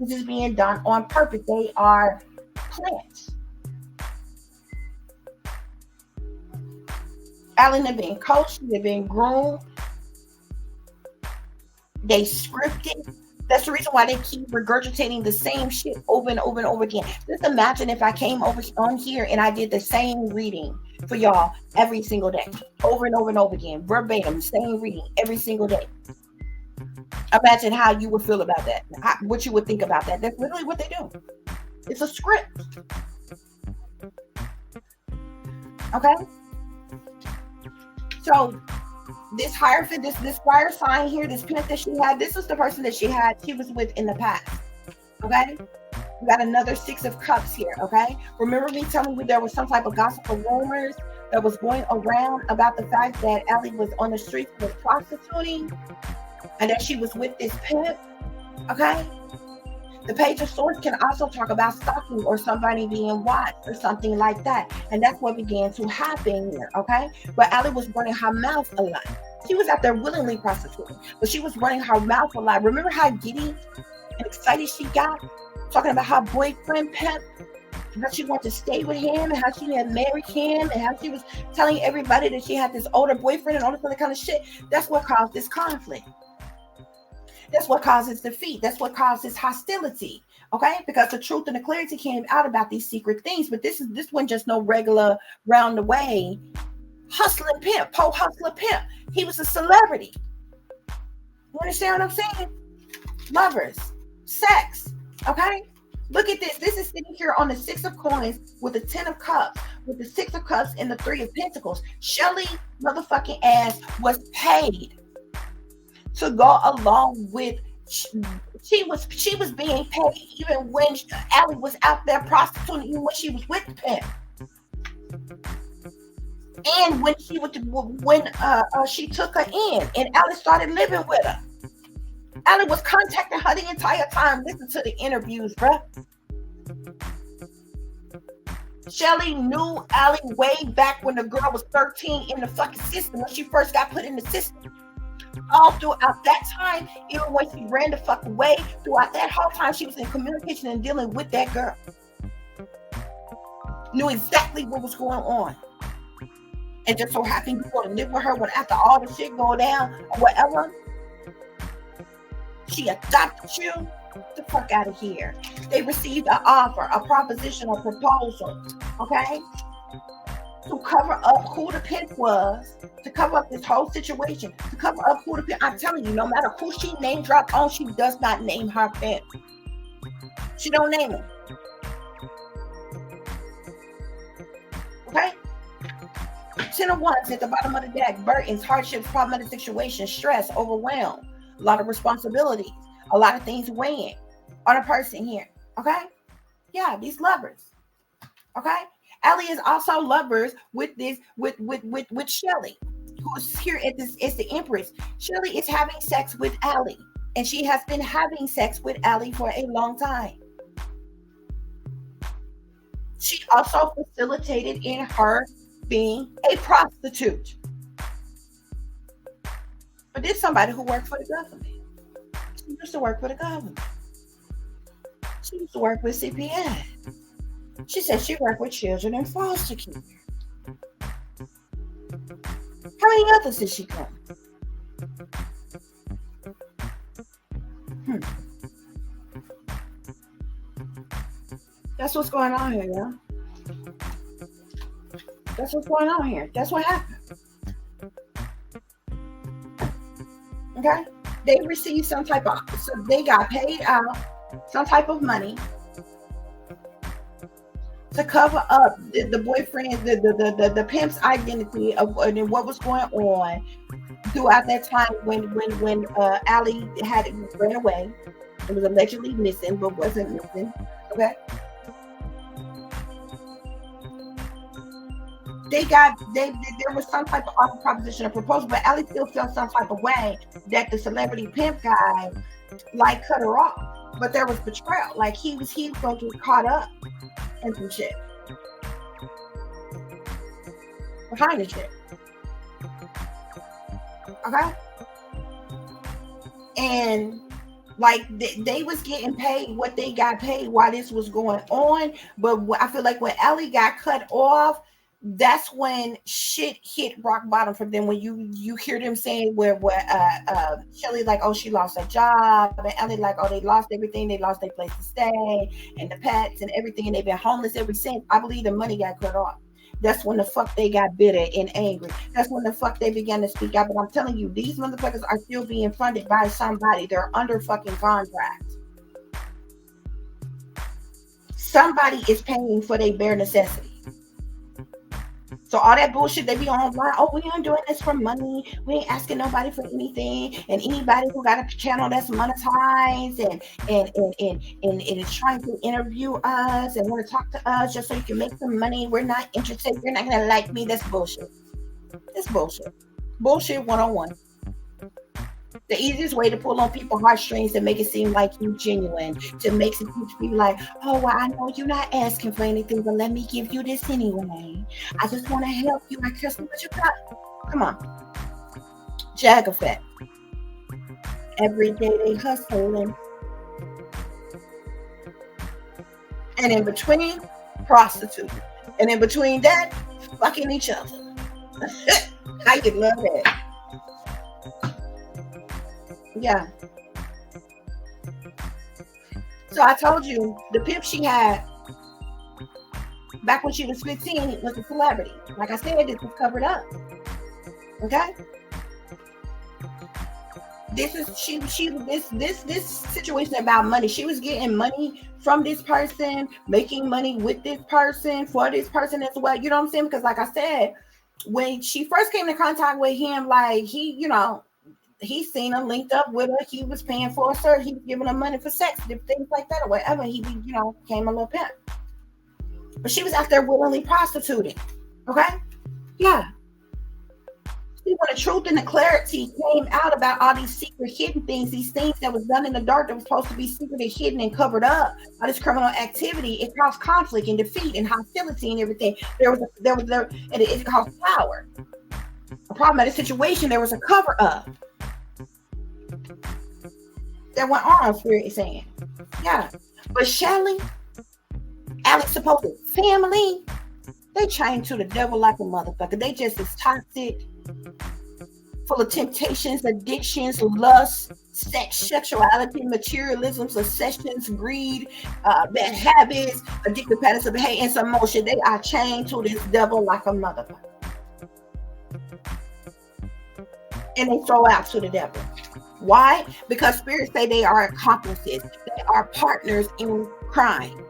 Speaker 1: This is being done on purpose. They are plants. Allen have been coached, they've been groomed, they scripted. That's the reason why they keep regurgitating the same shit over and over and over again. Just imagine if I came over on here and I did the same reading for y'all every single day, over and over and over again, verbatim, same reading every single day. Imagine how you would feel about that, what you would think about that. That's literally what they do. It's a script. Okay? So this Hierophant, this fire sign here, this pimp that she had, this is the person that she was with in the past. Okay? We got another 6 of Cups here, okay? Remember me telling you there was some type of gossip or rumors that was going around about the fact that Allie was on the streets with prostituting and that she was with this pimp? Okay? The page of swords can also talk about stalking or somebody being watched or something like that. And that's what began to happen here, okay? But Allie was running her mouth a lot. She was out there willingly prostituting, but she was running her mouth a lot. Remember how giddy and excited she got? Talking about her boyfriend, Pep, and how she wanted to stay with him, and how she had married him, and how she was telling everybody that she had this older boyfriend and all this other kind of shit. That's what caused this conflict. That's what causes defeat. That's what causes hostility. Okay, because the truth and the clarity came out about these secret things. But this wasn't just no regular round the way hustling pimp, hustler pimp. He was a celebrity. You understand what I'm saying? Lovers, sex. Okay, look at this. This is sitting here on the 6 of coins with the 10 of cups, with the 6 of cups and the 3 of pentacles. Shelly motherfucking ass was paid to go along with, she was being paid even when Allie was out there prostituting, even when she was with the pimp, and when she took her in and Allie started living with her. Allie was contacting her the entire time. Listen to the interviews, bruh. Shelly knew Allie way back when the girl was 13 in the fucking system, when she first got put in the system. All throughout that time, even when she ran the fuck away, throughout that whole time, she was in communication and dealing with that girl. Knew exactly what was going on. And just so happened you go to live with her when after all the shit go down or whatever, she adopted you. Get the fuck out of here. They received an offer, a proposition, a proposal, okay? To cover up who the pimp was, to cover up this whole situation, to cover up who the pimp. I'm telling you, no matter who she name dropped on, she does not name her pimp. She don't name him. Okay? 10 of Wands at the bottom of the deck. Burdens, hardships, problematic situations, stress, overwhelm, a lot of responsibilities, a lot of things weighing on a person here. Okay? Yeah, these lovers. Okay? Allie is also lovers with Shelly, who's here at this. It's the Empress. Shelly is having sex with Allie, and she has been having sex with Allie for a long time. She also facilitated in her being a prostitute. But this is somebody who worked for the government. She used to work for the government. She used to work with CPS. She said she worked with children in foster care. How many others did she come? That's what's going on here, y'all. That's what's going on here. That's what happened. Okay? They received some type of, so they got paid out some type of money to cover up the boyfriend, the pimp's identity of and what was going on throughout that time when Allie had ran away. It was allegedly missing, but wasn't missing. Okay. There was some type of offer, proposition, or proposal, but Allie still felt some type of way that the celebrity pimp guy like cut her off. But there was betrayal. Like he was going to get caught up in some shit behind the shit. Okay. And like they was getting paid what they got paid while this was going on. But I feel like when Allie got cut off, that's when shit hit rock bottom for them. When you hear them saying where Shelly like, oh, she lost her job, and Ellie like, oh, they lost everything, they lost their place to stay and the pets and everything, and they've been homeless ever since. I believe the money got cut off. That's when the fuck they got bitter and angry. That's when the fuck they began to speak out. But I'm telling you, these motherfuckers are still being funded by somebody. They're under fucking contract. Somebody is paying for their bare necessities. So all that bullshit they be online, oh, we ain't doing this for money. We ain't asking nobody for anything. And anybody who got a channel that's monetized and is trying to interview us and want to talk to us just so you can make some money, we're not interested. You're not gonna like me. That's bullshit. It's bullshit. Bullshit 101. The easiest way to pull on people's heartstrings to make it seem like you're genuine, to make some people be like, oh, well, I know you're not asking for anything, but let me give you this anyway. I just want to help you. I care so much about. Come on. Jag effect. Every day they hustling. And in between, prostitute. And in between that, fucking each other. I could love that. Yeah. So I told you the pimp she had back when she was 15 was a celebrity. Like I said, this was covered up. Okay. This situation about money. She was getting money from this person, making money with this person, for this person as well. You know what I'm saying? Because like I said, when she first came in contact with him, like he seen her linked up with her. He was paying for her. He was giving her money for sex, things like that or whatever. He, became a little pimp. But she was out there willingly prostituting. Okay? Yeah. See, when the truth and the clarity came out about all these secret hidden things, these things that was done in the dark that was supposed to be secretly hidden and covered up, all this criminal activity, it caused conflict and defeat and hostility and everything. And it caused power. A problem at a situation, there was a cover up. That went on, Spirit is saying. Yeah. But Shelly, Alex supposed family, they chained to the devil like a motherfucker. They just as toxic, full of temptations, addictions, lust, sex, sexuality, materialism, obsessions, greed, bad habits, addictive patterns of behavior, and some motion. They are chained to this devil like a motherfucker. And they throw out to the devil. Why? Because spirits say they are accomplices. They are partners in crime.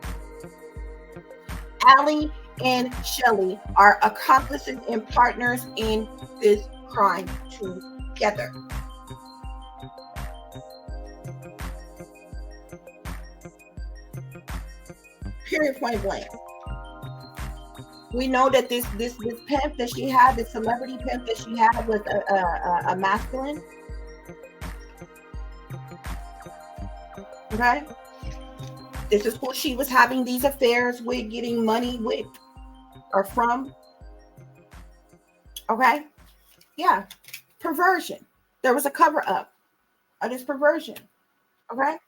Speaker 1: Allie and Shelly are accomplices and partners in this crime together. Period, point blank. We know that this pimp that she had, this celebrity pimp that she had, was a masculine. Okay, this is who she was having these affairs with, getting money with or from. Okay, yeah, perversion. There was a cover up of this perversion. Okay,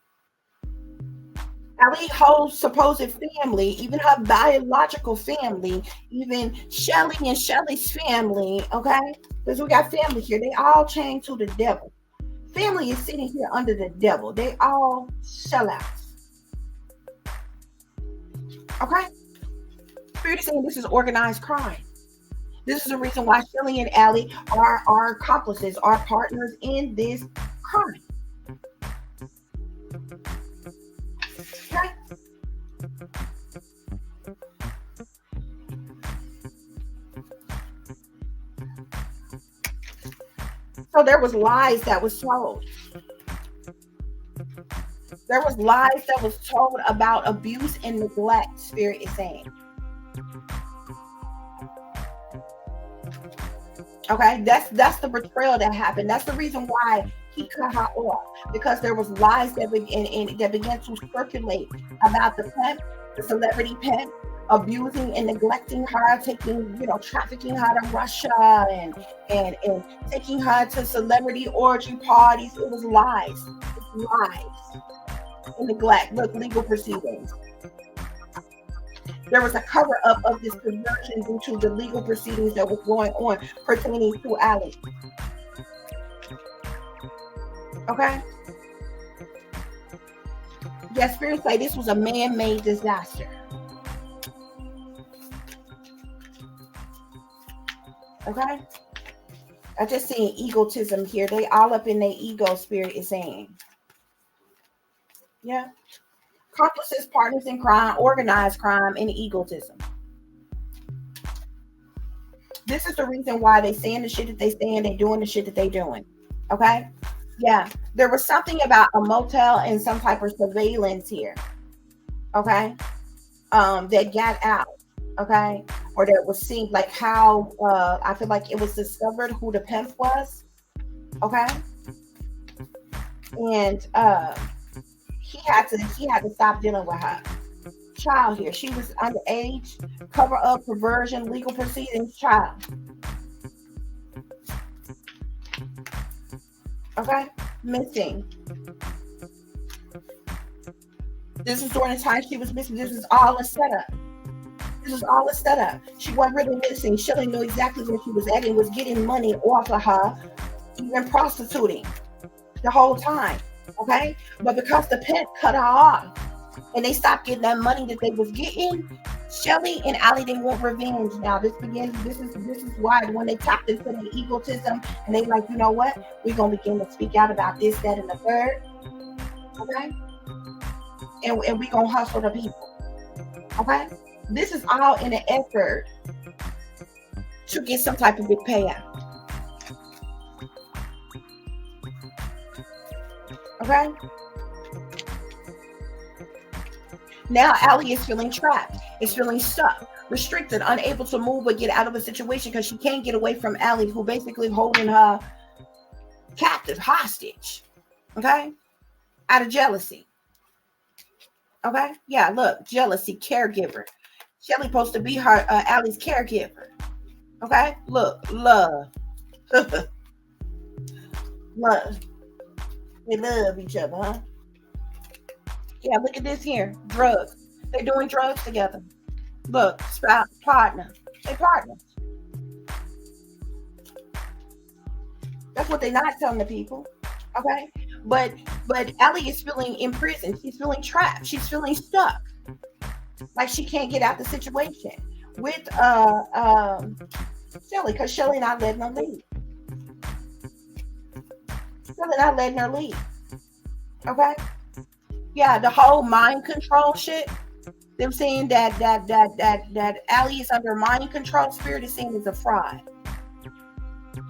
Speaker 1: Allie Ho's supposed family, even her biological family, even Shelly and Shelly's family. Okay, because we got family here. They all chained to the devil. Family is sitting here under the devil. They all sellouts. Okay? Spirit is saying this is organized crime. This is the reason why Shelly and Allie are accomplices, are partners in this crime. Okay? So there was lies that was told. There was lies that was told about abuse and neglect, Spirit is saying. Okay, that's the betrayal that happened. That's the reason why he cut her off, because there was lies that began to circulate about the pimp, the celebrity pimp, abusing and neglecting her, trafficking her to Russia and taking her to celebrity orgy parties. It was lies. It's lies and neglect. Look, legal proceedings. There was a cover up of this perversion due to the legal proceedings that was going on pertaining to Allie. Okay? Yes, spirits say this was a man-made disaster. Okay? I just seen egotism here. They all up in their ego, Spirit is saying. Yeah. Accomplices, partners in crime, organized crime, and egotism. This is the reason why they saying the shit that they saying, they doing the shit that they doing. Okay? Yeah. There was something about a motel and some type of surveillance here. Okay? That got out. Okay? Or that was seen, like how I feel like it was discovered who the pimp was. Okay? and he had to stop dealing with her child here. She was underage, cover up perversion, legal proceedings, child. Okay, missing. This is during the time she was missing. This is all a setup. She wasn't really missing. Shelly knew exactly where she was at and was getting money off of her, even prostituting the whole time. Okay, but because the pimp cut her off and they stopped getting that money that they was getting, Shelly and Allie, they want revenge now. This is why when they tapped into their egotism and they like, you know what, we're gonna begin to speak out about this, that, and the third. Okay, and we gonna hustle the people. Okay, this is all in an effort to get some type of big payout. Okay. Now Allie is feeling trapped, is feeling stuck, restricted, unable to move or get out of a situation because she can't get away from Allie, who basically holding her captive, hostage. Okay, out of jealousy. Okay, yeah, look, jealousy, caregiver. Shelly supposed to be her Allie's caregiver. Okay, look, love. Love. They love each other, huh? Yeah, look at this here. Drugs. They're doing drugs together. Look, spouse, partner. They partners. That's what they're not telling the people. Okay? But Allie is feeling imprisoned. She's feeling trapped. She's feeling stuck. Like she can't get out the situation with Shelly, because Shelly not letting her leave. Shelly not letting her leave. Okay? Yeah, the whole mind control shit. Them saying that Allie is under mind control. Spirit is saying it's a fraud.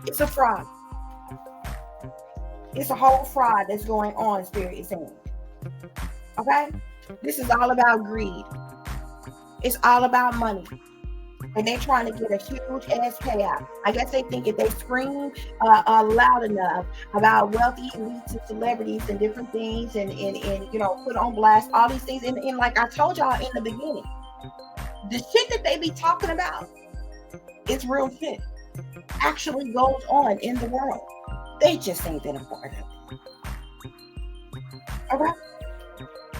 Speaker 1: It's a fraud. It's a whole fraud that's going on, Spirit is saying. Okay? This is all about greed. It's all about money. And they're trying to get a huge ass payout. I guess they think if they scream loud enough about wealthy elites and celebrities and different things and you know, put on blast all these things. And like I told y'all in the beginning, the shit that they be talking about, it's real shit. Actually goes on in the world. They just ain't been a part of it. Okay?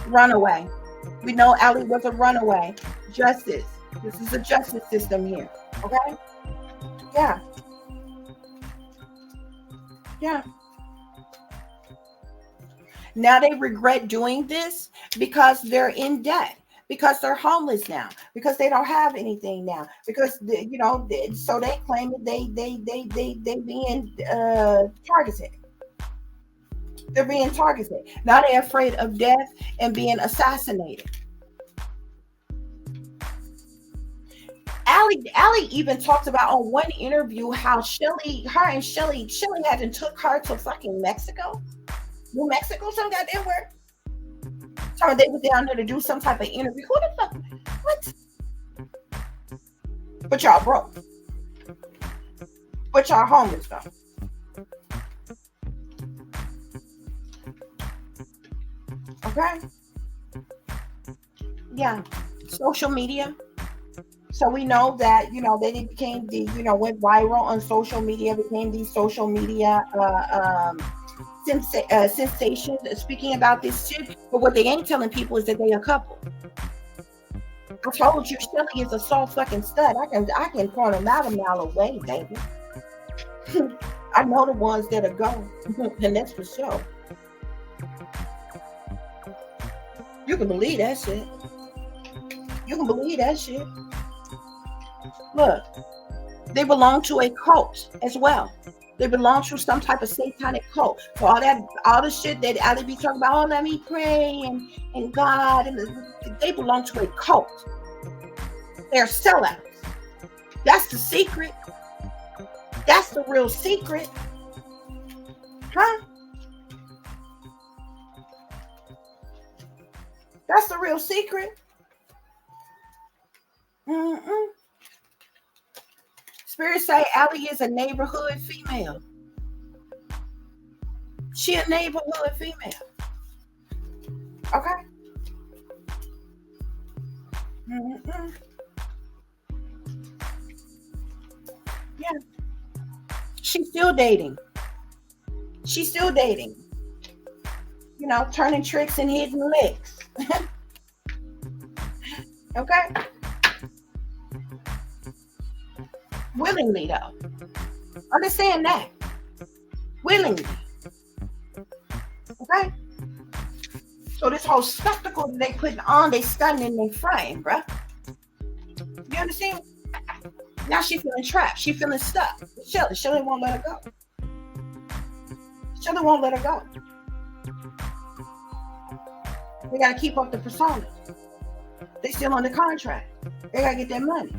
Speaker 1: Runaway. We know Allie was a runaway. Justice. This is a justice system here. Okay? Yeah. Yeah. Now they regret doing this because they're in debt, because they're homeless now, because they don't have anything now, because you know, so they claim that they being targeted. They're being targeted. Now they're afraid of death and being assassinated. Allie even talked about on one interview how Shelly hadn't took her to fucking Mexico. New Mexico, some goddamn where. So they was down there to do some type of interview. Who the fuck? What? But y'all broke. But y'all homeless though. Okay? Yeah. Social media. So we know that, you know, they became the, you know, went viral on social media, became these social media sensations speaking about this shit. But what they ain't telling people is that they a couple. I told you, Shelly is a soft fucking stud. I can point them out a mile away, baby. I know the ones that are going, and that's for sure. You can believe that shit. You can believe that shit. Look, they belong to a cult as well. They belong to some type of satanic cult. So all the shit that Allie be talking about, oh, let me pray and God, and they belong to a cult. They're sellouts. That's the secret. That's the real secret. Huh? That's the real secret. Mm-mm. Spirit say Allie is a neighborhood female. She a neighborhood female. Okay. Mm-mm. Yeah. She's still dating. She's still dating. You know, turning tricks and hidden licks. Okay. Willingly, though. Understand that. Willingly. Okay. So this whole spectacle that they putting on, they stunning in their frame, bruh. You understand? Now she feeling trapped. She feeling stuck. Shelly won't let her go. Shelly won't let her go. They gotta keep up the persona. They still on the contract. They gotta get their money.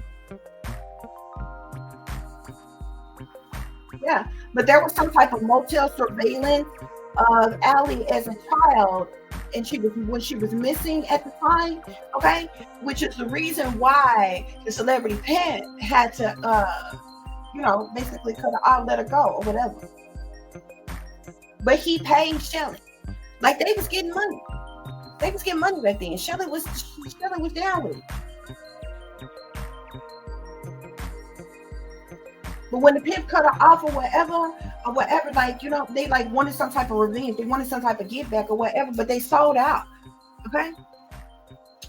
Speaker 1: Yeah, but there was some type of motel surveillance of Allie as a child, and when she was missing at the time, okay, which is the reason why the celebrity pimp had to, basically cut her off, let her go, or whatever. But he paid Shelly, like they was getting money. They was getting money back then. Shelly was down with it. But when the pimp cut her off or whatever, like, they like wanted some type of revenge. They wanted some type of get back or whatever, but they sold out. Okay.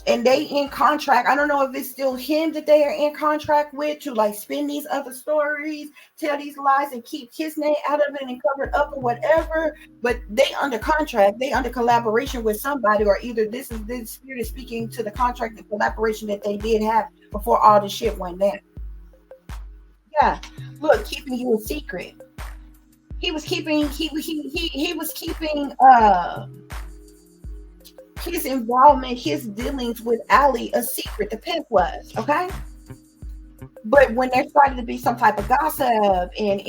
Speaker 1: And they in contract. I don't know if it's still him that they are in contract with to like spin these other stories, tell these lies and keep his name out of it and cover it up or whatever. But they under contract, they under collaboration with somebody, or either this spirit is speaking to the contract and collaboration that they did have before all the shit went down. Yeah, look, keeping you a secret. He was keeping his involvement, his dealings with Allie a secret. The pimp was, okay. But when there started to be some type of gossip and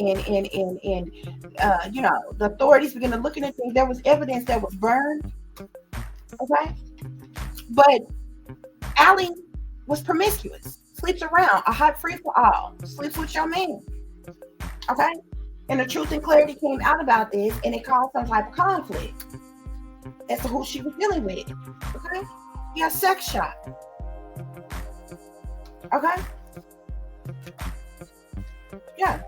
Speaker 1: the authorities began to look at things, there was evidence that was burned, okay. But Allie was promiscuous. Sleeps around, a hot free for all, sleeps with your man. Okay? And the truth and clarity came out about this, and it caused some type of conflict as to who she was dealing with. Okay? Yeah, sex shop. Okay? Yeah.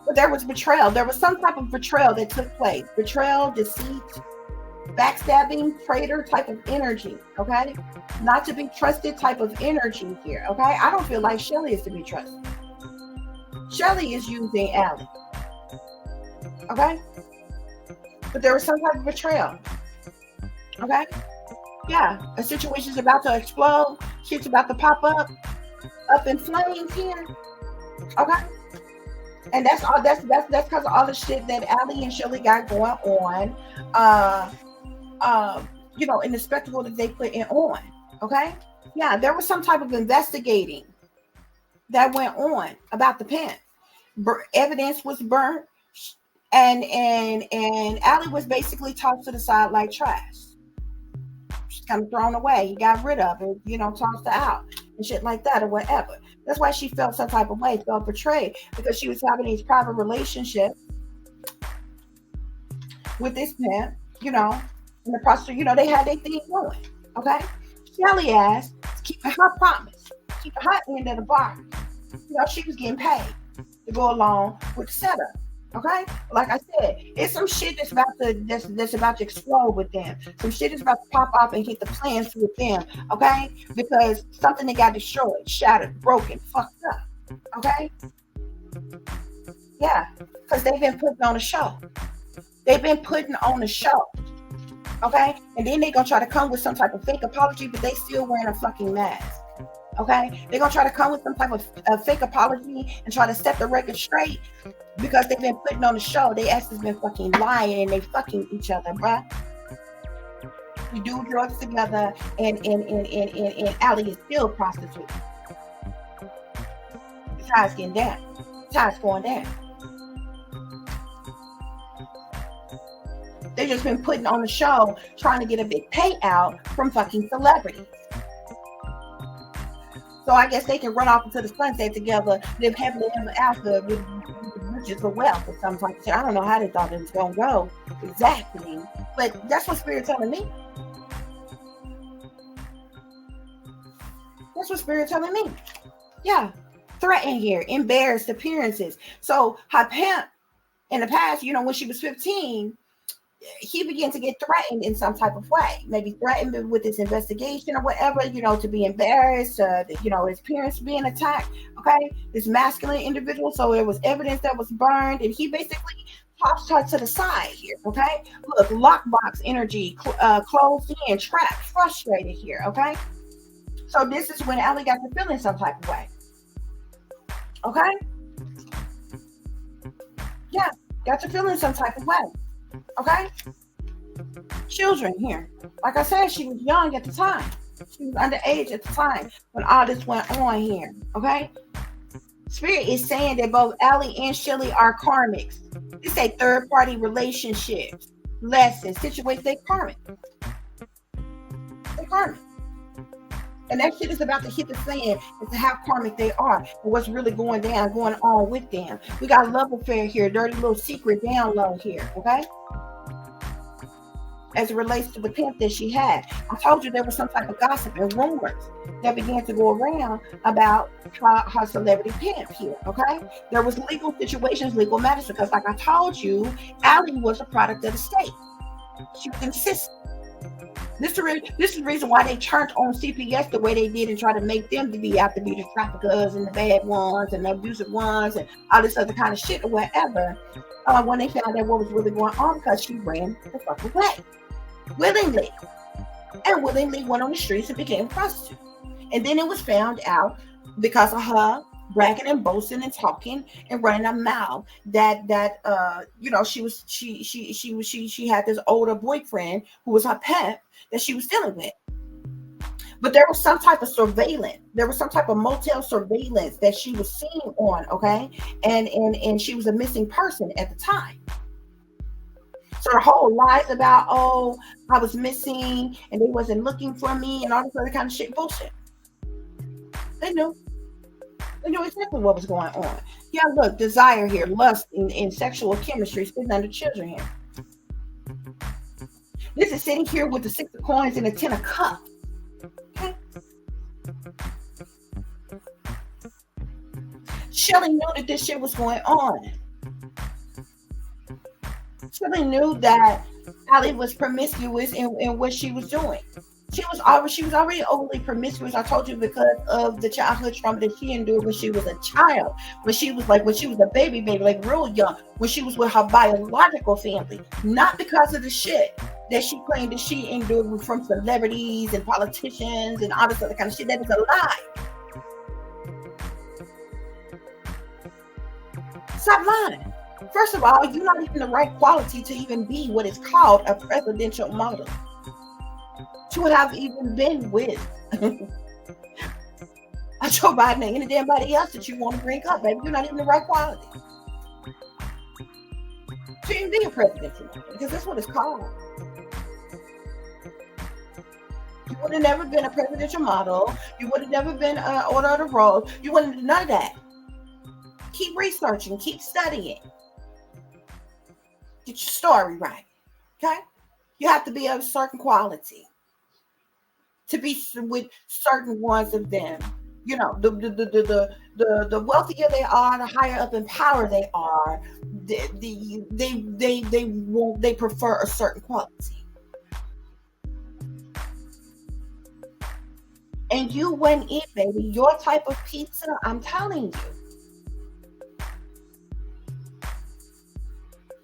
Speaker 1: But there was betrayal. There was some type of betrayal that took place. Betrayal, deceit, backstabbing, traitor type of energy, okay? Not to be trusted type of energy here, okay? I don't feel like Shelly is to be trusted. Shelly is using Allie, okay? But there was some type of betrayal, okay? Yeah, a situation's about to explode, shit's about to pop up in flames here, okay? And that's all. That's because of all the shit that Allie and Shelly got going on. In the spectacle that they put in on. Okay. Yeah, there was some type of investigating that went on about the pimp. Evidence was burnt, and Allie was basically tossed to the side like trash. She's kind of thrown away. He got rid of it, tossed her out and shit like that or whatever. That's why she felt some type of way, felt betrayed, because she was having these private relationships with this pimp, and the prostitute, they had their thing going, okay? Shelly asked to keep her promise, keep her end of the bargain. She was getting paid to go along with the setup, okay? Like I said, it's some shit that's about to explode with them. Some shit is about to pop off and hit the plans with them, okay? Because something that got destroyed, shattered, broken, fucked up, okay? Yeah, because they've been putting on a show. They've been putting on a show. Okay? And then they're going to try to come with some type of fake apology, but they still wearing a fucking mask. Okay? They're going to try to come with some type of fake apology and try to set the record straight because they've been putting on a show. They actually been fucking lying and they fucking each other, bruh. We do drugs together and Allie is still a prostitute. That's how it's getting down. That's how it's going down. They've just been putting on a show, trying to get a big payout from fucking celebrities. So I guess they can run off into the sunset together, live happily ever after with riches or wealth or something like that. I don't know how they thought it was gonna go exactly, but that's what Spirit telling me. That's what Spirit telling me. Yeah, threatened here, embarrassed appearances. So her pimp in the past, you know, when she was 15, he began to get threatened in some type of way, maybe threatened with this investigation or whatever, you know, to be embarrassed, you know, his parents being attacked. Okay, this masculine individual. So there was evidence that was burned, and he basically tossed her to the side here. Okay, look, lockbox energy, closed in, trapped, frustrated here. Okay, so this is when Allie got to feeling some type of way. Okay, yeah, got to feeling some type of way. Okay, children here. Like I said, she was young at the time. She was underage at the time when all this went on here. Okay, Spirit is saying that both Allie and Shelly are karmics. They say third-party relationships, lessons, situations. They karmic. They karmic. And that shit is about to hit the fan as to how karmic they are and what's really going on with them. We got a love affair here, dirty little secret down low here, okay? As it relates to the pimp that she had. I told you there was some type of gossip and rumors that began to go around about her celebrity pimp here, okay? There was legal situations, legal matters, because like I told you, Allie was a product of the state. She was insistent. This is the reason why they turned on CPS the way they did and try to make them to be out to be the traffickers and the bad ones and the abusive ones and all this other kind of shit or whatever. When they found out what was really going on, because she ran the fuck away willingly went on the streets and became a prostitute. And then it was found out because of her bragging and boasting and talking and running her mouth that you know, she had this older boyfriend who was her pet that she was dealing with. But there was some type of surveillance. There was some type of motel surveillance that she was seen on, okay? And she was a missing person at the time. So the whole lies about, oh, I was missing and they wasn't looking for me and all this other kind of shit, bullshit. They knew. They knew exactly what was going on. Yeah, look, desire here, lust and sexual chemistry sitting under children here. This is sitting here with the 6 of coins and the 10 of cups. Okay. Shelly knew that this shit was going on. Shelly knew that Allie was promiscuous in what she was doing. She was already overly promiscuous. I told you, because of the childhood trauma that she endured when she was a child, when she was a baby, like real young, when she was with her biological family, not because of the shit that she claimed that she endured from celebrities and politicians and all this other kind of shit. That is a lie. Stop lying. First of all, you're not even the right quality to even be what is called a presidential model. To have even been with Joe Biden and anybody else that you want to bring up, baby. You're not even the right quality to even be a presidential model, because that's what it's called. You would have never been a presidential model. You would have never been an order of the role. You wouldn't have none of that. Keep researching, keep studying. Get your story right. Okay? You have to be of a certain quality to be with certain ones of them. You know, the wealthier they are, the higher up in power they are, they prefer a certain quality. And you wouldn't eat, baby. Your type of pizza, I'm telling you,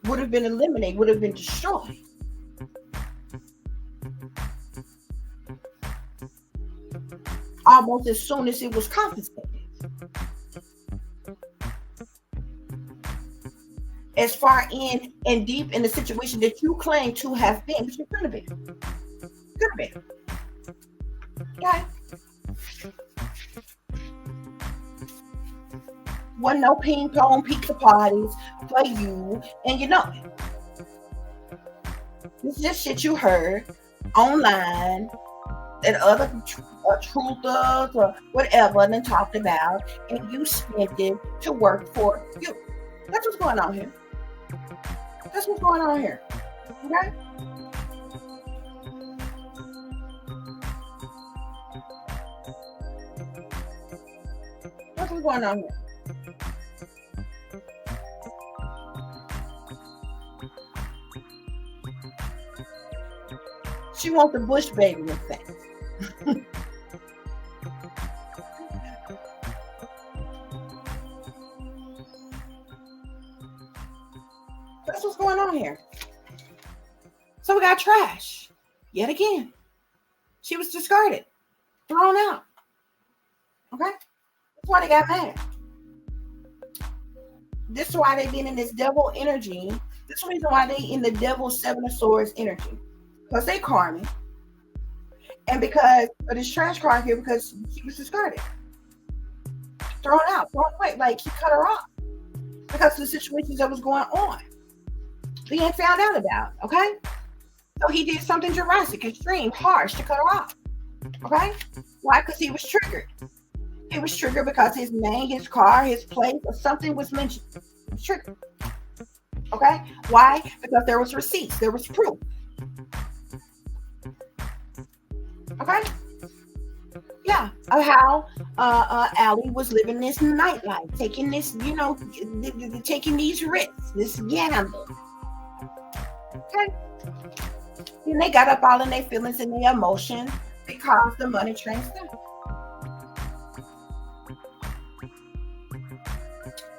Speaker 1: would have been eliminated, would have been destroyed. Almost as soon as it was confiscated. As far in and deep in the situation that you claim to have been, but you could have been. Could have been. Okay. Wasn't no ping pong pizza parties for you, and you know it. This is just shit you heard online that other truthers or whatever and then talked about, and you spent it to work for you. That's what's going on here. That's what's going on here. Okay? That's what's going on here. She wants the bush baby effect. That's what's going on here. So we got trash. Yet again. She was discarded. Thrown out. Okay? That's why they got mad. This is why they been in this devil energy. This is the reason why they in the devil 7 of Swords energy. Because they karmic. And because of this trash card here, because she was discarded. Thrown out. Thrown away. Like he cut her off. Because of the situations that was going on. He ain't found out about. Okay? So he did something drastic, extreme, harsh to cut her off. Okay? Why? Because he was triggered. He was triggered because his name, his car, his place, or something was mentioned. He was triggered. Okay? Why? Because there was receipts. There was proof. Okay? Yeah, of how Allie was living this nightlife, taking this, taking these risks, this gamble. Okay? And they got up all in their feelings and their emotions because the money transfer.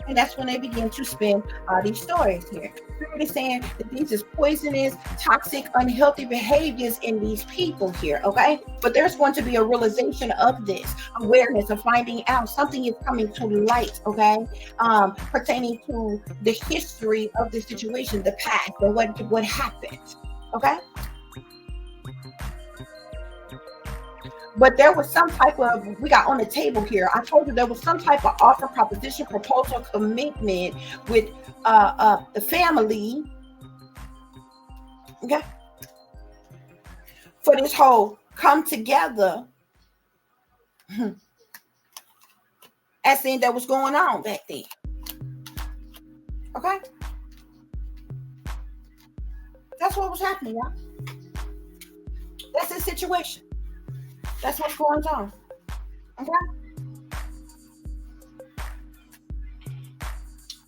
Speaker 1: And that's when they begin to spin all these stories here. They're saying that these is poisonous, toxic, unhealthy behaviors in these people here, okay? But there's going to be a realization of this, awareness of finding out something is coming to light, okay? Pertaining to the history of the situation, the past, and what happened, okay? But there was some type of, we got on the table here, I told you there was some type of offer, proposition, proposal, commitment with the family, okay, for this whole come together as thing that was going on back then, okay? That's what was happening, y'all. That's the situation. That's what's going on. Okay.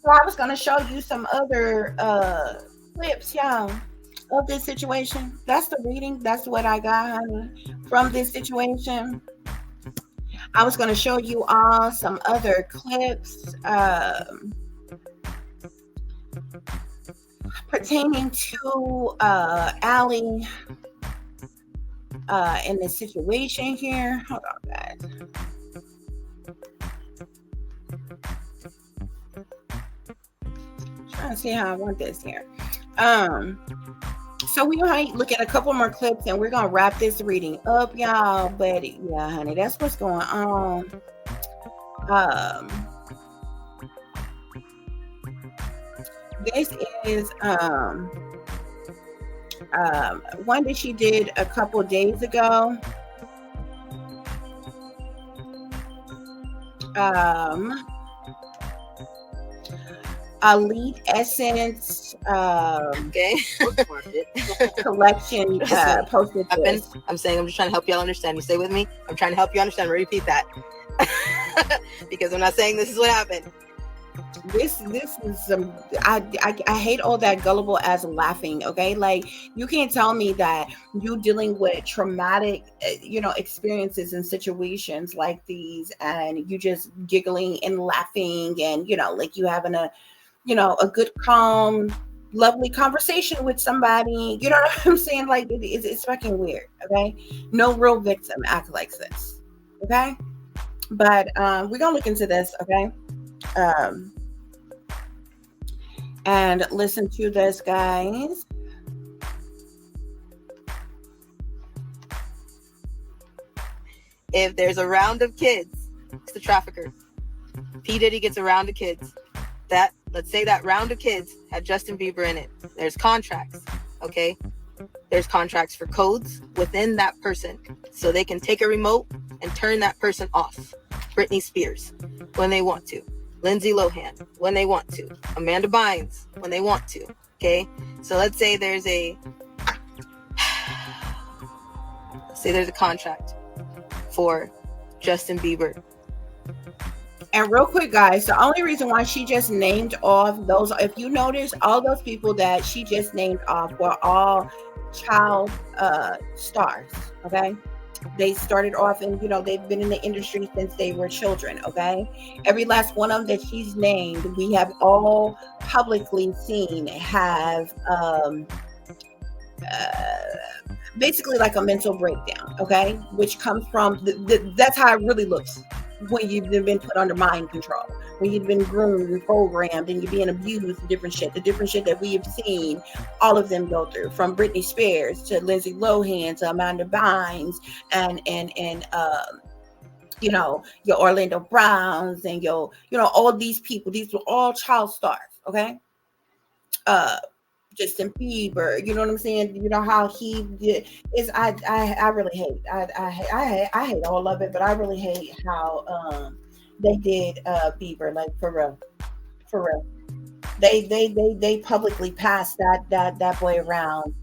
Speaker 1: So I was going to show you some other clips, y'all, of this situation. That's the reading. That's what I got, honey, from this situation. I was going to show you all some other clips pertaining to Allie. In this situation here. Hold on, guys. Trying to see how I want this here. So we might look at a couple more clips and we're gonna wrap this reading up, y'all. But yeah, honey, that's what's going on. This is one that she did a couple days ago. Elite Essence collection posted this.
Speaker 6: I'm saying, I'm just trying to help y'all understand. You stay with me. I'm trying to help you understand. Repeat that. Because I'm not saying this is what happened.
Speaker 1: This is some, I hate all that gullible as laughing, okay? Like, you can't tell me that you dealing with traumatic experiences and situations like these and you just giggling and laughing and like you having a good, calm, lovely conversation with somebody. You know what I'm saying? Like, it's fucking weird, okay? No real victim act like this, okay? But we're gonna look into this, okay? And listen to this, guys.
Speaker 6: If there's a round of kids, it's the trafficker. P. Diddy gets a round of kids. Let's say that round of kids had Justin Bieber in it. There's contracts, okay? There's contracts for codes within that person. So they can take a remote and turn that person off. Britney Spears, when they want to. Lindsay Lohan when they want to, Amanda Bynes when they want to. Okay, so let's say there's a contract for Justin Bieber.
Speaker 1: And real quick, guys, the only reason why she just named off those, if you notice, all those people that she just named off were all child stars. Okay, they started off and they've been in the industry since they were children. Okay, every last one of them that she's named, we have all publicly seen have basically like a mental breakdown. Okay, which comes from that's how it really looks when you've been put under mind control, when you've been groomed and programmed and you're being abused and different shit, the different shit that we have seen all of them go through, from Britney Spears to Lindsay Lohan to Amanda Bynes and your Orlando Browns and your all these people. These were all child stars. Okay, Justin Bieber, you know what I'm saying? You know how he is. I really hate. I hate all of it, but I really hate how they did Bieber, like for real. They publicly passed that boy around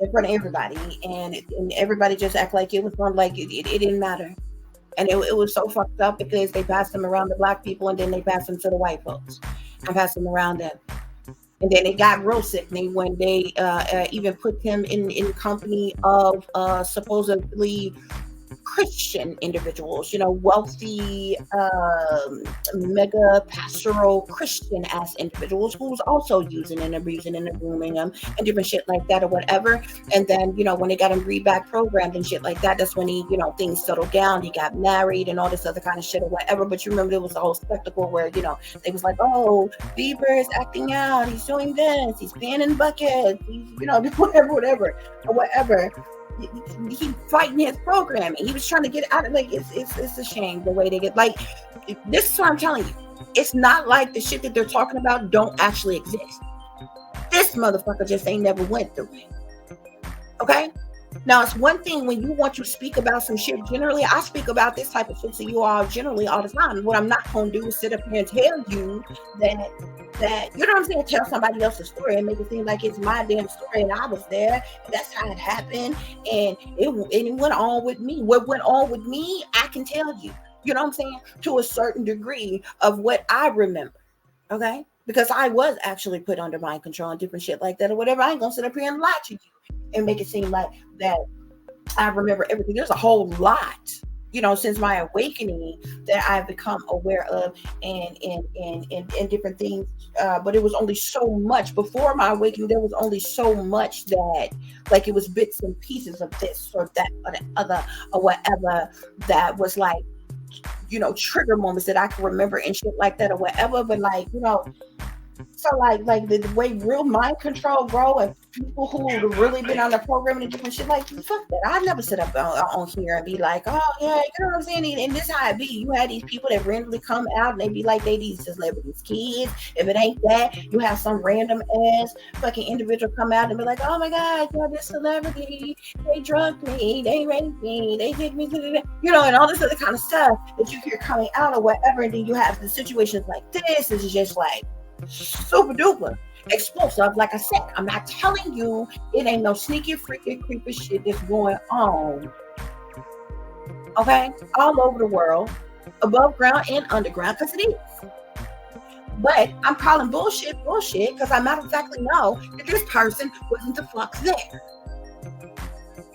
Speaker 1: in front of everybody, and everybody just act like it was wrong, like it didn't matter. And it was so fucked up because they passed them around the black people and then they passed them to the white folks and passed them around them. And then it got real sickening when they even put him in company of supposedly Christian individuals, wealthy, mega pastoral Christian ass individuals who was also using and abusing and grooming them and different shit like that or whatever. And then, when they got him reback programmed and shit like that, that's when he, things settled down. He got married and all this other kind of shit or whatever. But you remember there was a whole spectacle where, they was like, oh, Bieber is acting out. He's doing this. He's panning buckets. He's, whatever. He fighting his programming. He was trying to get out of it's a shame the way they get this is what I'm telling you. It's not like the shit that they're talking about don't actually exist. This motherfucker just ain't never went through it. Okay? Now it's one thing when you want to speak about some shit. Generally, I speak about this type of shit to you all generally all the time. What I'm not gonna do is sit up here and tell you that I'm saying, tell somebody else's story and make it seem like it's my damn story and I was there and that's how it happened and it went on with me. What went on with me, I can tell you. You know what I'm saying? To a certain degree of what I remember. Okay? Because I was actually put under mind control and different shit like that or whatever. I ain't gonna sit up here and lie to you and make it seem like that I remember everything. There's a whole lot, since my awakening that I've become aware of and different things. But it was only so much before my awakening. There was only so much that like it was bits and pieces of this or that or the other or whatever that was like, trigger moments that I can remember and shit like that or whatever. But so like the way real mind control grow and people who have really been on the programming and different shit, like fuck that. I never sit up on here and be like, oh yeah, you know what I'm saying? And this how it be. You have these people that randomly come out and they be like they these celebrities' kids. If it ain't that, you have some random ass fucking individual come out and be like, oh my god, this celebrity, they drugged me, they raped me, they did me, and all this other kind of stuff that you hear coming out or whatever. And then you have the situations like this is just like super duper explosive. Like I said, I'm not telling you it ain't no sneaky freaking creepy shit that's going on, okay, all over the world, above ground and underground, because it is. But I'm calling bullshit because I not exactly know that this person wasn't the fuck there.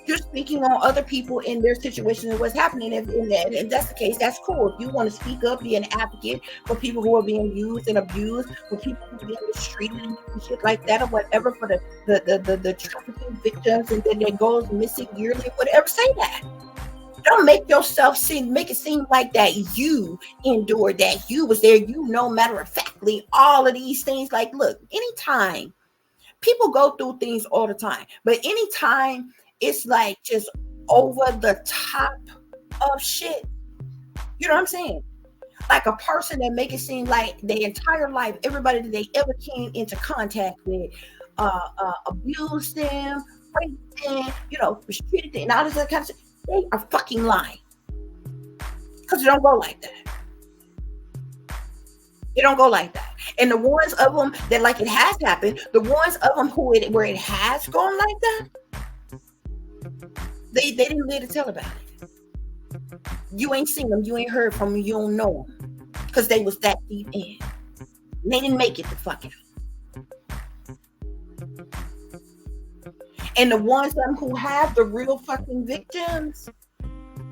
Speaker 1: You're speaking on other people in their situation and what's happening. If that's the case, that's cool. If you want to speak up, be an advocate for people who are being used and abused, for people who are being mistreated and shit like that, or whatever, for the trafficking victims and then they goes missing yearly, whatever, say that. Don't make yourself make it seem like that you endured, that you was there. Matter of factly, all of these things. Like, look, anytime people go through things all the time, but anytime it's like just over the top of shit. You know what I'm saying? Like a person that make it seem like their entire life, everybody that they ever came into contact with, abused them, raped them, mistreated them, and all this other kind of shit. They are fucking lying. Because it don't go like that. It don't go like that. And the ones of them that like it has happened, the ones of them where it has gone like that, they didn't live to tell about it. You ain't seen them, you ain't heard from them, you don't know them, because they was that deep in. And they didn't make it the fuck out. And the ones of them who have the real fucking victims,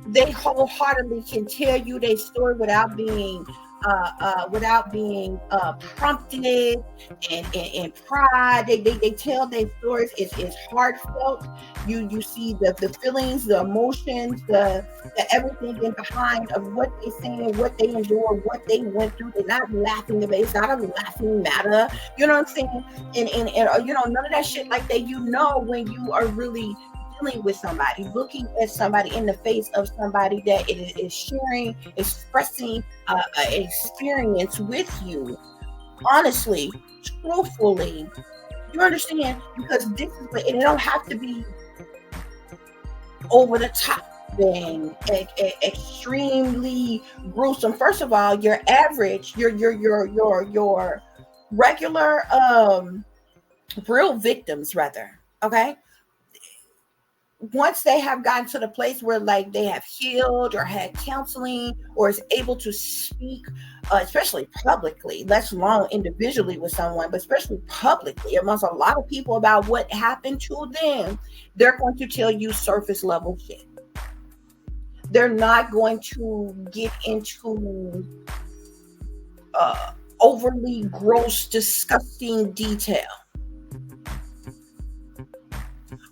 Speaker 1: they wholeheartedly can tell you their story without being prompted and pride. They tell their stories. It's heartfelt. You see the feelings, the emotions, the everything in behind of what they saying, what they endured, what they went through. They're not laughing about it. It's not a laughing matter. You know what I'm saying? And you know, none of that shit like that. You know, when you are really dealing with somebody, looking at somebody in the face of somebody that is sharing, expressing an experience with you, honestly, truthfully, you understand? Because this is, and it don't have to be over the top thing, extremely gruesome. First of all, your average, your regular real victims, rather, okay, once they have gotten to the place where like they have healed or had counseling or is able to speak, especially publicly, let alone individually with someone, but especially publicly amongst a lot of people about what happened to them, they're going to tell you surface level shit. They're not going to get into overly gross, disgusting detail.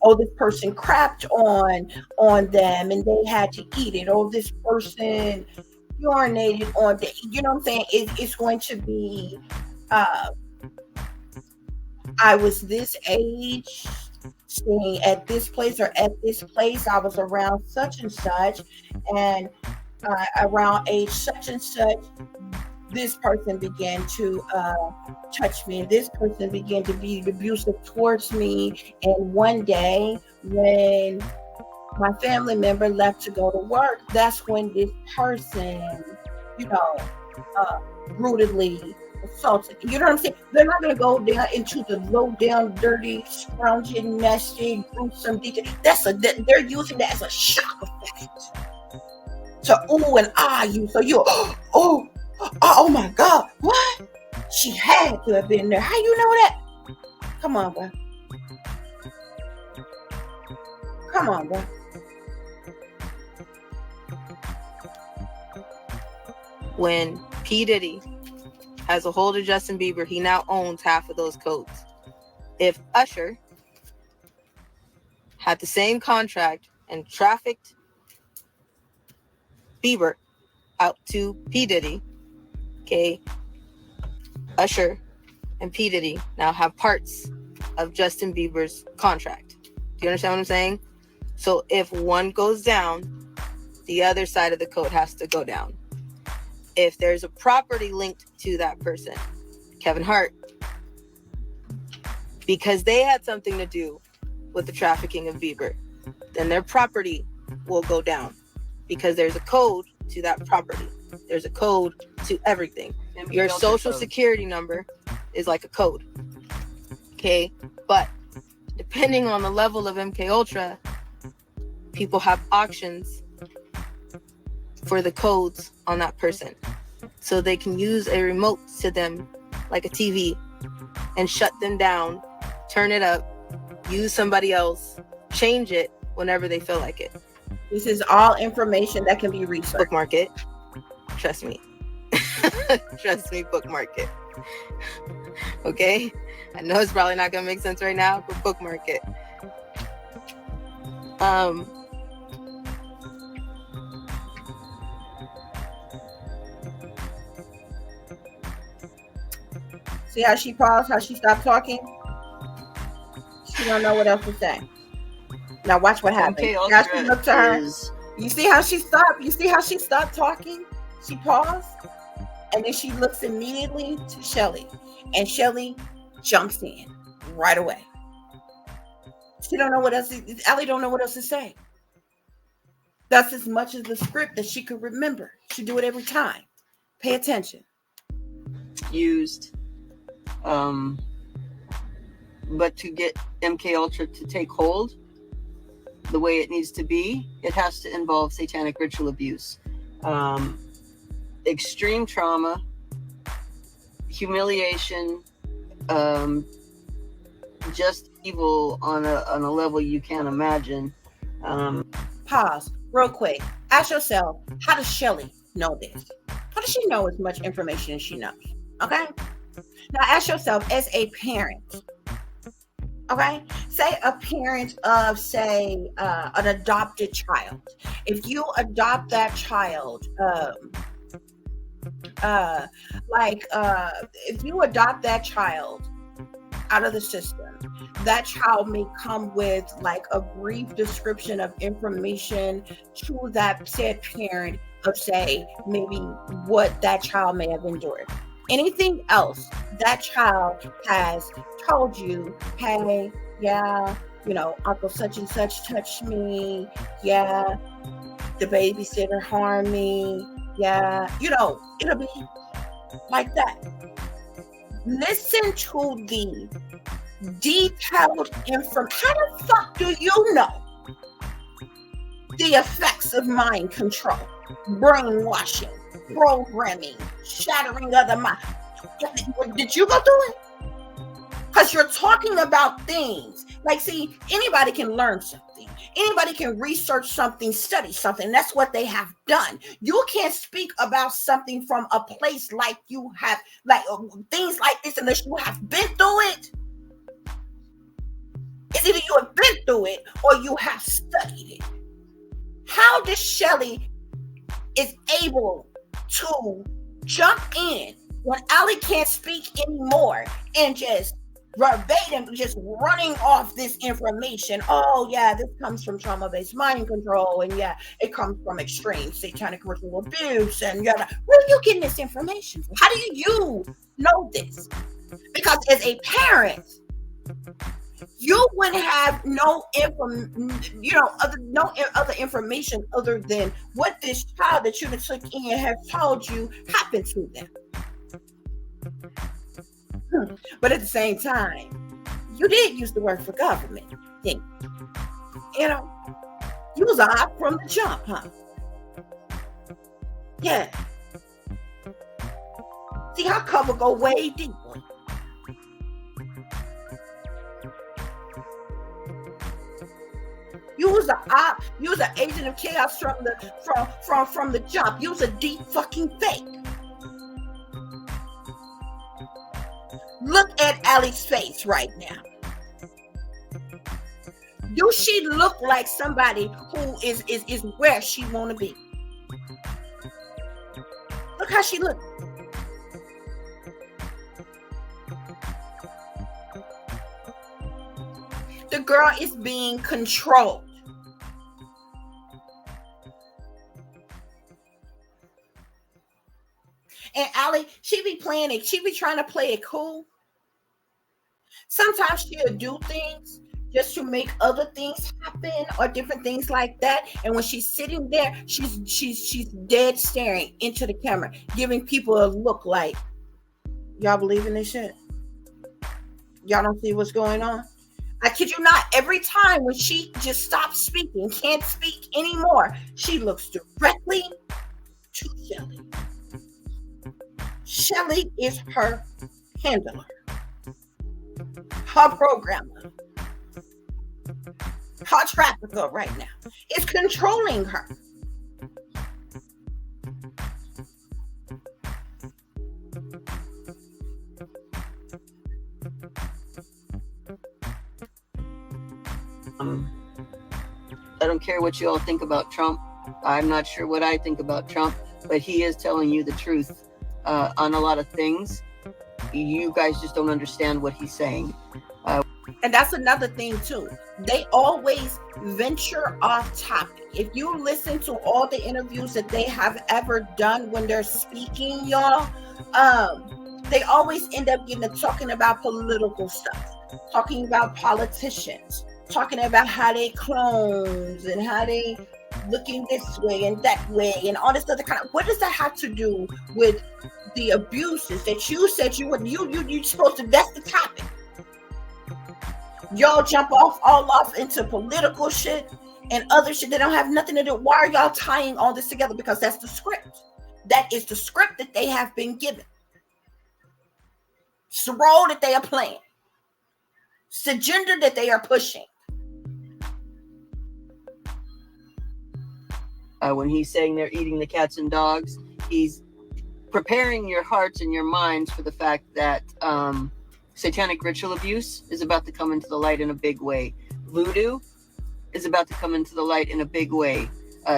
Speaker 1: Oh, this person crapped on them and they had to eat it. Oh, this person urinated on them. You know what I'm saying? It's going to be, I was this age, staying at this place or at this place. I was around such and such, and around age such and such, this person began to touch me, and this person began to be abusive towards me. And one day when my family member left to go to work, that's when this person, you know, brutally assaulted. You know what I'm saying? They're not going to go down into the low down, dirty, scrounging, messy, gruesome detail. They're using that as a shock effect to ooh and ah you. So you oh my God, what? She had to have been there. How you know that? Come on, bro. Come on, bro.
Speaker 6: When P. Diddy has a hold of Justin Bieber, he now owns half of those codes. If Usher had the same contract and trafficked Bieber out to P. Diddy, okay, Usher and P. Diddy now have parts of Justin Bieber's contract. Do you understand what I'm saying? So if one goes down, the other side of the code has to go down. If there's a property linked to that person, Kevin Hart, because they had something to do with the trafficking of Bieber, then their property will go down because there's a code to that property. There's a code to everything. Your social security number is like a code. Okay? But depending on the level of MK Ultra, people have auctions for the codes on that person. So they can use a remote to them like a TV and shut them down, turn it up, use somebody else, change it whenever they feel like it.
Speaker 1: This is all information that can be researched.
Speaker 6: Bookmark it. Trust me. Trust me, bookmark it. Okay? I know it's probably not gonna make sense right now, but bookmark it.
Speaker 1: See how she paused, how she stopped talking? She don't know what else to say. Now watch what happens. Now she looked to her. You see how she stopped? You see how she stopped talking? She paused, and then she looks immediately to Shelly, and Shelly jumps in right away. She don't know what else. Allie don't know what else to say. That's as much as the script that she could remember. She do it every time. Pay attention.
Speaker 4: used. But to get MK Ultra to take hold the way it needs to be, it has to involve satanic ritual abuse, extreme trauma, humiliation, just evil on a level you can't imagine.
Speaker 1: Pause real quick. Ask yourself, how does Shelly know this? How does she know as much information as she knows? Okay. Now ask yourself, as a parent, okay, say a parent of, say, an adopted child. If you adopt that child, if you adopt that child out of the system, that child may come with like a brief description of information to that said parent of, say, maybe what that child may have endured. Anything else that child has told you, hey, yeah, Uncle such and such touched me, yeah, the babysitter harmed me, yeah, it'll be like that. Listen to the detailed information. How the fuck do you know the effects of mind control, brainwashing, programming, shattering of the mind? Did you go through it? Because you're talking about things like, see, anybody can learn something. Anybody can research something, study something. That's what they have done. You can't speak about something from a place like you have, like things like this, unless you have been through it. It's either you have been through it or you have studied it. How does Shelly is able to jump in when Allie can't speak anymore and just verbatim, just running off this information? Oh yeah, this comes from trauma-based mind control, and yeah, it comes from extreme satanic ritual abuse, and yeah, where are you getting this information from? How do you know this? Because as a parent, you wouldn't have no other information other than what this child that you took in has told you happened to them. But at the same time, you did use the word for government, didn't you? You was odd from the jump, huh? Yeah. See how cover go way deeper. You was an op. You was an agent of chaos from the jump. You was a deep fucking fake. Look at Allie's face right now. Do she look like somebody who is where she want to be? Look how she looks. The girl is being controlled. And Allie, she be playing it. She be trying to play it cool. Sometimes she'll do things just to make other things happen or different things like that. And when she's sitting there, she's dead staring into the camera, giving people a look like, y'all believe in this shit? Y'all don't see what's going on? I kid you not, every time when she just stops speaking, can't speak anymore, she looks directly to Shelly. Shelly is her handler, her programmer, her trafficker right now. Is controlling her.
Speaker 4: I don't care what you all think about Trump. I'm not sure what I think about Trump, but he is telling you the truth on a lot of things. You guys just don't understand what he's saying.
Speaker 1: And that's another thing too. They always venture off topic. If you listen to all the interviews that they have ever done when they're speaking, y'all, they always end up talking about political stuff, talking about politicians, talking about how they clones and how they looking this way and that way and all this other kind of, what does that have to do with the abuses that you said you supposed to, that's the topic. Y'all jump all off into political shit and other shit that don't have nothing to do. Why are y'all tying all this together? Because that's the script. That is the script that they have been given. It's the role that they are playing. It's the agenda that they are pushing.
Speaker 4: When he's saying they're eating the cats and dogs, he's preparing your hearts and your minds for the fact that satanic ritual abuse is about to come into the light in a big way. Voodoo is about to come into the light in a big way.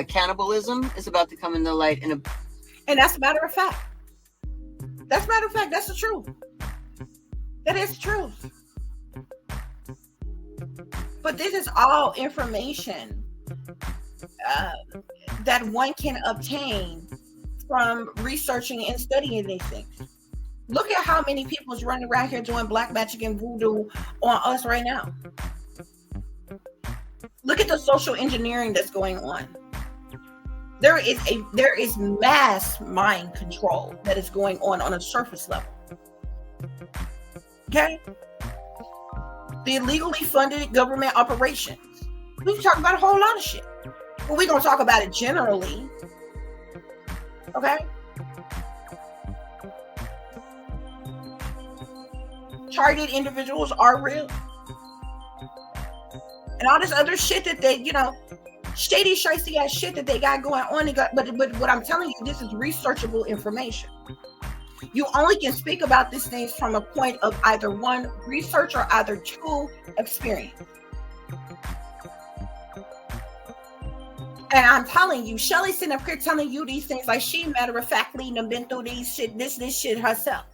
Speaker 4: Cannibalism is about to come into the light in a...
Speaker 1: And that's a matter of fact. That's a matter of fact. That's the truth. That is the truth. But this is all information that one can obtain from researching and studying these things. Look at how many people is running around here doing black magic and voodoo on us right now. Look at the social engineering that's going on. There is mass mind control that is going on a surface level. Okay? The illegally funded government operations. We can talk about a whole lot of shit. But we're going to talk about it generally. Okay? Targeted individuals are real. And all this other shit that they, shady, shicey ass shit that they got going on. But what I'm telling you, this is researchable information. You only can speak about these things from a point of either one, research, or either two, experience. And I'm telling you, Shelly sitting up here telling you these things like she matter of factly done been through these shit, this shit herself.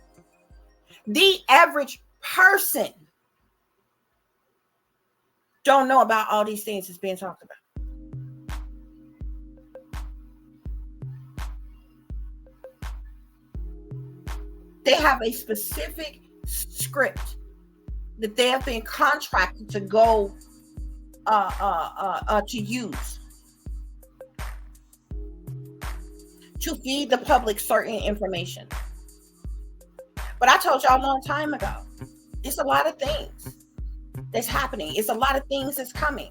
Speaker 1: The average person don't know about all these things that's being talked about. They have a specific script that they have been contracted to go to use to feed the public certain information. But I told y'all a long time ago, it's a lot of things that's happening. It's a lot of things that's coming.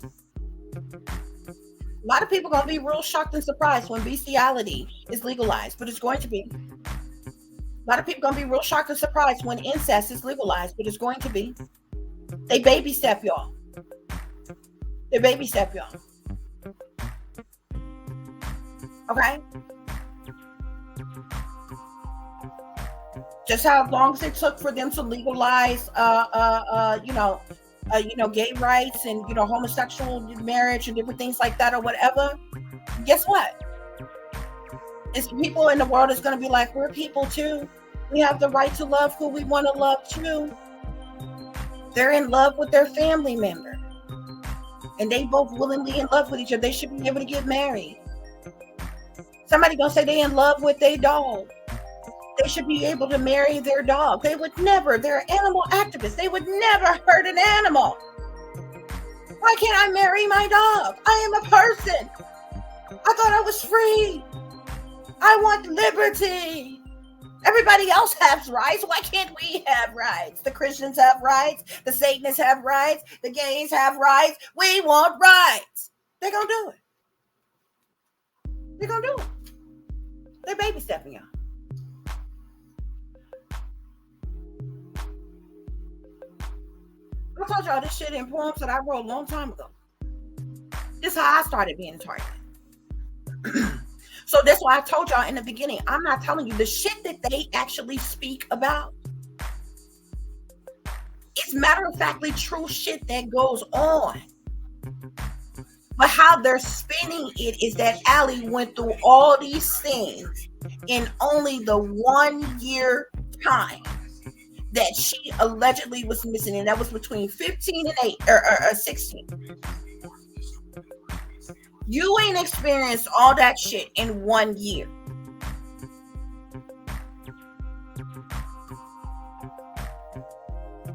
Speaker 1: A lot of people are going to be real shocked and surprised when bestiality is legalized, but it's going to be. A lot of people are going to be real shocked and surprised when incest is legalized, but it's going to be. They baby step y'all. They baby step y'all. Okay? Just how long it took for them to legalize, gay rights and, homosexual marriage and different things like that or whatever. Guess what? It's people in the world that's going to be like, we're people too. We have the right to love who we want to love too. They're in love with their family member. And they both willingly in love with each other. They should be able to get married. Somebody going to say they in love with their dog. They should be able to marry their dog. They would never. They're animal activists. They would never hurt an animal. Why can't I marry my dog? I am a person. I thought I was free. I want liberty. Everybody else has rights. Why can't we have rights? The Christians have rights. The Satanists have rights. The gays have rights. We want rights. They're going to do it. They're going to do it. They're baby stepping y'all. I told y'all this shit in poems that I wrote a long time ago. This is how I started being targeted. So that's why I told y'all in the beginning, I'm not telling you the shit that they actually speak about. It's matter of factly true shit that goes on. But how they're spinning it is that Allie went through all these things in only the 1 year time that she allegedly was missing, and that was between 15 and 16. You ain't experienced all that shit in 1 year.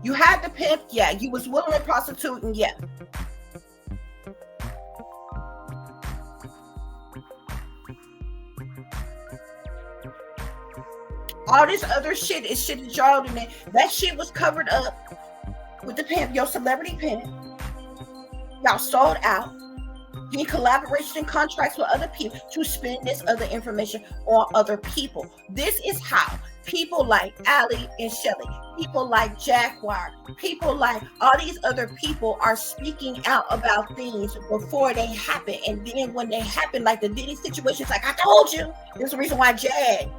Speaker 1: You had the pimp, yeah. You was willing to prostitute, and yeah. All this other shit is shit that y'all doing. That shit was covered up with the pimp, your celebrity pimp. Y'all sold out. In collaboration and contracts with other people to spend this other information on other people. This is how people like Ali and Shelly, people like Jaguar, people like all these other people are speaking out about things before they happen. And then when they happen, like the Diddy situation, it's like, I told you. There's a reason why Jag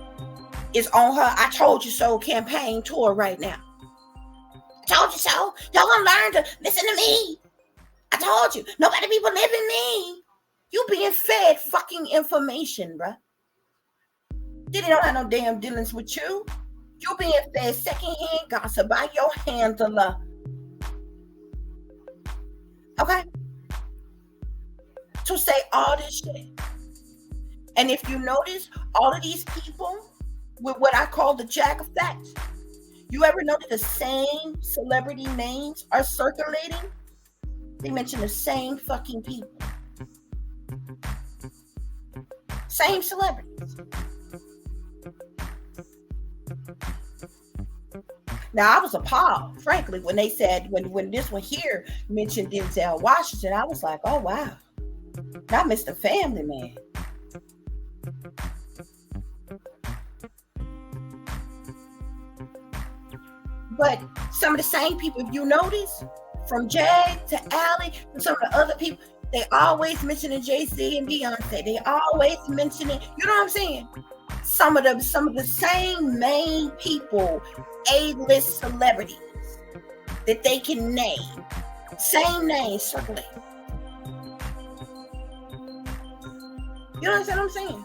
Speaker 1: is on her I told you so campaign tour right now. I told you so. Y'all gonna learn to listen to me. I told you. Nobody be believing me. You being fed fucking information, bruh. Diddy don't have no damn dealings with you. You being fed secondhand gossip by your handler. Okay? To say all this shit. And if you notice, all of these people with what I call the Jag effect, you ever notice the same celebrity names are circulating? They mention the same fucking people. Same celebrities. Now, I was appalled, frankly, when they said, when this one here mentioned Denzel Washington, I was like, oh, wow. I missed the family, man. But some of the same people, if you notice, from Jag to Ali, and some of the other people, they always mentioning Jay-Z and Beyonce. They always mentioning, you know what I'm saying? Some of the same main people, A-list celebrities that they can name. Same names circulating. You understand what I'm saying?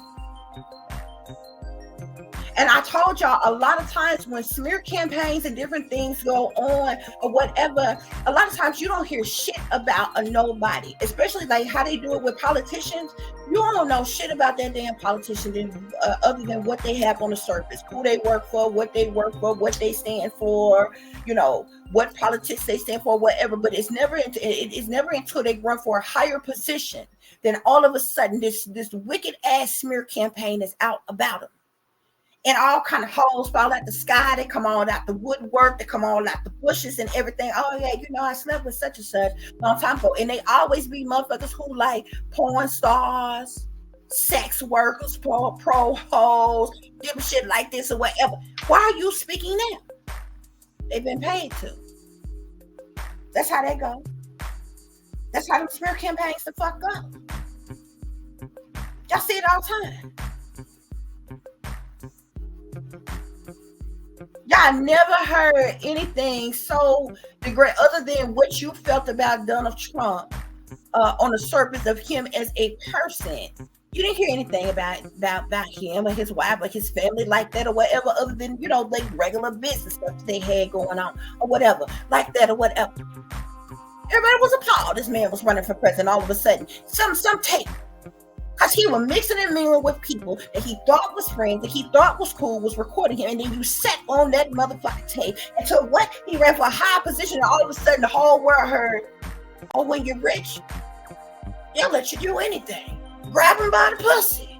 Speaker 1: And I told y'all, a lot of times when smear campaigns and different things go on or whatever, a lot of times you don't hear shit about a nobody, especially like how they do it with politicians. You don't know shit about that damn politician other than what they have on the surface, who they work for, what they stand for, you know, what politics they stand for, whatever. But it's never until they run for a higher position, then all of a sudden this wicked ass smear campaign is out about them. And all kind of holes fall out the sky. They come all out the woodwork. They come all out the bushes and everything. Oh, yeah, you know, I slept with such and such a long time ago. And they always be motherfuckers who like porn stars, sex workers, pro hoes, different shit like this or whatever. Why are you speaking now? They've been paid to. That's how they go. That's how them smear campaigns the fuck up. Y'all see it all the time. Y'all never heard anything so degrading other than what you felt about Donald Trump on the surface of him as a person. You didn't hear anything about him or his wife or his family like that or whatever, other than, you know, like regular business stuff they had going on or whatever, like that or whatever. Everybody was appalled. This man was running for president. All of a sudden, some tape. Because he was mixing and mingling with people that he thought was friends, that he thought was cool, was recording him, and then you sat on that motherfucking tape until what? He ran for a high position, and all of a sudden the whole world heard, oh, when you're rich, they'll let you do anything. Grab him by the pussy.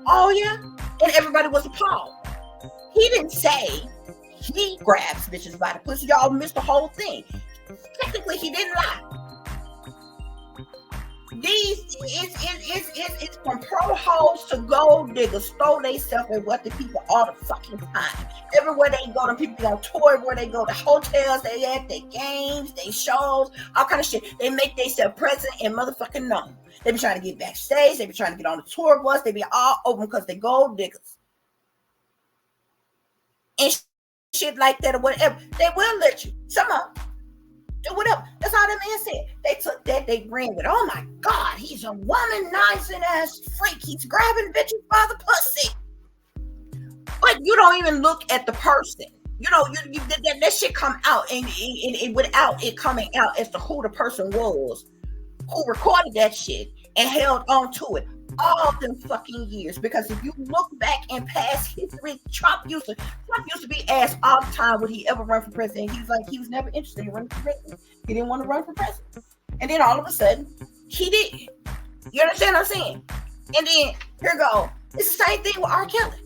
Speaker 1: Oh, yeah? And everybody was appalled. He didn't say he grabs bitches by the pussy. Y'all missed the whole thing. Technically, he didn't lie. It's from pro hoes to gold diggers, throw themselves at what the people all the fucking time. Everywhere they go, the people be on tour, where they go, the hotels they at, their games, their shows, all kind of shit. They make themselves present and motherfucking known. They be trying to get backstage, they be trying to get on the tour bus, they be all open because they gold diggers. And shit like that or whatever. They will let you. Some of them. Do whatever. That's all that man said. They took that, they ran with, oh my God, he's a womanizing ass freak. He's grabbing bitches by the pussy. But you don't even look at the person. You know, that shit come out and without it coming out as to who the person was, who recorded that shit and held on to it all them fucking years. Because if you look back in past history, Trump used to be asked all the time would he ever run for president. He was like, he was never interested in running for president. He didn't want to run for president. And then all of a sudden, he did. You understand what I'm saying? And then here go. It's the same thing with R. Kelly.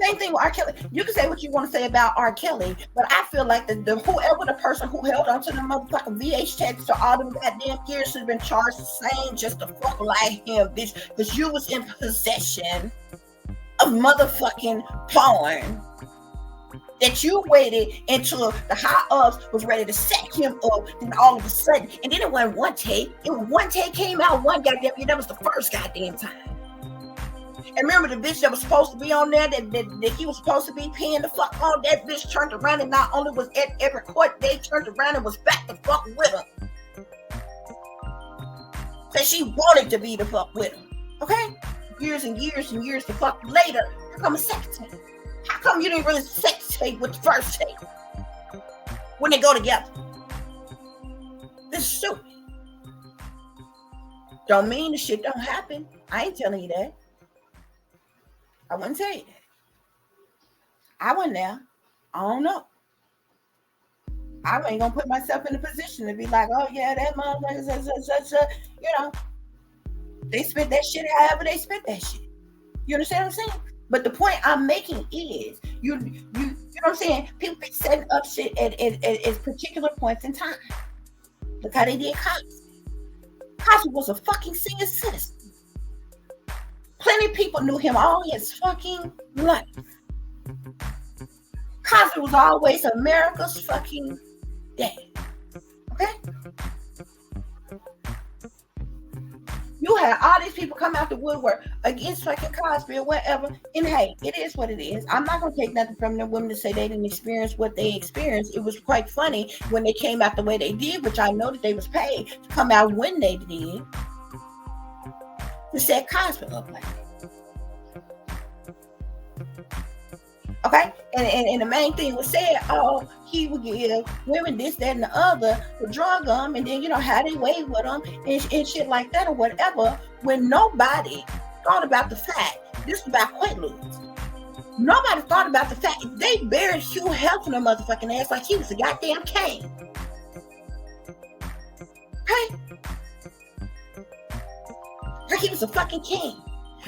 Speaker 1: Same thing with R. Kelly. You can say what you want to say about R. Kelly, but I feel like the whoever the person who held onto the motherfucking VH tapes for all them goddamn years should have been charged the same just to fuck like him, bitch, because you was in possession of motherfucking porn that you waited until the high ups was ready to set him up, and all of a sudden, and then it wasn't one take. It was one take came out one goddamn year. That was the first goddamn time. And remember the bitch that was supposed to be on there that he was supposed to be paying the fuck on, that bitch turned around and not only was at every court, they turned around and was back to fuck with him. So she wanted to be the fuck with him. Okay? Years and years and years to fuck later, here come a second tape. How come you didn't really sex tape with the first tape when they go together? This is stupid. Don't mean the shit don't happen. I ain't telling you that. I wouldn't tell you that. I wasn't there. I don't know. I ain't gonna put myself in a position to be like, oh yeah, that motherfucker, you know, they spent that shit however they spent that shit. You understand what I'm saying? But the point I'm making is, you know what I'm saying? People be setting up shit at particular points in time. Look how they did Cosby. Cosby was a fucking senior citizen. Plenty of people knew him all his fucking life. Cosby was always America's fucking dad. Okay? You had all these people come out the woodwork against fucking Cosby or whatever. And hey, it is what it is. I'm not going to take nothing from the women to say they didn't experience what they experienced. It was quite funny when they came out the way they did, which I know that they was paid to come out when they did, to set Cosby up like that. Okay? And the main thing was said, oh, he would give women this, that, and the other to drug them, and then, you know, how they wait with them and shit like that or whatever, when nobody thought about the fact this was about Quaaludes. Nobody thought about the fact they buried Hugh Hefner in the motherfucking ass like he was a goddamn king. Okay? Like he was a fucking king.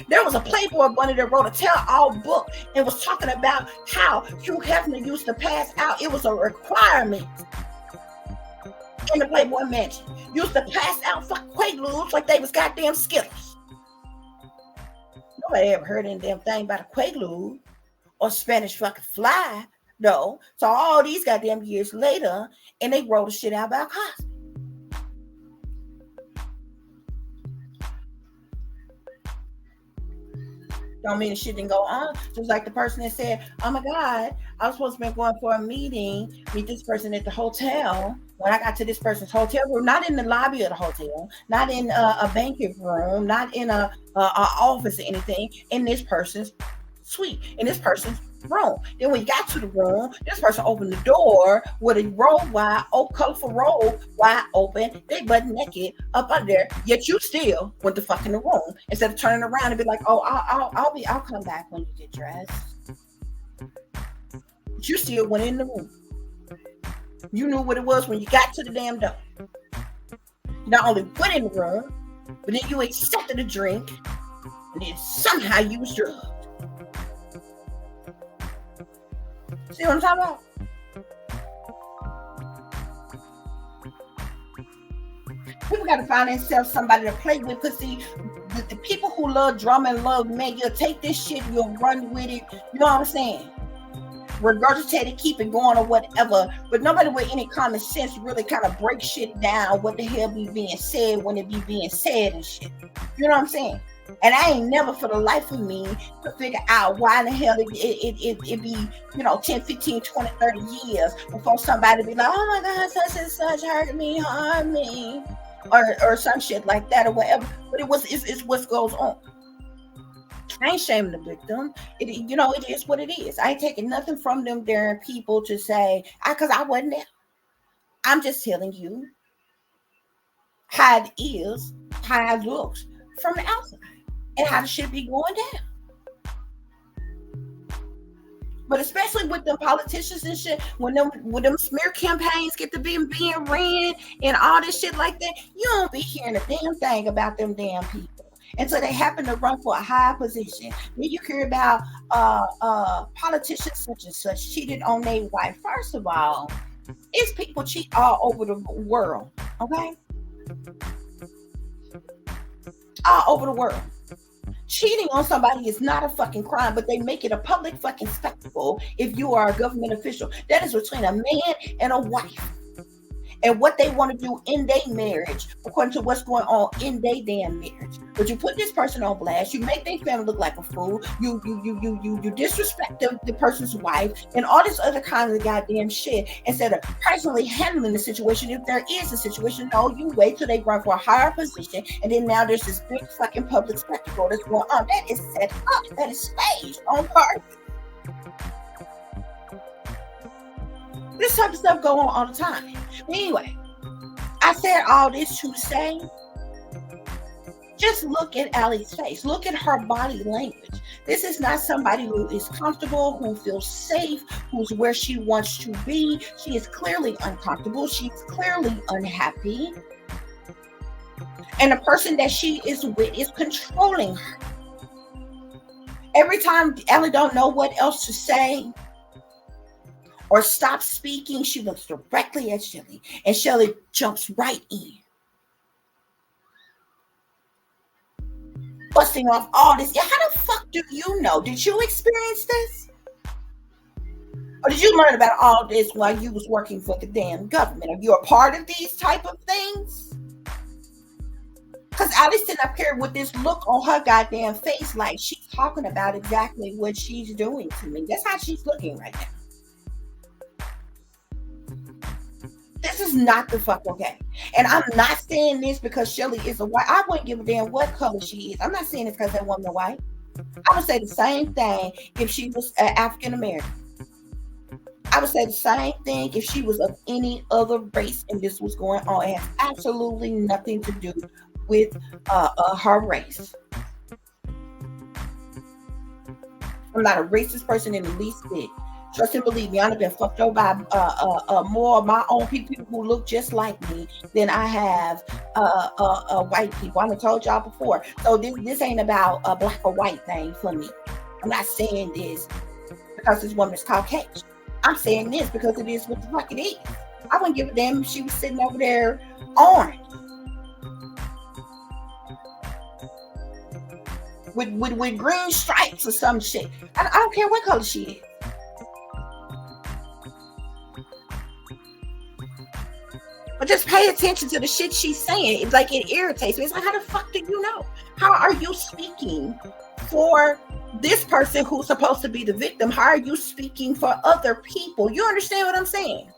Speaker 1: There was a Playboy bunny that wrote a tell-all book and was talking about how Hugh Hefner used to pass out. It was a requirement in the Playboy mansion. Used to pass out fucking Quaaludes like they was goddamn Skittles. Nobody ever heard any damn thing about a Quaalude or Spanish fucking fly, though. So all these goddamn years later, and they wrote a shit out about Cosby. Don't mean the shit didn't go on. Just like the person that said, oh my God, I was supposed to be going for a meeting, meet this person at the hotel. When I got to this person's hotel room, not in the lobby of the hotel, not in a banquet room, not in a office or anything, in this person's suite, in this person's room. Then when you got to the room, this person opened the door with a robe wide, colorful robe wide open, they butt naked up under there. Yet you still went the fuck in the room instead of turning around and be like, "Oh, I'll come back when you get dressed." But you still went in the room. You knew what it was when you got to the damn door. You not only went in the room, but then you accepted a drink, and then somehow you was drugged. See what I'm talking about? People got to find themselves somebody to play with. Because see, the people who love drama and love, man, you'll take this shit, you'll run with it. You know what I'm saying? Regurgitate it, keep it going or whatever. But nobody with any common sense really kind of break shit down. What the hell be being said when it be being said and shit. You know what I'm saying? And I ain't never for the life of me to figure out why the hell it be, you know, 10, 15, 20, 30 years before somebody be like, oh my God, such and such hurt me, harm me, or some shit like that or whatever. But it's what goes on. I ain't shaming the victim. You know, it is what it is. I ain't taking nothing from them there people to say, because I wasn't there. I'm just telling you how it is, how it looks from the outside. And how the shit be going down. But especially with them politicians and shit, when them smear campaigns get to being ran and all this shit like that, you don't be hearing a damn thing about them damn people. And so they happen to run for a high position. Then you hear about politicians such and such cheated on their wife. First of all, it's people cheat all over the world, okay? All over the world. Cheating on somebody is not a fucking crime, but they make it a public fucking spectacle if you are a government official. That is between a man and a wife. And what they want to do in their marriage, according to what's going on in their damn marriage. But you put this person on blast, you make their family look like a fool, you disrespect the person's wife, and all this other kind of goddamn shit, instead of personally handling the situation. If there is a situation, no, you wait till they run for a higher position, and then now there's this big fucking public spectacle that's going on. That is set up, that is staged on purpose. This type of stuff go on all the time. Anyway, I said all this to say, just look at Allie's face. Look at her body language. This is not somebody who is comfortable, who feels safe, who's where she wants to be. She is clearly uncomfortable. She's clearly unhappy. And the person that she is with is controlling her. Every time Allie don't know what else to say, or stop speaking, she looks directly at Shelly, and Shelly jumps right in, busting off all this. How the fuck do you know? Did you experience this? Or did you learn about all this while you was working for the damn government? Are you a part of these type of things? Because Allie's sitting up here with this look on her goddamn face like she's talking about exactly what she's doing to me. That's how she's looking right now. This is not the fuck okay. And I'm not saying this because Shelly is a white. I wouldn't give a damn what color she is. I'm not saying this because that woman is white. I would say the same thing if she was African American. I would say the same thing if she was of any other race and this was going on. It has absolutely nothing to do with her race. I'm not a racist person in the least bit. Trust and believe me, I've been fucked over by more of my own people who look just like me than I have white people. I've told y'all before. So this ain't about a black or white thing for me. I'm not saying this because this woman is Caucasian. I'm saying this because it is what the fuck it is. I wouldn't give a damn if she was sitting over there orange. With green stripes or some shit. I don't care what color she is. But just pay attention to the shit she's saying. It's like it irritates me. It's like, how the fuck do you know? How are you speaking for this person who's supposed to be the victim? How are you speaking for other people? You understand what I'm saying?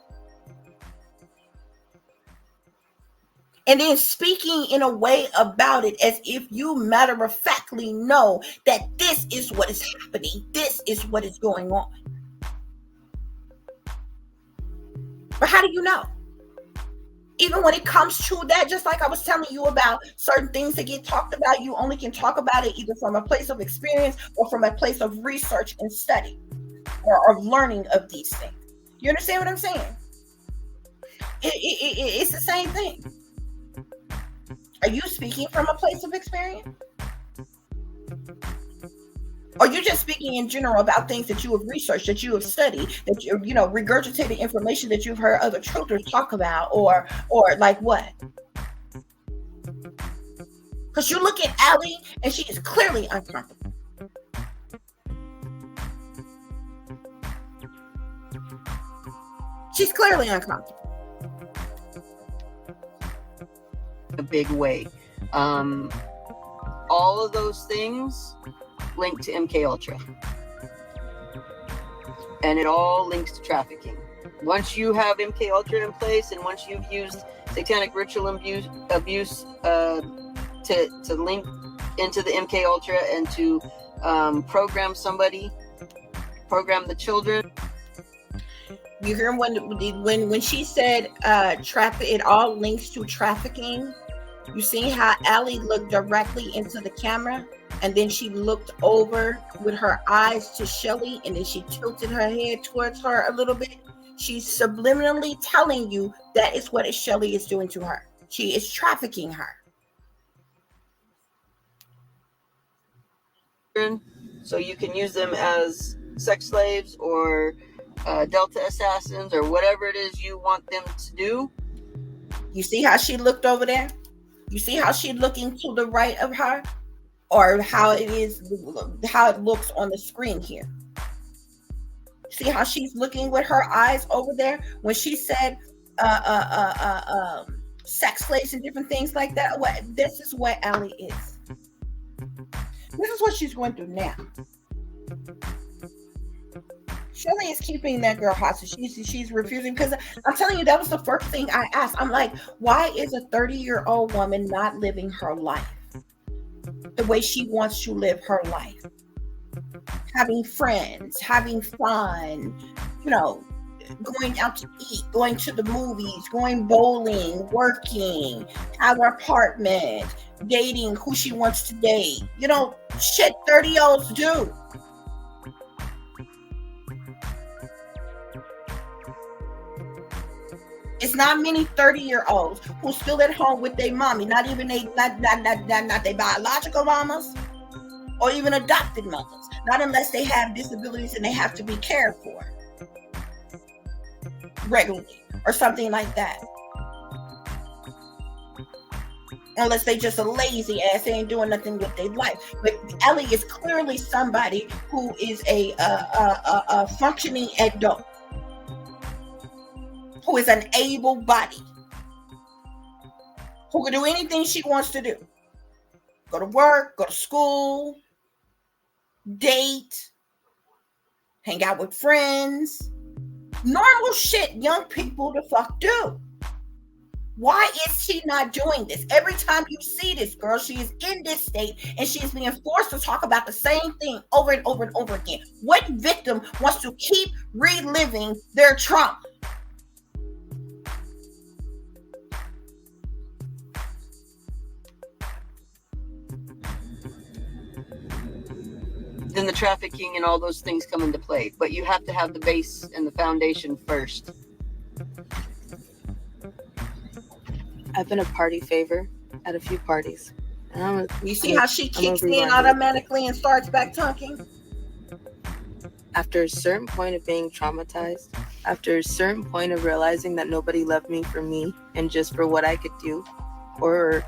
Speaker 1: And then speaking in a way about it as if you matter-of-factly know that this is what is happening. This is what is going on. But how do you know? Even when it comes to that, just like I was telling you about certain things that get talked about, you only can talk about it either from a place of experience or from a place of research and study or learning of these things. You understand what I'm saying? It's the same thing. Are you speaking from a place of experience? Or you just speaking in general about things that you have researched, that you have studied, that you regurgitated information that you've heard other truthers talk about, or like what? Because you look at Allie and she is clearly uncomfortable. She's clearly uncomfortable.
Speaker 4: A big way. All of those things link to MK Ultra, and it all links to trafficking. Once you have MK Ultra in place, and once you've used satanic ritual abuse to link into the MK Ultra and to program the children.
Speaker 1: You hear when she said it all links to trafficking. You see how Allie looked directly into the camera, and then she looked over with her eyes to Shelly, and then she tilted her head towards her a little bit. She's subliminally telling you that is what Shelly is doing to her. She is trafficking her.
Speaker 4: so you can use them as sex slaves or Delta assassins or whatever it is you want them to do.
Speaker 1: You see how she looked over there? You see how she's looking to the right of her? Or how it looks on the screen here. See how she's looking with her eyes over there when she said sex slaves and different things like that. This is what Allie is. This is what she's going through now. Shirley is keeping that girl hostage. She's refusing, because I'm telling you, that was the first thing I asked. I'm like, why is a 30-year-old woman not living her life the way she wants to live her life? Having friends, having fun, going out to eat, going to the movies, going bowling, working, have an apartment, dating who she wants to date. Shit 30-year-olds do. It's not many 30-year-olds who's still at home with their mommy, not even not their biological mamas or even adopted mothers, not unless they have disabilities and they have to be cared for regularly or something like that. Unless they just a lazy ass, they ain't doing nothing with their life. But Ellie is clearly somebody who is a functioning adult, who is an able body, who can do anything she wants to do. Go to work, go to school, date, hang out with friends. Normal shit young people the fuck do. Why is she not doing this? Every time you see this girl, she is in this state and she's being forced to talk about the same thing over and over and over again. What victim wants to keep reliving their trauma?
Speaker 4: Then the trafficking and all those things come into play. But you have to have the base and the foundation first.
Speaker 6: I've been a party favor at a few parties.
Speaker 1: You see how she kicks in automatically and starts back talking?
Speaker 6: After a certain point of being traumatized, after a certain point of realizing that nobody loved me for me and just for what I could do, or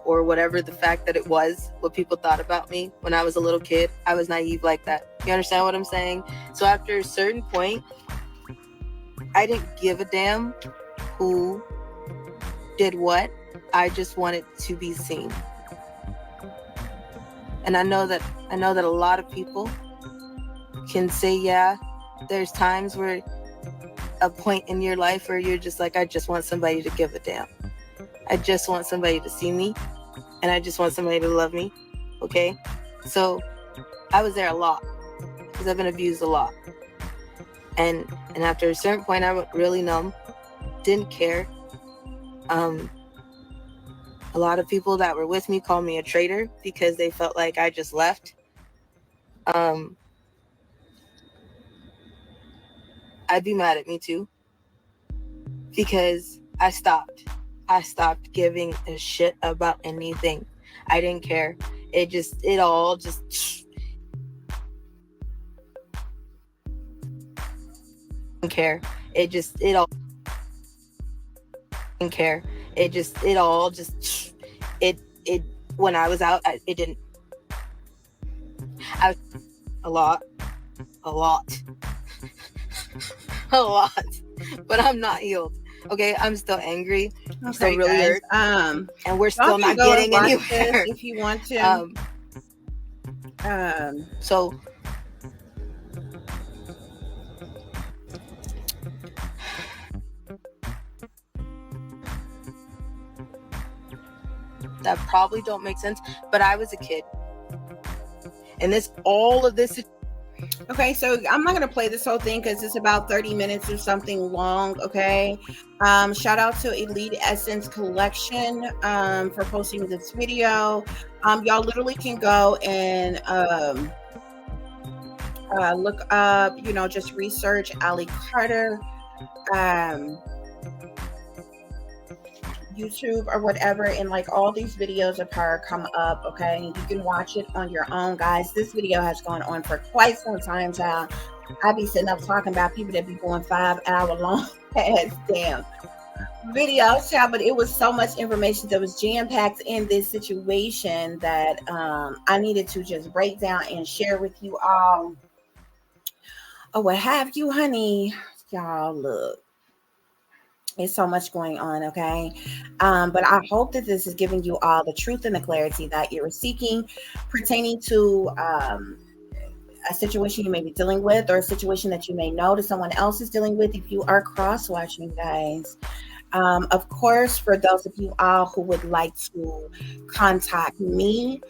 Speaker 6: whatever the fact that it was, what people thought about me when I was a little kid, I was naive like that. You understand what I'm saying? So after a certain point, I didn't give a damn who did what. I just wanted to be seen. And I know that a lot of people can say, yeah, there's times where a point in your life where you're just like, I just want somebody to give a damn. I just want somebody to see me, and I just want somebody to love me. Okay? So I was there a lot because I've been abused a lot. And after a certain point, I went really numb, didn't care. A lot of people that were with me called me a traitor because they felt like I just left. I'd be mad at me too, because I stopped giving a shit about anything. I didn't care. It all just didn't care. It all didn't care. When I was out, it didn't. I was a lot, but I'm not healed. Okay, I'm still angry. I'm still really hurt. And we're still not getting anywhere.
Speaker 1: If you want to.
Speaker 6: So that probably don't make sense, but I was a kid. And all of this.
Speaker 1: Okay, so I'm not going to play this whole thing because it's about 30 minutes or something long, okay? Shout out to Elite Essence Collection for posting this video. Y'all literally can go and look up, just research Allie Carter. YouTube or whatever, and like all these videos of her come up, okay? You can watch it on your own, guys. This video has gone on for quite some time, child. I be sitting up talking about people that be going 5-hour long ass damn videos, child, but it was so much information that was jam-packed in this situation that I needed to just break down and share with you all. Oh, what have you, honey? Y'all, look. It's so much going on, okay? But I hope that this is giving you all the truth and the clarity that you're seeking pertaining to a situation you may be dealing with, or a situation that you may know that someone else is dealing with if you are cross-watching, guys. Of course, for those of you all who would like to contact me,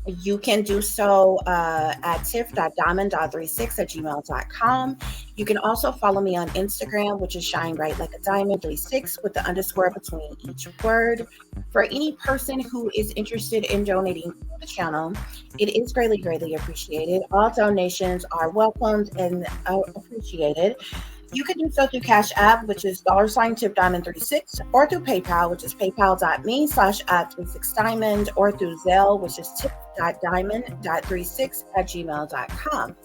Speaker 1: you can do so at tiff.diamond.36@gmail.com. You can also follow me on Instagram, which is Shine Bright Like a Diamond 36 with the underscore between each word. For any person who is interested in donating to the channel, it is greatly, greatly appreciated. All donations are welcomed and appreciated. You can do so through CASHAPP, which is $TiffDiamond36, or through PayPal, which is paypal.me/@36diamond, or through ZELLE, which is tiff.diamond.36@gmail.com.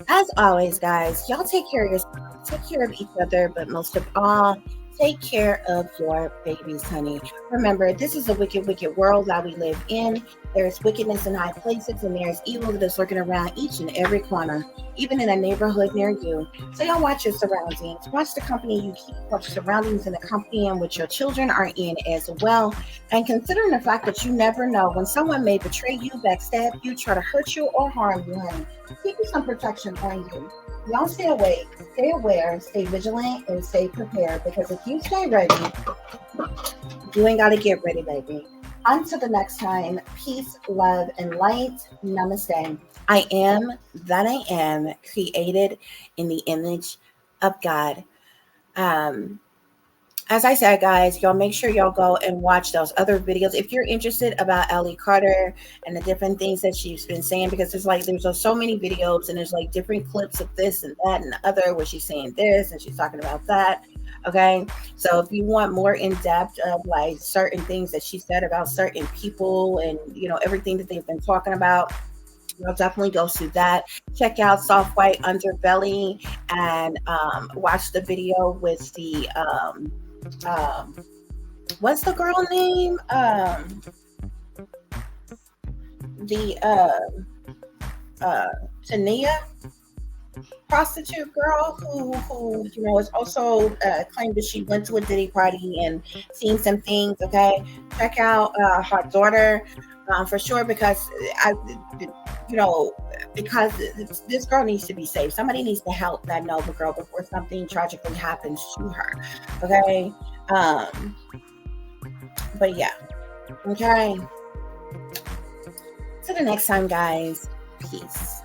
Speaker 1: As always, guys, y'all take care of yourself, take care of each other, but most of all, take care of your babies, honey. Remember, this is a wicked, wicked world that we live in. There's wickedness in high places, and there's evil that is lurking around each and every corner, even in a neighborhood near you. So y'all watch your surroundings. Watch the company you keep. Watch the surroundings and the company in which your children are in as well. And considering the fact that you never know when someone may betray you, backstab you, try to hurt you, or harm you, honey, keep some protection on you. Y'all stay awake, stay aware, stay vigilant, and stay prepared, because if you stay ready, you ain't got to get ready, baby. Until the next time, peace, love, and light. Namaste. I am that I am, created in the image of God. As I said, guys, y'all make sure y'all go and watch those other videos if you're interested about Ellie Carter and the different things that she's been saying, because there's so many videos, and there's like different clips of this and that and the other where she's saying this and she's talking about that. Okay, so if you want more in depth of like certain things that she said about certain people and everything that they've been talking about, you'll definitely go through that. Check out Soft White Underbelly and watch the video with the what's the girl name? Tania, prostitute girl who is also claimed that she went to a Diddy party and seen some things. Okay, check out her daughter for sure, because because this girl needs to be safe. Somebody needs to help that Nova girl before something tragically happens to her. Okay, but yeah, okay. Till the next time, guys. Peace.